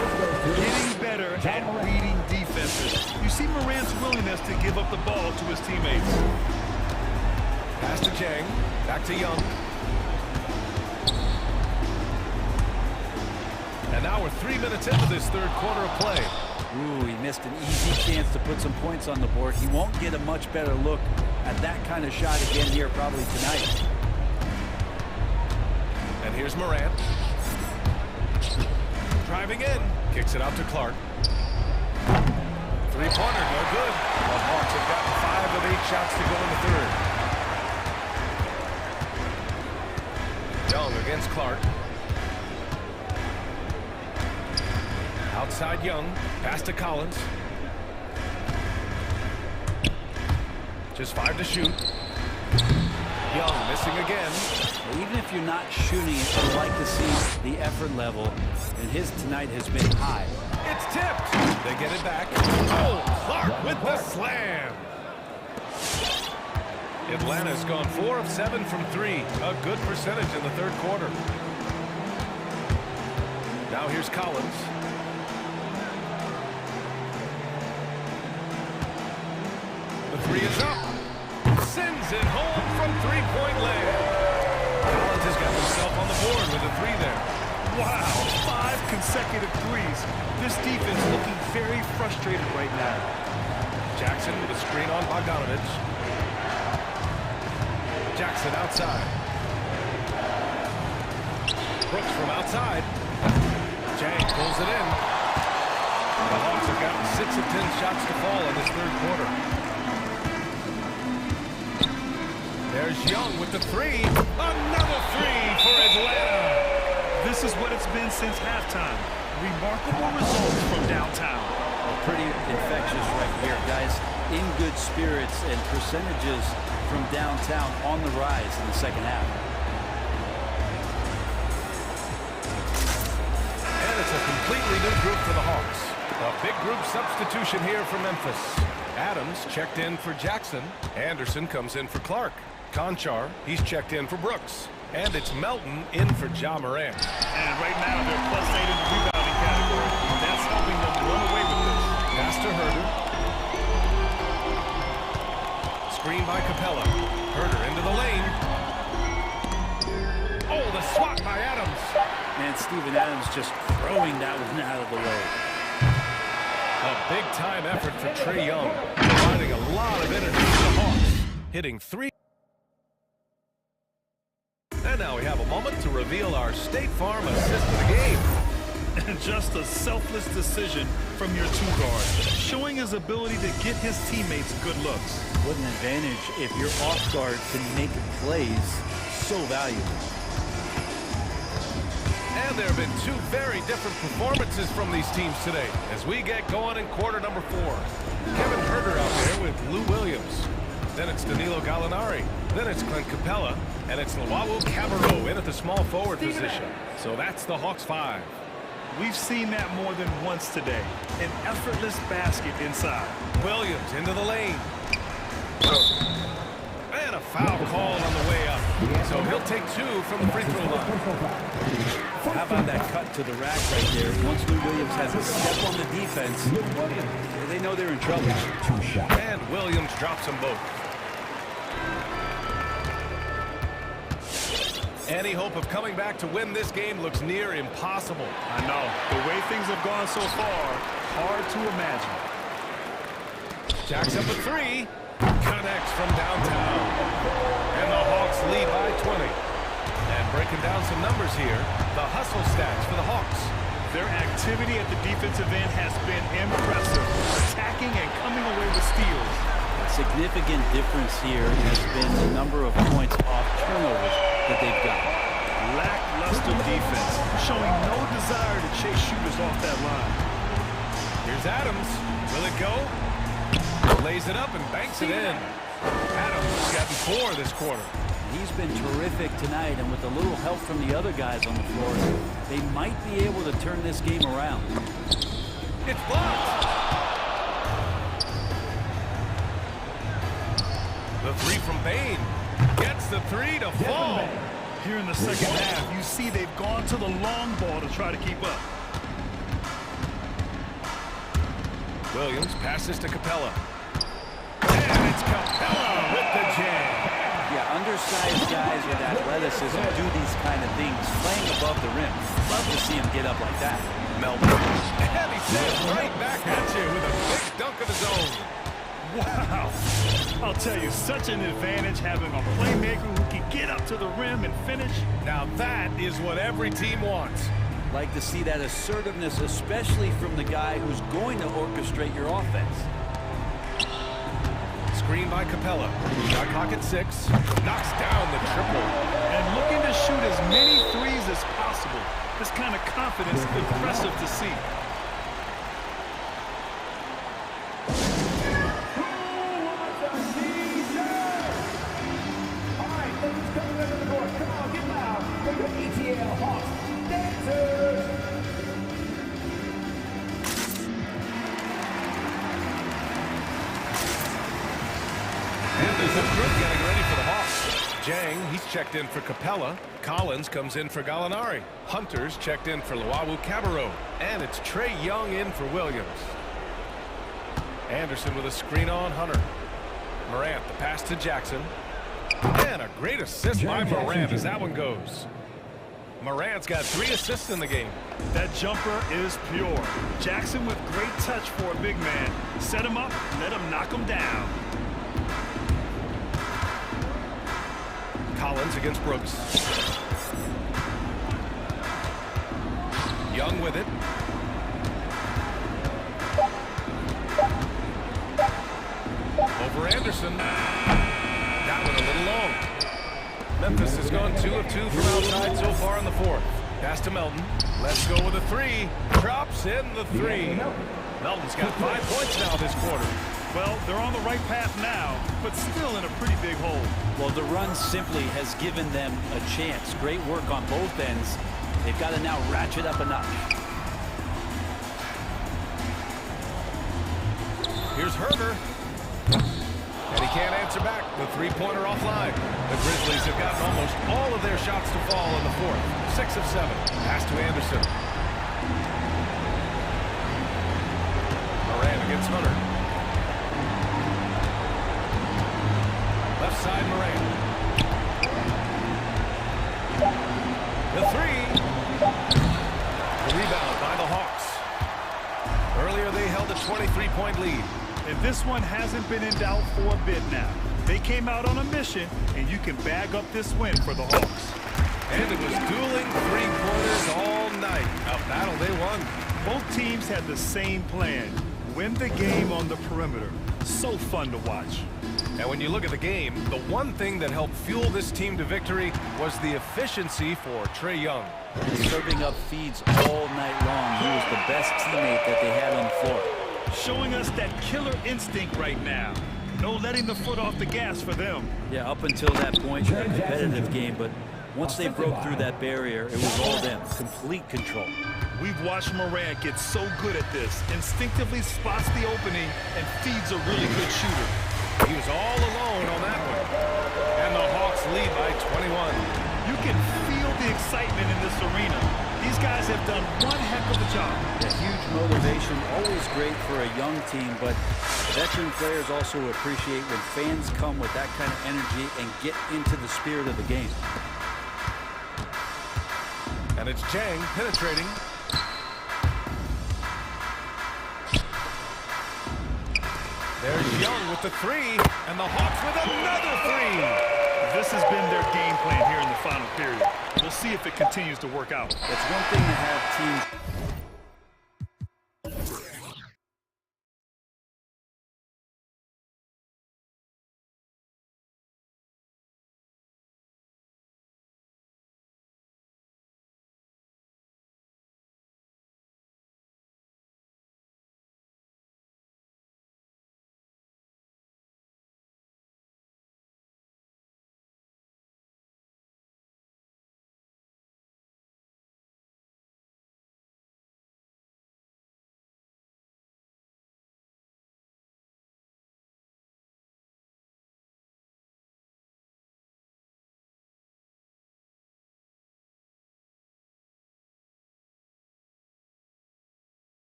Speaker 2: Getting better at reading defenses. You see Morant's willingness to give up the ball to his teammates.
Speaker 1: Pass to Chang. Back to Young. And now we're 3 minutes into this third quarter of play.
Speaker 6: Ooh, he missed an easy chance to put some points on the board. He won't get a much better look at that kind of shot again here probably tonight.
Speaker 1: And here's Morant. Driving in. Kicks it out to Clark. Three-pointer, no good. The Hawks have gotten 5 of 8 shots to go in the third. Young against Clark. Outside Young. Pass to Collins. Just 5 to shoot. Young missing again.
Speaker 6: Even if you're not shooting it, you like to see the effort level, and his tonight has been high.
Speaker 1: It's tipped. They get it back. Oh, Clark with the slam. Atlanta's gone 4 of 7 from 3. A good percentage in the third quarter. Now here's Collins. The three is up. Sends it home from three-point land. Collins has got himself on the board with a three there.
Speaker 2: Wow, 5 consecutive threes. This defense looking very frustrated right now.
Speaker 1: Jackson with a screen on Bogdanovich. Jackson outside. Brooks from outside. Chang pulls it in. The Hawks have gotten 6 of 10 shots to fall in this third quarter. There's Young with the three. Another three for Atlanta.
Speaker 2: This This is what it's been since halftime. Remarkable results from downtown.
Speaker 6: Pretty infectious right here, guys. In good spirits and percentages from downtown on the rise in the second half.
Speaker 1: And it's a completely new group for the Hawks. A big group substitution here for Memphis. Adams checked in for Jackson. Anderson comes in for Clark. Conchar, he's checked in for Brooks. And it's Melton in for Ja Morant.
Speaker 2: And right now they're +8 in the rebounding category. That's helping them run away with this.
Speaker 1: Pass to Herder. Screen by Capella. Herder into the lane. Oh, the swat by Adams.
Speaker 6: And Steven Adams just throwing that one out of the way.
Speaker 1: A big-time effort for Trae Young, providing a lot of energy for the Hawks, hitting 3. And now we have a moment to reveal our State Farm assist of the game.
Speaker 2: And just a selfless decision from your two guards, showing his ability to get his teammates good looks.
Speaker 6: What an advantage if your off guard can make plays so valuable.
Speaker 1: And there have been two very different performances from these teams today as we get going in quarter number 4. Kevin Herder out there with Lou Williams. Then it's Danilo Gallinari. Then it's Clint Capella. And it's Luau Cabarro in at the small forward position. So that's the Hawks 5.
Speaker 2: We've seen that more than once today. An effortless basket inside.
Speaker 1: Williams into the lane. And a foul call on the way up. So he'll take 2 from the free throw line.
Speaker 6: How about that cut to the rack right there? Once Lou Williams has a step on the defense, they know they're in trouble.
Speaker 1: And Williams drops them both. Any hope of coming back to win this game looks near impossible.
Speaker 2: I know. The way things have gone so far, hard to imagine.
Speaker 1: Jacks up a 3. Connects from downtown. And the Hawks lead by 20. And breaking down some numbers here, the hustle stats for the Hawks.
Speaker 2: Their activity at the defensive end has been impressive, attacking and coming away with steals.
Speaker 6: A significant difference here has been the number of points off turnovers that they've got.
Speaker 2: Lackluster defense, showing no desire to chase shooters off that line.
Speaker 1: Here's Adams. Will it go? Lays it up and banks it in. Adams has gotten 4 this quarter.
Speaker 6: He's been terrific tonight, and with a little help from the other guys on the floor, they might be able to turn this game around.
Speaker 1: It's blocked. The 3 from Bain. Gets the 3 to fall.
Speaker 2: Here in the second half, you see they've gone to the long ball to try to keep up.
Speaker 1: Williams passes to Capella. And it's Capella with the jam.
Speaker 6: Yeah, undersized guys with athleticism do these kind of things, playing above the rim. Love to see him get up like that.
Speaker 1: Melton. And he says right back at you with a big dunk of his own.
Speaker 2: Wow. I'll tell you, such an advantage having a playmaker who can get up to the rim and finish.
Speaker 1: Now that is what every team wants.
Speaker 6: Like to see that assertiveness, especially from the guy who's going to orchestrate your offense.
Speaker 1: Screen by Capella. Shot clock at 6. Knocks down the triple.
Speaker 2: And looking to shoot as many threes as possible. This kind of confidence is impressive to see.
Speaker 1: Getting ready for the Hawks. Jang, he's checked in for Capella. Collins comes in for Gallinari. Hunter's checked in for Luau Cabarro. And it's Trae Young in for Williams. Anderson with a screen on Hunter. Morant, the pass to Jackson. And a great assist by Morant as that one goes. Morant's got 3 assists in the game.
Speaker 2: That jumper is pure. Jackson with great touch for a big man. Set him up, let him knock him down.
Speaker 1: Collins against Brooks. Young with it. Over Anderson. That one a little long. Memphis has gone 2 of 2 from outside so far in the 4th. Pass to Melton. Let's go with a three. Drops in the three. Melton's got 5 points now this quarter.
Speaker 2: Well, they're on the right path now, but still in a pretty big hole.
Speaker 6: Well, the run simply has given them a chance. Great work on both ends. They've got to now ratchet up a notch.
Speaker 1: Here's Herber. And he can't answer back. The three-pointer offline. The Grizzlies have gotten almost all of their shots to fall in the fourth. 6 of 7. Pass to Anderson. Moran against Hunter. Left side, Moran. The three. The rebound by the Hawks. Earlier they held a 23-point lead.
Speaker 2: And this one hasn't been in doubt for a bit now. They came out on a mission, and you can bag up this win for the Hawks.
Speaker 1: And it was dueling three-pointers all night. A battle they won.
Speaker 2: Both teams had the same plan. Win the game on the perimeter. So fun to watch.
Speaker 1: And when you look at the game, the one thing that helped fuel this team to victory was the efficiency for Trae Young.
Speaker 6: Serving up feeds all night long. He was the best teammate that they had on the floor.
Speaker 2: Showing us that killer instinct right now. No letting the foot off the gas for them.
Speaker 6: Yeah, up until that point, a competitive game, but once they broke through that barrier, it was all them. Complete control.
Speaker 2: We've watched Morant get so good at this. Instinctively spots the opening and feeds a really good shooter.
Speaker 1: He was all alone on that one. And the Hawks lead by 21.
Speaker 2: You can feel the excitement in this arena. These guys have done one heck of a job.
Speaker 6: A huge motivation, always great for a young team, but veteran players also appreciate when fans come with that kind of energy and get into the spirit of the game.
Speaker 1: And it's Chang penetrating. There's Young with the three, and the Hawks with another three.
Speaker 2: This has been their game plan here in the final period. We'll see if it continues to work out.
Speaker 6: It's one thing to have teams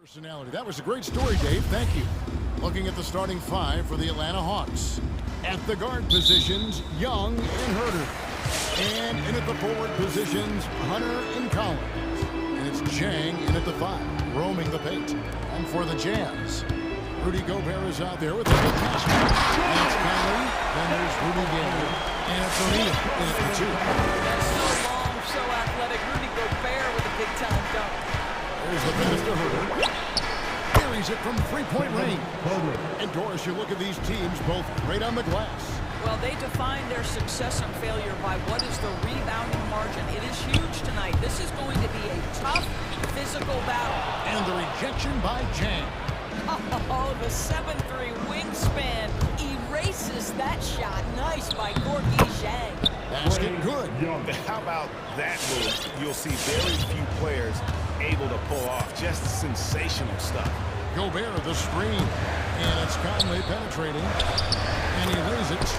Speaker 7: Personality. That was a great story, Dave. Thank you. Looking at the starting five for the Atlanta Hawks. At the guard positions, Young and Herter. And in at the forward positions, Hunter and Collins. And it's Chang in at the five, roaming the paint. And for the Jazz, Rudy Gobert is out there with a good pass. And it's Conley. Then there's Rudy Gobert. And it's O'Neal in at the two.
Speaker 10: That's so long, so athletic. Rudy Gobert with a big-time dunk.
Speaker 7: There's the pass to Herter. Carries it from three-point range. And Doris, you look at these teams, both great on the glass.
Speaker 10: Well, they define their success and failure by what is the rebounding margin. It is huge tonight. This is going to be a tough physical battle.
Speaker 7: And the rejection by Chang.
Speaker 10: Oh, the 7'3" wingspan erases that shot. Nice by Gorky Zhang.
Speaker 7: Basket good.
Speaker 8: How about that move? You'll see very few players able to pull off just sensational stuff.
Speaker 7: Gobert the screen. And it's Conley penetrating. And he lays it.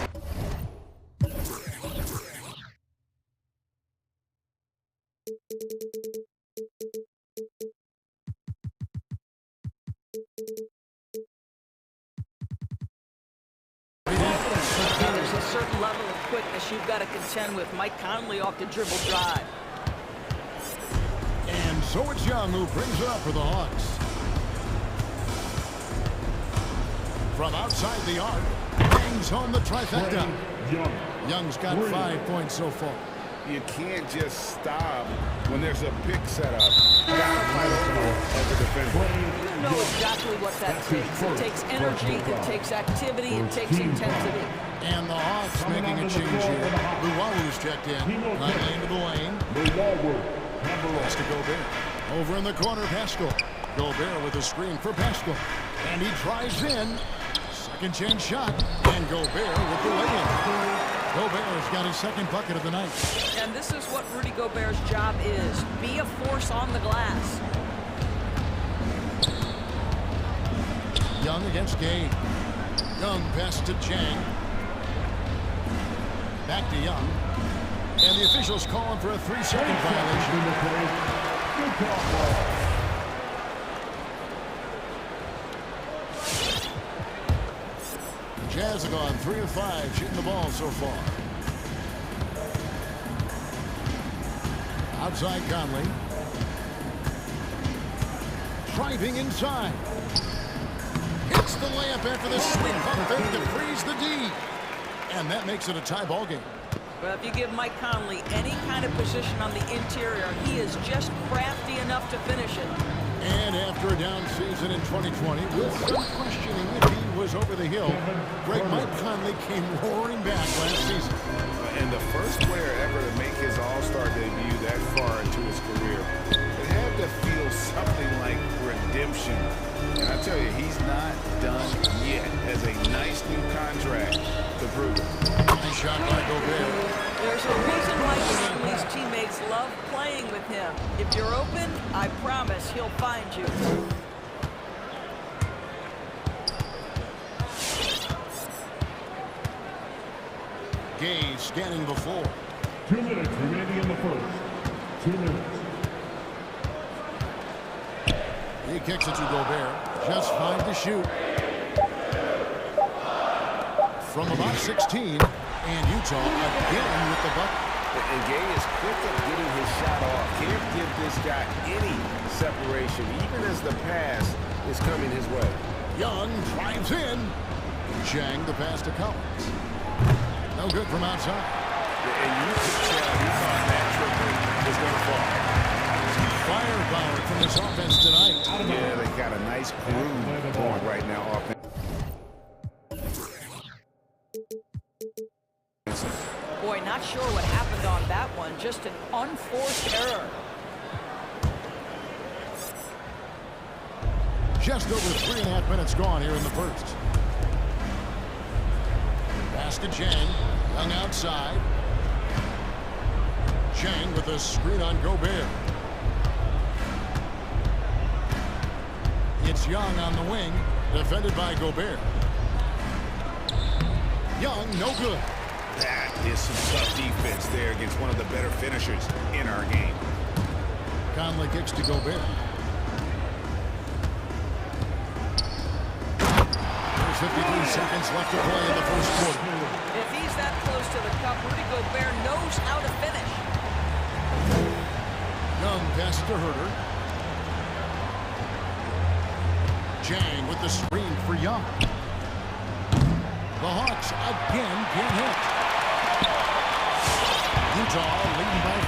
Speaker 10: There's a certain level of quickness you've got to contend with. Mike Conley off the dribble drive.
Speaker 7: And so it's Young who brings it up for the Hawks. From outside the arc, bangs home the trifecta. Young's got 5 points so far.
Speaker 8: You can't just stop when there's a pick set up. Gotta fight as a defender.
Speaker 10: You know exactly what that takes. It takes energy, it takes activity, it takes intensity.
Speaker 7: And the Hawks making a change here. Luwalu's checked in. Conley into the lane. Pass to Gobert. Over in the corner, Pascal. Gobert with a screen for Pascal. And he drives in. Second chance shot. And Gobert with the lay-in. Gobert's got his second bucket of the night.
Speaker 10: And this is what Rudy Gobert's job is. Be a force on the glass.
Speaker 7: Young against Gay. Young pass to Chang. Back to Young. And the officials calling for a 3-second violation. Jazz have gone 3 of 5 shooting the ball so far. Outside Conley. Driving inside. Hits the layup after the sweet pump fake to freeze the D. And that makes it a tie ball game.
Speaker 10: Well, if you give Mike Conley any kind of position on the interior, he is just crafty enough to finish it.
Speaker 7: And after a down season in 2020, with some questioning if he was over the hill, Mike Conley came roaring back last season.
Speaker 8: And the first player ever to make his All-Star debut that far into his career, it had to feel something like redemption. And I tell you, he's not done yet. Has a nice new contract to prove it.
Speaker 7: Nice shot by Gobert.
Speaker 10: There's a reason Mike Conley's teammates love playing with him. If you're open, I promise he'll find you.
Speaker 7: Gay scanning the floor.
Speaker 4: 2 minutes remaining in the first. 2 minutes.
Speaker 7: He kicks it to Gobert. Just 5 to shoot. From about 16. And Utah again with the bucket.
Speaker 8: And Gay is quick at getting his shot off. Can't give this guy any separation, even as the pass is coming his way.
Speaker 7: Young drives in. Chang the pass to Collins. No good from outside.
Speaker 8: And you could tell he thought that triple was going to fall.
Speaker 7: Firepower from this offense tonight.
Speaker 8: Yeah, they got a nice groove going right now offense.
Speaker 10: Boy, not sure what happened on that one. Just an unforced error.
Speaker 7: Just over 3.5 minutes gone here in the first. Pass to Chang. Young outside. Chang with a screen on Gobert. It's Young on the wing. Defended by Gobert. Young, no good.
Speaker 8: That is some tough defense there against one of the better finishers in our game.
Speaker 7: Conley kicks to Gobert. 53 seconds left to play in the first quarter.
Speaker 10: If he's that close to the cup, Rudy Gobert knows how to finish.
Speaker 7: Young passes to Herter. Jang with the screen for Young. The Hawks again get hit. Utah leading by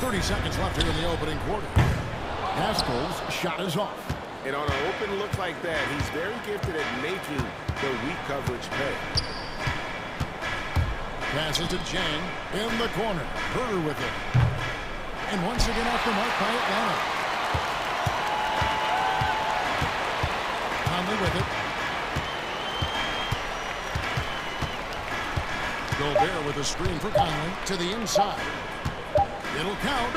Speaker 7: 4. 30 seconds left here in the opening quarter. Haskell's shot is off.
Speaker 8: And on an open look like that, he's very gifted at making the weak coverage pay.
Speaker 7: Passes to Jang in the corner. Herter with it. And once again off the mark by Atlanta. Conley with it. Gobert with a screen for Conley to the inside. It'll count.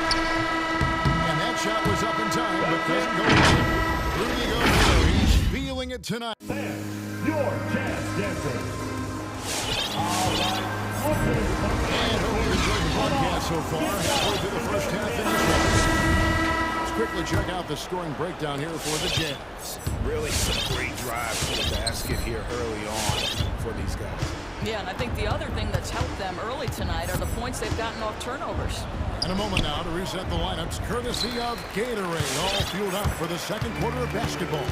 Speaker 7: And that shot was up in time, but doesn't go in. Rudy Gobert, he's feeling it tonight.
Speaker 4: Your chance dancer.
Speaker 7: And hope you enjoyed the broadcast so far. Halfway through the first half in this one. Let's quickly check out the scoring breakdown here for the Jazz.
Speaker 8: Really some great drive to the basket here early on for these guys.
Speaker 10: Yeah, and I think the other thing that's helped them early tonight are the points they've gotten off turnovers.
Speaker 7: In a moment now to reset the lineups, courtesy of Gatorade, all fueled up for the second quarter of basketball.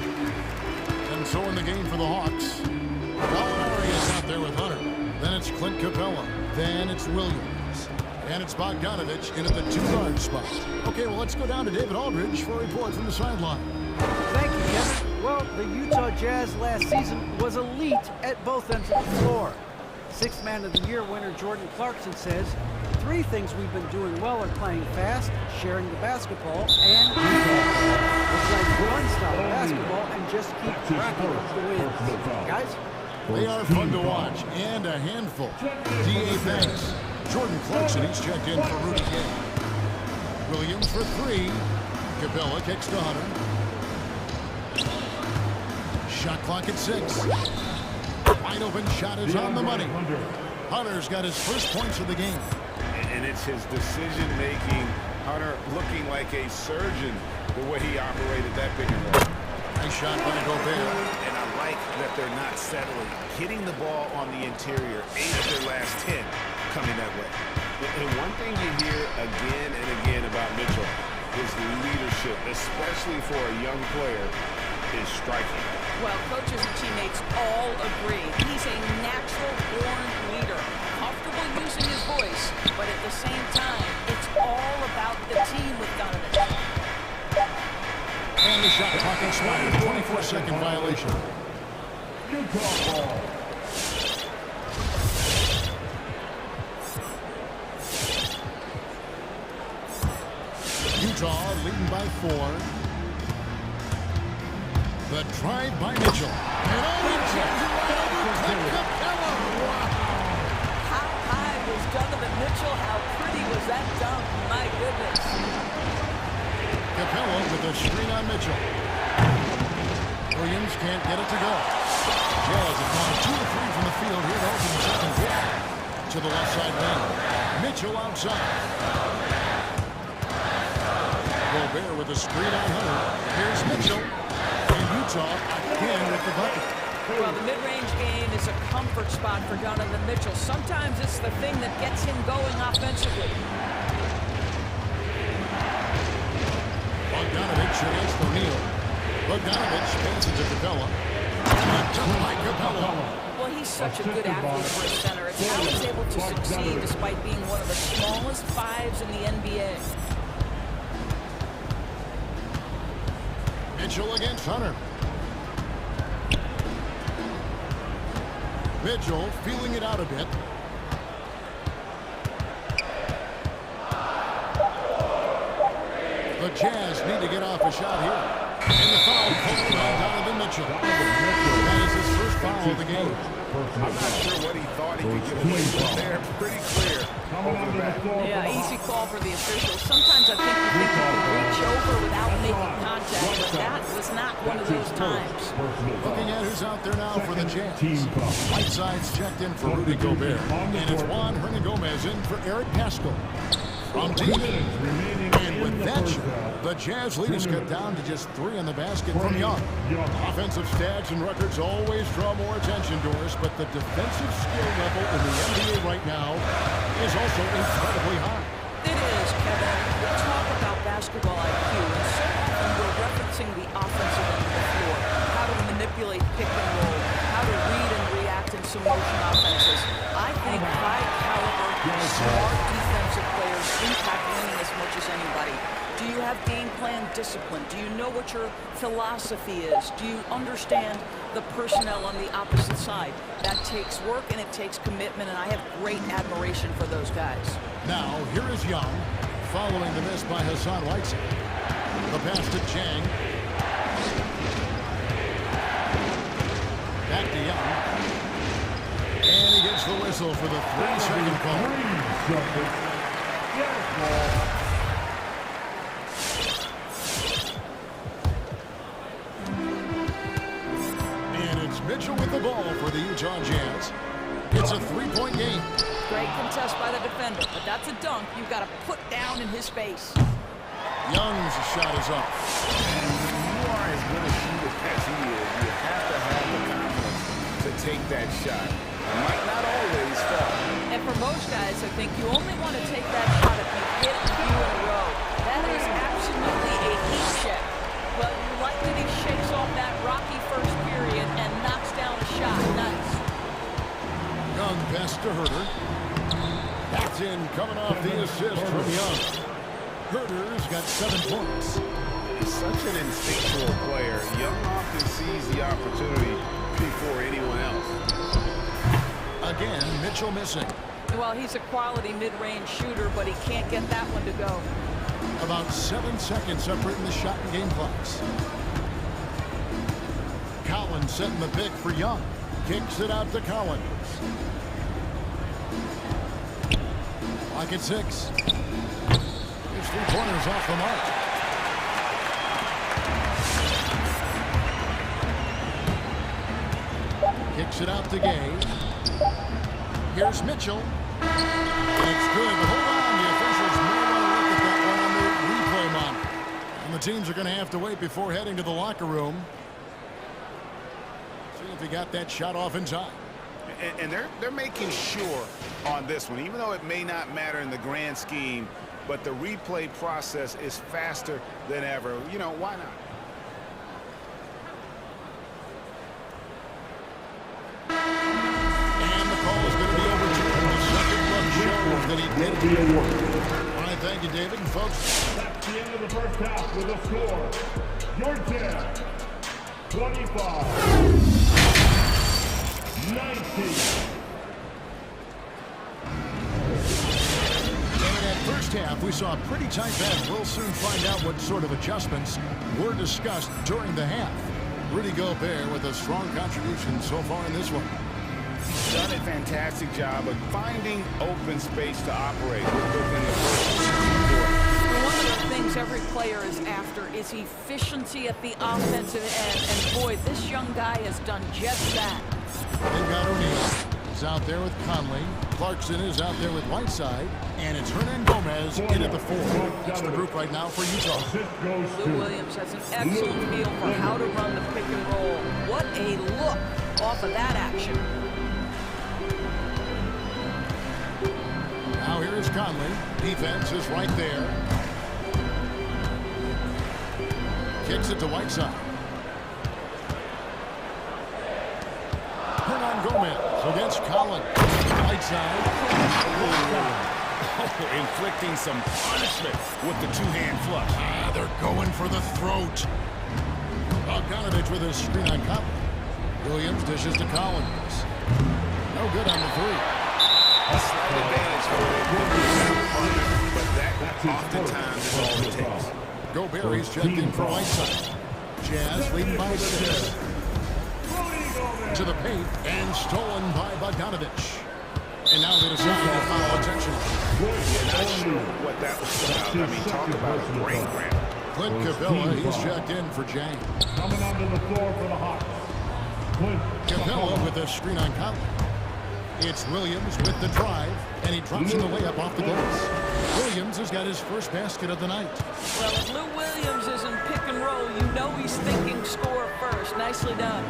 Speaker 7: And so in the game for the Hawks, Gallinari is out there with Hunter. Then it's Clint Capella. Then it's Williams. And it's Bogdanovich in at the 2-guard spot. Okay, well, let's go down to David Aldridge for a report from the sideline.
Speaker 9: Thank you, Kevin. Well, the Utah Jazz last season was elite at both ends of the floor. Sixth Man of the Year winner Jordan Clarkson says, 3 things we've been doing well are playing fast, sharing the basketball, and we're playing run-style basketball and just keep racking up the wins. Guys?
Speaker 7: They are fun to watch and a handful. D.A. Banks, Jordan Clarkson, he's checked in for Rudy Gay. Williams for 3. Capella kicks to Hunter. Shot clock at 6. Wide open shot is on the money. Hunter's got his first points of the game.
Speaker 8: And it's his decision-making. Hunter looking like a surgeon the way he operated that pick and roll.
Speaker 7: Nice shot by Gobert.
Speaker 8: And I like that they're not settling. Hitting the ball on the interior, 8 of their last 10 coming that way. And one thing you hear again and again about Mitchell, his leadership, especially for a young player, is striking.
Speaker 10: Well, coaches and teammates all agree. He's a natural-born leader, comfortable using his voice, but at the same time, it's all about the team with Donovan.
Speaker 7: And the shot clock expired. 24-second violation. Utah leading by 4. The drive by Mitchell. And
Speaker 10: How high was Donovan Mitchell? How pretty was that dunk? My goodness.
Speaker 7: Capella with a screen on Mitchell. Williams can't get it to go. Jazz have gone 2 of 3 from the field here to open the second quarter. To the left side lane. Mitchell outside. Gobert with a screen on Hunter. Here's Mitchell. And Utah again with the bucket.
Speaker 10: Well, the mid-range game is a comfort spot for Donovan Mitchell. Sometimes it's the thing that gets him going offensively.
Speaker 7: Bogdanovich against O'Neal. Bogdanovich passes to Capella. By Capella.
Speaker 10: Well, he's such a good athlete for a center. It's how he's able to succeed despite being one of the smallest 5s in the NBA.
Speaker 7: Mitchell against Hunter. Mitchell feeling it out a bit. The Jazz need to get off a shot here. And the foul called on Donovan Mitchell. That is his first foul of the game.
Speaker 8: I'm not sure what he thought he could get away with there. Pretty clear over the back.
Speaker 10: Yeah, easy call for the officials. Sometimes I think you can reach over without making contact, but that was not one of those times.
Speaker 7: Looking at who's out there now for the Jazz. Whiteside's checked in for Rudy Gobert. And it's Juan Hernangomez in for Eric Paschall. from deep. And with that shot, the Jazz lead is cut down to just 3 on the basket from Young. Offensive stats and records always draw more attention to us, but the defensive skill level in the NBA right now is also incredibly high.
Speaker 10: It is, Kevin. We talk about basketball IQ, and so often we're referencing the offensive end of the floor, how to manipulate pick and roll, how to read and react in some motion offenses. I think high-caliber, smart defensive players impact winning as much as anybody. Do you have game plan discipline? Do you know what your philosophy is? Do you understand the personnel on the opposite side? That takes work and it takes commitment, and I have great admiration for those guys.
Speaker 7: Now, here is Young, following the miss by Hassan Whiteside. The pass to Chang. Back to Young. And he gets the whistle for the 3-second call. And it's Mitchell with the ball for the Utah Jazz. It's a 3-point game.
Speaker 10: Great contest by the defender, but that's a dunk you've got to put down in his face.
Speaker 7: Young's shot is off.
Speaker 8: You are as good a shooter as he is. You have to have the confidence to take that shot. It might not always fall.
Speaker 10: And for most guys, I think you only want to take that shot if you hit a few in a row. That is absolutely a heat check. Well, you like that he shakes off that rocky first period and knocks down a shot. Nice.
Speaker 7: Young pass to Herter. That's in, coming off the assist from Young. Herter's got 7 points.
Speaker 8: He's such an instinctual player. Young often sees the opportunity before anyone else.
Speaker 7: Again, Mitchell missing.
Speaker 10: Well, he's a quality mid-range shooter, but he can't get that one to go.
Speaker 7: About 7 seconds separating the shot and game clocks. Collins setting the pick for Young. Kicks it out to Collins. Lock at 6. His 3-pointers off the mark. Kicks it out to Gay. Here's Mitchell. And it's good, but hold on. The officials may want to look at that one on the replay monitor. And the teams are going to have to wait before heading to the locker room. See if he got that shot off in time.
Speaker 8: And they're making sure on this one, even though it may not matter in the grand scheme, but the replay process is faster than ever. You know, why not?
Speaker 7: And the call is going to be overturned. The second look shows that he did good work. All right, thank you, David. And folks,
Speaker 4: That's the end of the first half with a score. Your Jazz, 25. 19.
Speaker 7: in that first half, we saw a pretty tight battle. We'll soon find out what sort of adjustments were discussed during the half. Rudy Gobert with a strong contribution so far in this one.
Speaker 8: He's done a fantastic job of finding open space to operate within the first quarter.
Speaker 10: One of the things every player is after is efficiency at the offensive end. And boy, this young guy has done just that.
Speaker 7: They've got O'Neal. He's out there with Conley. Clarkson is out there with Whiteside. And it's Hernan Gomez in at the 4. That's the group right now for Utah.
Speaker 10: Lou Williams has an excellent feel for how to run the pick and roll. What a look off of that action.
Speaker 7: Now here is Conley. Defense is right there. Kicks it to Whiteside. Hernan Gomez against Collins. Whiteside.
Speaker 8: Inflicting some punishment with the two-hand flush.
Speaker 7: They're going for the throat. Bogdanovich with a screen on Conley. Williams dishes to Collins. No good on the 3.
Speaker 8: A slight advantage for it, but that oftentimes is all it takes.
Speaker 7: Gobert's checked in for Whiteside. Jazz leading by 6. To the paint and stolen by Bogdanovich. And now they decide to foul attention.
Speaker 8: You're not sure what that was about. I mean, talk about a brain grab.
Speaker 7: Clint Capella, he's checked in for Jang.
Speaker 4: Coming onto the floor for the Hawks. Clint
Speaker 7: Capella with a screen on Conley. It's Williams with the drive, and he drops in the layup off the glass. Williams has got his first basket of the night.
Speaker 10: Well, if Lou Williams is in pick and roll, you know he's thinking score first. Nicely done.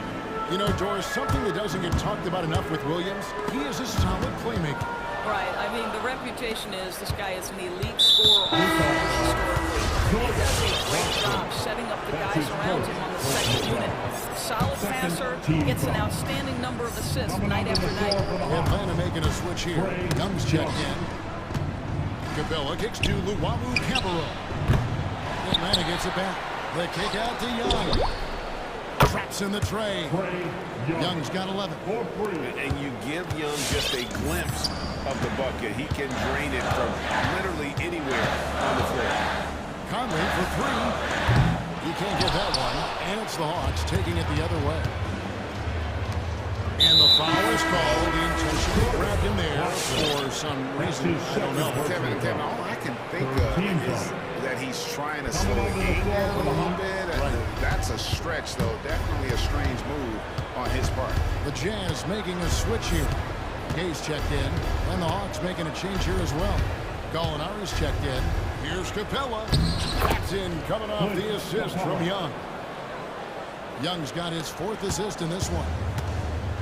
Speaker 7: You know, Doris, something that doesn't get talked about enough with Williams, he is a solid playmaker.
Speaker 10: Right. I mean, the reputation is this guy is an elite scorer historically. He does a great job setting up the guys around him on the second unit. Solid passer, gets an outstanding number of assists night after night.
Speaker 7: Atlanta making a switch here. Young's checked in. Cabela kicks to Luwawu Cabarro. Atlanta gets it back. The kick out to Young. Traps in the tray. Young's got 11.
Speaker 8: And you give Young just a glimpse of the bucket. He can drain it from literally anywhere on the floor.
Speaker 7: Conley for three. He can't get that one. And it's the Hawks taking it the other way. And the foul is called. He intentionally grabbed him there for some reason. I don't know.
Speaker 8: Kevin, all I can think of is that he's trying to slow the game down a little bit. That's a stretch, though. Definitely a strange move on his part.
Speaker 7: The Jazz making a switch here. Hayes checked in, and the Hawks making a change here as well. Gallinari's checked in. Here's Capella. That's in, coming off the assist from Young. Young's got his fourth assist in this one.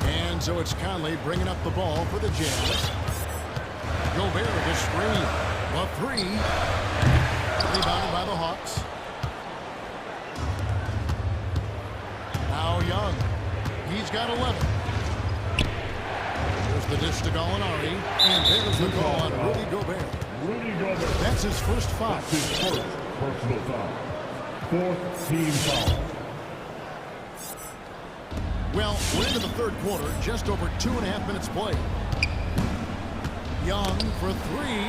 Speaker 7: And so it's Conley bringing up the ball for the Jazz. Gobert with a screen. A three. Rebounded by the Hawks. Now Young. He's got 11. There's the dish to Gallinari. And there's the call on Rudy Gobert. That's his first foul.
Speaker 4: That's his first personal foul. Fourth team foul.
Speaker 7: Well, we're into the third quarter, just over 2.5 minutes played. Young for three.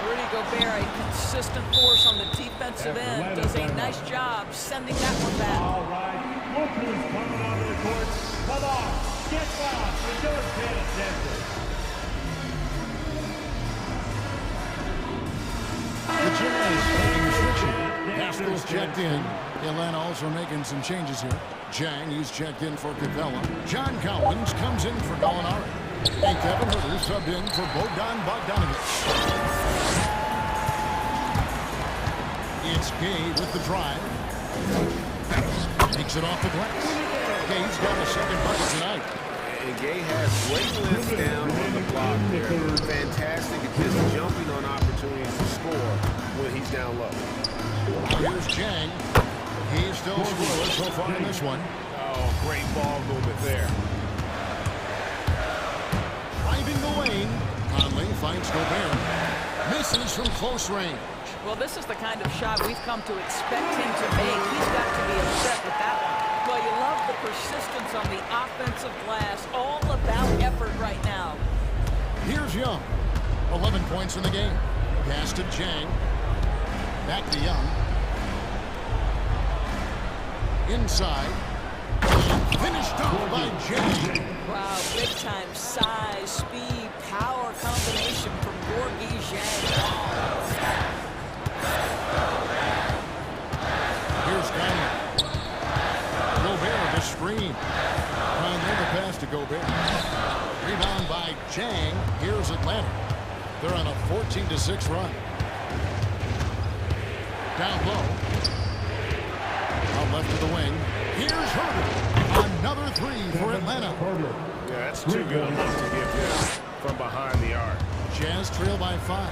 Speaker 10: Rudy Gobert, a consistent force on the defensive end, does a nice job sending that one back.
Speaker 4: All right, look who's coming onto the court. Come on, get down, but don't pay attention.
Speaker 7: The Jazz making a switch here. Haskell's checked in. Atlanta also making some changes here. Jang, he's checked in for Capella. John Collins comes in for Gallinari. And Kevin Huerter subbed in for Bogdan Bogdanovic. It's Gay with the drive. Takes it off the glass. Gay's got a second bucket tonight.
Speaker 8: And Gay has great lift down on the block there. Fantastic at just jumping on opportunities to score when he's down low.
Speaker 7: Here's Jang. He's still scoreless so far in this one.
Speaker 8: Oh, great ball movement there.
Speaker 7: Driving the lane. Conley finds Gobert. Misses from close range.
Speaker 10: Well, this is the kind of shot we've come to expect him to make. He's got to be upset with that one. Well, you love the persistence on the offensive glass. All about effort right now.
Speaker 7: Here's Young. 11 points in the game. Pass to Jang. Back to Young. Inside. Finished off by Jang.
Speaker 10: Wow, big time size, speed, power combination from Gorgie Jang.
Speaker 7: Here's Conley. Gobert, the screen. Conley, the pass to Gobert. Rebound by Jang. Here's Atlanta. They're on a 14-6 run. Down low. Out left to the wing. Here's Huerter. Another three for Atlanta.
Speaker 8: Yeah, that's too good a look to give him from behind the arc.
Speaker 7: Jazz trail by 5.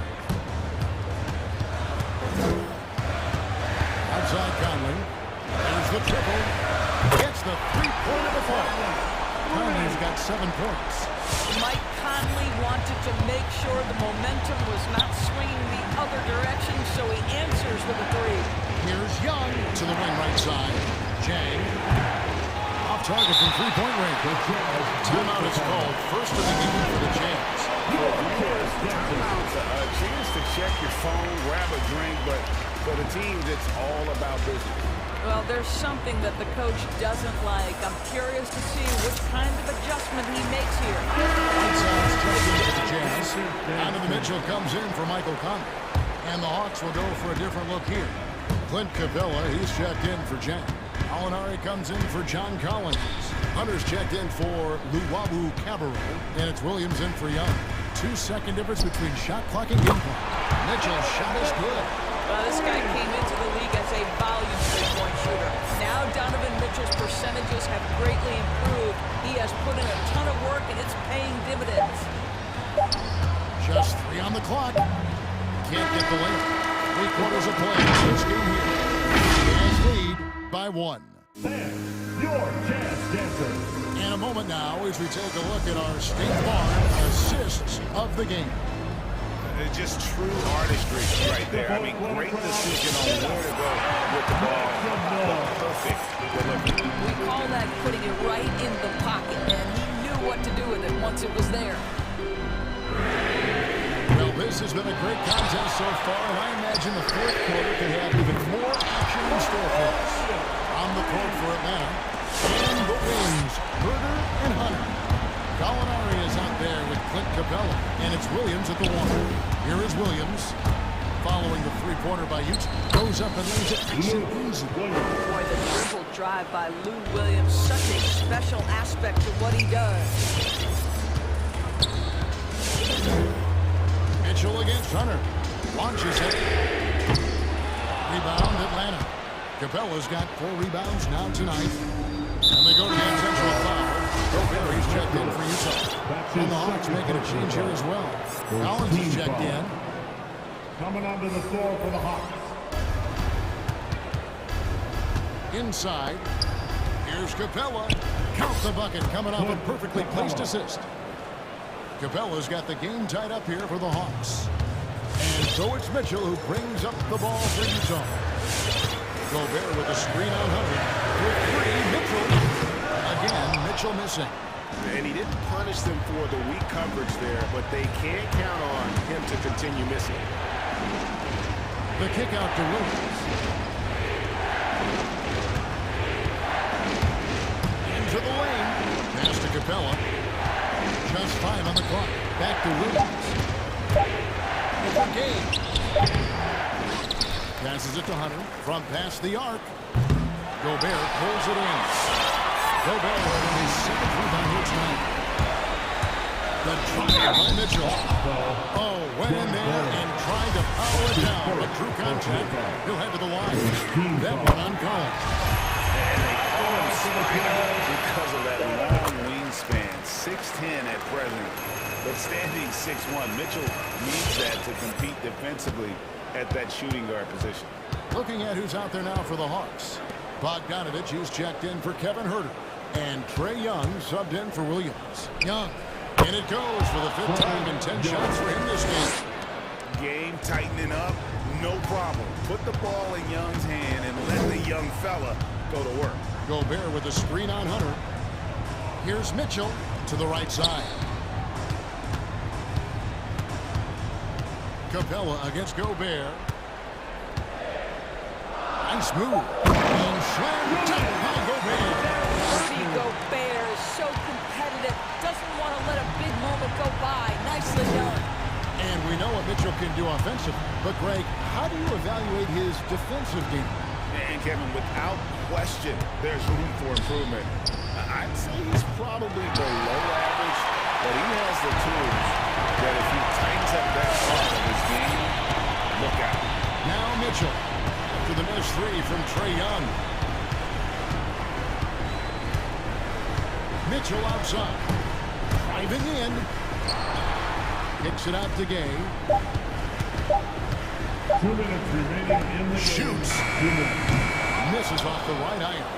Speaker 7: Outside Conley. There's the triple. Gets the three-pointer before. Conley's got 7 points.
Speaker 10: Mike Conley wanted to make sure the momentum was not swinging the other direction, so he answers with a three.
Speaker 7: Here's Young to the wing right side. Jang. Off target from three-point range. Timeout is called. First of the game for the Jazz.
Speaker 8: Timeout's a chance to check your phone, grab a drink, but for the teams, it's all about business.
Speaker 10: Well, there's something that the coach doesn't like. I'm curious to see which kind of adjustment he makes here.
Speaker 7: Outside's checked into the Jazz. Donovan Mitchell comes in for Michael Conley. And the Hawks will go for a different look here. Clint Capella, he's checked in for Jang. Gallinari comes in for John Collins. Hunter's checked in for Luwawu Cabarro, and it's Williams in for Young. 2-second difference between shot clock and game clock. Mitchell's shot is good.
Speaker 10: This guy came into the league as a volume three-point shooter. Now Donovan Mitchell's percentages have greatly improved. He has put in a ton of work, and it's paying dividends.
Speaker 7: Just 3 on the clock. Can't get the layup. 3 quarters of play. This game here. Jazz lead by 1.
Speaker 4: Your Jazz Dancer.
Speaker 7: In a moment now, as we take a look at our State Farm assists of the game.
Speaker 8: Just true artistry right there. I mean, great decision on where to go with the ball. Perfect delivery.
Speaker 10: We call that putting it right in the pocket, and he knew what to do with it once it was there.
Speaker 7: Well, this has been a great contest so far, and I imagine the fourth quarter could have even more action in store for us. On the court for Atlanta, and the wings, Herder and Hunter. Gallinari is out there with Clint Capella, and it's Williams at the one. Here is Williams, following the three-pointer by Utah. Goes up and lays it nice and easy.
Speaker 10: Boy, the dribble drive by Lou Williams, such a special aspect to what he does.
Speaker 7: Mitchell against Hunter. Launches it. Rebound Atlanta. Capella's got 4 rebounds now tonight. And they go to the intentional foul. Gobert checked in for Utah. And the Hawks making a change here as well. Collins is checked in.
Speaker 4: Coming onto the floor for the Hawks.
Speaker 7: Inside. Here's Capella. Count the bucket coming off a perfectly placed assist. Capella's got the game tied up here for the Hawks. And so it's Mitchell who brings up the ball for Utah. Gobert with a screen on Hunter. For 3, Mitchell. Again, Mitchell missing.
Speaker 8: And he didn't punish them for the weak coverage there, but they can't count on him to continue missing.
Speaker 7: The kick out to Williams. Into the lane. Pass to Capella. Just 5 on the clock. Back to Williams. Over game. Passes it to Hunter from past the arc. Gobert pulls it in. Gobert with his 7th rebound here tonight. The drive by Mitchell. Oh, went in there and tried to power it down, but drew contact. He'll head to the line. That one on Collins.
Speaker 8: And they call him straight because of that long wingspan. 6'10" at present, but standing 6'1". Mitchell needs that to compete defensively at that shooting guard position.
Speaker 7: Looking at who's out there now for the Hawks. Bogdanovich is checked in for Kevin Herter. And Trae Young subbed in for Williams. Young. And it goes for the 5th time in 10 shots for him this game.
Speaker 8: Game tightening up, no problem. Put the ball in Young's hand and let the young fella go to work.
Speaker 7: Gobert with a screen on Hunter. Here's Mitchell to the right side. Capella against Gobert. Nice move. And slammed down by Gobert.
Speaker 10: Rudy Gobert is so competitive. Doesn't want to let a big moment go by. Nicely done.
Speaker 7: And we know what Mitchell can do offensively. But, Greg, how do you evaluate his defensive game?
Speaker 8: And, Kevin, without question, there's room for improvement. I'd say he's probably below average, but he has the tools that if he tightens up that part of his game, look out.
Speaker 7: Now Mitchell after the missed 3 from Trae Young. Mitchell outside. Driving in. Kicks it out to Gay.
Speaker 4: 2 minutes remaining in the
Speaker 7: Shoots. Misses off the right iron.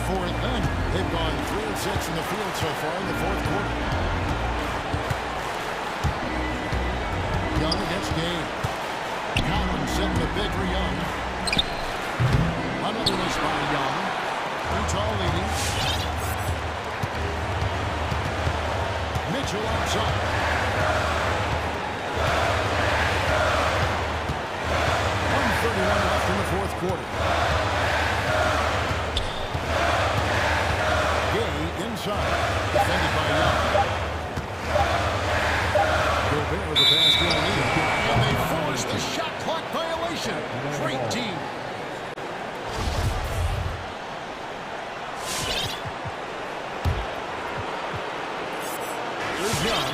Speaker 7: For Atlanta, they've gone 3 of 6 in the field so far in the 4th quarter. Young against Gay. Collins setting the big for Young. Another miss by Young. Utah leading. Mitchell outside. 1:31 left in the 4th quarter. Inside, defended by Young. Gobert with the pass to O'Neal. And they force the shot clock violation. Great team. is Young.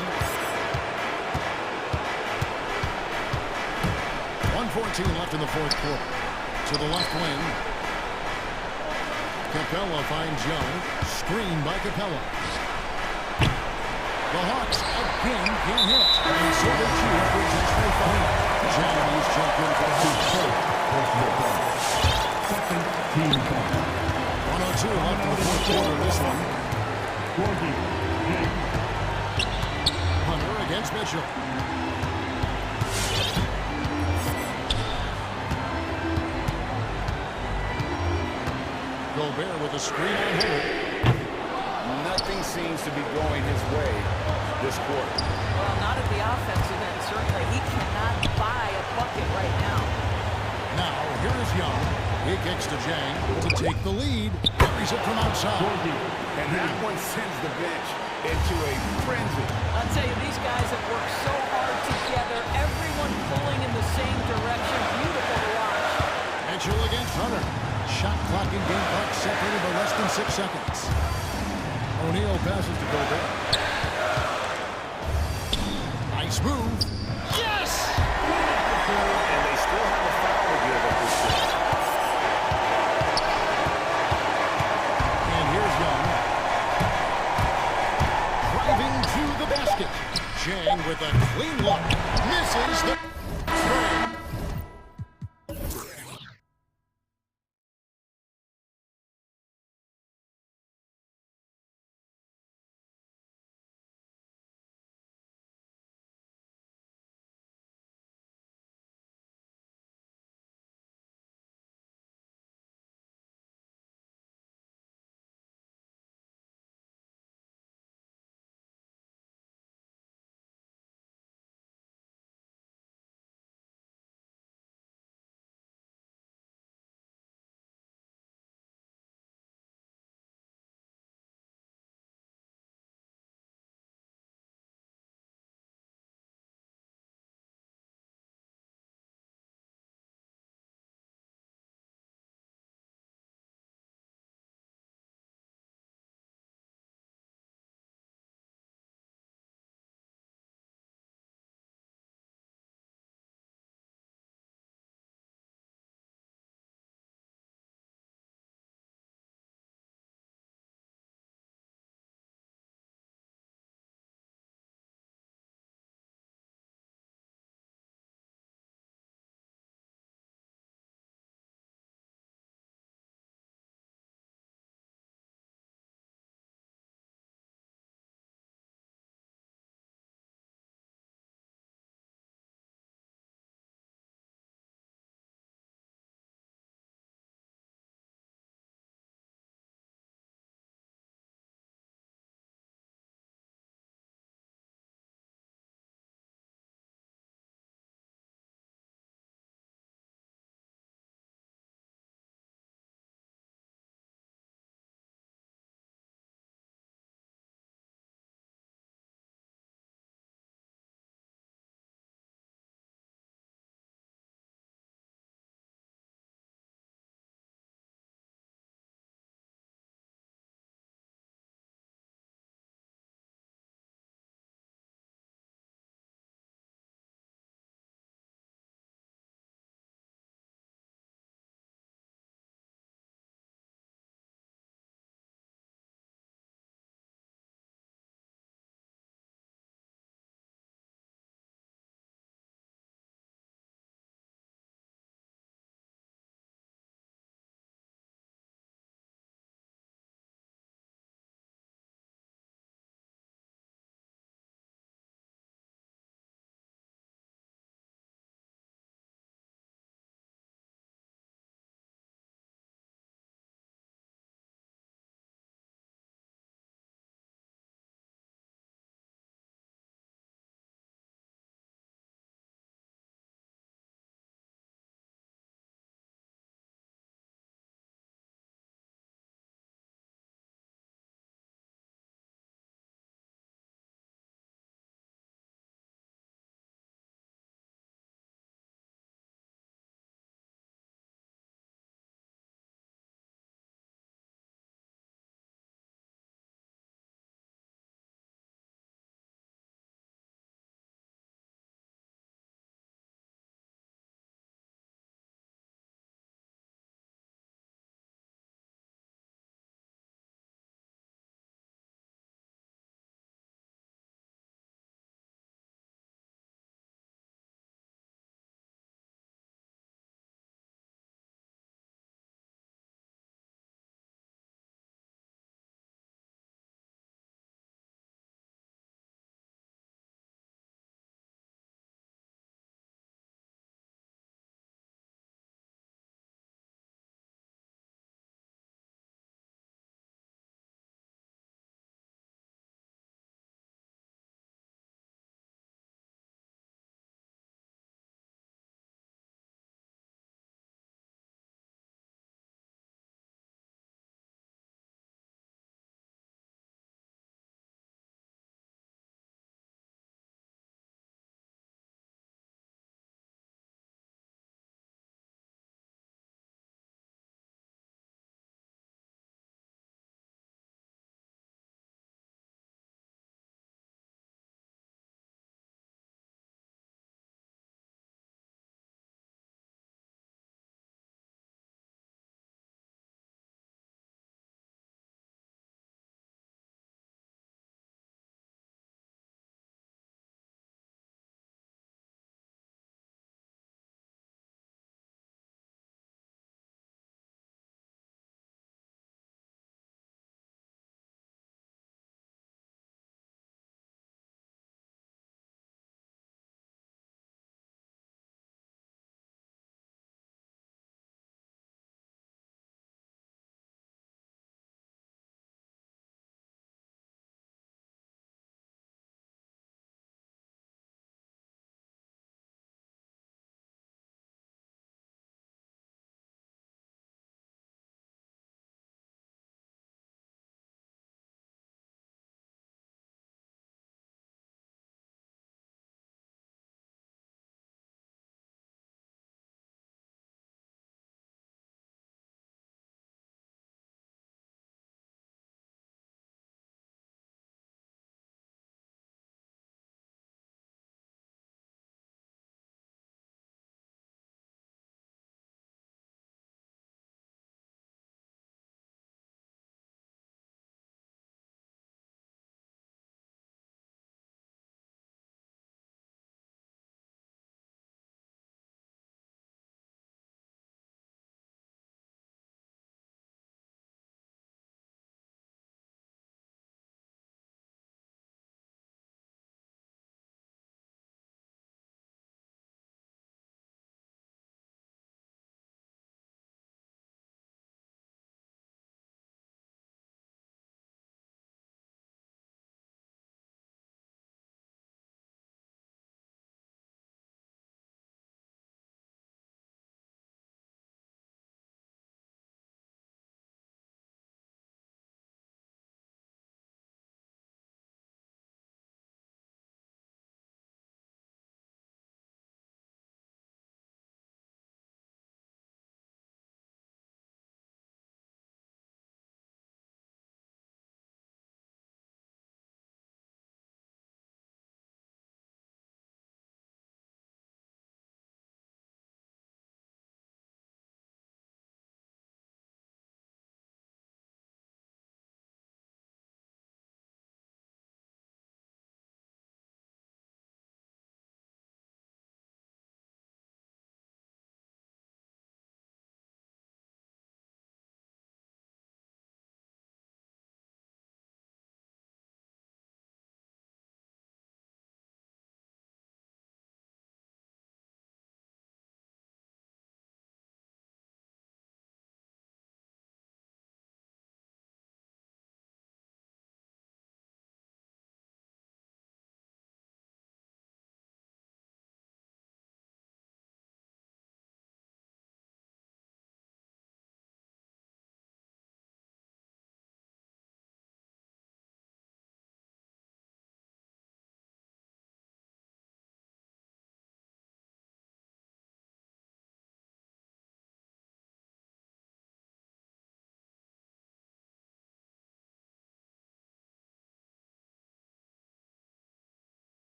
Speaker 7: 1:14 left in the fourth quarter. To the left wing. Capella finds Young. Screen by Capella. The Hawks again can't hit. And so they choose for intentional foul. Japanese check in for
Speaker 4: Second team foul.
Speaker 7: 1:02 left in the fourth quarter. This one. Hunter against Mitchell. Gobert with a screen on hold.
Speaker 8: Nothing seems to be going his way this quarter.
Speaker 10: Well, not at the offensive end, certainly. He cannot buy a bucket right now.
Speaker 7: Now, here is Young. He kicks to Jang to take the lead. Carries it from outside.
Speaker 8: And that one sends the bench into a frenzy.
Speaker 10: I'll tell you, these guys have worked so hard together. Everyone pulling in the same direction. Beautiful to watch.
Speaker 7: Mitchell against Hunter. Shot clock and game clock separated by less than 6 seconds. O'Neal passes to Gobert. Nice move. Yes!
Speaker 8: And they still have a foul to give at this point.
Speaker 7: And here's Young. Driving to the basket. Chang with a clean look. Misses the...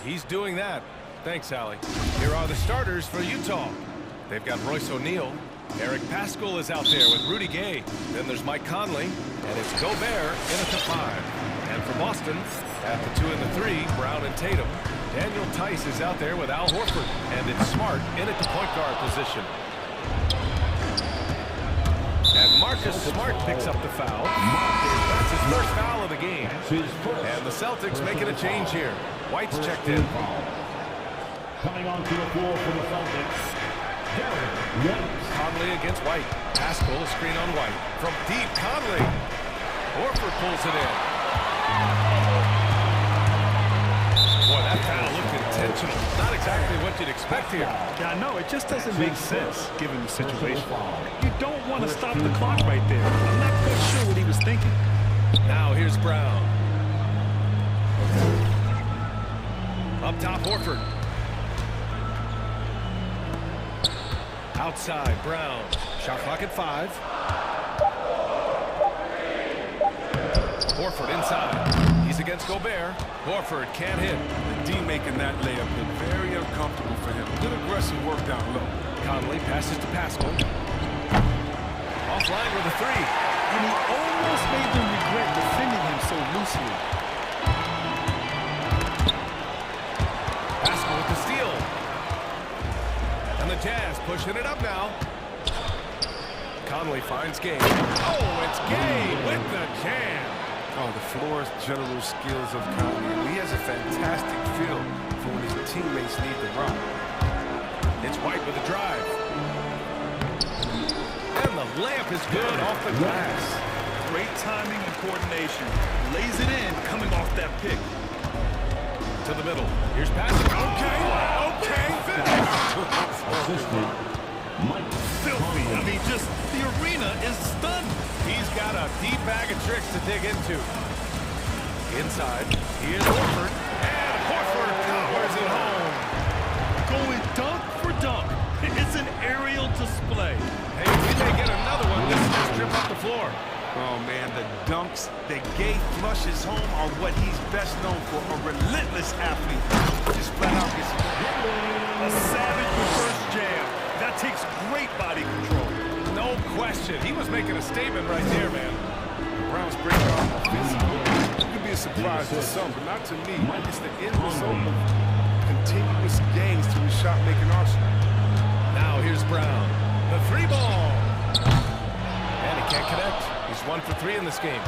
Speaker 1: He's doing that. Thanks, Allie. Here are the starters for Utah. They've got Royce O'Neal. Eric Paschal is out there with Rudy Gay. Then there's Mike Conley, and it's Gobert in at the 5. And for Boston, at the 2 and the 3, Brown and Tatum. Daniel Tice is out there with Al Horford, and it's Smart in at the point guard position. And Marcus Smart picks up the foul. That's his first foul of the game. And the Celtics making a change here. White's checked in.
Speaker 4: Coming onto the floor for the Celtics,
Speaker 1: Conley against White. Paschal, a screen on White. From deep, Conley. Horford pulls it in. Boy, that foul looked intentional. Not exactly what you'd expect here.
Speaker 2: Yeah, I know. It just doesn't make sense, given the situation. You don't want to stop the clock right there. I'm not quite sure what he was thinking.
Speaker 1: Now here's Brown. Up top, Horford. Outside, Brown. Shot clock at 5. Horford inside. He's against Gobert. Horford can't hit.
Speaker 11: The D making that layup look very uncomfortable for him. Good aggressive work down low.
Speaker 1: Conley passes to Paschal. Offline with a 3.
Speaker 2: And he almost made them regret defending him so loosely.
Speaker 1: Paschal with the steal. And the Jazz pushing it up now. Conley finds Gay. Oh, it's Gay with the jam.
Speaker 11: Oh, the floor's general skills of Conley. He has a fantastic feel for when his teammates need the rock.
Speaker 1: It's White with a drive. And the layup is good off the glass.
Speaker 2: Great timing and coordination. Lays it in, coming off that pick.
Speaker 1: To the middle. Here's Paschal. Okay.
Speaker 2: Filthy. I mean, just the arena is stunned.
Speaker 1: He's got a deep bag of tricks to dig into. Inside, here's Horford. And Horford powers it home.
Speaker 2: Going dunk for dunk. It's an aerial display.
Speaker 1: Hey, we may get another one. This is just trip up the floor.
Speaker 11: Oh, man, the dunks that Gay flushes home are what he's best known for. A relentless athlete. Just flat out gets it.
Speaker 2: A savage reverse jam. That takes great body control.
Speaker 1: No question. He was making a statement right there, man.
Speaker 11: Brown's breakout offensively. It could be a surprise to some, but not to me. It's the end result of continuous gains to his shot-making arsenal.
Speaker 1: Now here's Brown. The 3 ball. And he can't connect. He's 1 for 3 in this game.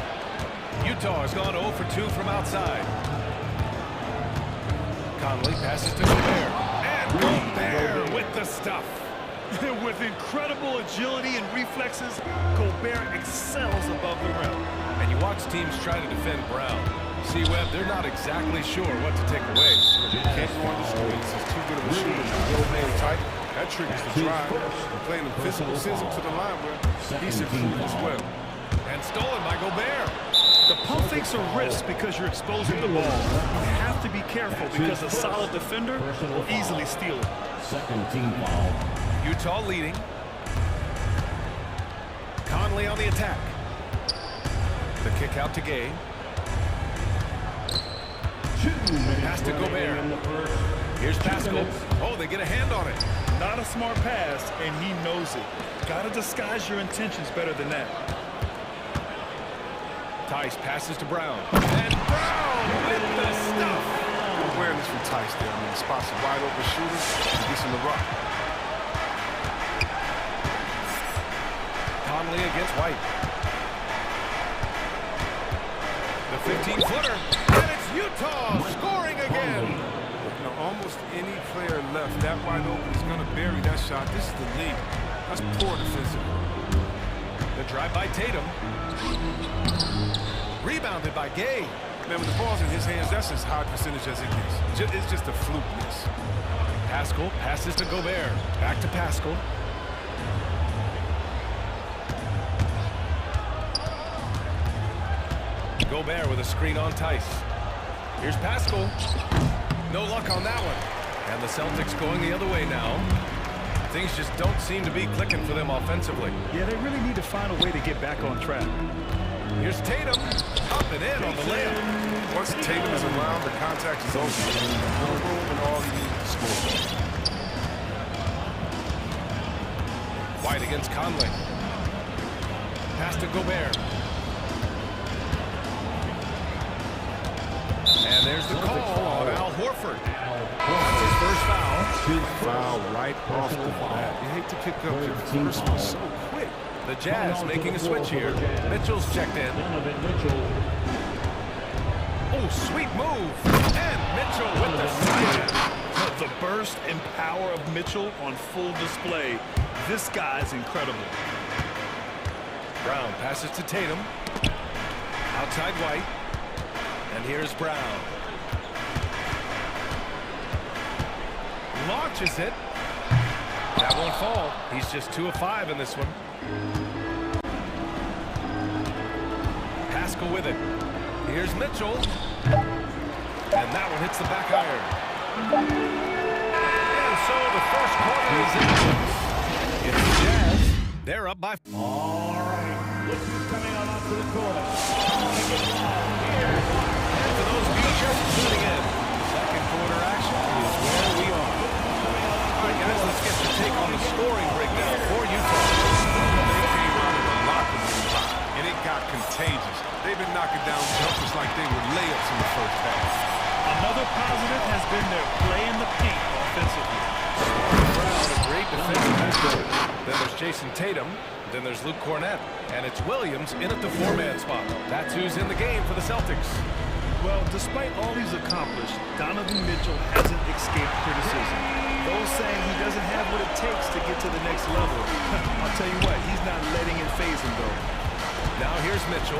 Speaker 1: Utah has gone 0 for 2 from outside. Conley passes to Gobert. And Gobert with the stuff.
Speaker 2: With incredible agility and reflexes, Gobert excels above the rim.
Speaker 1: And you watch teams try to defend Brown. See, Webb, they're not exactly sure what to take away.
Speaker 11: Can't go on the screens. He's too good of a shooter. He's playing tight. That triggers the drive. Playing the physical scissor to the line where he's improved as well.
Speaker 1: And stolen by Gobert.
Speaker 2: The pump fakes are risk because you're exposing the ball. You have to be careful because a solid defender will easily steal it.
Speaker 4: second team foul.
Speaker 1: Utah leading. Conley on the attack. The kick out to Gay. Pass to Gobert. Here's Paschal. Oh, they get a hand on it.
Speaker 2: Not a smart pass, and he knows it. Gotta disguise your intentions better than that.
Speaker 1: Tice passes to Brown. And Brown with the stuff.
Speaker 11: Awareness from Tice there. I mean, the spot's a wide open shooter. He gets him the rock.
Speaker 1: Conley against White. The 15-footer. And it's Utah scoring again.
Speaker 11: You know, almost any player left that wide open is going to bury that shot. This is the lead. That's poor defensive.
Speaker 1: The drive by Tatum. Rebounded by Gay.
Speaker 11: Man, when the ball's in his hands, that's as high percentage as it gets. It's just a fluke miss.
Speaker 1: Pascal passes to Gobert. Back to Pascal. Gobert with a screen on Tice. Here's Pascal. No luck on that one. And the Celtics going the other way now. Things just don't seem to be clicking for them offensively.
Speaker 2: Yeah, they really need to find a way to get back on track.
Speaker 1: Here's Tatum. Up and in on the layup.
Speaker 11: Once Tatum is around, the contact is over. No room and all he needs to score.
Speaker 1: White against Conley. Pass to Gobert. And there's the call on Al Horford. That's his first foul.
Speaker 11: Foul right off the bat. You hate to pick up your first one so quick.
Speaker 1: The Jazz making a switch here. Mitchell's checked in. Oh, sweet move. And Mitchell with the slam.
Speaker 2: The burst and power of Mitchell on full display. This guy's incredible.
Speaker 1: Brown passes to Tatum. Outside White. And here's Brown. Launches it. That won't fall. He's just 2 of 5 in this one. Pascal with it. Here's Mitchell. And that one hits the back iron. And so the first quarter is in. It's the Jazz. They're up by...
Speaker 4: All right, look who's coming on up to the corner.
Speaker 1: And for those of you just tuning in, second quarter action is where we are. All right, guys, let's get the take on the scoring breakdown for Utah.
Speaker 11: They came out of the locker room hot, and it got contagious. They've been knocking down jumpers like they were layups in the first half.
Speaker 2: Another positive has been their play in the paint offensively.
Speaker 1: Brown, a great defensive effort. Then there's Jason Tatum. Then there's Luke Cornett. And it's Williams in at the 4-man spot. That's who's in the game for the Celtics.
Speaker 2: Well, despite all he's accomplished, Donovan Mitchell hasn't escaped criticism. Those saying he doesn't have what it takes to get to the next level. I'll tell you what, he's not letting it faze him, though.
Speaker 1: Now here's Mitchell.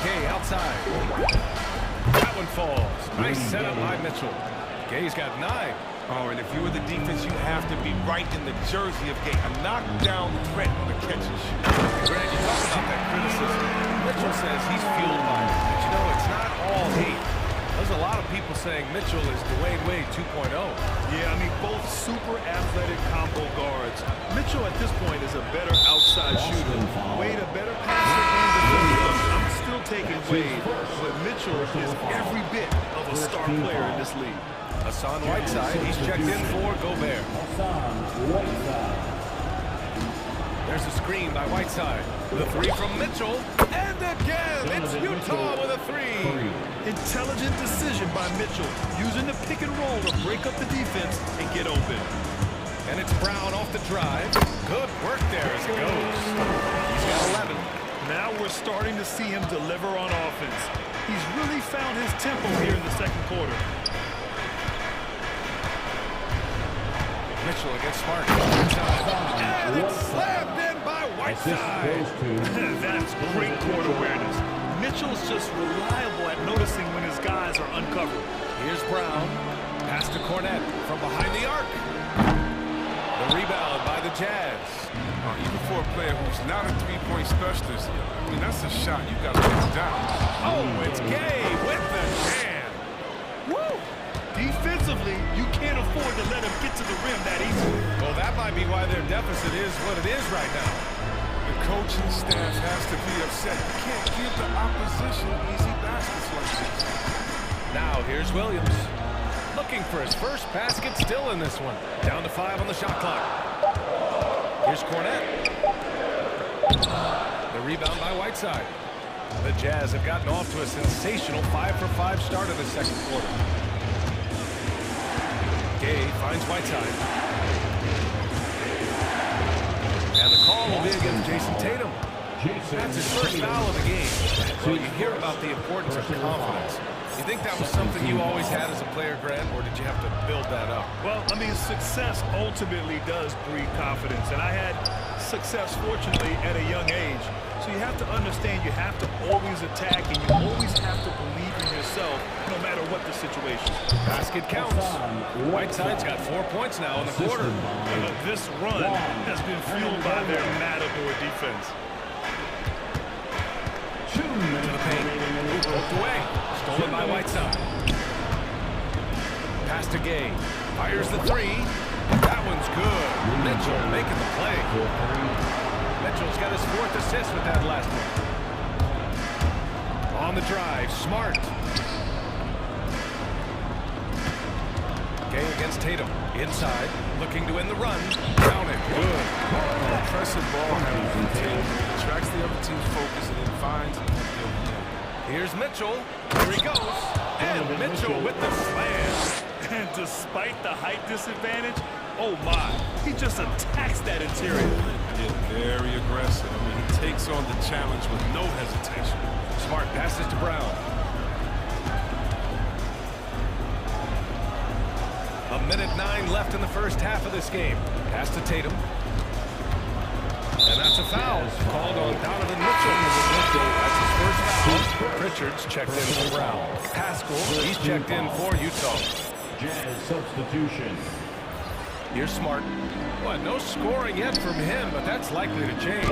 Speaker 1: Gay outside. That one falls. Nice setup by Mitchell. Gay's got 9.
Speaker 11: Oh, and if you were the defense, you have to be right in the jersey of Gay. A knockdown threat on the catch and shoot.
Speaker 1: Grant, you talk about that criticism. Mitchell says he's fueled by it. But you know, it's not all hate. There's a lot of people saying Mitchell is Dwayne Wade 2.0.
Speaker 2: Yeah, I mean, both super athletic combo guards. Mitchell at this point is a better outside shooter. Wade a better passer and defender. I'm still taking Wade, but Mitchell is every bit of a star player in this league.
Speaker 1: Hassan Whiteside, he's checked in for Gobert. There's a screen by Whiteside. The 3 from Mitchell. And again, it's Utah with a 3.
Speaker 2: Intelligent decision by Mitchell, using the pick and roll to break up the defense and get open.
Speaker 1: And it's Brown off the drive. Good work there as it goes. He's got 11.
Speaker 2: Now we're starting to see him deliver on offense. He's really found his tempo here in the second quarter.
Speaker 1: Mitchell against Smart. And it's slammed in by Whiteside.
Speaker 2: That's great court awareness. Mitchell's just reliable at noticing when his guys are uncovered.
Speaker 1: Here's Brown. Pass to Cornett from behind the arc. The rebound by the Jazz.
Speaker 11: Even for a player who's not a three-point specialist, I mean, that's a shot you got to put down.
Speaker 1: Oh, it's Gay with the jam.
Speaker 2: Woo! Defensively, you can't afford to let him get to the rim that easily.
Speaker 1: Well, that might be why their deficit is what it is right now.
Speaker 11: The coaching staff has to be upset. You can't give the opposition easy baskets like this.
Speaker 1: Now here's Williams. Looking for his first basket still in this one. Down to 5 on the shot clock. Here's Cornett. The rebound by Whiteside. The Jazz have gotten off to a sensational 5-for-5 start in the second quarter. Gay finds Whiteside. And the call will be against Jason Tatum. That's his first foul of the game. Well, you hear about the importance of confidence. You think that was something you always had as a player, Grant, or did you have to build that up?
Speaker 2: Well, I mean, success ultimately does breed confidence, and I had success, fortunately, at a young age. So you have to understand you have to always attack, and you always have to believe in yourself, no matter what the situation.
Speaker 1: Basket counts. Whiteside's got 4 points now in the quarter.
Speaker 2: This run has been fueled by their Matador defense.
Speaker 1: To the paint. Poked away. Stolen by Whiteside. Pass to Gay. Fires the three. That one's good. Mitchell making the play. Mitchell's got his 4th assist with that last one. On the drive. Smart. Gay against Tatum. Inside. Looking to win the run. Down it. Good.
Speaker 11: Impressive ball handling from the team. Attracts the other team's focus and then finds and
Speaker 1: here's Mitchell. Here he goes. And Mitchell with the slam.
Speaker 2: And despite the height disadvantage, oh my, he just attacks that interior.
Speaker 11: Yeah, very aggressive. I mean, he takes on the challenge with no hesitation.
Speaker 1: Smart passes to Brown. A minute 9 left in the first half of this game. Pass to Tatum. And that's a foul called on Donovan Mitchell. That's his first foul. Pritchard's checked in for Brown. Pascal, he's checked in for Utah.
Speaker 4: Jazz substitution.
Speaker 1: Here's Smart. What, no scoring yet from him, but that's likely to change.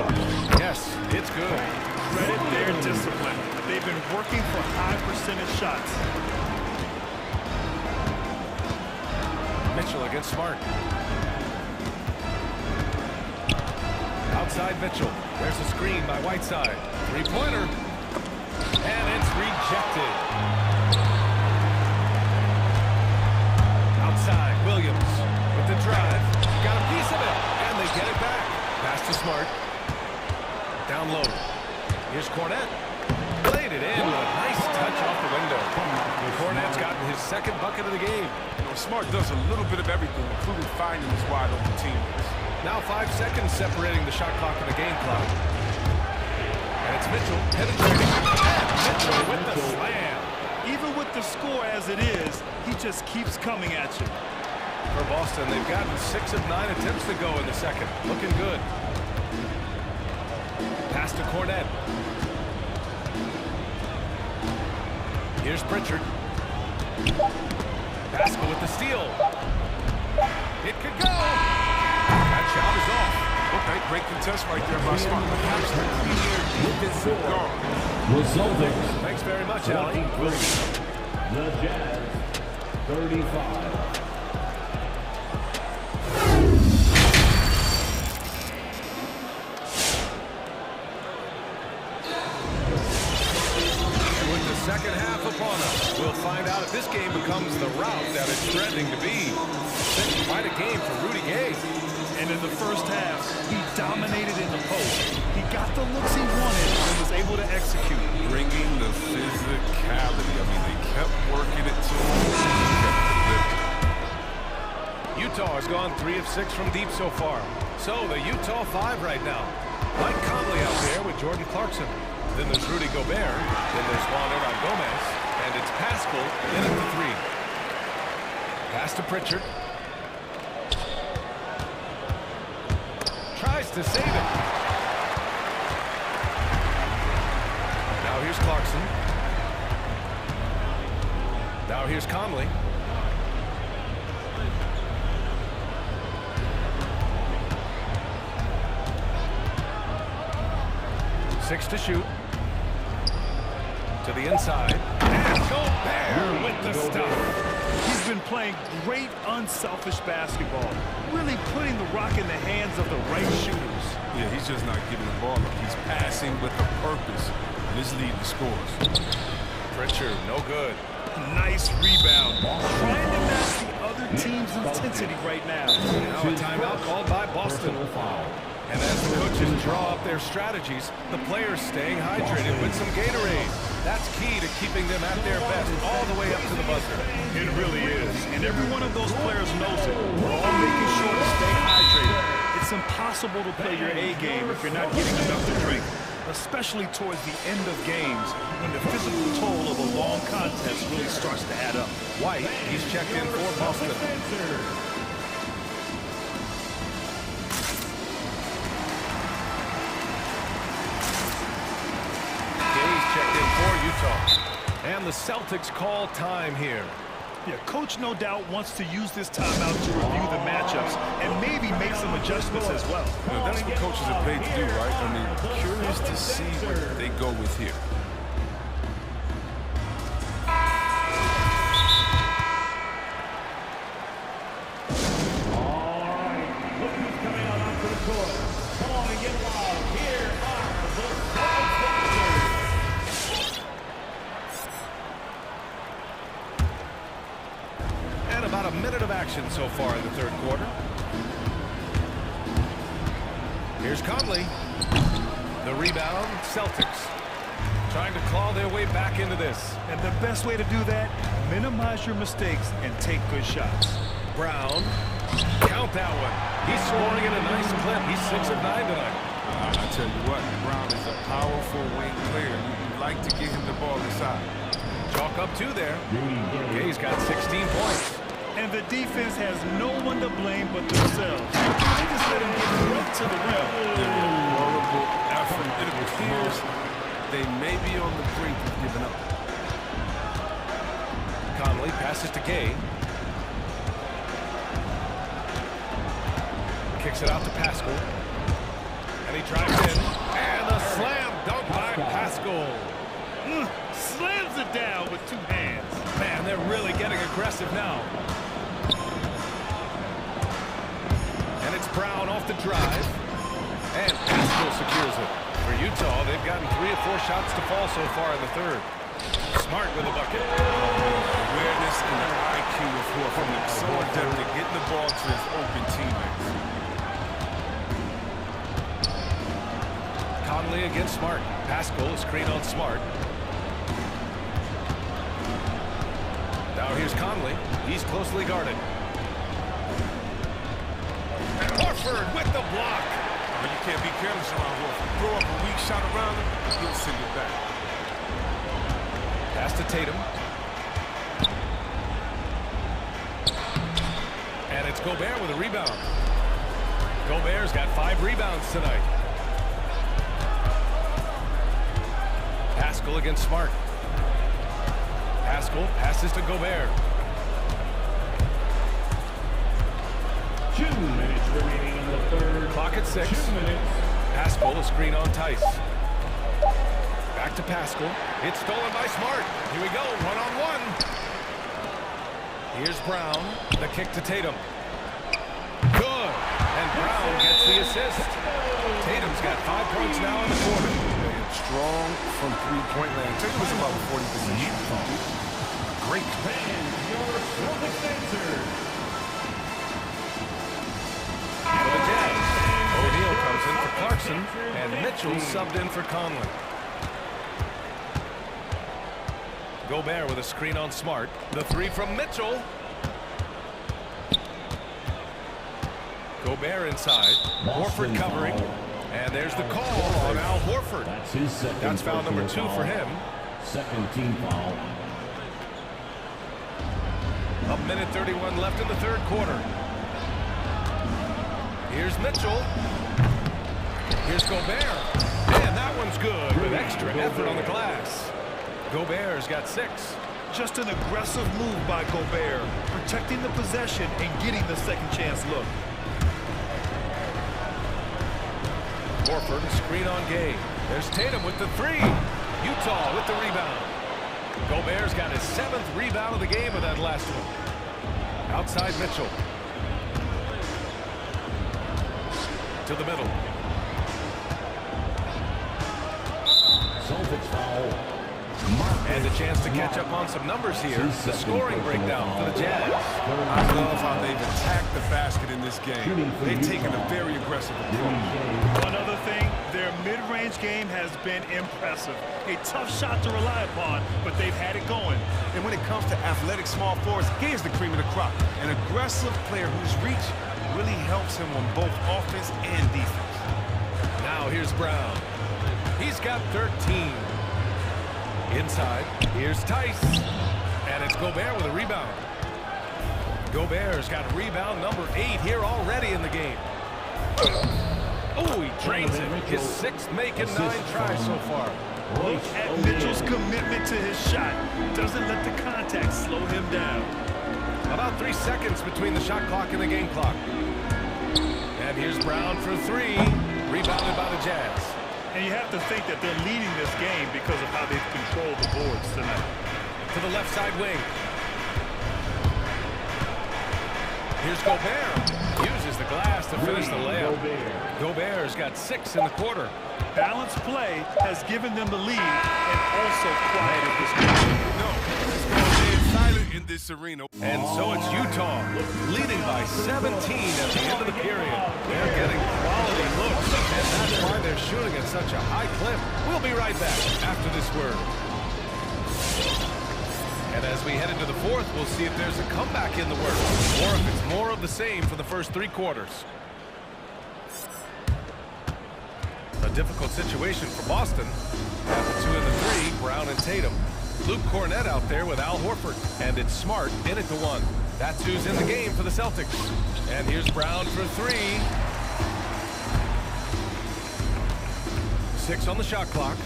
Speaker 1: Yes, it's good.
Speaker 2: Credit their discipline. They've been working for high percentage shots.
Speaker 1: Mitchell against Smart. Outside Mitchell. There's a screen by Whiteside. Three-pointer. And it's rejected. Outside, Williams with the drive. Got a piece of it. And they get it back. Pass to Smart. Down low. Here's Cornette. Played it in with a nice touch off the window. Cornette's gotten his 2nd bucket of the game.
Speaker 11: Smart does a little bit of everything, including finding his wide open teammates.
Speaker 1: Now 5 seconds separating the shot clock and the game clock. And it's Mitchell penetrating. And Mitchell with the slam.
Speaker 2: Even with the score as it is, he just keeps coming at you.
Speaker 1: For Boston, they've gotten 6 of 9 attempts to go in the second. Looking good. Pass to Cornette. Here's Pritchard. Pascal with the steal. It could go. That shot is off.
Speaker 11: Okay, great contest right there by Smart.
Speaker 1: Thanks very much, Allie.
Speaker 4: The Jazz, 35.
Speaker 1: With the second half upon us, we'll find out if this game becomes the route that it's trending to be. Quite a game for Rudy Gay.
Speaker 2: And in the first half, he dominated in the post. He got the looks he wanted and was able to execute.
Speaker 11: Bringing the physicality. I mean, they kept working it to him.
Speaker 1: Utah has gone 3 of 6 from deep so far. So the Utah 5 right now. Mike Conley out there with Jordan Clarkson. Then there's Rudy Gobert. Then there's Juan Gomez. And it's Pascal in at the 3. Pass to Pritchard. Tries to save it. Now here's Clarkson. Now here's Conley. Six to shoot. To the inside. And Gobert with the stuff.
Speaker 2: He's been playing great unselfish basketball, really putting the rock in the hands of the right shooters.
Speaker 11: Yeah, he's just not giving the ball up. He's passing with a purpose, and his lead to scores.
Speaker 1: Pritchard, no good.
Speaker 2: Nice rebound. Trying to match the other team's intensity right now.
Speaker 1: Now a timeout called by Boston. And as the coaches draw up their strategies, the players staying hydrated with some Gatorade. That's key to keeping them at their best all the way up to the buzzer.
Speaker 2: It really is. And every one of those players knows it. We're all making sure to stay hydrated. It's impossible to play your A game if you're not getting enough to drink. especially towards the end of games when the physical toll of a long contest really starts to add up.
Speaker 1: White, he's checked in for Boston. Gay's checked in for Utah. And the Celtics call time here.
Speaker 2: Yeah, coach no doubt wants to use this timeout to review the matchups and maybe make some adjustments as well.
Speaker 11: That's what coaches are paid to do, right? I mean, curious to see what they go with here.
Speaker 1: About a minute of action so far in the third quarter. Here's Conley. The rebound, Celtics. Trying to claw their way back into this.
Speaker 2: And the best way to do that, minimize your mistakes and take good shots.
Speaker 1: Brown. Count that one. He's scoring at a nice clip. He's 6 of 9 tonight.
Speaker 11: I tell you what, Brown is a powerful wing player. You'd like to get him the ball inside.
Speaker 1: Chalk up 2 there. Gay's got 16 points.
Speaker 2: And the defense has no one to blame but themselves. They just let him get right to the rim.
Speaker 11: Horrible effort. It appears they may be on the brink of giving up.
Speaker 1: Conley passes to Gay. Kicks it out to Pascal. And he drives in. And a slam dunk by Pascal.
Speaker 2: Slams it down with 2 hands.
Speaker 1: Man, they're really getting aggressive now. And it's Brown off the drive. And Pascal secures it. For Utah, they've gotten 3 or 4 shots to fall so far in the third. Smart with a bucket.
Speaker 11: Awareness and the IQ of Horford. So adept at getting the ball to his open teammates.
Speaker 1: Conley against Smart. Pascal, screen on Smart. Now here's Conley. He's closely guarded. And Horford with the block.
Speaker 11: But you can't be careless around Horford. Throw up a weak shot around him, he'll send it back.
Speaker 1: Pass to Tatum. And it's Gobert with a rebound. Gobert's got 5 rebounds tonight. Pascal against Smart. Pascal passes to Gobert.
Speaker 4: 2 minutes remaining in the third.
Speaker 1: Clock at 6.
Speaker 4: 2 minutes.
Speaker 1: Pascal, a screen on Tice. Back to Pascal. It's stolen by Smart. Here we go, 1-on-1. Here's Brown. The kick to Tatum. Good. And Brown gets the assist. Tatum's got 5 points now in the quarter.
Speaker 11: Strong from three-point land. Tatum was about 40% shooting. Great.
Speaker 1: For the Jazz, O'Neal comes in for Clarkson, and Mitchell subbed in for Conley. Gobert with a screen on Smart. The 3 from Mitchell. Gobert inside. Horford covering. And there's the call on Al Horford. That's foul number 2 for him.
Speaker 4: Second team foul.
Speaker 1: A minute 31 left in the third quarter. Here's Mitchell. Here's Gobert. And that one's good with extra effort on the glass. Gobert's got 6.
Speaker 2: Just an aggressive move by Gobert, protecting the possession and getting the second chance look.
Speaker 1: Horford, screen on Gay. There's Tatum with the 3. Utah with the rebound. Gobert's got his 7th rebound of the game with that last one. Outside Mitchell. To the middle.
Speaker 4: Celtics foul.
Speaker 1: And a chance to catch up on some numbers here. The scoring breakdown for the Jazz.
Speaker 11: I love how they've attacked the basket in this game. They've taken a very aggressive approach.
Speaker 2: One other thing, their mid-range game has been impressive. A tough shot to rely upon, but they've had it going.
Speaker 11: And when it comes to athletic small forwards, here's the cream of the crop. An aggressive player whose reach really helps him on both offense and defense.
Speaker 1: Now here's Brown. He's He's got 13. Inside, here's Tice. And it's Gobert with a rebound. Gobert's got rebound number 8 here already in the game. Oh, he drains it. His 6th make and 9 tries so far.
Speaker 2: Look at Mitchell's commitment to his shot. Doesn't let the contact slow him down.
Speaker 1: About 3 seconds between the shot clock and the game clock. And here's Brown for 3. Rebounded by the Jazz.
Speaker 2: And you have to think that they're leading this game because of how they've controlled the boards tonight.
Speaker 1: To the left side wing. Here's Gobert. Uses the glass to finish the layup. Gobert's got 6 in the quarter.
Speaker 2: Balanced play has given them the lead and also quieted this game.
Speaker 11: No, it's going to be silent in this arena.
Speaker 1: And so it's Utah leading by 17 at the end of the period. They're getting quality looks, and that's why they're shooting at such a high clip. We'll be right back after this word. And as we head into the fourth, we'll see if there's a comeback in the works, or if it's more of the same for the first 3 quarters. A difficult situation for Boston. At the 2 and the 3, Brown and Tatum. Luke Cornett out there with Al Horford. And it's Smart in at the 1. That's who's in the game for the Celtics. And here's Brown for 3. 6 on the shot clock.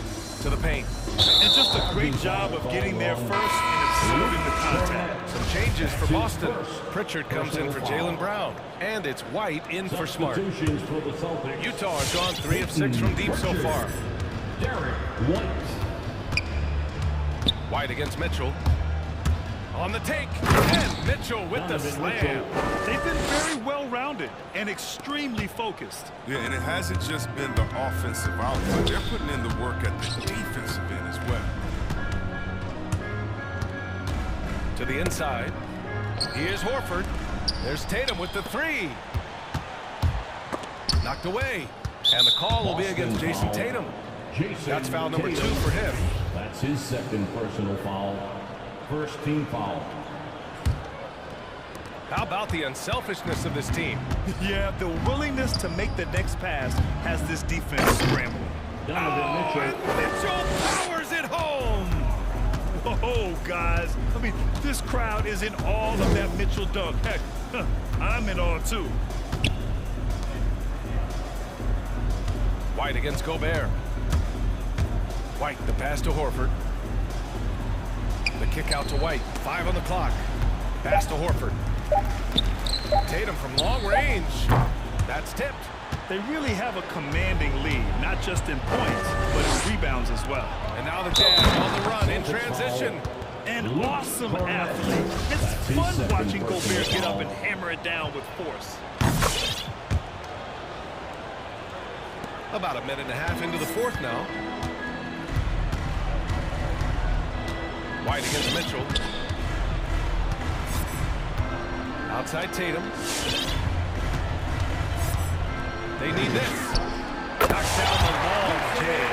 Speaker 1: To the paint.
Speaker 2: And just a great job of getting there first and absorbing the contact.
Speaker 1: Some changes for Boston. Pritchard comes in for Jaylen Brown. And it's White in for Smart. Utah has gone 3 of 6 from deep so far. White against Mitchell. On the take. And Mitchell with the slam.
Speaker 2: They've been very well-rounded and extremely focused.
Speaker 11: Yeah, and it hasn't just been the offensive output. They're putting in the work at the defensive end as well.
Speaker 1: To the inside. Here's Horford. There's Tatum with the 3. Knocked away. And the call will be against Jason Tatum. That's foul number 2 for him.
Speaker 4: That's his 2nd personal foul. First team foul.
Speaker 1: How about the unselfishness of this team?
Speaker 2: Yeah, the willingness to make the next pass has this defense scrambling.
Speaker 1: And Mitchell powers it home!
Speaker 2: Oh, guys. I mean, this crowd is in awe of that Mitchell dunk. Heck, I'm in awe, too.
Speaker 1: White against Gobert. White, the pass to Horford. The kick out to White. 5 on the clock. Pass to Horford. Tatum from long range. That's tipped.
Speaker 2: They really have a commanding lead, not just in points, but in rebounds as well.
Speaker 1: And now the Jazz on the run in transition.
Speaker 2: An awesome athlete. It's fun watching Gobert get up and hammer it down with force.
Speaker 1: About a minute and a half into the fourth now. White against Mitchell. Outside Tatum. They need this. Knocks down the long jam.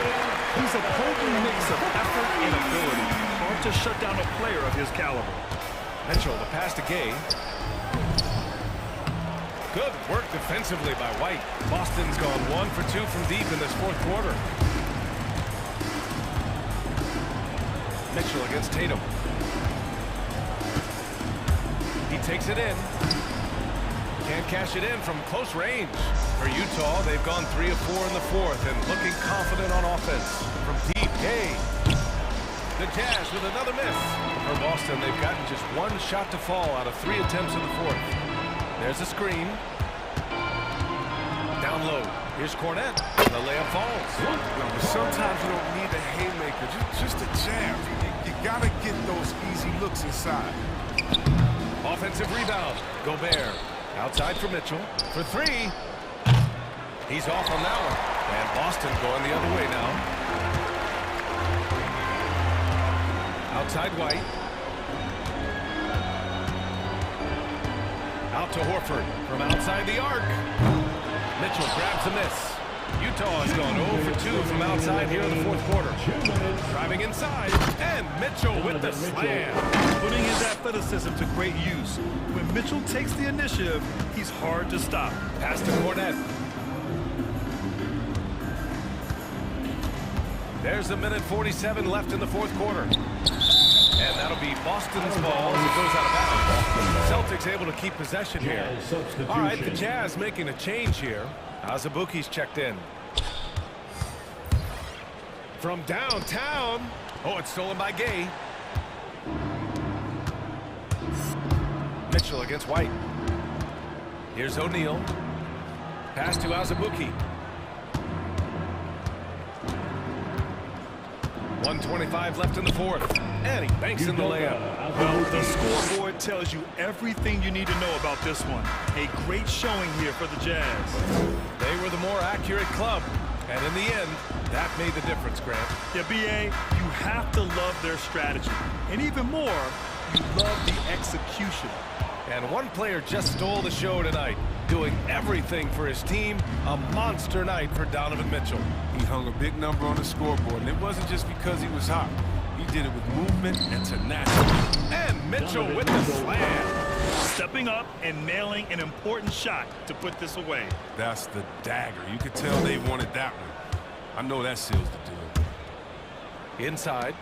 Speaker 2: He's a potent mix of effort and ability. Hard to shut down a player of his caliber.
Speaker 1: Mitchell, the pass to Gay. Good work defensively by White. Boston's gone 1 for 2 from deep in this fourth quarter. Mitchell against Tatum. He takes it in. Can't cash it in from close range. For Utah, they've gone 3 of 4 in the fourth and looking confident on offense. From deep, Gay. The Jazz with another miss. For Boston, they've gotten just 1 shot to fall out of 3 attempts in the fourth. There's a screen. Down low. Here's Cornett. The layup falls.
Speaker 11: But sometimes you don't need a haymaker, just a jam. You got to get those easy looks inside.
Speaker 1: Offensive rebound. Gobert. Outside for Mitchell. For 3. He's off on that one. And Boston going the other way now. Outside White. Out to Horford from outside the arc. Mitchell grabs a miss. Utah has gone 0 for 2 from outside here in the fourth quarter. Driving inside, and Mitchell with the slam.
Speaker 2: Putting his athleticism to great use. When Mitchell takes the initiative, he's hard to stop.
Speaker 1: Pass to Cornett. There's a minute 47 left in the fourth quarter. And that'll be Boston's ball as it goes out of bounds. Celtics able to keep possession here. All right, the Jazz making a change here. Azubuike's checked in. From downtown. Oh, it's stolen by Gay. Mitchell against White. Here's O'Neal. Pass to Azubuike. 1:25 left in the fourth. And he banks in the layup.
Speaker 2: Well, the scoreboard tells you everything you need to know about this one. A great showing here for the Jazz.
Speaker 1: They were the more accurate club. And in the end, that made the difference, Grant.
Speaker 2: Yeah, B.A., you have to love their strategy. And even more, you love the execution.
Speaker 1: And one player just stole the show tonight, doing everything for his team. A monster night for Donovan Mitchell.
Speaker 11: He hung a big number on the scoreboard, and it wasn't just because he was hot. He did it with movement and tenacity.
Speaker 1: And Mitchell with the slam.
Speaker 2: Stepping up and nailing an important shot to put this away.
Speaker 11: That's the dagger. You could tell they wanted that one. I know that seals the deal.
Speaker 1: Inside.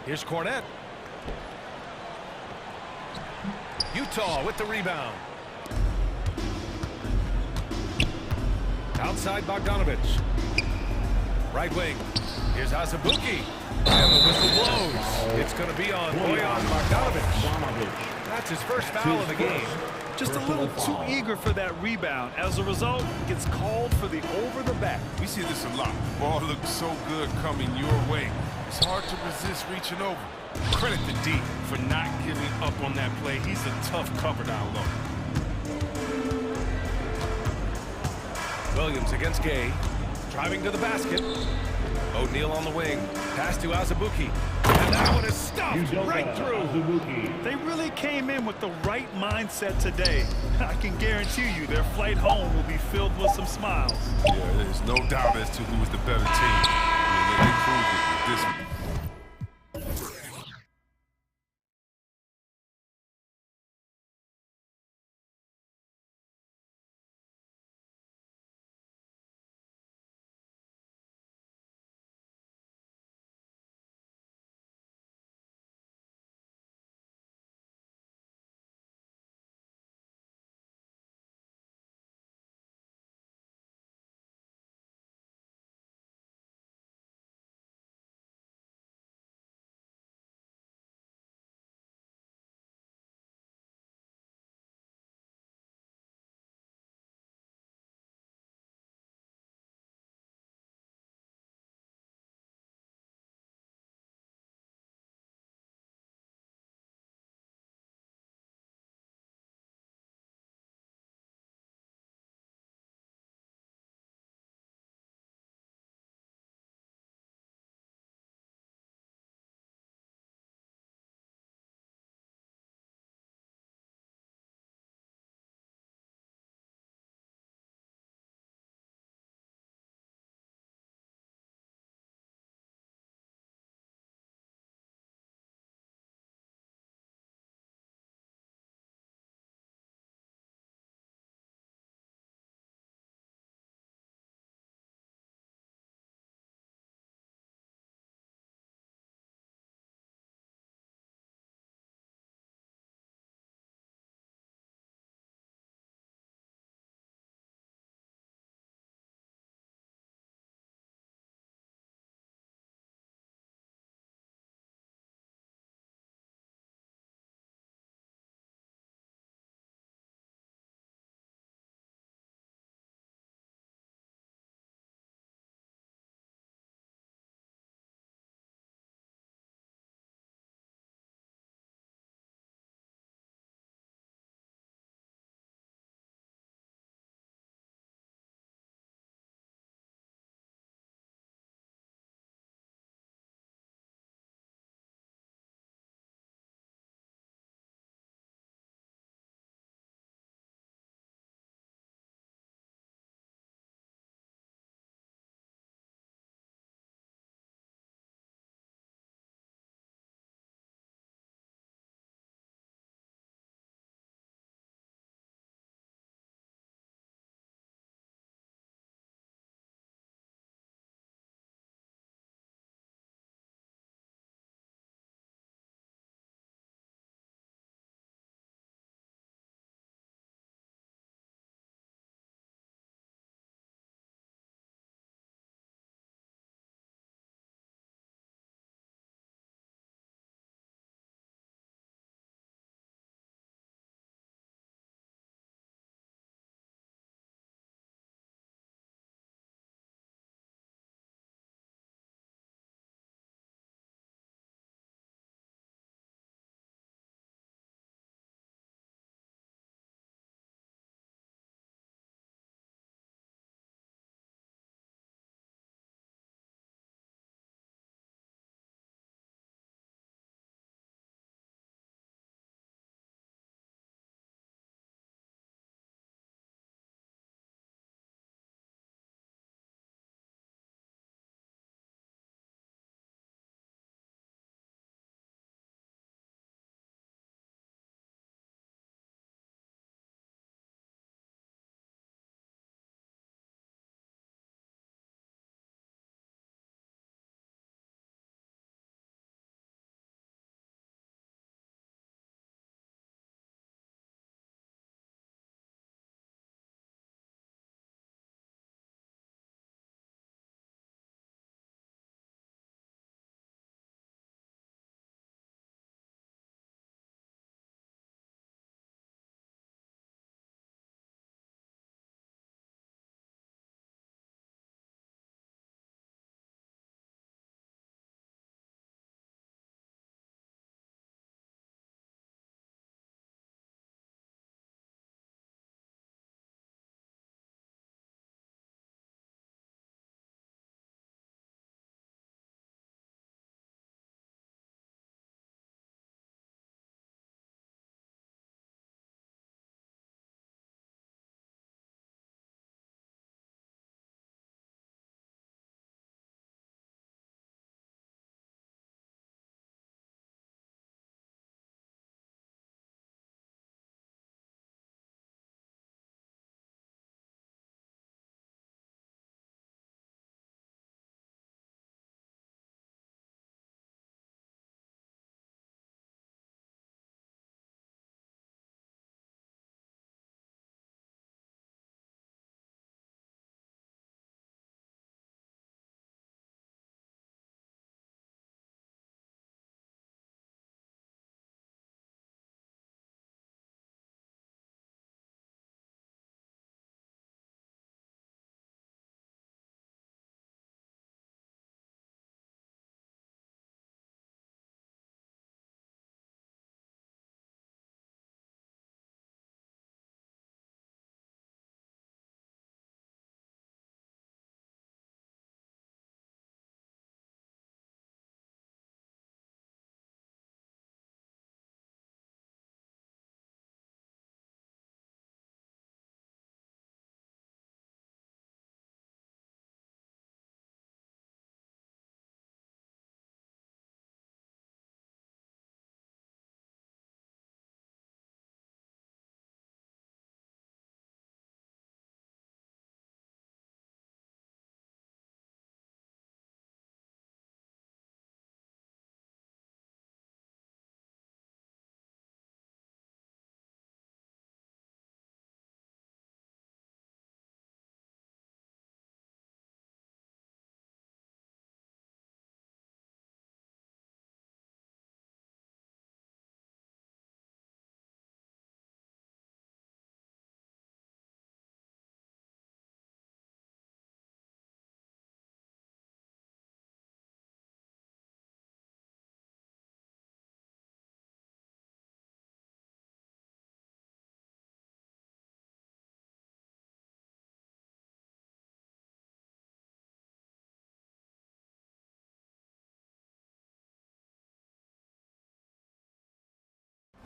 Speaker 1: Here's Cornette. Utah with the rebound. Outside Bogdanovich. Right wing. Here's Azubuike. And the whistle blows. It's going to be on Bojan Bogdanovich. That's his first foul of the game.
Speaker 2: Just a little too eager for that rebound. As a result, gets called for the over the back.
Speaker 11: We see this a lot. The ball looks so good coming your way. It's hard to resist reaching over. Credit to D for not giving up on that play. He's a tough cover down low.
Speaker 1: Williams against Gay. Driving to the basket. O'Neal on the wing. Pass to Azubuike. And that one is stuffed right through.
Speaker 2: They really came in with the right mindset today. I can guarantee you their flight home will be filled with some smiles.
Speaker 11: Yeah, there's no doubt as to who was the better team. I mean, they proved it with this one.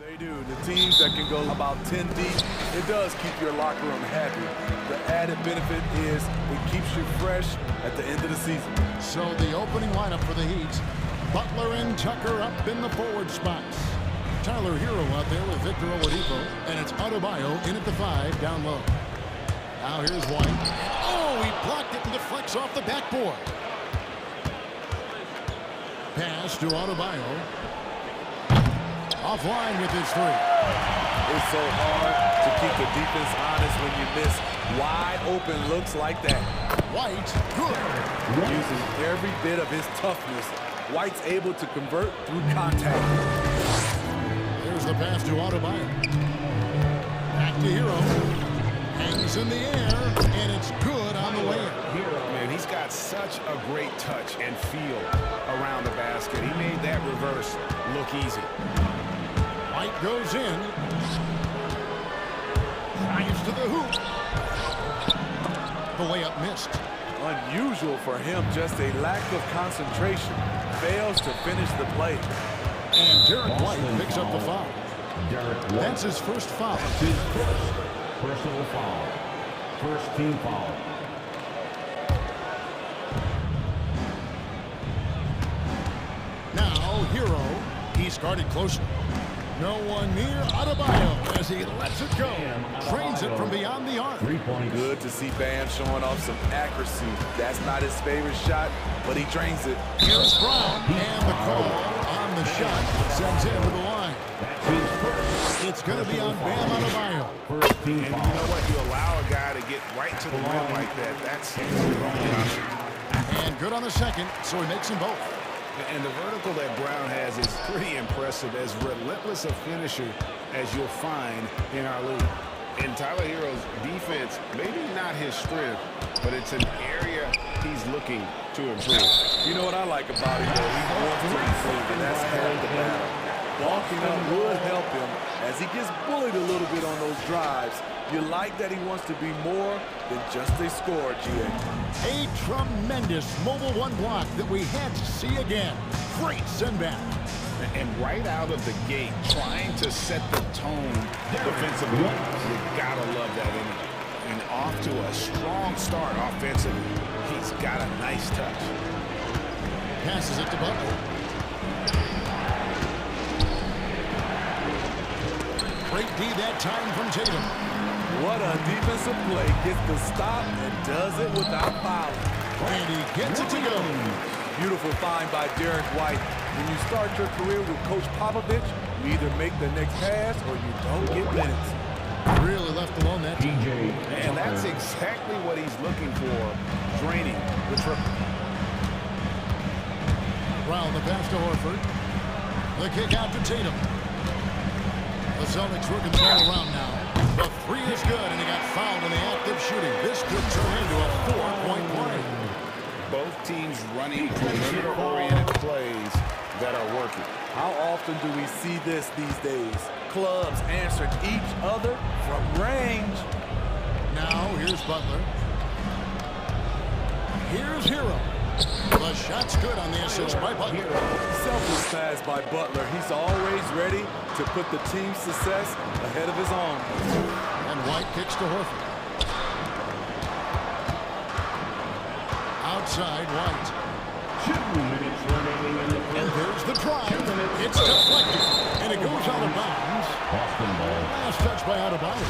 Speaker 3: They do. The teams that can go about 10 deep, it does keep your locker room happy. The added benefit is it keeps you fresh at the end of the season.
Speaker 7: So the opening lineup for the Heat, Butler and Tucker up in the forward spots. Tyler Hero out there with Victor Oladipo, and it's Adebayo in at the 5 down low. Now here's White. Oh, he blocked it and deflects off the backboard. Pass to Adebayo. Offline with his 3.
Speaker 3: It's so hard to keep the defense honest when you miss wide open looks like that.
Speaker 7: White, good.
Speaker 3: Using every bit of his toughness, White's able to convert through contact.
Speaker 7: There's the pass to Adebayo. Back to Hero. Hangs in the air, and it's good on the way in.
Speaker 8: Man, he's got such a great touch and feel around the basket. He made that reverse look easy.
Speaker 7: White goes in. Drives to the hoop. The layup missed.
Speaker 3: Unusual for him, just a lack of concentration. Fails to finish the play.
Speaker 7: And Derek White picks up the foul. That's his first foul.
Speaker 4: His first personal foul. First team foul.
Speaker 7: Now Hero. He's guarded closer. No one near Adebayo as he lets it go. Trains it from beyond the arc.
Speaker 4: 3 points.
Speaker 3: Good to see Bam showing off some accuracy. That's not his favorite shot, but he drains it.
Speaker 7: Here's Brown, and the call on the shot sends him to the line.
Speaker 4: That's his first.
Speaker 7: It's going to be on Bam Adebayo.
Speaker 4: First team
Speaker 8: And
Speaker 4: foul.
Speaker 8: you know what? You allow a guy to get right to the rim like that. That's
Speaker 7: And good on the second, so he makes them both.
Speaker 8: And the vertical that Brown has is pretty impressive, as relentless a finisher as you'll find in our league. In Tyler Hero's defense, maybe not his strength, but it's an area he's looking to improve.
Speaker 3: You know what I like about him, though? He wants to improve, and that's held the battle. Walking up would help him as he gets bullied a little bit on those drives. You like that he wants to be more than just a scorer, GA.
Speaker 7: A tremendous mobile one block that we had to see again. Great send back.
Speaker 8: And right out of the gate, trying to set the tone defensively. You gotta love that energy. And off to a strong start offensively. He's got a nice touch.
Speaker 7: Passes it to Butler. Great D that time from Tatum.
Speaker 3: What a defensive play. Gets the stop and does it without fouling.
Speaker 7: And he gets it to go.
Speaker 3: Beautiful find by Derek White. When you start your career with Coach Popovich, you either make the next pass or you don't get minutes.
Speaker 7: Really left alone that time.
Speaker 8: And that's exactly what he's looking for. Draining the triple.
Speaker 7: Brown the pass to Horford. The kick out to Tatum. The Celtics working the ball around now. The 3 is good, and he got fouled in the act of shooting. This could turn into a 4-point play.
Speaker 8: Both teams running perimeter-oriented plays that are working.
Speaker 3: How often do we see this these days? Clubs answering each other from range.
Speaker 7: Now, here's Butler. Here's Hero. The shot's good on the assist by Butler.
Speaker 3: Selfless pass by Butler. He's always ready to put the team's success ahead of his own.
Speaker 7: And White kicks to Horford. Outside White.
Speaker 4: 2 minutes remaining in the
Speaker 7: And there's the drive. It's deflected. And it goes out of bounds.
Speaker 4: Boston ball.
Speaker 7: Last touch by Adebayo.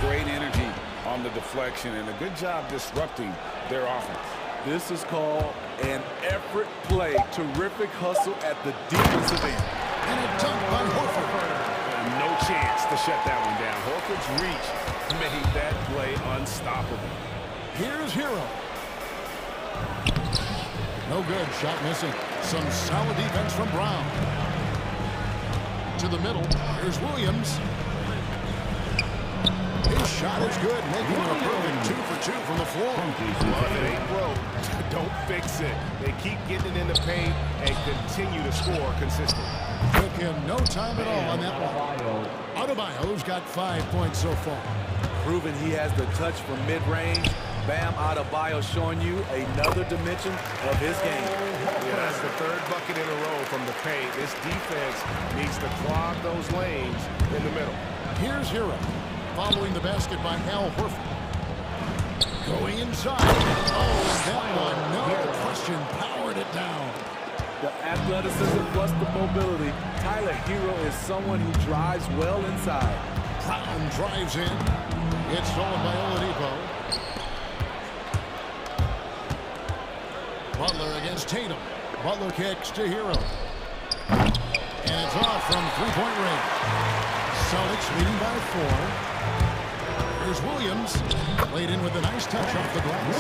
Speaker 8: Great energy on the deflection and a good job disrupting their offense.
Speaker 3: This is called an effort play. Terrific hustle at the defensive end.
Speaker 7: And a dunk by Horford.
Speaker 8: No chance to shut that one down. Horford's reach made that play unstoppable.
Speaker 7: Here's Hero. No good. Shot missing. Some solid defense from Brown. To the middle. Here's Williams. His shot is good, making it a perfect 2 for 2 from the floor.
Speaker 8: Well, if it ain't broke, don't fix it. They keep getting it in the paint and continue to score consistently.
Speaker 7: Took him no time at all on that one. Adebayo's got 5 points so far.
Speaker 3: Proving he has the touch from mid-range Bam Adebayo showing you another dimension of his game.
Speaker 8: Yeah, that's the third bucket in a row from the paint. This defense needs to clog those lanes in the middle.
Speaker 7: Here's Hero, following the basket by Al Horford. Going inside. Oh, that one, no question, powered it down.
Speaker 3: The athleticism plus the mobility. Tyler Hero is someone who drives well inside.
Speaker 7: Brown drives in. It's stolen by Oladipo. Butler against Tatum. Butler kicks to Hero. And it's off from three-point range. Celtics leading by 4. Here's Williams. Played in with a nice touch off the glass.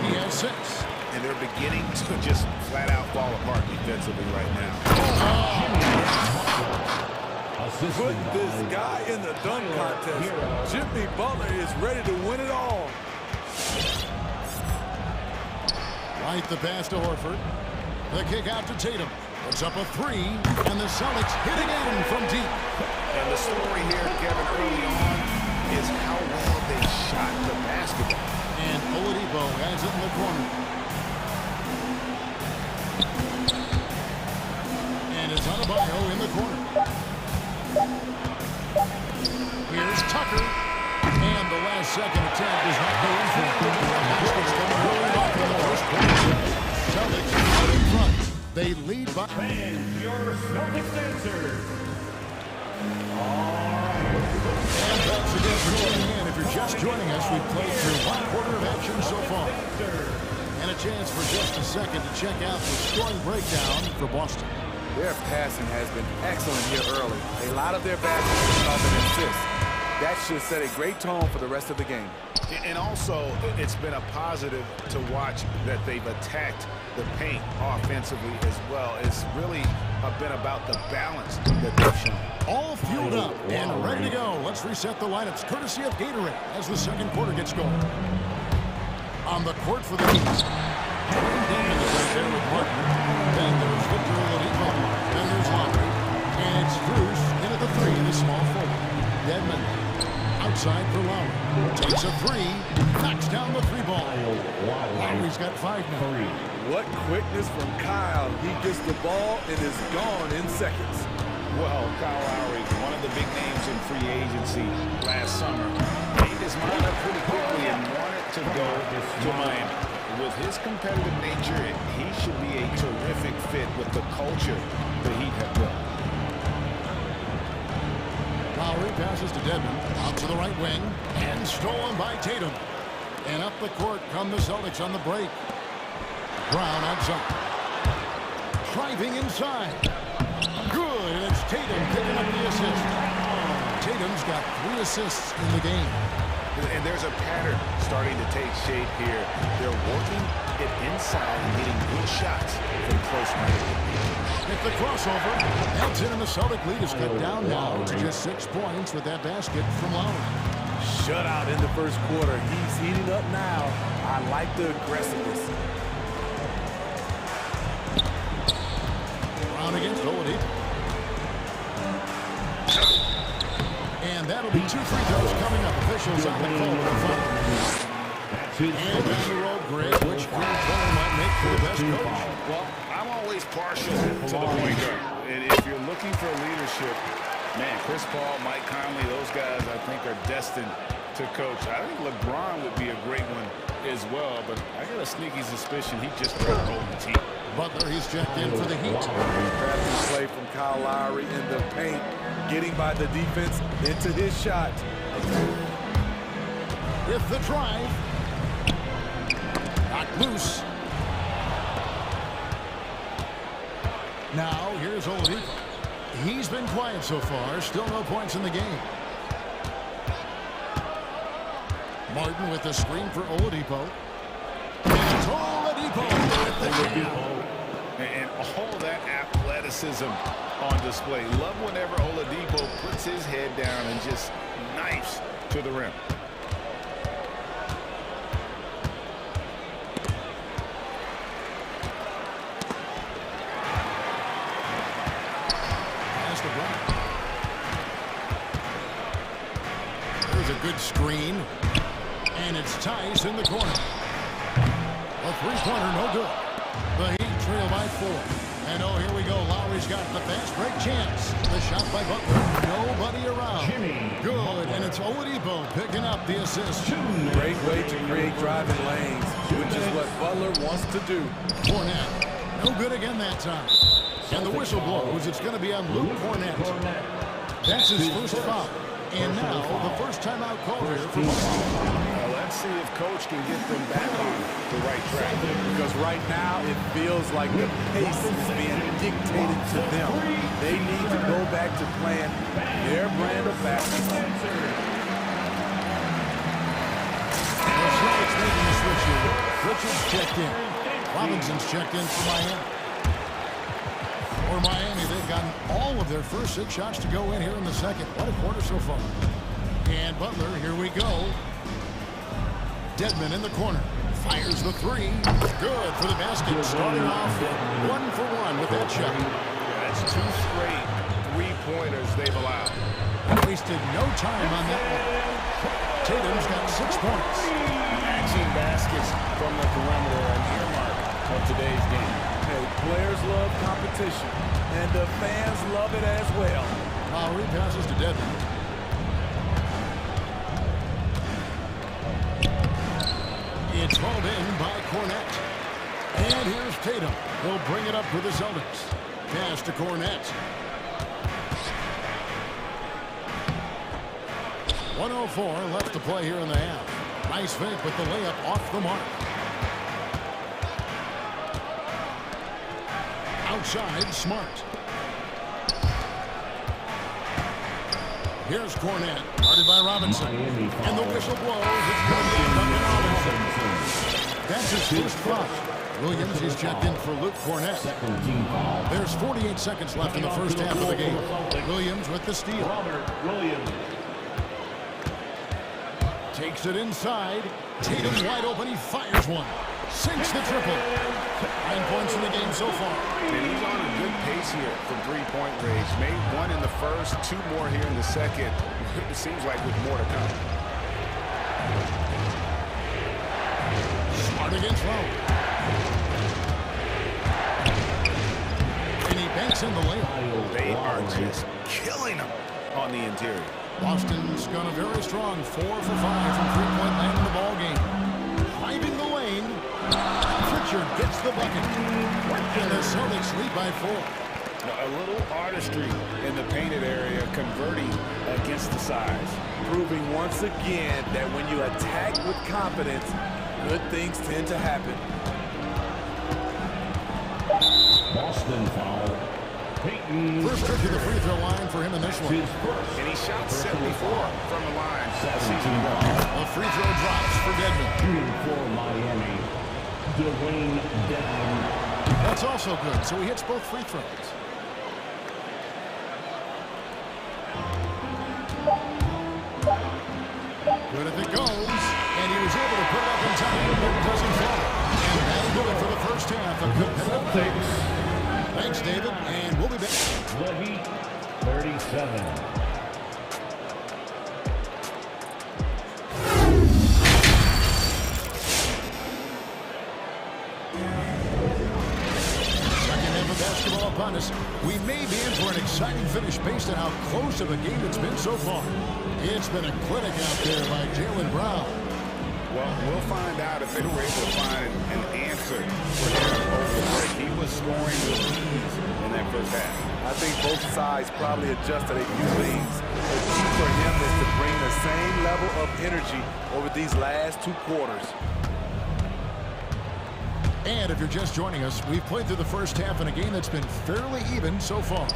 Speaker 7: He has 6.
Speaker 8: And they're beginning to just flat out fall apart defensively right now.
Speaker 3: Put this guy in the dunk contest. Jimmy Butler is ready to win it all.
Speaker 7: Right the pass to Horford. The kick out to Tatum. Puts up a 3, and the Celtics hit again from deep.
Speaker 8: And the story here, Kevin, early on is how well they shot the basketball.
Speaker 7: And Oladipo has it in the corner. And it's Adebayo in the corner. Here's Tucker. And the last second attempt does not go in for him. The basket's coming early off in the first quarter. Celtics out in front. They lead by...
Speaker 4: And your Celtics answer.
Speaker 7: And thanks again for tuning in. If you're just joining us, we've played through 1 quarter of action so far. And a chance for just a second to check out the scoring breakdown for Boston.
Speaker 3: Their passing has been excellent here early. A lot of their baskets have been assists. That should set a great tone for the rest of the game.
Speaker 8: And also, it's been a positive to watch that they've attacked the paint offensively as well. It's really been about the balance that they've shown.
Speaker 7: All fueled up and ready to go. Let's reset the lineups courtesy of Gatorade as the second quarter gets going. On the court for the Heat. Denman is right there with Martin. Then there's Victor Oladipo. Then there's Lowry. And it's Bruce in at the 3 in the small forward. Denman outside for Lowry. Takes a 3. Knocks down the 3 ball. Lowry's got 5 now.
Speaker 3: What quickness from Kyle. He gets the ball and is gone in seconds.
Speaker 8: Well, Kyle Lowry, one of the big names in free agency last summer, made his mind up pretty quickly and wanted to go to Miami. With his competitive nature, he should be a terrific fit with the culture the Heat have built.
Speaker 7: Lowry passes to Denman, out to the right wing, and stolen by Tatum. And up the court come the Celtics on the break. Brown outside. Driving inside. Good, and it's Tatum picking up the assist. Tatum's got 3 assists in the game.
Speaker 8: And there's a pattern starting to take shape here. They're working it inside and getting good shots from close range.
Speaker 7: Hit the crossover. That's it, and the Celtic lead is cut down now to just 6 points with that basket from Lowry.
Speaker 3: Shutout in the first quarter. He's heating up now. I like the aggressiveness.
Speaker 7: Brown against Oladipo. And that'll be 2 free throws coming up. Officials on the call for the final. And down the road, Greg, which Greg Ball might make for the best coach.
Speaker 8: Well, I'm always partial to the point guard. And if you're looking for leadership, man, Chris Paul, Mike Conley, those guys I think are destined to coach. I think LeBron would be a great one as well, but I got a sneaky suspicion he just tried to hold the team.
Speaker 7: Butler, he's checked in for the Heat.
Speaker 3: Fast play from Kyle Lowry in the paint, getting by the defense into his shot.
Speaker 7: With the drive. Knocked loose. Now, here's Oladipo. He's been quiet so far. Still no points in the game. Martin with the screen for Oladipo. And it's Oladipo with the jam.
Speaker 8: And all that athleticism on display. Love whenever Oladipo puts his head down and just knifes to the rim.
Speaker 7: Pass to Brown. There's a good screen. And it's Tice in the corner. A three-pointer, no good. The Heat trail by 4. And oh, here we go. Lowry's got the fast break chance. The shot by Butler. Nobody around. Good. And it's Oladipo picking up the assist.
Speaker 3: Great way to create driving lanes, which is what Butler wants to do.
Speaker 7: Cornette. No good again that time. And the whistle blows. It's going to be on Luke Cornette. That's his first foul. And now the first timeout call here for Boston.
Speaker 8: Let's see if Coach can get them back on the right track.
Speaker 3: Because right now it feels like the pace is being dictated to them. They need to go back to playing their brand of basketball.
Speaker 7: The Celtics making the switch here. Richards checked in. Robinson's checked in for Miami. For Miami, they've gotten all of their first 6 shots to go in here in the second. What a quarter so far. And Butler, here we go. Dedmon in the corner. Fires the 3. Good for the basket. Starting off 1 for 1 with that shot.
Speaker 8: That's 2 straight 3-pointers they've allowed.
Speaker 7: Wasted no time on that one. Tatum's got 6 points.
Speaker 8: Matching baskets from the perimeter, an earmark of today's game.
Speaker 3: Hey, players love competition, and the fans love it as well.
Speaker 7: Lowry passes to Dedmon. It's hauled in by Cornette. And here's Tatum. He'll bring it up for the Celtics. Pass to Cornette. 1:04 left to play here in the half. Nice fake, but the layup off the mark. Outside, Smart. Here's Cornette, guarded by Robinson. And the whistle blows. It's going to be Duncan Robinson. That's his first foul. Williams is checked in for Luke Cornette. There's 48 seconds left in the first half of the game. Williams with the steal. Takes it inside. Tatum wide open. He fires one. Sinks the triple. 9 points in the game so far.
Speaker 8: And he's on a good pace here from 3-point range. Made 1 in the first, 2 more here in the second. It seems like with more to come.
Speaker 7: Smart against Lowe. And he banks in the layup.
Speaker 8: They are just killing him on the interior.
Speaker 7: Boston's gone a very strong 4 for 5 from 3-point land in the ball game. Driving the lane. Pritchard gets the bucket. And the Celtics lead by 4.
Speaker 8: A little artistry in the painted area, converting against the size.
Speaker 3: Proving once again that when you attack with confidence, good things tend to happen.
Speaker 4: Boston foul.
Speaker 7: First trip to the free throw line for him in this one.
Speaker 8: And he shot 74 from the line.
Speaker 7: A free throw drops for Dedmon.
Speaker 4: For Miami, Dwayne Dedmon.
Speaker 7: That's also good, so he hits both free throws. Good if it goes, and he was able to put it up in time, but it doesn't fall. And that'll do it for the first half of competitive play. Thanks, David, and we'll be back.
Speaker 4: The Heat, 37.
Speaker 7: Basketball upon us. We may be in for an exciting finish based on how close of a game it's been so far. It's been a clinic out there by Jaylen Brown.
Speaker 8: Well, we'll find out if they were able to find an answer for him over the break. He was scoring with ease in that first half.
Speaker 3: I think both sides probably adjusted a few things. The key for him is to bring the same level of energy over these last 2 quarters.
Speaker 7: And if you're just joining us, we've played through the first half in a game that's been fairly even so far.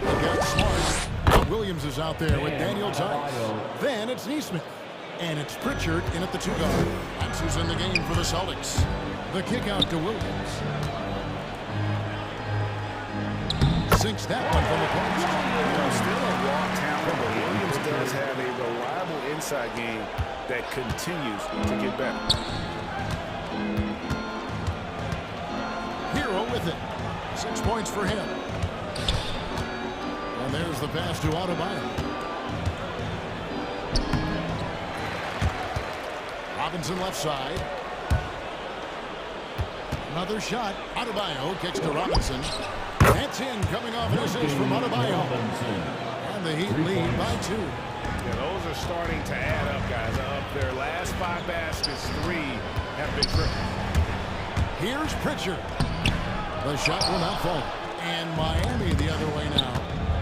Speaker 7: They've got Smart. Williams is out there with Daniel Tice. Then it's Neesmith. And it's Pritchard in at the 2-guard. That's who's in the game for the Celtics. The kick out to Williams. Sinks that one from the post.
Speaker 8: Still a raw talent, but Williams does have a reliable inside game that continues to get better.
Speaker 7: Hero with it. 6 points for him. And there's the pass to Adebayo. Robinson left side. Another shot. Adebayo kicks to Robinson. That's in, coming off an assist from Adebayo. And the Heat lead by 2.
Speaker 8: Yeah, those are starting to add up, guys. Of their last 5 baskets, 3 have been triple.
Speaker 7: Here's Pritchard. The shot will not fall. And Miami the other way now.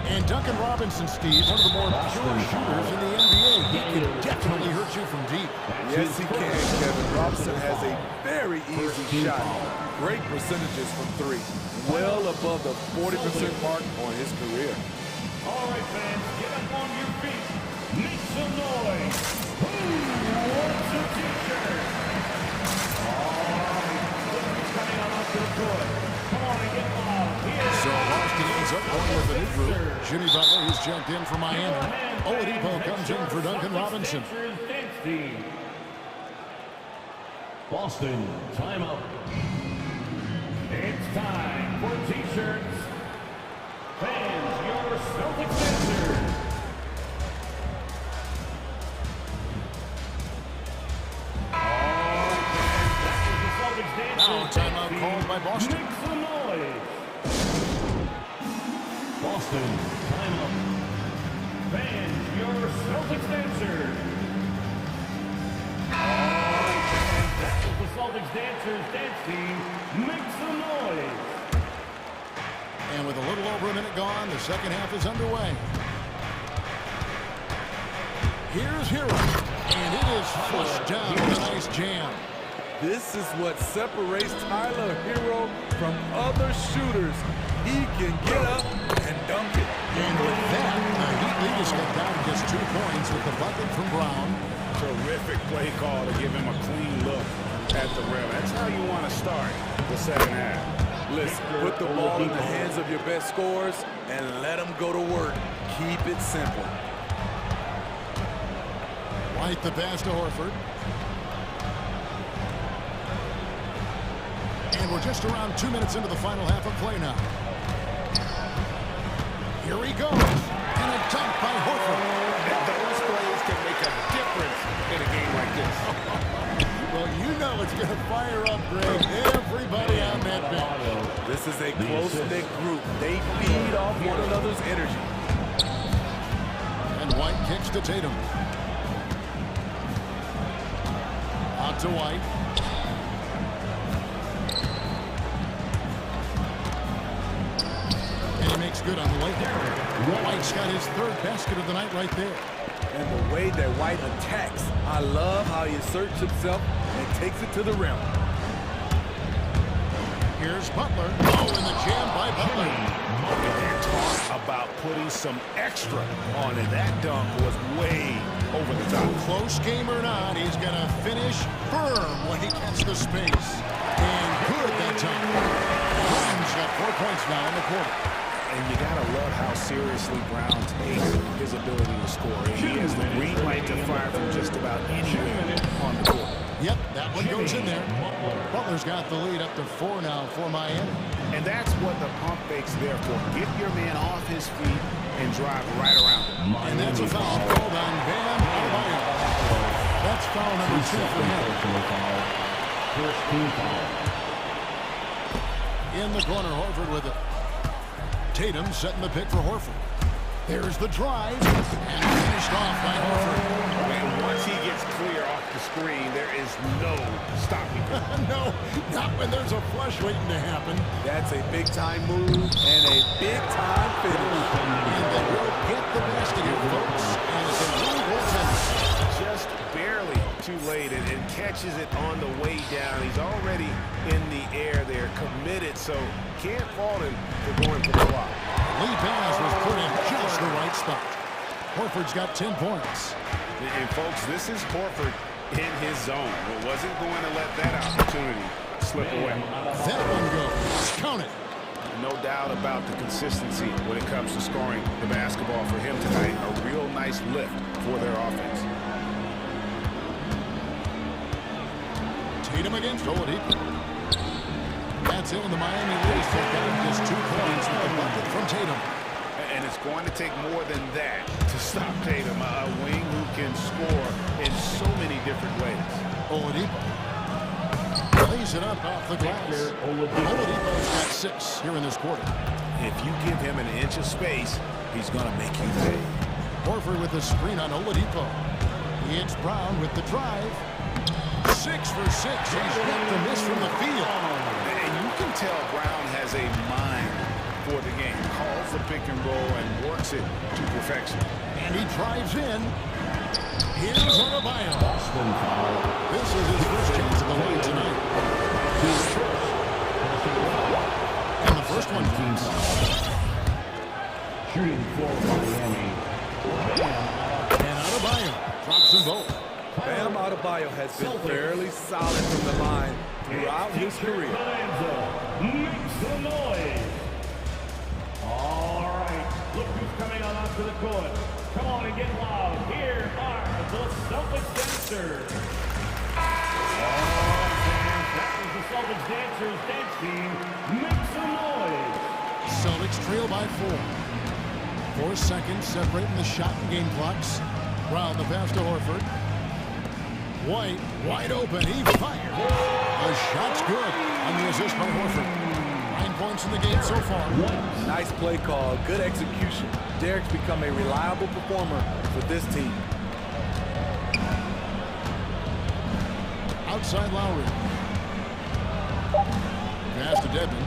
Speaker 7: And Duncan Robinson, Steve, one of the more pure shooters in the NBA. He can definitely hurt you from deep.
Speaker 3: Yes, he can, Kevin. Robinson has a very easy shot. Great percentages from 3. Well above the 40% mark on his career.
Speaker 4: All right, fans, get up on your feet. Make some noise. Who wants a t-shirt? All right, look who's coming on up to the court. Come on and get loud.
Speaker 7: So Boston ends up going with a new group. Jimmy Butler, who's checked in for Miami. Oladipo comes in for Duncan Robinson.
Speaker 4: Boston, timeout. It's time for t-shirts. Fans, your Celtics answer.
Speaker 7: Now timeout called by Boston.
Speaker 4: Make some noise. Boston, timeout. Fans, your Celtics answer. That's what the Celtics dancers dance team. Make some noise.
Speaker 7: And with a little over a minute gone, the second half is underway. Here's Hero. And it is flushed down with a nice jam.
Speaker 3: This is what separates Tyler Hero from other shooters. He can get up and dunk it.
Speaker 7: And with that, the Heat lead is cut down to just 2 points with the bucket from Brown.
Speaker 8: Terrific play call to give him a clean look at the rim. That's how you want to start the second half.
Speaker 3: Listen, put the ball in the hands of your best scorers and let them go to work. Keep it simple.
Speaker 7: White the pass to Horford. And we're just around 2 minutes into the final half of play now. Here he goes. And a dunk by Horford.
Speaker 8: And those plays can make a difference in a game like this.
Speaker 7: Well, you know it's going to fire up, Greg. Everybody on that bench.
Speaker 3: This is a close-knit group. They feed off one another's energy.
Speaker 7: And White kicks to Tatum. Out to White. And he makes good on the way there. White's got his 3rd basket of the night right there.
Speaker 3: And the way that White attacks, I love how he asserts himself and takes it to the rim.
Speaker 7: Here's Butler. Oh, and the jam by Butler.
Speaker 8: And talk about putting some extra on it. That dunk was way over the top.
Speaker 7: Close game or not, he's going to finish firm when he gets the space. And good that time. Brown's got 4 points now in the quarter.
Speaker 8: And you got to love how seriously Brown takes his ability to score. He has the green light to fire from just about anywhere on the court.
Speaker 7: Yep, that one goes in there. Butler's got the lead up to 4 now for Miami.
Speaker 8: And that's what the pump fake's there for. Get your man off his feet and drive right around him.
Speaker 7: And that's a foul called on Bam Adebayo. That's foul number 2 for him.
Speaker 4: First team foul.
Speaker 7: In the corner, Horford with it. Tatum setting the pick for Horford. There's the drive, and finished off by Horford.
Speaker 8: And once he gets clear off the screen, there is no stopping him.
Speaker 7: No, not when there's a flush waiting to happen.
Speaker 3: That's a big-time move and a big-time finish.
Speaker 7: And they will get the best of you, folks. And it's a really good finish.
Speaker 8: Just barely too late, and catches it on the way down. He's already in the air there, committed, so can't fault him for going for the block.
Speaker 7: Lee pass was put in just the right spot. Horford's got 10 points.
Speaker 8: And folks, this is Horford in his zone. He wasn't going to let that opportunity slip away.
Speaker 7: That one goes. Count it.
Speaker 8: No doubt about the consistency when it comes to scoring the basketball for him tonight. A real nice lift for their offense.
Speaker 7: Tatum against Oladipo. That's it, and the Miami lead has got just 2 points with the bucket from Tatum.
Speaker 8: And it's going to take more than that to stop Tatum, a wing who can score in so many different ways.
Speaker 7: Oladipo lays it up off the glass. Oladipo's got 6 here in this quarter.
Speaker 8: If you give him an inch of space, he's going to make you pay.
Speaker 7: Horford with the screen on Oladipo. It's Brown with the drive. 6 for 6. He's got the miss from the field.
Speaker 8: And you can tell Brown has a mind for the game. Calls the pick and roll and works it to perfection.
Speaker 7: And he drives in. Here's Adebayo. This is his first chance at the line tonight. And the first one.
Speaker 4: Shooting for Miami.
Speaker 7: And Adebayo drops them both.
Speaker 3: Bam Adebayo has been fairly solid from the line throughout his career.
Speaker 4: Make some noise. All right, look who's coming on onto the court. Come on and get loud. Here are the Celtics dancers. Oh, fans, that was the Celtics dancers dancing. Make some noise.
Speaker 7: Celtics trail by 4. 4 seconds separating the shot and game clocks. Brown the pass to Horford. White, wide open, he fired. The shot's good on the assist by Horford. 9 points in the game so far.
Speaker 3: Nice play call, good execution. Derek's become a reliable performer for this team.
Speaker 7: Outside Lowry. Pass to Dedmon.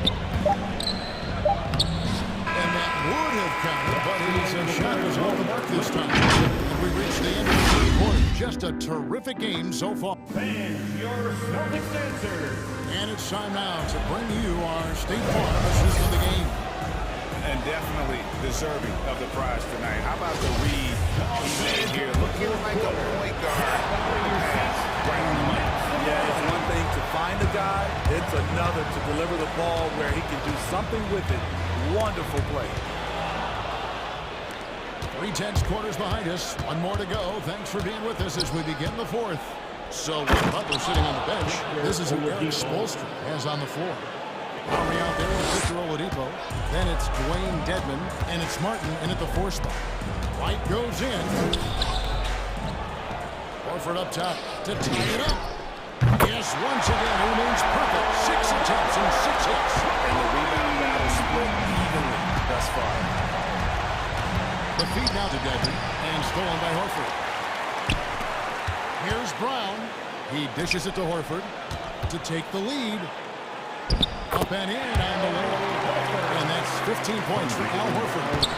Speaker 7: And that would have counted, but his shot was off the mark this time. And we reached the end of the third quarter. Just a terrific game so far.
Speaker 4: Fans, your Celtics dancers.
Speaker 7: And it's time now to bring you our State Farm assist of the game.
Speaker 8: And definitely deserving of the prize tonight. How about the read he made here? Looking like a point guard. Right on the money.
Speaker 3: Yeah, it's one thing to find a guy. It's another to deliver the ball where he can do something with it. Wonderful play.
Speaker 7: 3/10 quarters behind us. 1 more to go. Thanks for being with us as we begin the 4th. So with Butler sitting on the bench, this is who Eric Spoelstra has on the floor. Lowry out there with Victor Oladipo. Then it's Dwayne Dedmon, and it's Martin in at the 4 spot. White goes in. Horford up top to tie it up. Yes, once again, he remains perfect. 6 attempts and 6 hits.
Speaker 8: And the rebound battle split evenly thus far.
Speaker 7: The feed now to Dedmon, and stolen by Horford. Here's Brown. He dishes it to Horford to take the lead. Up and in on the way. And that's 15 points for Al Horford.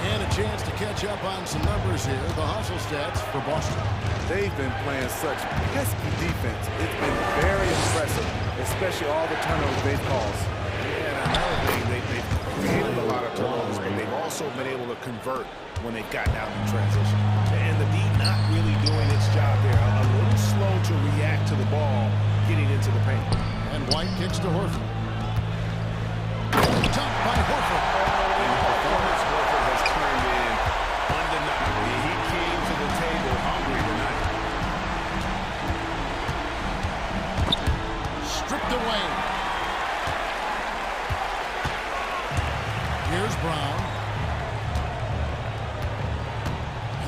Speaker 7: And a chance to catch up on some numbers here. The hustle stats for Boston.
Speaker 3: They've been playing such pesky defense. It's been very impressive, especially all the turnovers they've caused.
Speaker 8: Yeah, and another thing, they've created a lot of turnovers, but they've also been able to convert when they've gotten out in transition. And the D not really doing its job there. A little slow to react to the ball getting into the paint.
Speaker 7: And White kicks to Horford. Dunked by Horford.
Speaker 8: And the performance Horford has turned in undeniably. He came to the table hungry tonight.
Speaker 7: Stripped away. Here's Brown.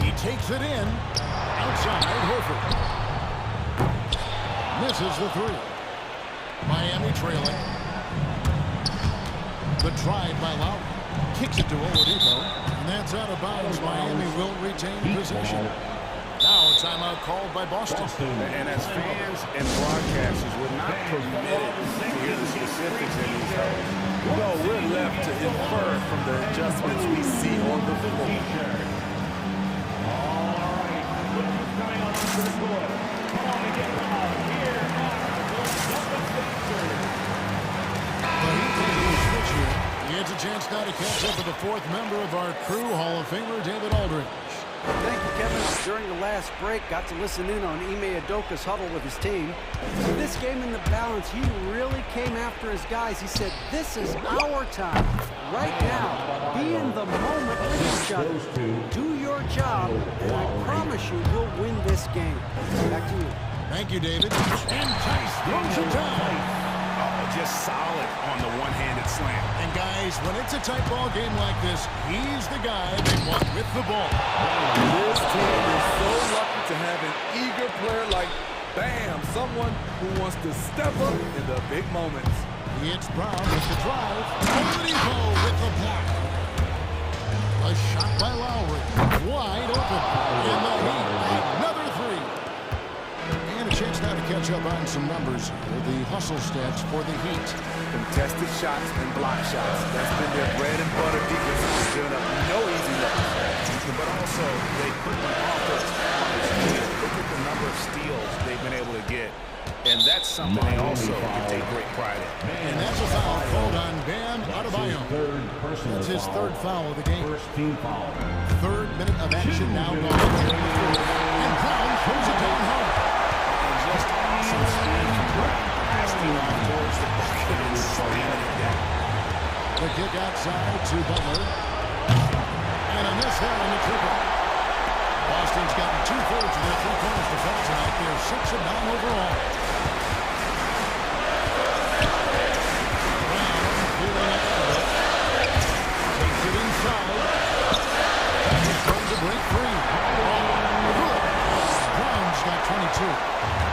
Speaker 7: He takes it in. Outside Horford. Misses the 3. Miami trailing. The drive by Lowry. Kicks it to Oladipo. And that's out of bounds. Miami will retain possession. Now a timeout called by Boston.
Speaker 8: And as fans and broadcasters, we're not permitted to hear the specifics in these calls.
Speaker 3: No, we're left to infer from the adjustments we see on the floor.
Speaker 4: All right, look who's coming on to the court. Come on and get loud. Here are the Celtics dancers.
Speaker 7: But he can't do a switch here. He has a chance now to catch up with the 4th member of our crew, Hall of Famer David Aldridge.
Speaker 9: Thank you, Kevin. During the last break, got to listen in on Ime Udoka's huddle with his team. For this game in the balance, he really came after his guys. He said, this is our time. Right now, be in the moment with each other. Do your job, and I promise you we'll win this game. Back to you.
Speaker 7: Thank you, David. And Tice throws it down.
Speaker 8: Just solid on the one-handed slam.
Speaker 7: And guys, when it's a tight ball game like this, he's the guy they want with the ball.
Speaker 3: This team is so lucky to have an eager player like Bam! Someone who wants to step up in the big moments.
Speaker 7: It's Brown with the drive. Oladipo with the block. A shot by Lowry. Wide open. In the Heat. Another three. And a chance now to catch up on some numbers. The hustle stats for the Heat.
Speaker 3: Contested shots and block shots. That's been their bread and butter defense. They're giving up no easy looks.
Speaker 8: But also, they put the offense on the steal. Look at the number of steals they've been able to get. And that's something they also can take great pride in.
Speaker 7: And that's a foul called on Bam Adebayo. That's his third foul of the game.
Speaker 4: First team foul.
Speaker 7: Third minute of action now gone. And Brown throws it down home.
Speaker 8: And just awesome speed from Brown. Asking on towards the bucket and slamming it down.
Speaker 7: The kick outside to Butler. And a miss there on the triple. Boston's gotten 2/3 of their 3 points to fall tonight. They're 6 of 9 overall. Brown feeling up a bit. Takes it inside. He's trying to break free. Brown's got 22.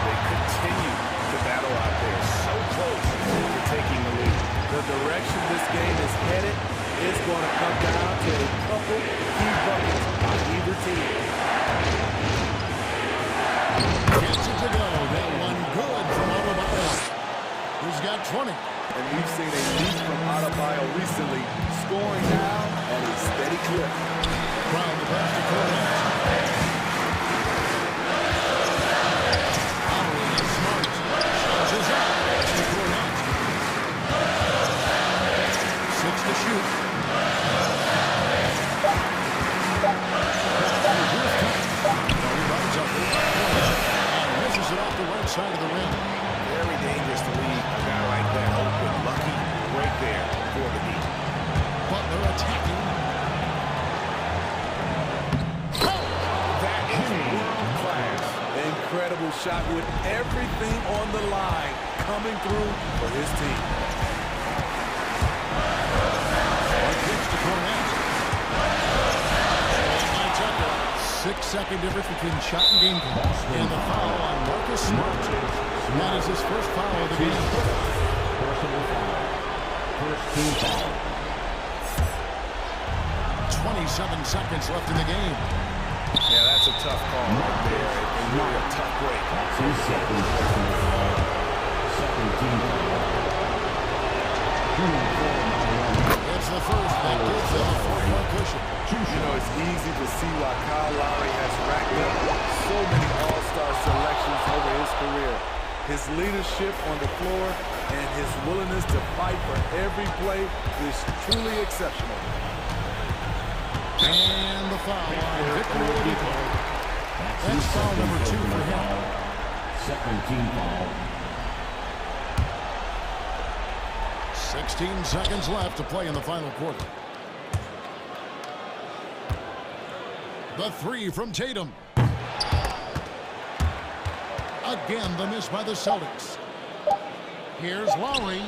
Speaker 8: They continue to battle out there. So close to taking the lead.
Speaker 3: The direction this game is headed is going to come down to a couple key buckets on either team.
Speaker 7: Gets it to go. That one good from Adebayo. He's got 20.
Speaker 3: And we've seen a leap from Adebayo recently, scoring now at a steady clip.
Speaker 7: Brown the pass to Cornette. Lowry is smart. Shows his out. Pass to Cornette. 6 to shoot. Misses it off the right side of the rim.
Speaker 8: Very dangerous to leave a guy like that open. Lucky break there for the Heat.
Speaker 7: Butler attacking.
Speaker 8: That is world class.
Speaker 3: Incredible shot with everything on the line coming through for his team.
Speaker 7: One pitch to Cornette. 6-second difference between shot and game clock. And the foul on Marcus Smart. That is his first foul of the game.
Speaker 4: Personal foul. First team foul.
Speaker 7: 27 seconds left in the game.
Speaker 8: Yeah, that's a tough call right there. And really a tough break.
Speaker 4: That's his second personal foul. Second team foul.
Speaker 7: It's the first that gives them a 4-point cushion.
Speaker 3: You know, it's easy to see why Kyle Lowry has racked up so many all-star selections over his career. His leadership on the floor and his willingness to fight for every play is truly exceptional.
Speaker 7: And the foul on Victor Oladipo. That's foul number 2 for him.
Speaker 4: Second team foul.
Speaker 7: 16 seconds left to play in the final quarter. The 3 from Tatum. Again, the miss by the Celtics. Here's Lowry.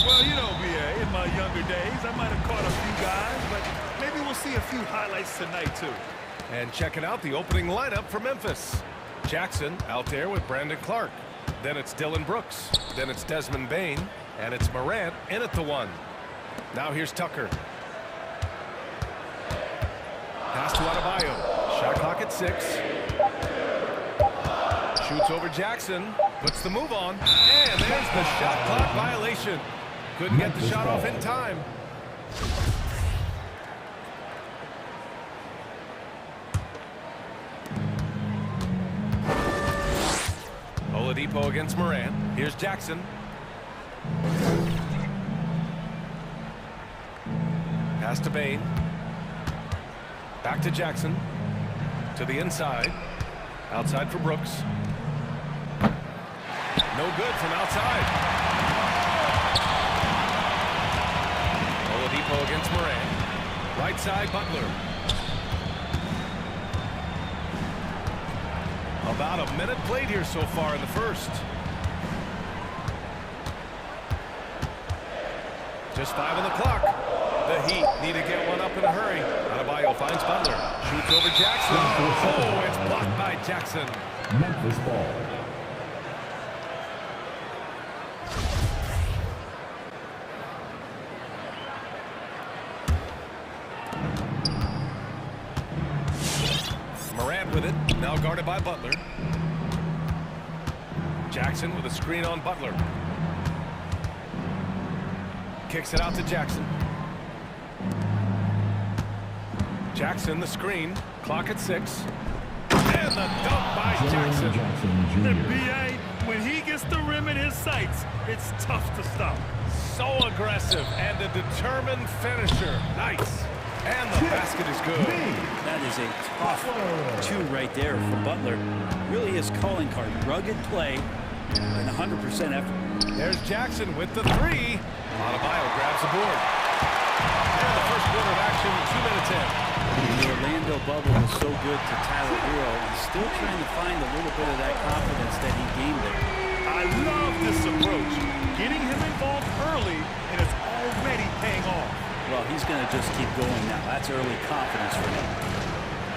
Speaker 2: Well, you know, B.A., in my younger days, I might have caught a few guys, but maybe we'll see a few highlights tonight, too.
Speaker 1: And checking out the opening lineup for Memphis. Jackson out there with Brandon Clark. Then it's Dylan Brooks. Then it's Desmond Bain. And it's Morant in at the 1. Now here's Tucker. Pass to Adebayo. Shot clock at 6. Shoots over Jackson. Puts the move on. And there's the shot clock violation. Couldn't get the shot off in time. Oladipo against Morant. Here's Jackson. Pass to Bain. Back to Jackson. To the inside. Outside for Brooks. No good from outside. Oladipo against Morant. Right side, Butler. About a minute played here so far in the first. Just 5 on the clock. The Heat need to get one up in a hurry. Adebayo finds Butler. Shoots over Jackson. Oh, it's blocked by Jackson.
Speaker 4: Memphis ball.
Speaker 1: Morant with it. Now guarded by Butler. Jackson with a screen on Butler. Kicks it out to Jackson. Jackson, the screen. Clock at 6. And the dunk by Jackson.
Speaker 2: The B.A., when he gets the rim in his sights, it's tough to stop.
Speaker 1: So aggressive and a determined finisher. Nice. And the basket is good.
Speaker 6: That is a tough 2 right there for Butler. Really his calling card. Rugged play and 100% effort.
Speaker 1: There's Jackson with the 3. Adebayo grabs the board. And the first quarter of action, 2 minutes in.
Speaker 6: The Orlando bubble was so good to Tyler Hero. He's still trying to find a little bit of that confidence that he gained there.
Speaker 2: I love this approach. Getting him involved early, and it's already paying off.
Speaker 6: Well, he's going to just keep going now. That's early confidence for him.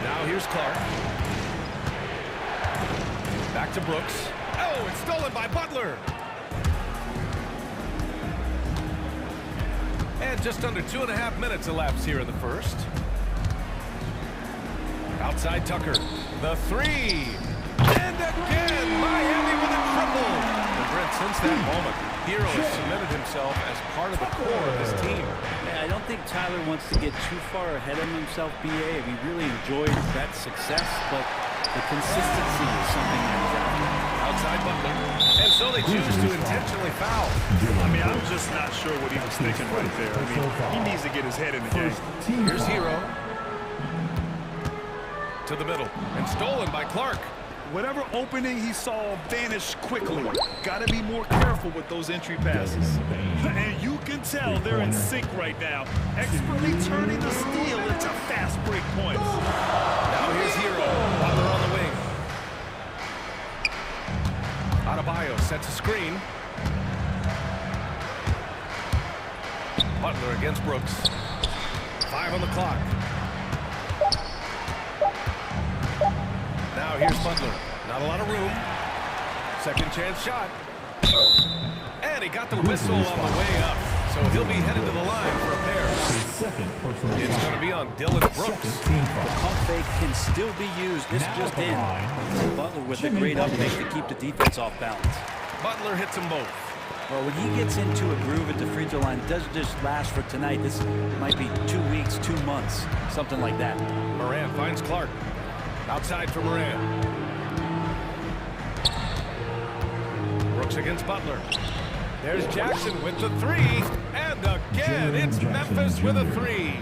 Speaker 1: Now here's Clark. Back to Brooks. Oh, it's stolen by Butler. And just under 2.5 minutes elapsed here in the first. Outside Tucker. The 3. And again, Miami with a triple. And Brent, since that moment, Hero has cemented himself as part of the core of this team.
Speaker 6: Yeah, I don't think Tyler wants to get too far ahead of himself, B.A. He really enjoyed that success, but the consistency is something that he's out there.
Speaker 1: Outside Butler. And so they choose to intentionally foul.
Speaker 2: I mean, I'm just not sure what he was thinking right there. I mean, he needs to get his head in the game.
Speaker 1: Here's Hero. To the middle. And stolen by Clark.
Speaker 2: Whatever opening he saw vanished quickly. Got to be more careful with those entry passes. And you can tell they're in sync right now, expertly turning the steal into fast break points.
Speaker 1: Now here's Hero. Butler on the wing. Adebayo sets a screen. Butler against Brooks. 5 on the clock. Now here's Butler. Not a lot of room. Second chance shot. And he got the whistle on the way up. So he'll be headed to the line for a pair. It's going to be on Dylan Brooks.
Speaker 6: The pump fake can still be used. This just in. Butler with a great uptake to keep the defense off balance.
Speaker 1: Butler hits them both.
Speaker 6: Well, when he gets into a groove at the free throw line, it doesn't just last for tonight. This might be 2 weeks, 2 months, something like that.
Speaker 1: Morant finds Clark. Outside for Morant. Brooks against Butler. There's Jackson with the 3. And again, it's Memphis with a 3.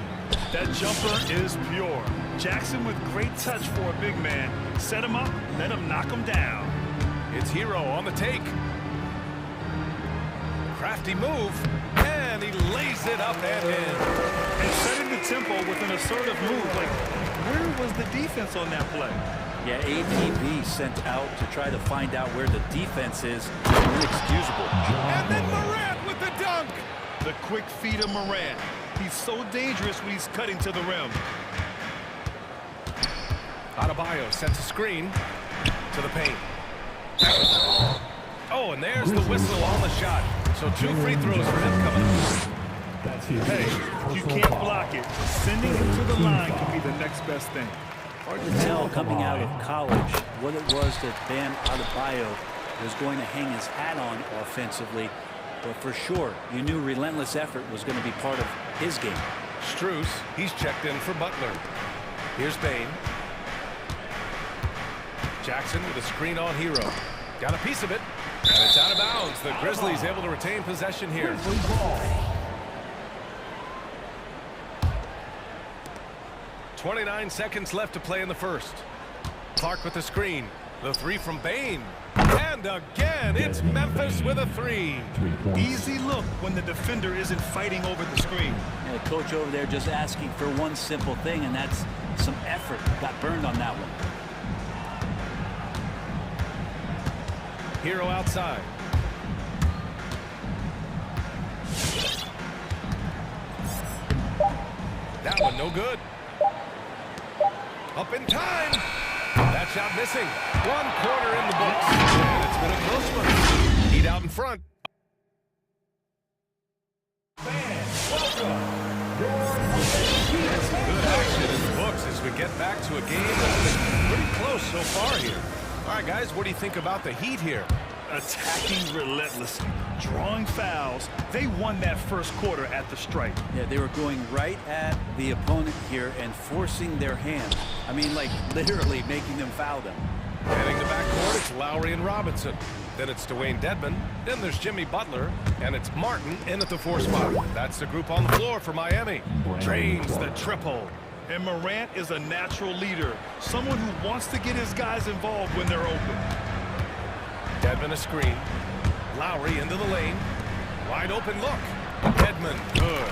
Speaker 2: That jumper is pure. Jackson with great touch for a big man. Set him up, let him knock him down.
Speaker 1: It's Hero on the take. Crafty move. And he lays it up and in.
Speaker 2: And setting the tempo with an assertive move. Like, where was the defense on that play?
Speaker 6: Yeah, APB sent out to try to find out where the defense is. Inexcusable.
Speaker 1: And then Morant with the dunk.
Speaker 2: The quick feed of Morant. He's so dangerous when he's cutting to the rim.
Speaker 1: Adebayo sets a screen to the paint. Oh, and there's the whistle on the shot. So 2 free throws for him coming up.
Speaker 2: Hey, you can't block it. Sending him to the line can be the next best thing.
Speaker 6: Hard to tell coming out of college what it was that Bam Adebayo was going to hang his hat on offensively. But for sure, you knew relentless effort was going to be part of his game.
Speaker 1: Strus, he's checked in for Butler. Here's Bane. Jackson with a screen on Hero. Got a piece of it, and it's out of bounds. The Grizzlies able to retain possession here. 29 seconds left to play in the first. Clark with the screen. The 3 from Bane. And again, it's Memphis with a 3.
Speaker 2: Easy look when the defender isn't fighting over the screen.
Speaker 6: And the coach over there just asking for one simple thing, and that's some effort. Got burned on that one.
Speaker 1: Hero outside. That one no good. Up in time. That shot missing. 1 quarter in the books. And it's been a close one. Heat out in front. Good action in the books as we get back to a game that's been pretty close so far here. All right, guys, what do you think about the Heat here?
Speaker 2: Attacking relentlessly, drawing fouls. They won that first quarter at the stripe.
Speaker 6: Yeah, they were going right at the opponent here and forcing their hand. I mean, like literally making them foul them.
Speaker 1: Heading the backcourt, it's Lowry and Robinson. Then it's Dwayne Dedmon. Then there's Jimmy Butler. And it's Martin in at the 4 spot. That's the group on the floor for Miami. Drains the triple.
Speaker 2: And Morant is a natural leader, someone who wants to get his guys involved when they're open.
Speaker 1: Dedmon a screen. Lowry into the lane. Wide open look. Dedmon, good.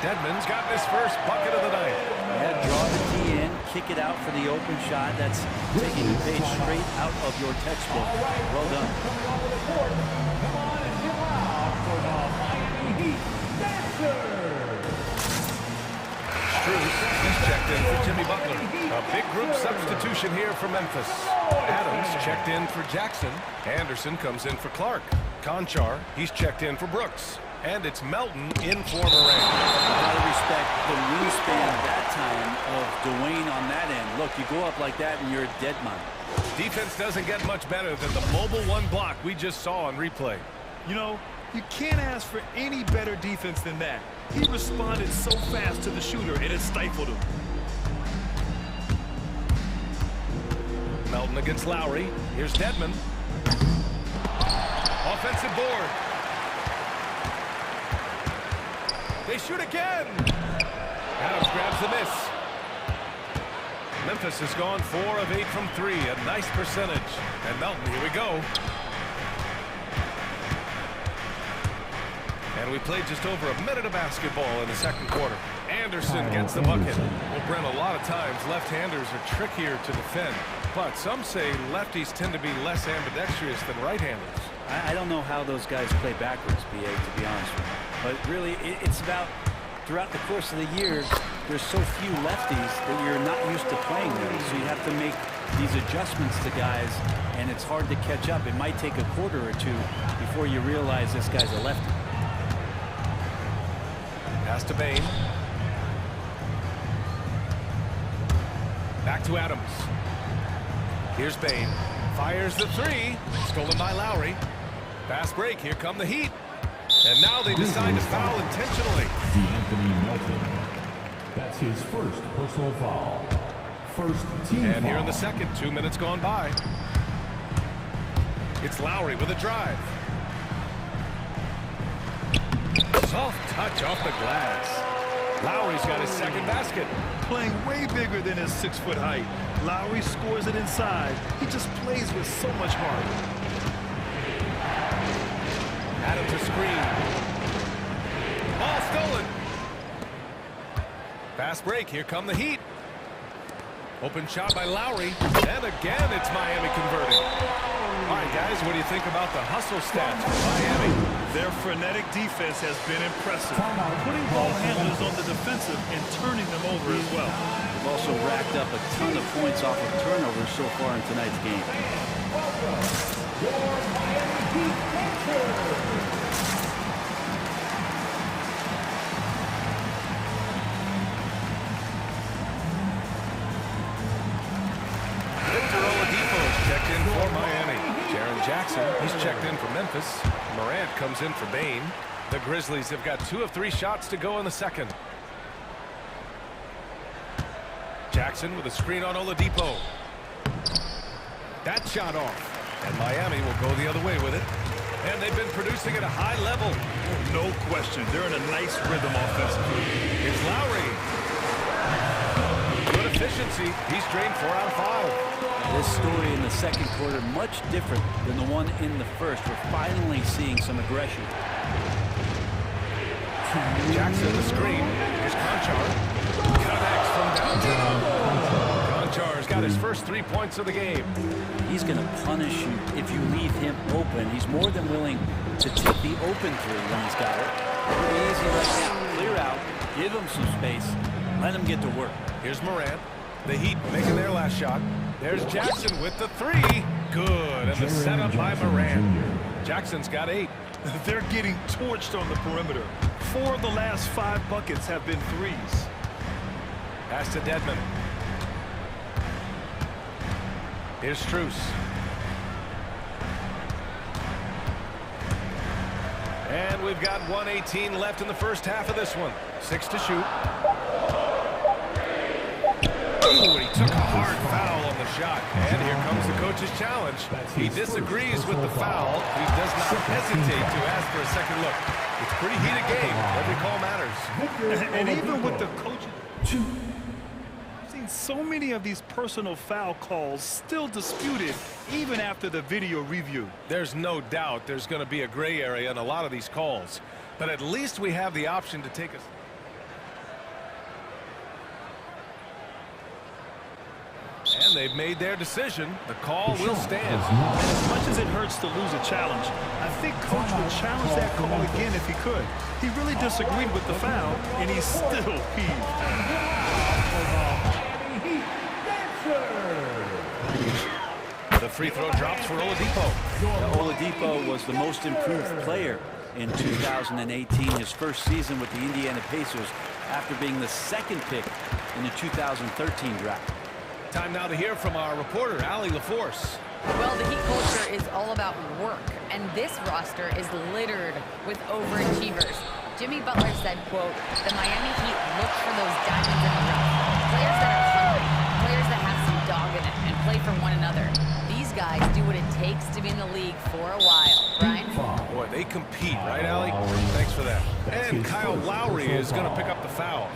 Speaker 1: Dedmon's got his first bucket of the night.
Speaker 6: Yeah, draw the key in, kick it out for the open shot. That's taking the page straight out of your textbook. Well done.
Speaker 4: Come on and give out for the Miami Heat Dancers.
Speaker 1: Strus, he's checked in for Jimmy Butler. A big group substitution here for Memphis. Adams checked in for Jackson. Anderson comes in for Clark. Conchar, he's checked in for Brooks. And it's Melton in for Morant.
Speaker 6: Gotta respect the wingspan that time of Dwayne on that end. Look, you go up like that and you're a dead man.
Speaker 1: Defense doesn't get much better than the mobile 1 block we just saw on replay.
Speaker 2: You know, you can't ask for any better defense than that. He responded so fast to the shooter, and it stifled him.
Speaker 1: Melton against Lowry. Here's Dedmon. Offensive board. They shoot again. Adams grabs the miss. Memphis has gone 4 of 8 from 3. A nice percentage. And Melton, here we go. And we played just over a minute of basketball in the second quarter. Anderson gets the bucket. Well, Brent, a lot of times left-handers are trickier to defend. But some say lefties tend to be less ambidextrous than right-handers.
Speaker 6: I don't know how those guys play backwards, BA, to be honest with you. But really, it's about throughout the course of the year, there's so few lefties that you're not used to playing them. So you have to make these adjustments to guys, and it's hard to catch up. It might take a quarter or 2 before you realize this guy's a lefty.
Speaker 1: Pass to Bane. Back to Adams. Here's Bane. Fires the 3. Stolen by Lowry. Fast break. Here come the Heat. And now they decide to foul intentionally.
Speaker 4: D'Anthony Melton. That's his first personal foul. First team
Speaker 1: And
Speaker 4: foul.
Speaker 1: here in the second, 2 minutes gone by. It's Lowry with a drive. Soft touch off the glass. Lowry's got his second basket.
Speaker 2: Playing way bigger than his 6-foot height. Lowry scores it inside. He just plays with so much heart.
Speaker 1: Adams a screen. Ball stolen. Fast break. Here come the Heat. Open shot by Lowry. And again, it's Miami converting. All right, guys, So what do you think about the hustle stats for Miami?
Speaker 2: Their frenetic defense has been impressive, putting ball handlers on the defensive and turning them over as well.
Speaker 6: They've also racked up a ton of points off of turnovers so far in tonight's game.
Speaker 1: Checked in for Miami. Jaren Jackson, he's checked in for Memphis. Morant comes in for Bain. The Grizzlies have got 2 of 3 shots to go in the second. Jackson with a screen on Oladipo. That shot off. And Miami will go the other way with it. And they've been producing at a high level.
Speaker 2: No question. They're in a nice rhythm offensively.
Speaker 1: It's Lowry. Good efficiency. He's drained 4 out of 5.
Speaker 6: This story in the second quarter much different than the one in the first. We're finally seeing some aggression.
Speaker 1: Jackson the screen. Here's Conchar. Connects from downtown. Conchar's got his first 3 points of the game.
Speaker 6: He's going to punish you if you leave him open. He's more than willing to take the open three when he's got it. Pretty easy right now. Clear out. Give him some space. Let him get to work.
Speaker 1: Here's Morant. The Heat making their last shot. There's Jackson with the 3. Good. And the setup by Morant. Jackson's got 8.
Speaker 2: They're getting torched on the perimeter. 4 of the last 5 buckets have been threes.
Speaker 1: Pass to Dedmon. Here's Strus. And we've got 1:18 left in the first half of this one. 6 to shoot. Ooh, he took a hard foul on the shot. And here comes the coach's challenge. He disagrees with the foul. He does not hesitate to ask for a second look. It's a pretty heated game. Every call matters.
Speaker 2: And even with the coach, I've seen so many of these personal foul calls still disputed even after the video review.
Speaker 1: There's no doubt there's going to be a gray area in a lot of these calls. But at least we have the option to take us. And they've made their decision. The call will stand.
Speaker 2: As much as it hurts to lose a challenge, I think Coach would challenge that call again if he could. He really disagreed with the foul, and he's still peeved.
Speaker 1: The free throw drops for Oladipo.
Speaker 6: Now, Oladipo was the most improved player in 2018, his first season with the Indiana Pacers after being the 2nd pick in the 2013 draft.
Speaker 1: Time now to hear from our reporter, Allie LaForce.
Speaker 5: Well, the Heat culture is all about work, and this roster is littered with overachievers. Jimmy Butler said, quote, "The Miami Heat look for those diamonds in the rough. Players that are hungry, players that have some dog in it and play for one another. These guys do what it takes to be in the league for a while." Brian?
Speaker 1: Boy, they compete, right, Allie? Thanks for that. And Kyle Lowry is going to pick up the foul.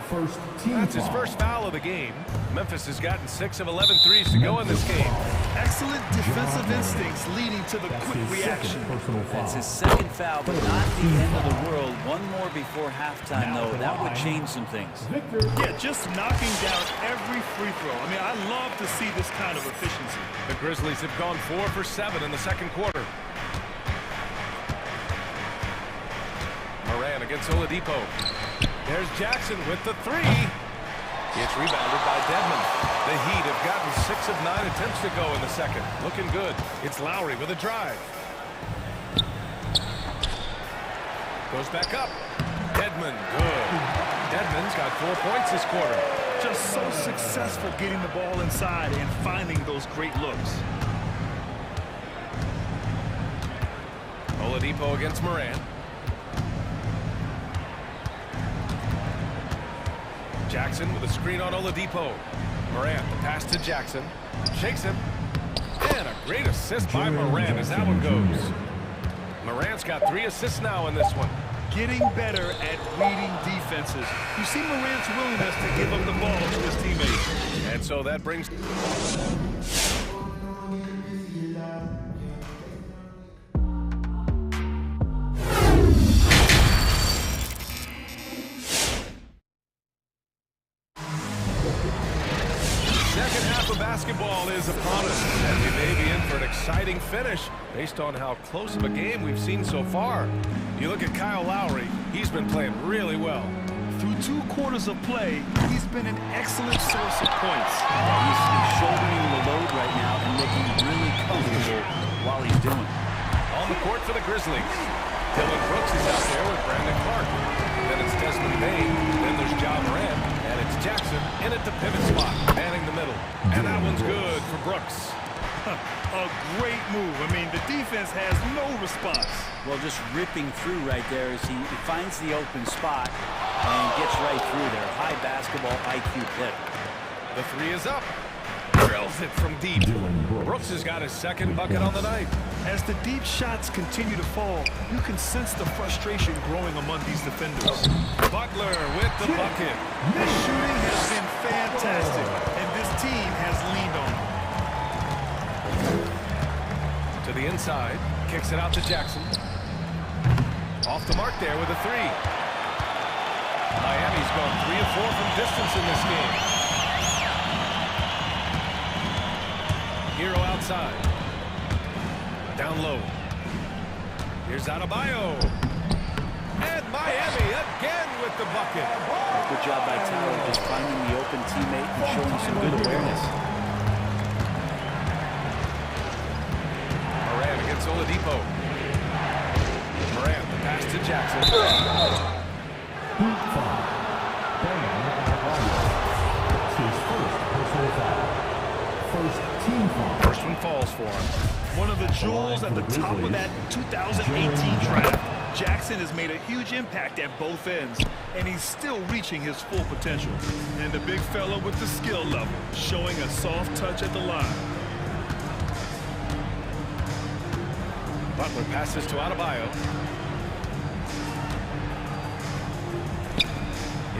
Speaker 1: That's his first foul of the game. Memphis has gotten 6 of 11 threes to go in this game.
Speaker 2: Excellent defensive instincts leading to the quick reaction.
Speaker 6: That's his 2nd foul, but not the end of the world. One more before halftime, though. That would change some things.
Speaker 2: Yeah, just knocking down every free throw. I mean, I love to see this kind of efficiency.
Speaker 1: The Grizzlies have gone 4 for 7 in the second quarter. Morant against Oladipo. There's Jackson with the 3. It's rebounded by Dedmon. The Heat have gotten 6 of 9 attempts to go in the second. Looking good. It's Lowry with a drive. Goes back up. Dedmon, good. Dedmon's got 4 points this quarter.
Speaker 2: Just so successful getting the ball inside and finding those great looks.
Speaker 1: Oladipo against Morant. Jackson with a screen on Oladipo. Morant, the pass to Jackson. Shakes him. And a great assist by Morant as that one goes. Morant's got 3 assists now in this one.
Speaker 2: Getting better at reading defenses. You see Morant's willingness to give up the ball to his teammates.
Speaker 1: And so that brings... Second half of basketball is upon us, and we may be in for an exciting finish based on how close of a game we've seen so far. You look at Kyle Lowry, he's been playing really well.
Speaker 2: Through 2 quarters of play, he's been an excellent source of points.
Speaker 6: He's shouldering the load right now and looking really comfortable while he's doing it.
Speaker 1: On the court for the Grizzlies, Dylan Brooks is out there with Brandon Clark. Then it's Desmond Bain, then there's John Moran, and it's Jackson in at the pivot spot, manning the middle. And that one's good for Brooks.
Speaker 2: A great move. I mean, the defense has no response.
Speaker 6: Well, just ripping through right there as he finds the open spot and gets right through there. High basketball IQ play.
Speaker 1: The 3 is up. Drills it from deep. Brooks has got his second bucket on the night.
Speaker 2: As the deep shots continue to fall, you can sense the frustration growing among these defenders.
Speaker 1: Butler with the bucket.
Speaker 2: This shooting has been fantastic, and this team has leaned on it.
Speaker 1: To the inside, kicks it out to Jackson. Off the mark there with a 3. Miami's gone 3 of 4 from distance in this game. Hero outside. Down low. Here's Adebayo. And Miami again with the bucket.
Speaker 6: Good job by Tyler just finding the open teammate and showing some good awareness.
Speaker 1: Moran against Oladipo. Moran, the pass to Jackson. First one falls for him.
Speaker 2: One of the jewels at the top of that 2018 draft. Jackson has made a huge impact at both ends, and he's still reaching his full potential. And the big fella with the skill level, showing a soft touch at the line.
Speaker 1: Butler passes to Adebayo.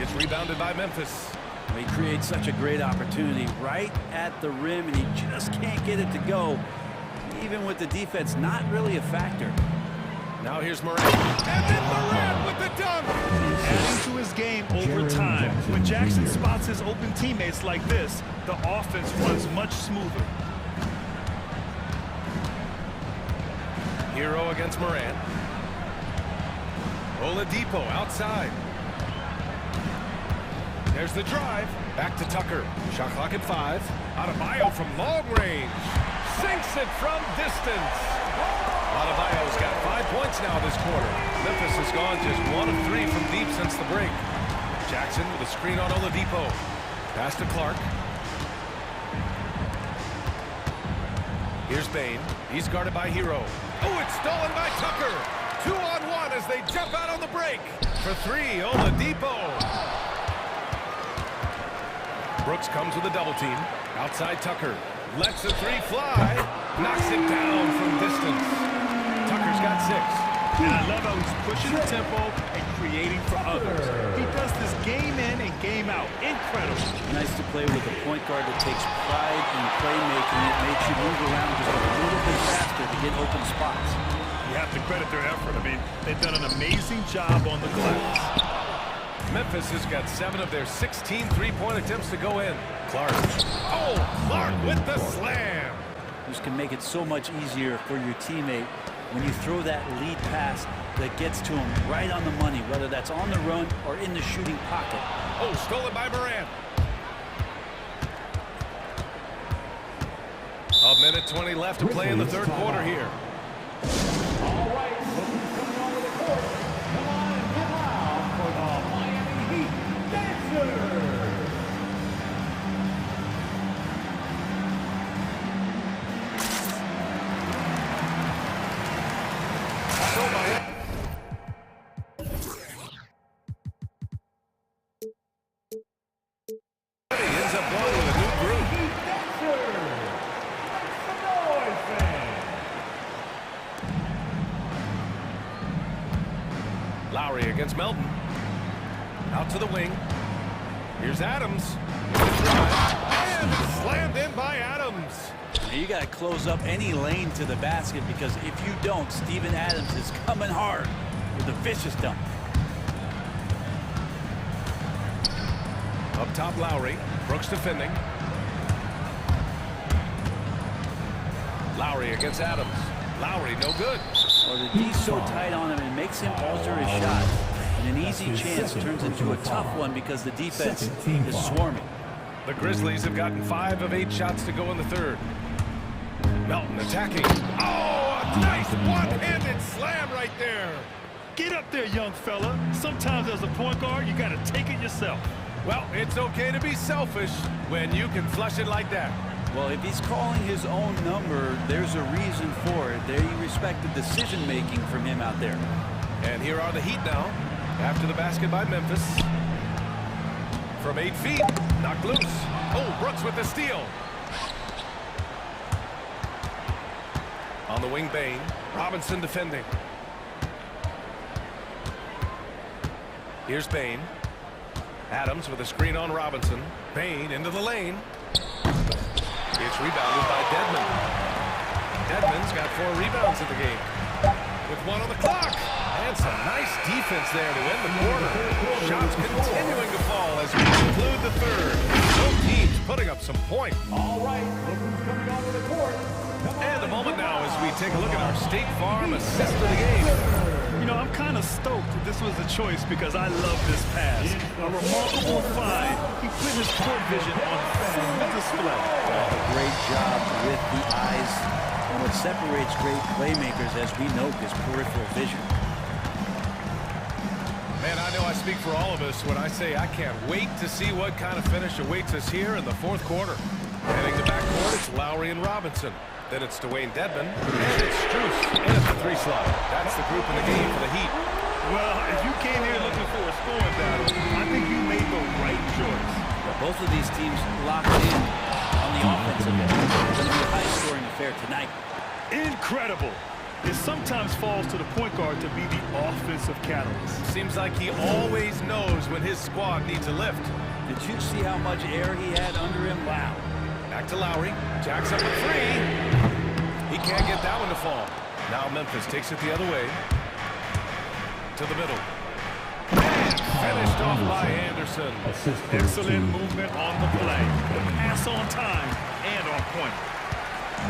Speaker 1: It's rebounded by Memphis.
Speaker 6: He creates such a great opportunity right at the rim, and he just can't get it to go. Even with the defense, not really a factor.
Speaker 1: Now here's Moran. And then Moran with the dunk.
Speaker 2: Adding to his game over time. When Jackson spots his open teammates like this, the offense runs much smoother.
Speaker 1: Hero against Moran. Oladipo outside. There's the drive. Back to Tucker. Shot clock at 5. Adebayo from long range. Sinks it from distance. Adebayo's got 5 points now this quarter. Memphis has gone just 1 of 3 from deep since the break. Jackson with a screen on Oladipo. Pass to Clark. Here's Bain. He's guarded by Hero. Oh, it's stolen by Tucker. 2-on-1 as they jump out on the break. For 3, Oladipo. Brooks comes with a double team. Outside Tucker. Lets the 3 fly. Knocks it down from distance. Tucker's got 6.
Speaker 2: And I love how he's pushing the tempo and creating for others. He does this game in and game out. Incredible.
Speaker 6: Nice to play with a point guard that takes pride in playmaking. It makes you move around just a little bit faster to get open spots.
Speaker 2: You have to credit their effort. I mean, they've done an amazing job on the glass.
Speaker 1: Memphis has got 7 of their 16 three-point attempts to go in. Clark. Oh, Clark with the slam.
Speaker 6: This can make it so much easier for your teammate when you throw that lead pass that gets to him right on the money, whether that's on the run or in the shooting pocket.
Speaker 1: Oh, stolen by Moran. A minute 20 left to play in the third quarter here.
Speaker 4: All right, coming onto the court. Come on and get loud for the Miami Heat Dancers.
Speaker 1: Ends up going with a new group.
Speaker 4: Heat Dancers. Make some noise, fans.
Speaker 1: Lowry against Melton. Out to the wing. Here's Adams. With the drive. And slammed in by Adams.
Speaker 6: You got to close up any lane to the basket, because if you don't, Steven Adams is coming hard with a vicious dunk.
Speaker 1: Up top, Lowry. Brooks defending. Lowry against Adams. Lowry, no good.
Speaker 6: Well, the D's so tight on him, it makes him alter his shot. And an easy chance turns into a tough one because the defense is swarming.
Speaker 1: The Grizzlies have gotten 5 of 8 shots to go in the third. Melton attacking. Oh, a nice one-handed slam right there.
Speaker 2: Get up there, young fella. Sometimes as a point guard, you got to take it yourself.
Speaker 1: Well, it's okay to be selfish when you can flush it like that.
Speaker 6: Well, if he's calling his own number, there's a reason for it. They respect the decision-making from him out there.
Speaker 1: And here are the Heat now, after the basket by Memphis. From 8 feet, knocked loose. Oh, Brooks with the steal. On the wing, Bain. Robinson defending. Here's Bain. Adams with a screen on Robinson. Bain into the lane. It's rebounded by Dedmon. Dedmon's got 4 rebounds in the game. With 1 on the clock. And some nice defense there to end the quarter. Shots continuing to fall as we conclude the third. Both teams putting up some points.
Speaker 4: All right, look who's coming onto the court.
Speaker 1: And a moment now as we take a look at our State Farm assist of the game.
Speaker 2: You know, I'm kind of stoked that this was a choice because I love this pass. A remarkable find. He put his court vision on full display.
Speaker 6: A great job with the eyes. And what separates great playmakers, as we note, is peripheral vision.
Speaker 1: Man, I know I speak for all of us when I say I can't wait to see what kind of finish awaits us here in the fourth quarter. Heading the backcourt, it's Lowry and Robinson. Then it's Dwayne Dedmon, and it's Strus in at the 3 slot. That's the group in the game for the Heat.
Speaker 2: Well, if you came here looking for a scoring battle, I think you made the right choice.
Speaker 6: Both of these teams locked in on the offensive end. It's going to be a high-scoring affair tonight.
Speaker 2: Incredible. It sometimes falls to the point guard to be the offensive catalyst.
Speaker 1: Seems like he always knows when his squad needs a lift.
Speaker 6: Did you see how much air he had under him? Wow.
Speaker 1: Back to Lowry. Jacks up a 3. He can't get that one to fall. Now Memphis takes it the other way. To the middle. And finished off by Anderson.
Speaker 2: Excellent movement on the play. The pass on time and on point.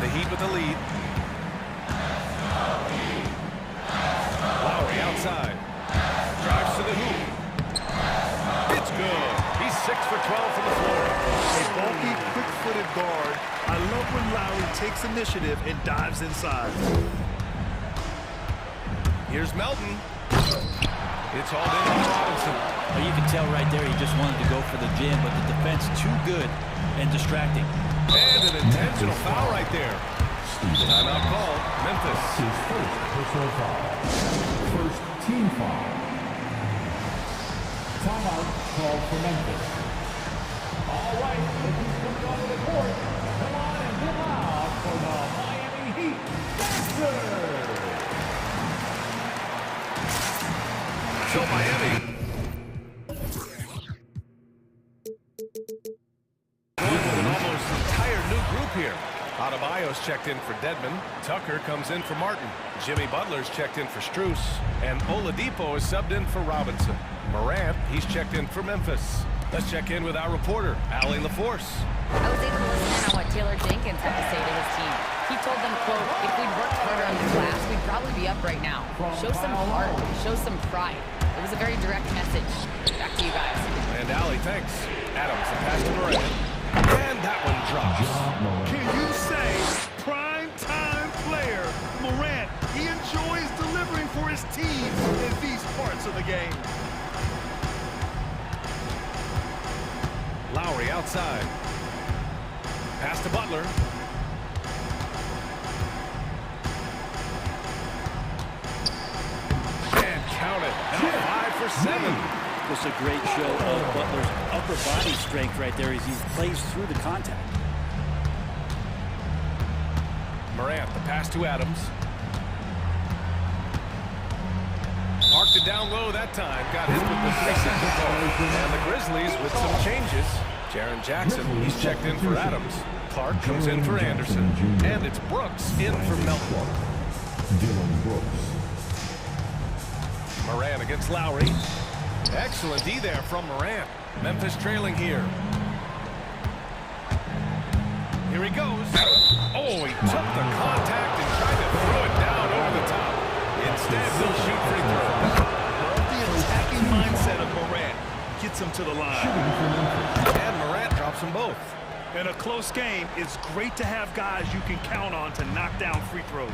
Speaker 1: The Heat with the lead. Lowry outside. Drives to the hoop. It's good. He's 6 for 12 from the floor.
Speaker 2: A bulky, quick-footed guard. I love when Lowry takes initiative and dives inside.
Speaker 1: Here's Melton. It's hauled in by Robinson.
Speaker 6: Well, you can tell right there he just wanted to go for the jam, but the defense too good and distracting.
Speaker 1: And an intentional foul right there. Timeout call. Memphis.
Speaker 4: His first personal foul. First team foul. Timeout called for Memphis. All right, look who's coming onto the court. Come on and get loud for the Miami Heat.
Speaker 1: So Miami. With an almost entire new group here. Adebayo's checked in for Dedmon. Tucker comes in for Martin. Jimmy Butler's checked in for Strus. And Oladipo is subbed in for Robinson. Morant, he's checked in for Memphis. Let's check in with our reporter, Allie LaForce.
Speaker 5: I was able to listen in on what Taylor Jenkins had to say to his team. He told them, quote, if we'd worked harder on the glass, we'd probably be up right now. Show some heart, show some pride. It was a very direct message. Back to you guys.
Speaker 1: And Allie, thanks. Adams, the pass to Morant. And that one drops.
Speaker 2: Can you say prime-time player Morant? He enjoys delivering for his team in these parts of the game.
Speaker 1: Lowry outside. Pass to Butler. And count it. Now 5 for 7.
Speaker 6: Just a great show of Butler's upper body strength right there as he plays through the contact.
Speaker 1: Morant, the pass to Adams. Parked it down low that time. Got hit with the 3-second ball. And the Grizzlies with some changes. Jaren Jackson, he's checked in for Adams. Clark comes in for Anderson. And it's Brooks in for Melton.
Speaker 4: Dylan Brooks.
Speaker 1: Morant against Lowry. Excellent D there from Morant. Memphis trailing here. Here he goes. Oh, he took the contact. Instead, he'll shoot free throws.
Speaker 2: The attacking mindset of Morant gets him to the line.
Speaker 1: And Morant drops them both.
Speaker 2: In a close game, it's great to have guys you can count on to knock down free throws.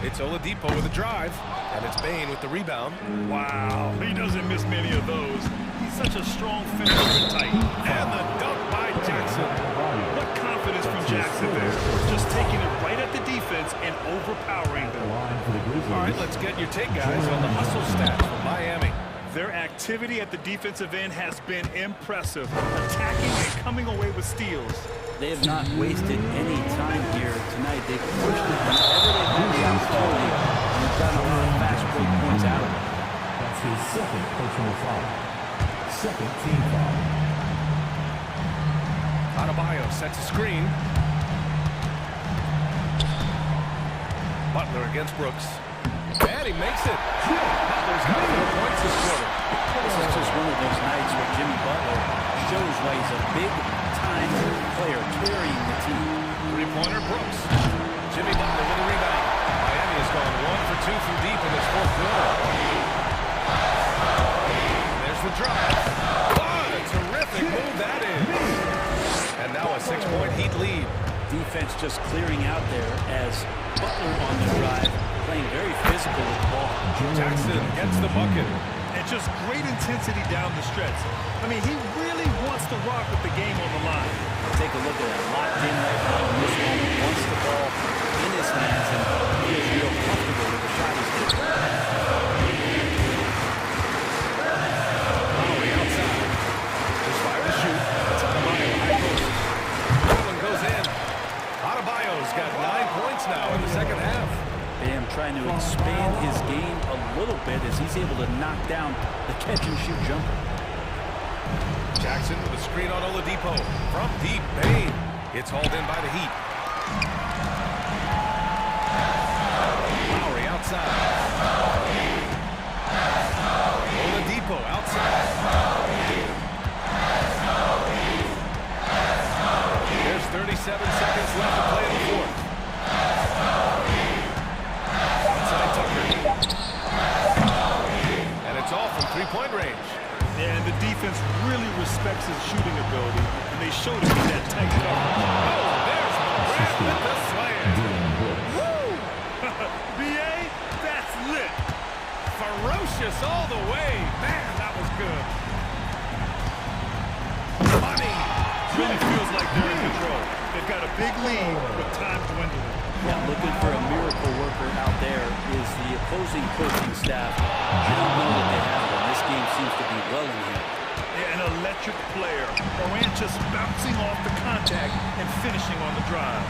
Speaker 1: It's Oladipo with a drive, and it's Bane with the rebound.
Speaker 2: Wow, he doesn't miss many of those. He's such a strong finisher type.
Speaker 1: And the dunk by Jackson.
Speaker 2: What confidence from Jackson there. Just taking it right at the defense and overpowering them.
Speaker 1: All right, let's get your take, guys, on the hustle stats from Miami.
Speaker 2: Their activity at the defensive end has been impressive, attacking and coming away with steals.
Speaker 6: They have not wasted any time here tonight. They've pushed it whenever they've had the opportunity, and they've gotten a lot of fast break points out of it.
Speaker 4: That's his second personal foul. Second team foul.
Speaker 1: Adebayo sets a screen. Butler against Brooks. And he makes it. Butler's got 4 points this quarter.
Speaker 6: This is just one of those nights where Jimmy Butler shows why he's a big-time player carrying the team.
Speaker 1: Three-pointer Brooks. Jimmy Butler with a rebound. Miami has gone 1 for 2 from deep in this fourth quarter. There's the drive. What a terrific move that is. And now a 6-point Heat lead.
Speaker 6: Defense just clearing out there as Butler on the drive, playing very physical with the ball.
Speaker 1: Jackson gets the bucket.
Speaker 2: And just great intensity down the stretch. I mean, he really wants to rock with the game on the line.
Speaker 6: Take a look at that. Locked in right now in this moment. Wants the ball in his hands and feels real comfortable with the shot he's taking.
Speaker 1: Lowry outside. Just fire to shoot. That's Adebayo high post. That one goes in. Adebayo's got 9 points now in the second half.
Speaker 6: Bam trying to expand his game a little bit as he's able to knock down the catch-and-shoot jumper.
Speaker 1: Jackson with a screen on Oladipo. From deep, Bane. It's hauled in by the Heat. Lowry outside. Oladipo outside. There's 37 seconds left to play in the fourth. Outside Tucker. And it's all from three-point range.
Speaker 2: And the defense really respects his shooting ability, and they showed it in that tight coverage.
Speaker 1: Oh, there's Morant with the slam.
Speaker 2: Woo! B.A., that's lit.
Speaker 1: Ferocious all the way. Man, that was good. Money.
Speaker 2: Really feels like they're in control. They've got a big lead, but time dwindling.
Speaker 6: Yeah, looking for a miracle worker out there is the opposing coaching staff. I don't know that they have one. This game seems to be well in hand.
Speaker 2: Yeah, an electric player. Morant just bouncing off the contact and finishing on the drive.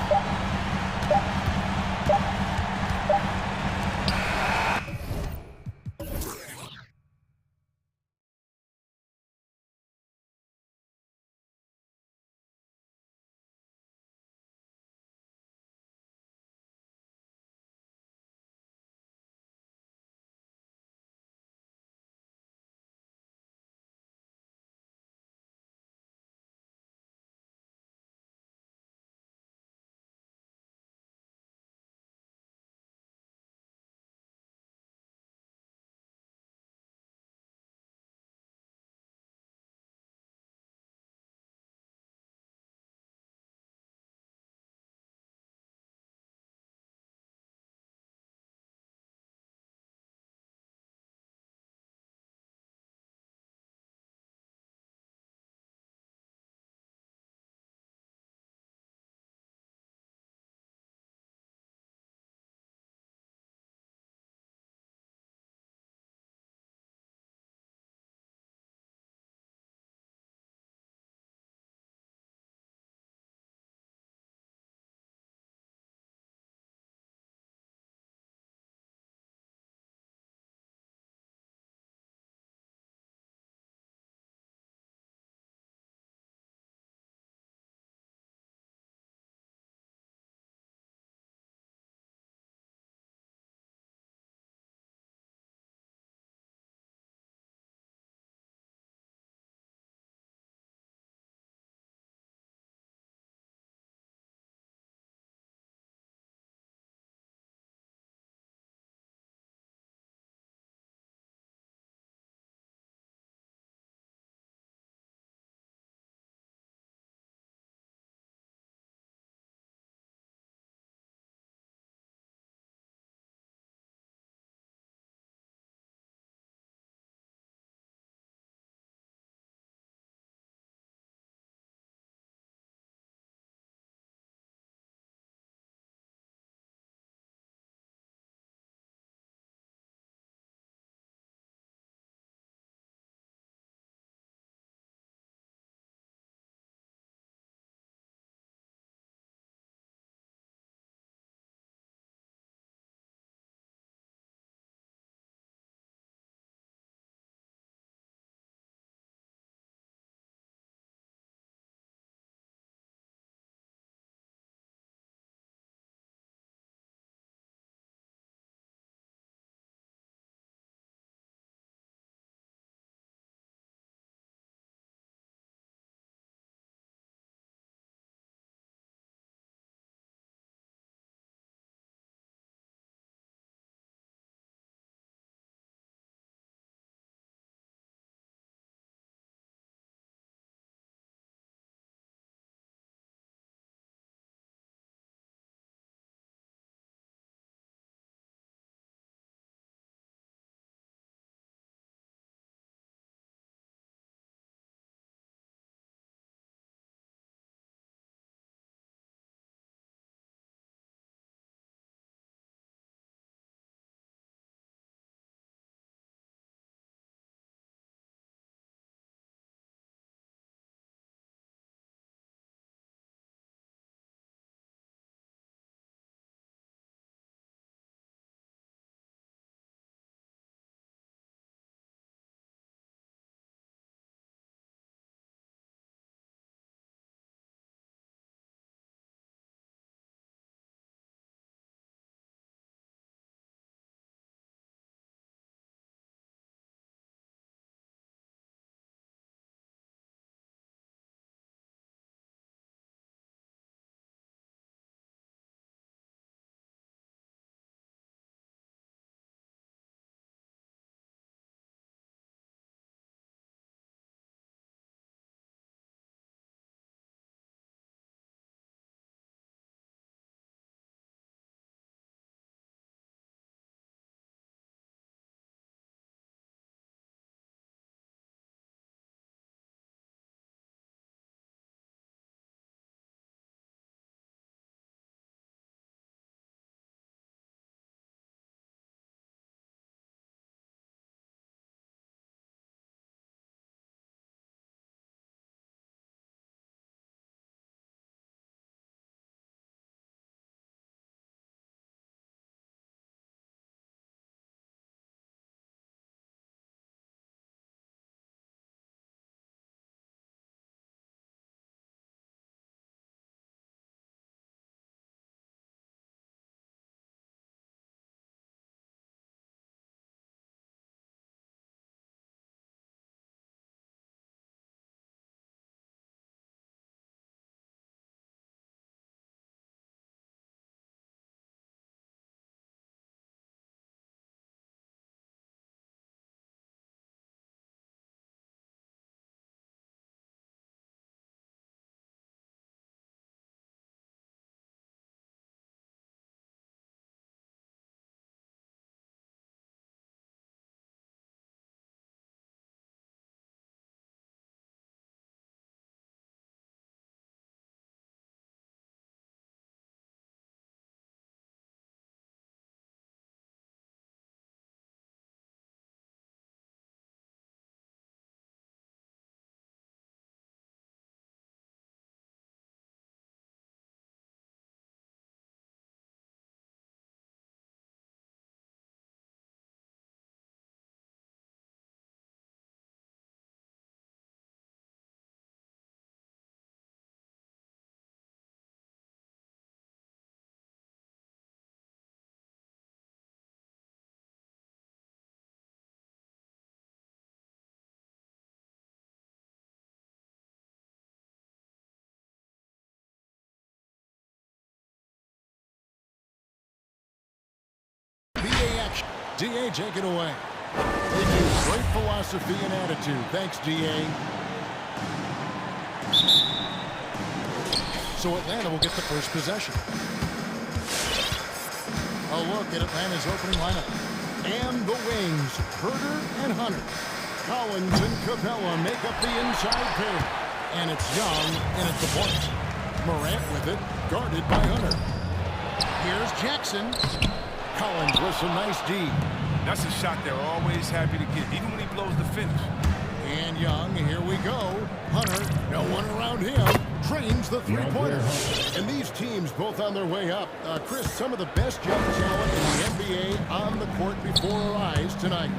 Speaker 7: DA, take it away. They do great philosophy and attitude. Thanks, DA. So Atlanta will get the first possession. A look at Atlanta's opening lineup. And the wings, Herder and Hunter. Collins and Capella make up the inside pair. And it's Young in at the point. Morant with it, guarded by Hunter. Here's Jackson. Collins with some nice D.
Speaker 11: That's a shot they're always happy to get, even when he blows the finish.
Speaker 7: And Young, here we go. Hunter, no one around him, trains the three-pointer. And these teams both on their way up. Chris, some of the best young talent in the NBA on the court before our eyes tonight.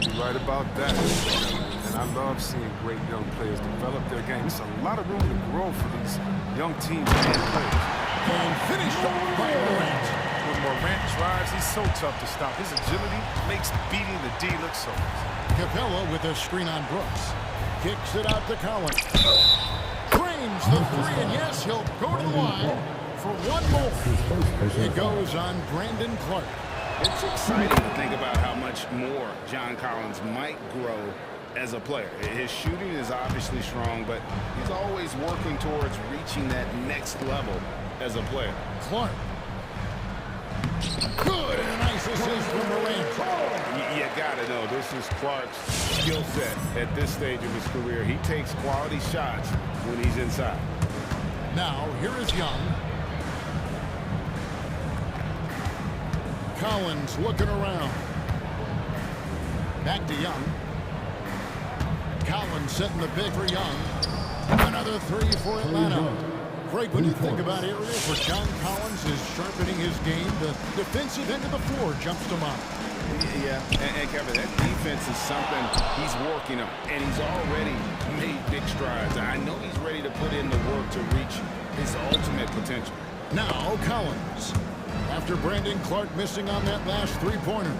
Speaker 11: You're right about that. And I love seeing great young players develop their game. There's a lot of room to grow for these young teams and players.
Speaker 7: And finished off by Morant.
Speaker 11: When Morant drives, he's so tough to stop. His agility makes beating the D look so easy.
Speaker 7: Capella with a screen on Brooks. Kicks it out to Collins. Drains the three, and yes, he'll go to the line for one more. It goes on Brandon Clark.
Speaker 8: It's exciting to think about how much more John Collins might grow as a player. His shooting is obviously strong, but he's always working towards reaching that next level as a player.
Speaker 7: Clark. Good, and a nice assist from Morant.
Speaker 8: You gotta know, this is Clark's skill set at this stage of his career. He takes quality shots when he's inside.
Speaker 7: Now, here is Young. Collins looking around. Back to Young. Collins setting the big for Young. Another three for Atlanta. Greg, when you think about areas where John Collins is sharpening his game, the defensive end of the floor jumps to mind.
Speaker 8: Yeah, and Kevin, that defense is something he's working on, and he's already made big strides. I know he's ready to put in the work to reach his ultimate potential.
Speaker 7: Now Collins, after Brandon Clark missing on that last three-pointer.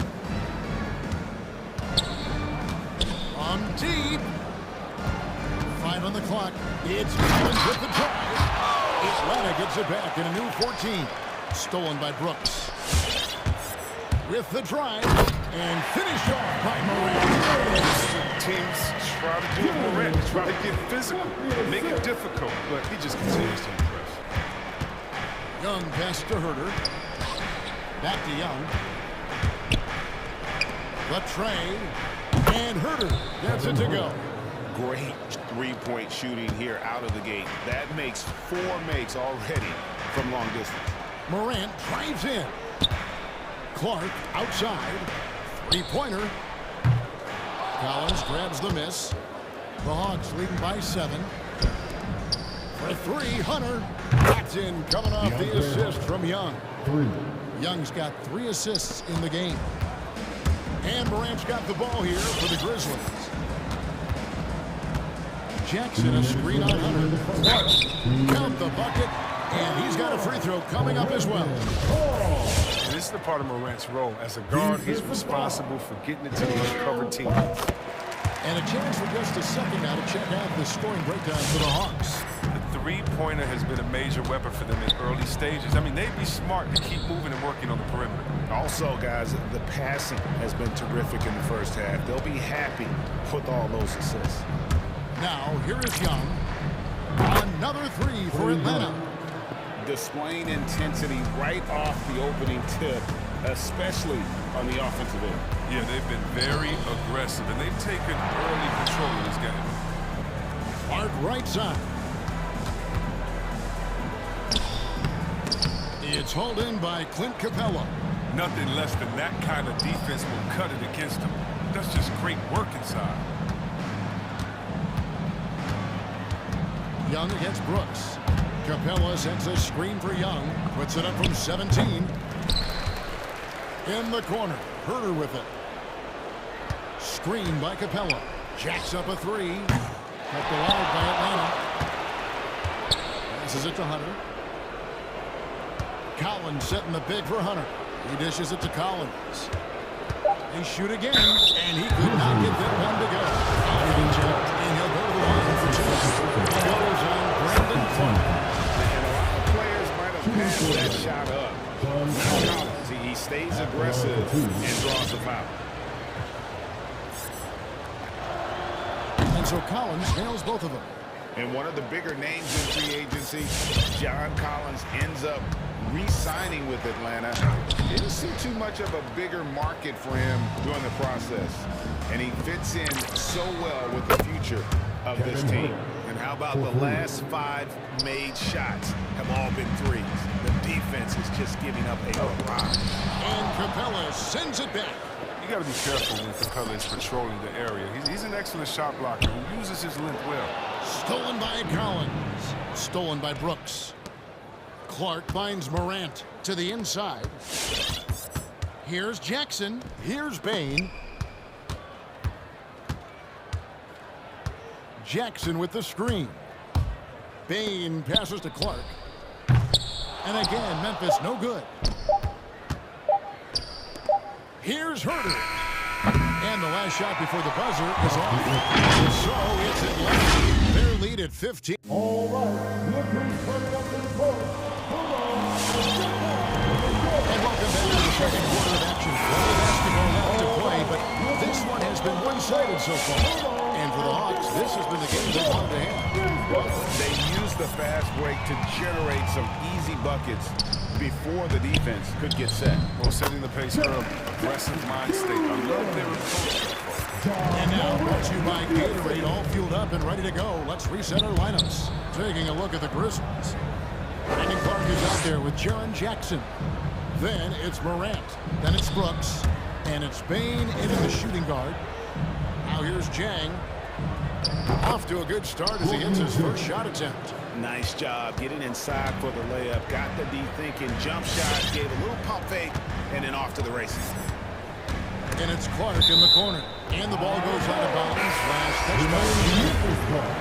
Speaker 7: On deep. 5 on the clock. It's Collins with the drive. Atlanta gets it back in a new 14. Stolen by Brooks. With the drive and finished off by Morant.
Speaker 11: Teams try to do it Morant. They try to get physical, make it difficult, but he just continues to impress.
Speaker 7: Young pass to Herder. Back to Young. The tray. And Herder gets it to go.
Speaker 8: Great three-point shooting here out of the gate. That makes 4 makes already from long distance.
Speaker 7: Morant drives in. Clark outside. Three-pointer. Collins grabs the miss. The Hawks leading by 7. For 3, Hunter. That's in, coming off the assist from Young. Young's got 3 assists in the game. And Morant's got the ball here for the Grizzlies. Jackson, a screen on Hunter. Count the bucket, and he's got a free throw coming up as well.
Speaker 11: And this is the part of Morant's role. As a guard, he's responsible for getting it to the uncovered team.
Speaker 7: And a chance for just a second now to check out the scoring breakdown for the Hawks.
Speaker 11: The three-pointer has been a major weapon for them in early stages. I mean, they'd be smart to keep moving and working on the perimeter.
Speaker 8: Also, guys, the passing has been terrific in the first half. They'll be happy with all those assists.
Speaker 7: Now, here is Young. Another 3 for Atlanta.
Speaker 8: Displaying intensity right off the opening tip, especially on the offensive end.
Speaker 11: Yeah, they've been very aggressive, and they've taken early control of this game.
Speaker 7: Clark right side. It's hauled in by Clint Capella.
Speaker 11: Nothing less than that kind of defense will cut it against them. That's just great work inside.
Speaker 7: Young against Brooks. Capella sends a screen for Young. Puts it up from 17. In the corner. Herder with it. Screen by Capella. Jacks up a 3. Kept alive by Atlanta. Passes it to Hunter. Collins setting the big for Hunter. He dishes it to Collins. They shoot again, and he could not get that one to go. And he'll go to the line for 2. He goes on Brandon Clark.
Speaker 8: And a lot of players might have passed that shot up. Collins, he stays aggressive and draws the foul.
Speaker 7: And so Collins nails both of them.
Speaker 8: And one of the bigger names in free agency, John Collins, ends up re-signing with Atlanta. Didn't see too much of a bigger market for him during the process. And he fits in so well with the future of this team.
Speaker 1: And how about the last 5 made shots have all been threes? The defense is just giving up a lot.
Speaker 7: And Capella sends it back.
Speaker 11: You got to be careful when Capella is patrolling the area. He's an excellent shot blocker who uses his length well.
Speaker 7: Stolen by Collins. Stolen by Brooks. Clark finds Morant to the inside. Here's Jackson. Here's Bain. Jackson with the screen. Bain passes to Clark. And again, Memphis no good. Here's Herter. And the last shot before the buzzer is off. So it's Atlanta. Their lead at 15.
Speaker 4: All right, look who's coming up in the court.
Speaker 7: And welcome back to the second quarter of action. Plenty of basketball left to play, but this one has been one-sided so far. And for the Hawks, this has been the game they wanted to have.
Speaker 8: They used the fast break to generate some easy buckets before the defense could get set.
Speaker 11: Well, setting the pace early, aggressive mind state. I love their approach.
Speaker 7: And now brought to you by Gatorade, all fueled up and ready to go. Let's reset our lineups. Taking a look at the Grizzlies. Brandon Clark is out there with Jaren Jackson. Then it's Morant. Then it's Brooks. And it's Bain into the shooting guard. Now here's Jang. Off to a good start as he hits his first shot attempt.
Speaker 8: Nice job getting inside for the layup. Got the D thinking. Jump shot. Gave a little pump fake. And then off to the races.
Speaker 7: And it's Clark in the corner. And the ball goes out of bounds. Last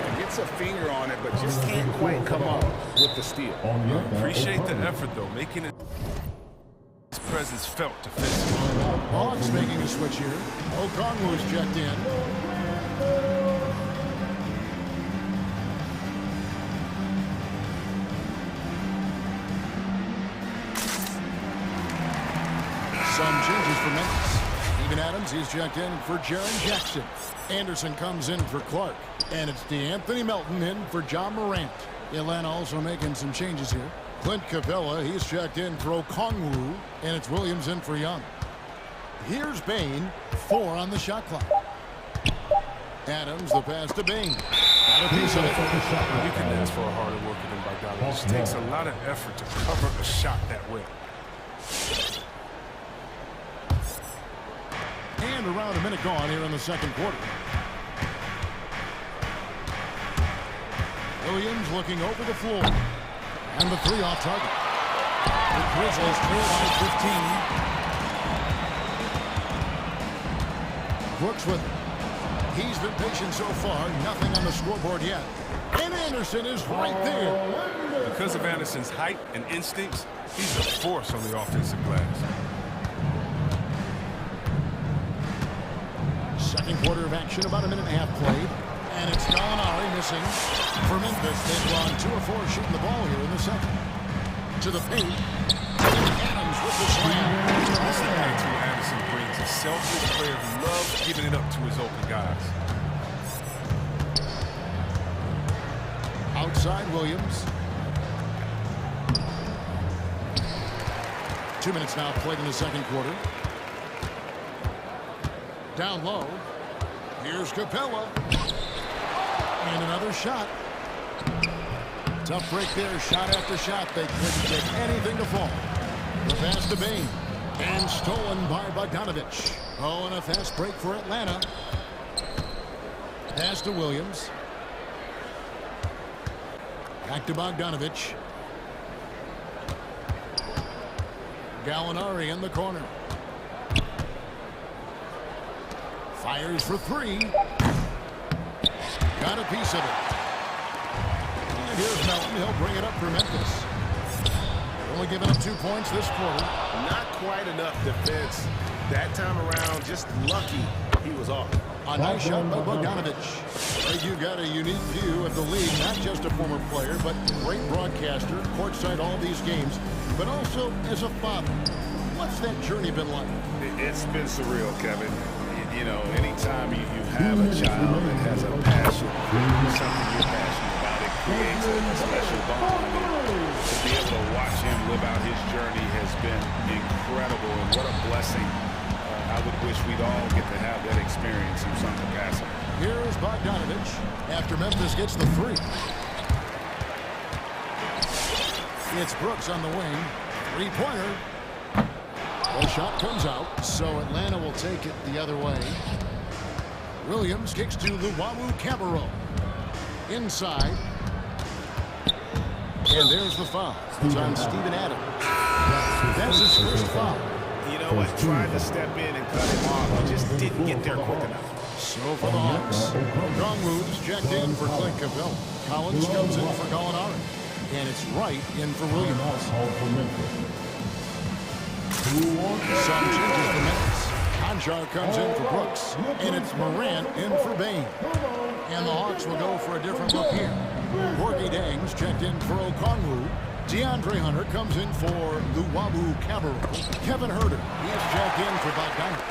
Speaker 7: touch.
Speaker 8: Gets a finger on it, but just can't quite come up with the steal.
Speaker 11: Appreciate the effort, though, making it his presence felt defensively.
Speaker 7: Hawks making a switch here. Okongwu is checked in. Some changes for Memphis. Even Adams, he's checked in for Jaren Jackson. Anderson comes in for Clark. And it's DeAnthony Melton in for John Morant. Atlanta also making some changes here. Clint Capella, he's checked in for Okongwu. And it's Williams in for Young. Here's Bain, 4 on the shot clock. Adams, the pass to Bain. Got a piece of it.
Speaker 11: You can ask for a harder worker than Bogdanovich. It takes a lot of effort to cover a shot that way.
Speaker 7: And around a minute gone here in the second quarter. Williams looking over the floor. And the 3 off target. The Grizzlies trail by 15. Brooks with it. He's been patient so far. Nothing on the scoreboard yet. And Anderson is right there.
Speaker 11: Because of Anderson's height and instincts, he's a force on the offensive glass.
Speaker 7: Second quarter of action, about a minute and a half played. And it's Gallinari missing. For Memphis, they've gone 2 of 4 shooting the ball here in the second. To the paint. Adams with the slam.
Speaker 11: This is the attitude Anderson brings. A selfless player who loves giving it up to his open guys.
Speaker 7: Outside Williams. 2 minutes now played in the second quarter. Down low. Here's Capella. And another shot. Tough break there. Shot after shot. They couldn't get anything to fall. The pass to Bain. And stolen by Bogdanovich. Oh, and a fast break for Atlanta. Pass to Williams. Back to Bogdanovich. Gallinari in the corner. Fires for 3. Got a piece of it. And here's Melton. He'll bring it up for Memphis. Only giving up 2 points this quarter.
Speaker 8: Not quite enough defense that time around. Just lucky he was off.
Speaker 7: A nice shot by Bogdanovich. You got a unique view of the league, not just a former player, but great broadcaster, courtside all these games, but also as a father. What's that journey been like?
Speaker 8: It's been surreal, Kevin. You know, anytime you have a child that has a passion, something you're passionate about, it creates a special bond. And to be able to watch him live out his journey has been incredible, and what a blessing. I would wish we'd all get to have that experience in some capacity.
Speaker 7: Here's Bogdanovich after Memphis gets the three. It's Brooks on the wing. Three-pointer. The shot comes out, so Atlanta will take it the other way. Williams kicks to Luwawu Cabarro. Inside. And there's the foul. It's on Steven Adams. That's his first foul.
Speaker 8: You know what? Tried to step in and cut him off. He just didn't get there quick enough.
Speaker 7: So for the Hawks, Longwood's checked in for Clint Capella. Collins comes in for Gallinari. And it's Wright in for Williams. Some changes for Memphis. Conchar comes in for Brooks. And it's Morant in for Bain. And the Hawks will go for a different look here. Gorgie Dangs checked in for Okongwu. DeAndre Hunter comes in for Luwawu Cabarro. Kevin Huerter, he is checked in for Bogdanovich.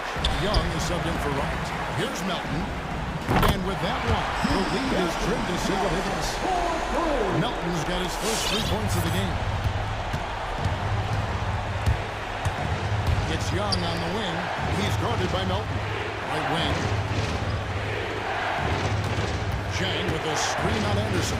Speaker 7: Young is subbed in for Wright. Here's Melton. And with that one, the lead is trimmed to single digits. Melton's got his first 3 points of the game. It's Young on the wing. He's guarded by Melton. Right wing. Chang with a screen on Anderson.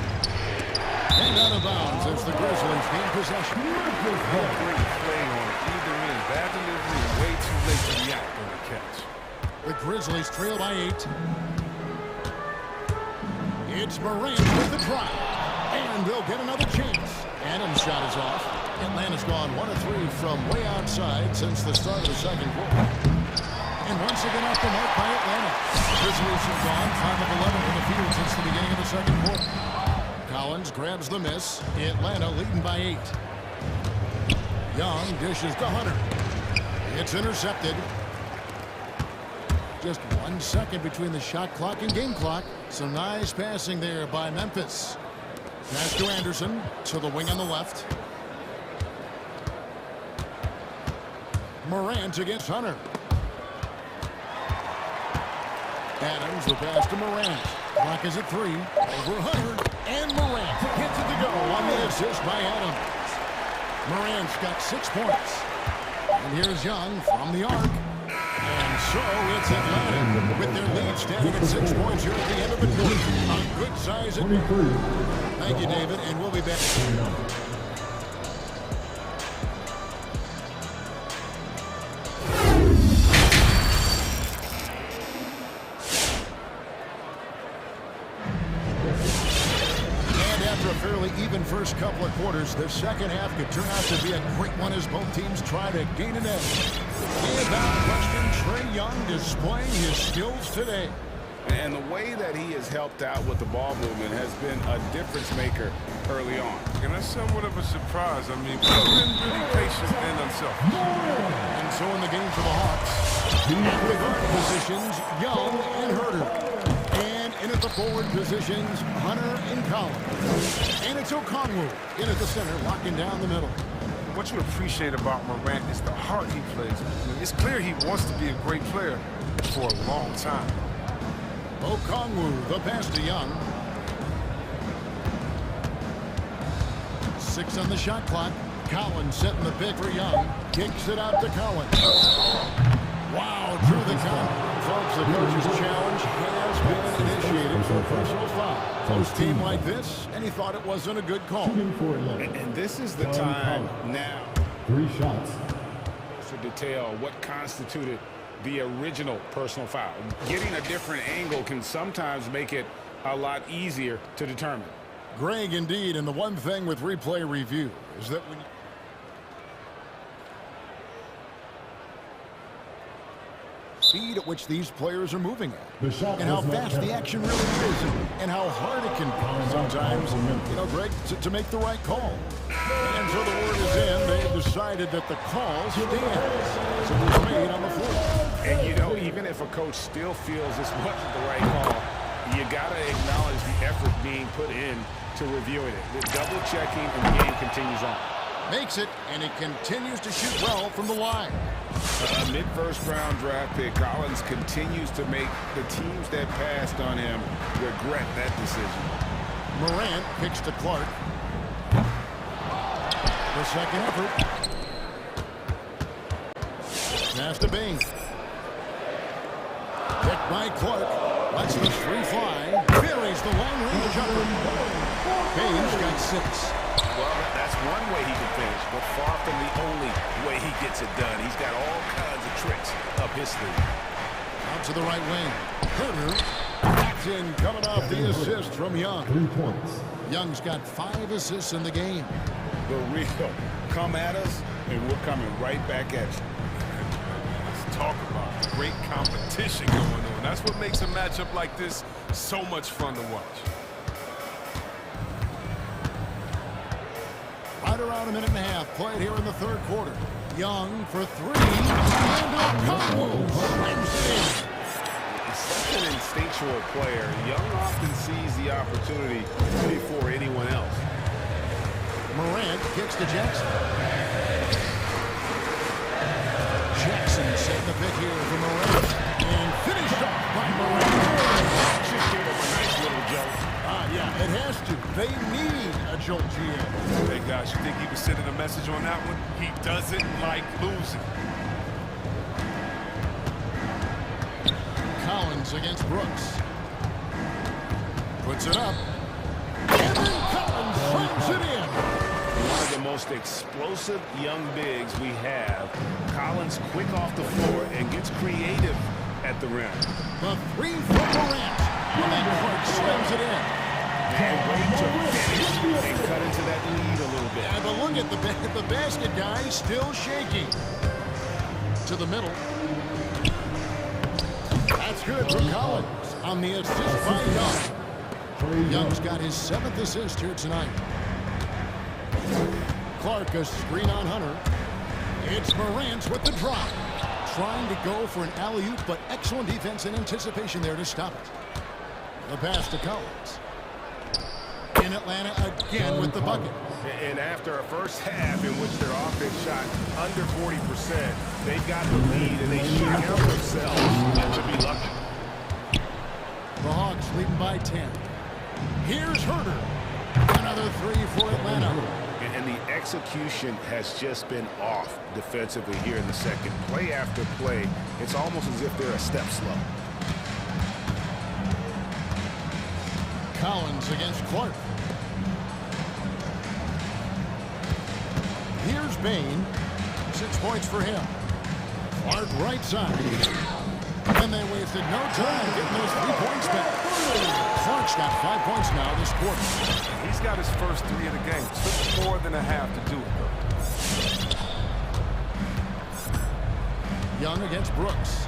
Speaker 7: And out of bounds as the Grizzlies gain possession.
Speaker 11: Great play on either end. Bad delivery, way too late to react on the catch.
Speaker 7: The Grizzlies trail by 8. It's Morant with the try. And they'll get another chance. Adams' shot is off. Atlanta's gone 1 of 3 from way outside since the start of the second quarter. And once again off the mark by Atlanta. Grizzlies have gone 5 of 11 from the field since the beginning of the second quarter. Collins grabs the miss. Atlanta leading by 8. Young dishes to Hunter. It's intercepted. Just 1 second between the shot clock and game clock. Some nice passing there by Memphis. Pass to Anderson to the wing on the left. Morant against Hunter. Adams the pass to Morant. Clock is at 3. Over Hunter. And Morant gets it to go on the assist by Adams. Morant's got 6 points. And here's Young from the arc. And so it's Atlanta with their lead standing at 6 points here at the end of the quarter. A good size. Thank you, David, and we'll be back. Even first couple of quarters, the second half could turn out to be a great one as both teams try to gain an edge. Without question, Trae Young displaying his skills today.
Speaker 8: And the way that he has helped out with the ball movement has been a difference maker early on.
Speaker 11: And that's somewhat of a surprise. I mean, he's been really patient and unselfish.
Speaker 7: And so in the game for the Hawks, at the guard positions, Young and Huerter. In at the forward positions, Hunter and Collins. And it's Okongwu in at the center, locking down the middle.
Speaker 11: What you appreciate about Morant is the heart he plays. It's clear he wants to be a great player for a long time.
Speaker 7: Okongwu, the pass to Young. 6 on the shot clock. Collins setting the pick for Young. Kicks it out to Collins. Wow, drew the count. Folks, the coach's challenge has been initiated for a personal foul. Close team like this, and he thought it wasn't a good call.
Speaker 8: And this is the time now
Speaker 4: 3 shots.
Speaker 8: to detail what constituted the original personal foul. Getting a different angle can sometimes make it a lot easier to determine.
Speaker 7: Greg, indeed, and the one thing with replay review is that when speed at which these players are moving at, and how fast the action really is, and how hard it can be sometimes, you know, Greg, to make the right call. And so the word is in. They've decided that the call stands. So it was made on the floor.
Speaker 8: And, you know, even if a coach still feels this wasn't the right call, you got to acknowledge the effort being put in to reviewing it. The double checking and the game continues on.
Speaker 7: Makes it, and he continues to shoot well from the line.
Speaker 8: A mid-first round draft pick, Collins continues to make the teams that passed on him regret that decision.
Speaker 7: Morant kicks to Clark. The second effort. Pass to Bain. Picked by Clark. Lets the three fly. Buries the long-range jumper. Bain's got 6.
Speaker 8: Well, that's one way he can finish, but far from the only way he gets it done. He's got all kinds of tricks up his sleeve.
Speaker 7: Out to the right wing. Herter. That's in, coming off the assist from Young.
Speaker 4: 3 points.
Speaker 7: Young's got 5 assists in the game.
Speaker 8: The real come at us, and we're coming right back at you.
Speaker 11: Let's talk about great competition going on. That's what makes a matchup like this so much fun to watch.
Speaker 7: Right around a minute and a half played here in the third quarter. Young for 3. And O'Connell slams it in.
Speaker 8: He's such an instinctual player. Young often sees the opportunity before anyone else.
Speaker 7: Morant kicks to Jackson. Jackson set the pick here for Morant. And finished off by Morant.
Speaker 8: Just gave him a nice little jolt.
Speaker 7: Yeah, it has to. They need a jolt here.
Speaker 11: Hey, guys, you think he was sending a message on that one? He doesn't like losing.
Speaker 7: Collins against Brooks. Puts it up. And then Collins slams it in.
Speaker 8: One of the most explosive young bigs we have. Collins quick off the floor and gets creative at the rim.
Speaker 7: The 3 from Morant. And then Clark slams it in.
Speaker 8: And ready to finish and cut into that lead a little bit.
Speaker 7: Yeah, but look at the basket guy still shaking. To the middle. That's good from Collins on the assist by Young. Young's got his 7th assist here tonight. Clark a screen on Hunter. It's Morant with the drop. Trying to go for an alley-oop, but excellent defense and anticipation there to stop it. The pass to Collins. In Atlanta again with the bucket.
Speaker 8: And after a first half in which their offense shot under 40%, they've got the lead and they should count themselves to be lucky.
Speaker 7: The Hawks leading by 10. Here's Herter. Another 3 for Atlanta.
Speaker 8: And the execution has just been off defensively here in the second. Play after play, it's almost as if they're a step slow.
Speaker 7: Collins against Clark. Here's Bain. 6 points for him. Clark right side. And they wasted no time getting those 3 points back. Clark's got 5 points now this quarter.
Speaker 11: He's got his first 3 of the game. Took more than a half to do it, though.
Speaker 7: Young against Brooks.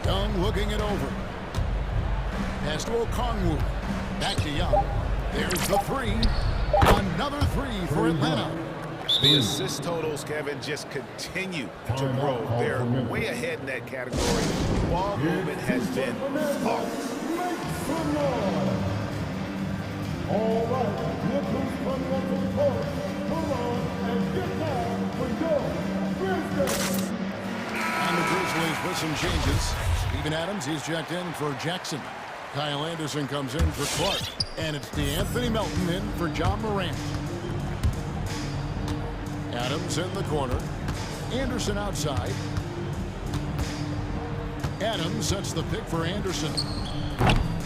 Speaker 7: Young looking it over. Pass to O'Connell. Back to Young. There's the 3. Another 3 for Atlanta.
Speaker 8: The assist totals, Kevin, just continue to grow. They're way ahead in that category. Ball movement has been off.
Speaker 4: All right, look who's coming up to the court. Come on and get down for your Grizzlies.
Speaker 7: And the Grizzlies with some changes. Steven Adams, he's checked in for Jackson. Kyle Anderson comes in for Clark. And it's DeAnthony Melton in for John Morant. Adams in the corner. Anderson outside. Adams sets the pick for Anderson.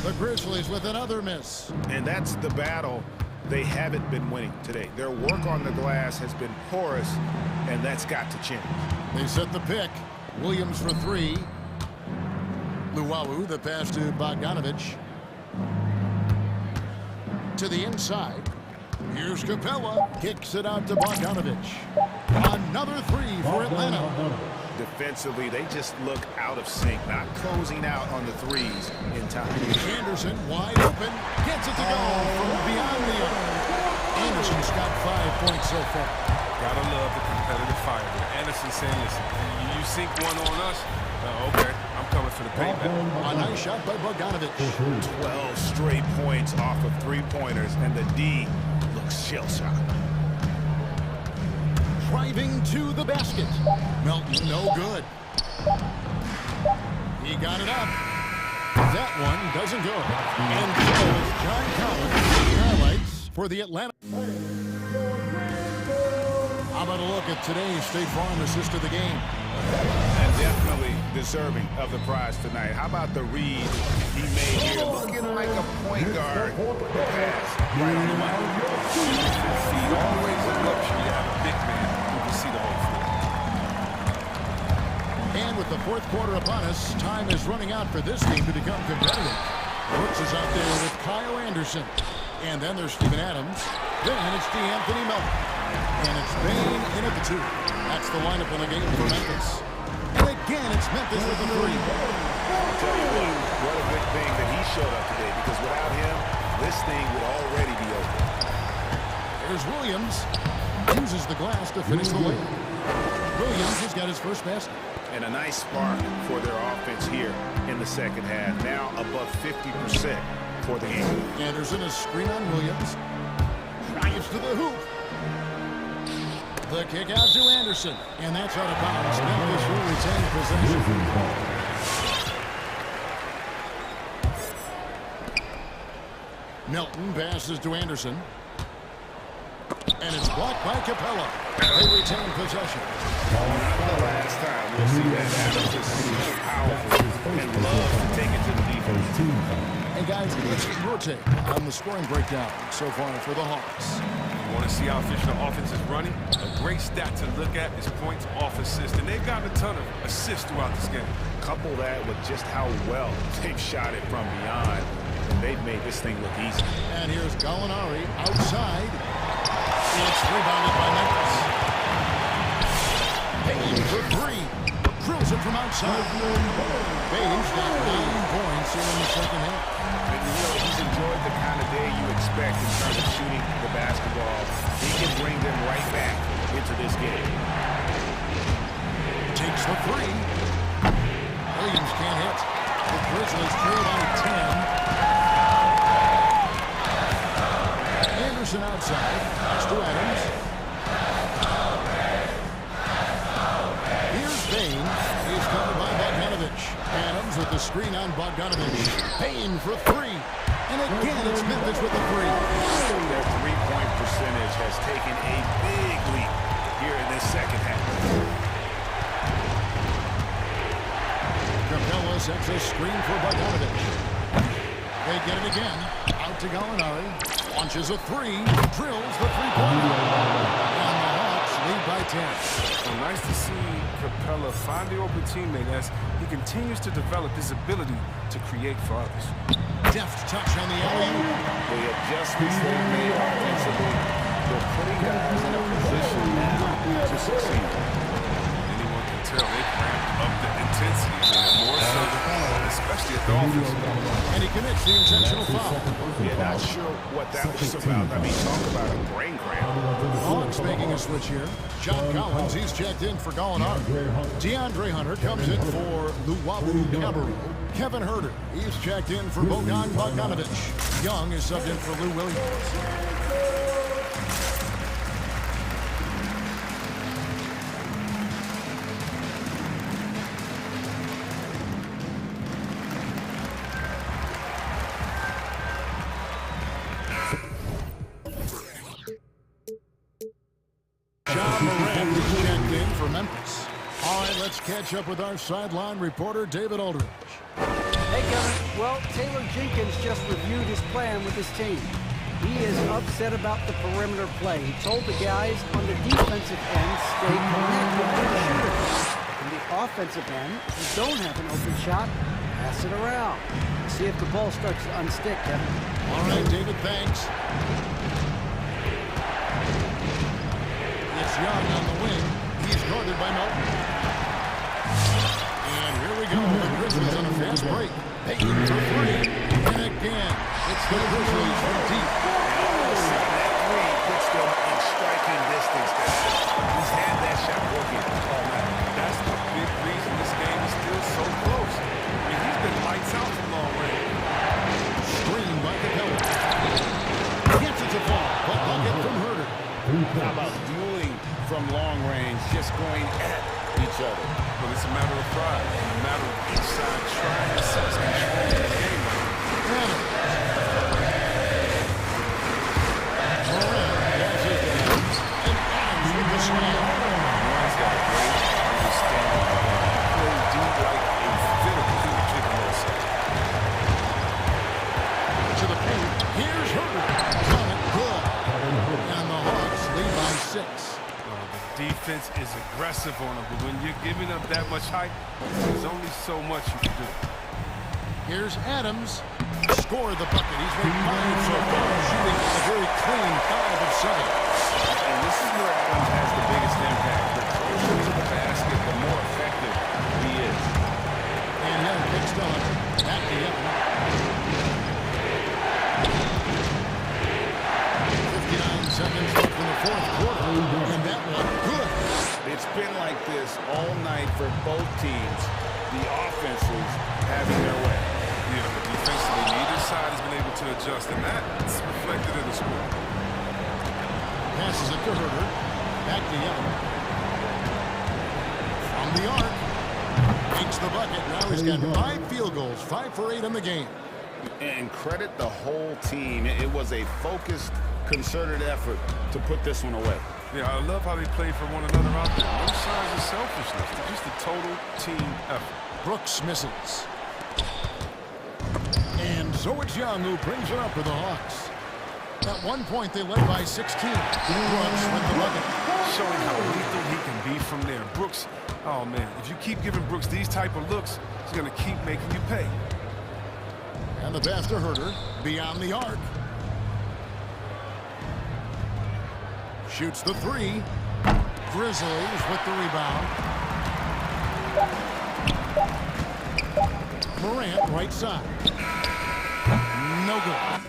Speaker 7: The Grizzlies with another miss.
Speaker 8: And that's the battle they haven't been winning today. Their work on the glass has been porous, and that's got to change.
Speaker 7: They set the pick. Williams for 3. Luwawu, the pass to Bogdanovich. To the inside. Here's Capella. Kicks it out to Bogdanovich. Another 3 for Atlanta.
Speaker 8: Defensively, they just look out of sync, not closing out on the threes in time.
Speaker 7: Anderson wide open. Gets it to go from beyond the arc. Anderson's got 5 points so far.
Speaker 11: Gotta love the competitive fire there. Anderson saying, listen, you sink one on us, okay, I'm coming for the payback.
Speaker 7: A nice shot by Bogdanovich.
Speaker 8: 12 straight points off of three-pointers, and the D looks shell-shocked.
Speaker 7: Driving to the basket. Melton, no good. He got it up. That one doesn't go. And so is John Collins. Highlights for the Atlanta. How about a look at today's State Farm assist of the game?
Speaker 8: And definitely deserving of the prize tonight. How about the read he made here? Looking like a point guard. The pass right on the money.
Speaker 11: Feet always a luxury. You have a big man who can see the whole floor.
Speaker 7: And with the fourth quarter upon us, time is running out for this team to become competitive. Brooks is out there with Kyle Anderson. And then there's Steven Adams. Then it's D'Anthony Melton. And it's Bain in at the 2. That's the lineup in the game for Memphis. And again, it's Memphis with the 3.
Speaker 8: I'll tell you what a good thing that he showed up today, because without him, this thing would already be over.
Speaker 7: There's Williams. Uses the glass to finish the layup. Williams has got his first basket.
Speaker 8: And a nice spark for their offense here in the second half. Now above 50% for the game.
Speaker 7: Anderson is screen on Williams. Drives to the hoop. The kick out to Anderson. And that's out of bounds. Memphis will retain possession. Melton passes to Anderson. And it's blocked by Capella. They retain possession.
Speaker 8: Not the last time we'll see that. Adams is so powerful and loves to take it to the defense.
Speaker 7: And guys, let's get your take on the scoring breakdown so far for the Hawks.
Speaker 11: You want to see how efficient the offense is running? A great stat to look at is points off assists, and they've gotten a ton of assists throughout this game.
Speaker 8: Couple that with just how well they've shot it from beyond, and they've made this thing look easy.
Speaker 7: And here's Gallinari outside. It's rebounded by Memphis. Bain for 3. Drills it from outside. Bain's got 9 points here in the second half.
Speaker 8: And you know, he's enjoyed the kind of day you expect in terms of shooting the basketball. He can bring them right back into this game.
Speaker 7: Takes the 3. Williams can't hit. The Grizzlies trail by 10. Anderson outside. Pass to Adams. Here's Bain. He's covered by Bogdanovich. Adams with the screen on Bogdanovich. Bain for 3. And again, it's Memphis with the 3.
Speaker 8: Their three-point percentage has taken a big leap here in this second half.
Speaker 7: Capella sets a screen for Bogdanovich. They get it again. Out to Gallinari. Launches a 3. Drills the three-pointer. And the Hawks lead by 10.
Speaker 11: So nice to see Capella find the open teammate as he continues to develop his ability to create for others.
Speaker 7: Deft touch on the alley-oop.
Speaker 8: The adjustments they've made offensively, they're putting guys in a position now to succeed.
Speaker 11: Anyone can tell they've ramped up the intensity more so, especially at the offensive level.
Speaker 7: And he commits the intentional foul.
Speaker 8: Yeah, not sure what that was about. I mean, talk about a brain cramp.
Speaker 7: Hawks making a switch here. John Collins, he's checked in for Gallinari. DeAndre Hunter comes in for Luwawu Cabarrot. Kevin Herter, he's checked in for Bogdan Bogdanovich. Young is subbed in for Lou Williams. Memphis. All right, let's catch up with our sideline reporter, David Aldridge.
Speaker 9: Hey, Kevin. Well, Taylor Jenkins just reviewed his plan with his team. He is upset about the perimeter play. He told the guys on the defensive end, stay connected to the shooters. On the offensive end, if you don't have an open shot, pass it around. See if the ball starts to unstick, Kevin.
Speaker 7: All right, David, thanks. It's Young on the wing. He's guarded by Melton. And here we go. The Grizzlies on a fast break. Payton for 3. And again, it's the Grizzlies from deep.
Speaker 8: That 3 puts them in striking distance. He's had that shot range, just going at each other.
Speaker 11: Well, it's a matter of pride, and a matter of each side trying to seize control of the game. One's got a great understanding of the play deep like a fiddle to the kick on side.
Speaker 7: To the paint. Here's Hurter. Got it good. And the Hawks lead by 6.
Speaker 11: The defense is aggressive on them, but when you're giving up that much height, there's only so much you can do.
Speaker 7: Here's Adams. Score the bucket. He's made 5 so far, shooting a very clean 5 of 7.
Speaker 8: And this is where Adams has the biggest impact. The closer to the basket, the more effective he is.
Speaker 7: And Young picks up. Back to Young. 59 seconds left in the fourth quarter. And that one good.
Speaker 8: It's been like this all night for both teams. The offenses having their way.
Speaker 11: Yeah, but defensively, neither side has been able to adjust, and that's reflected in the score.
Speaker 7: Passes it to Hurter. Back to Young. From the arc. Makes the bucket. Now he's got 5 field goals. 5 for 8 in the game.
Speaker 8: And credit the whole team. It was a focused, concerted effort to put this one away.
Speaker 11: Yeah, I love how they play for one another out there. No signs of selfishness. It's just a total team effort.
Speaker 7: Brooks misses. And so it's Young who brings it up for the Hawks. At one point, they led by 16. Brooks with the bucket.
Speaker 11: Showing how lethal he can be from there. Brooks, oh man, if you keep giving Brooks these type of looks, he's going to keep making you pay.
Speaker 7: And the pass to Hurter, beyond the arc. Shoots the 3. Grizzlies with the rebound. Morant, right side. No good.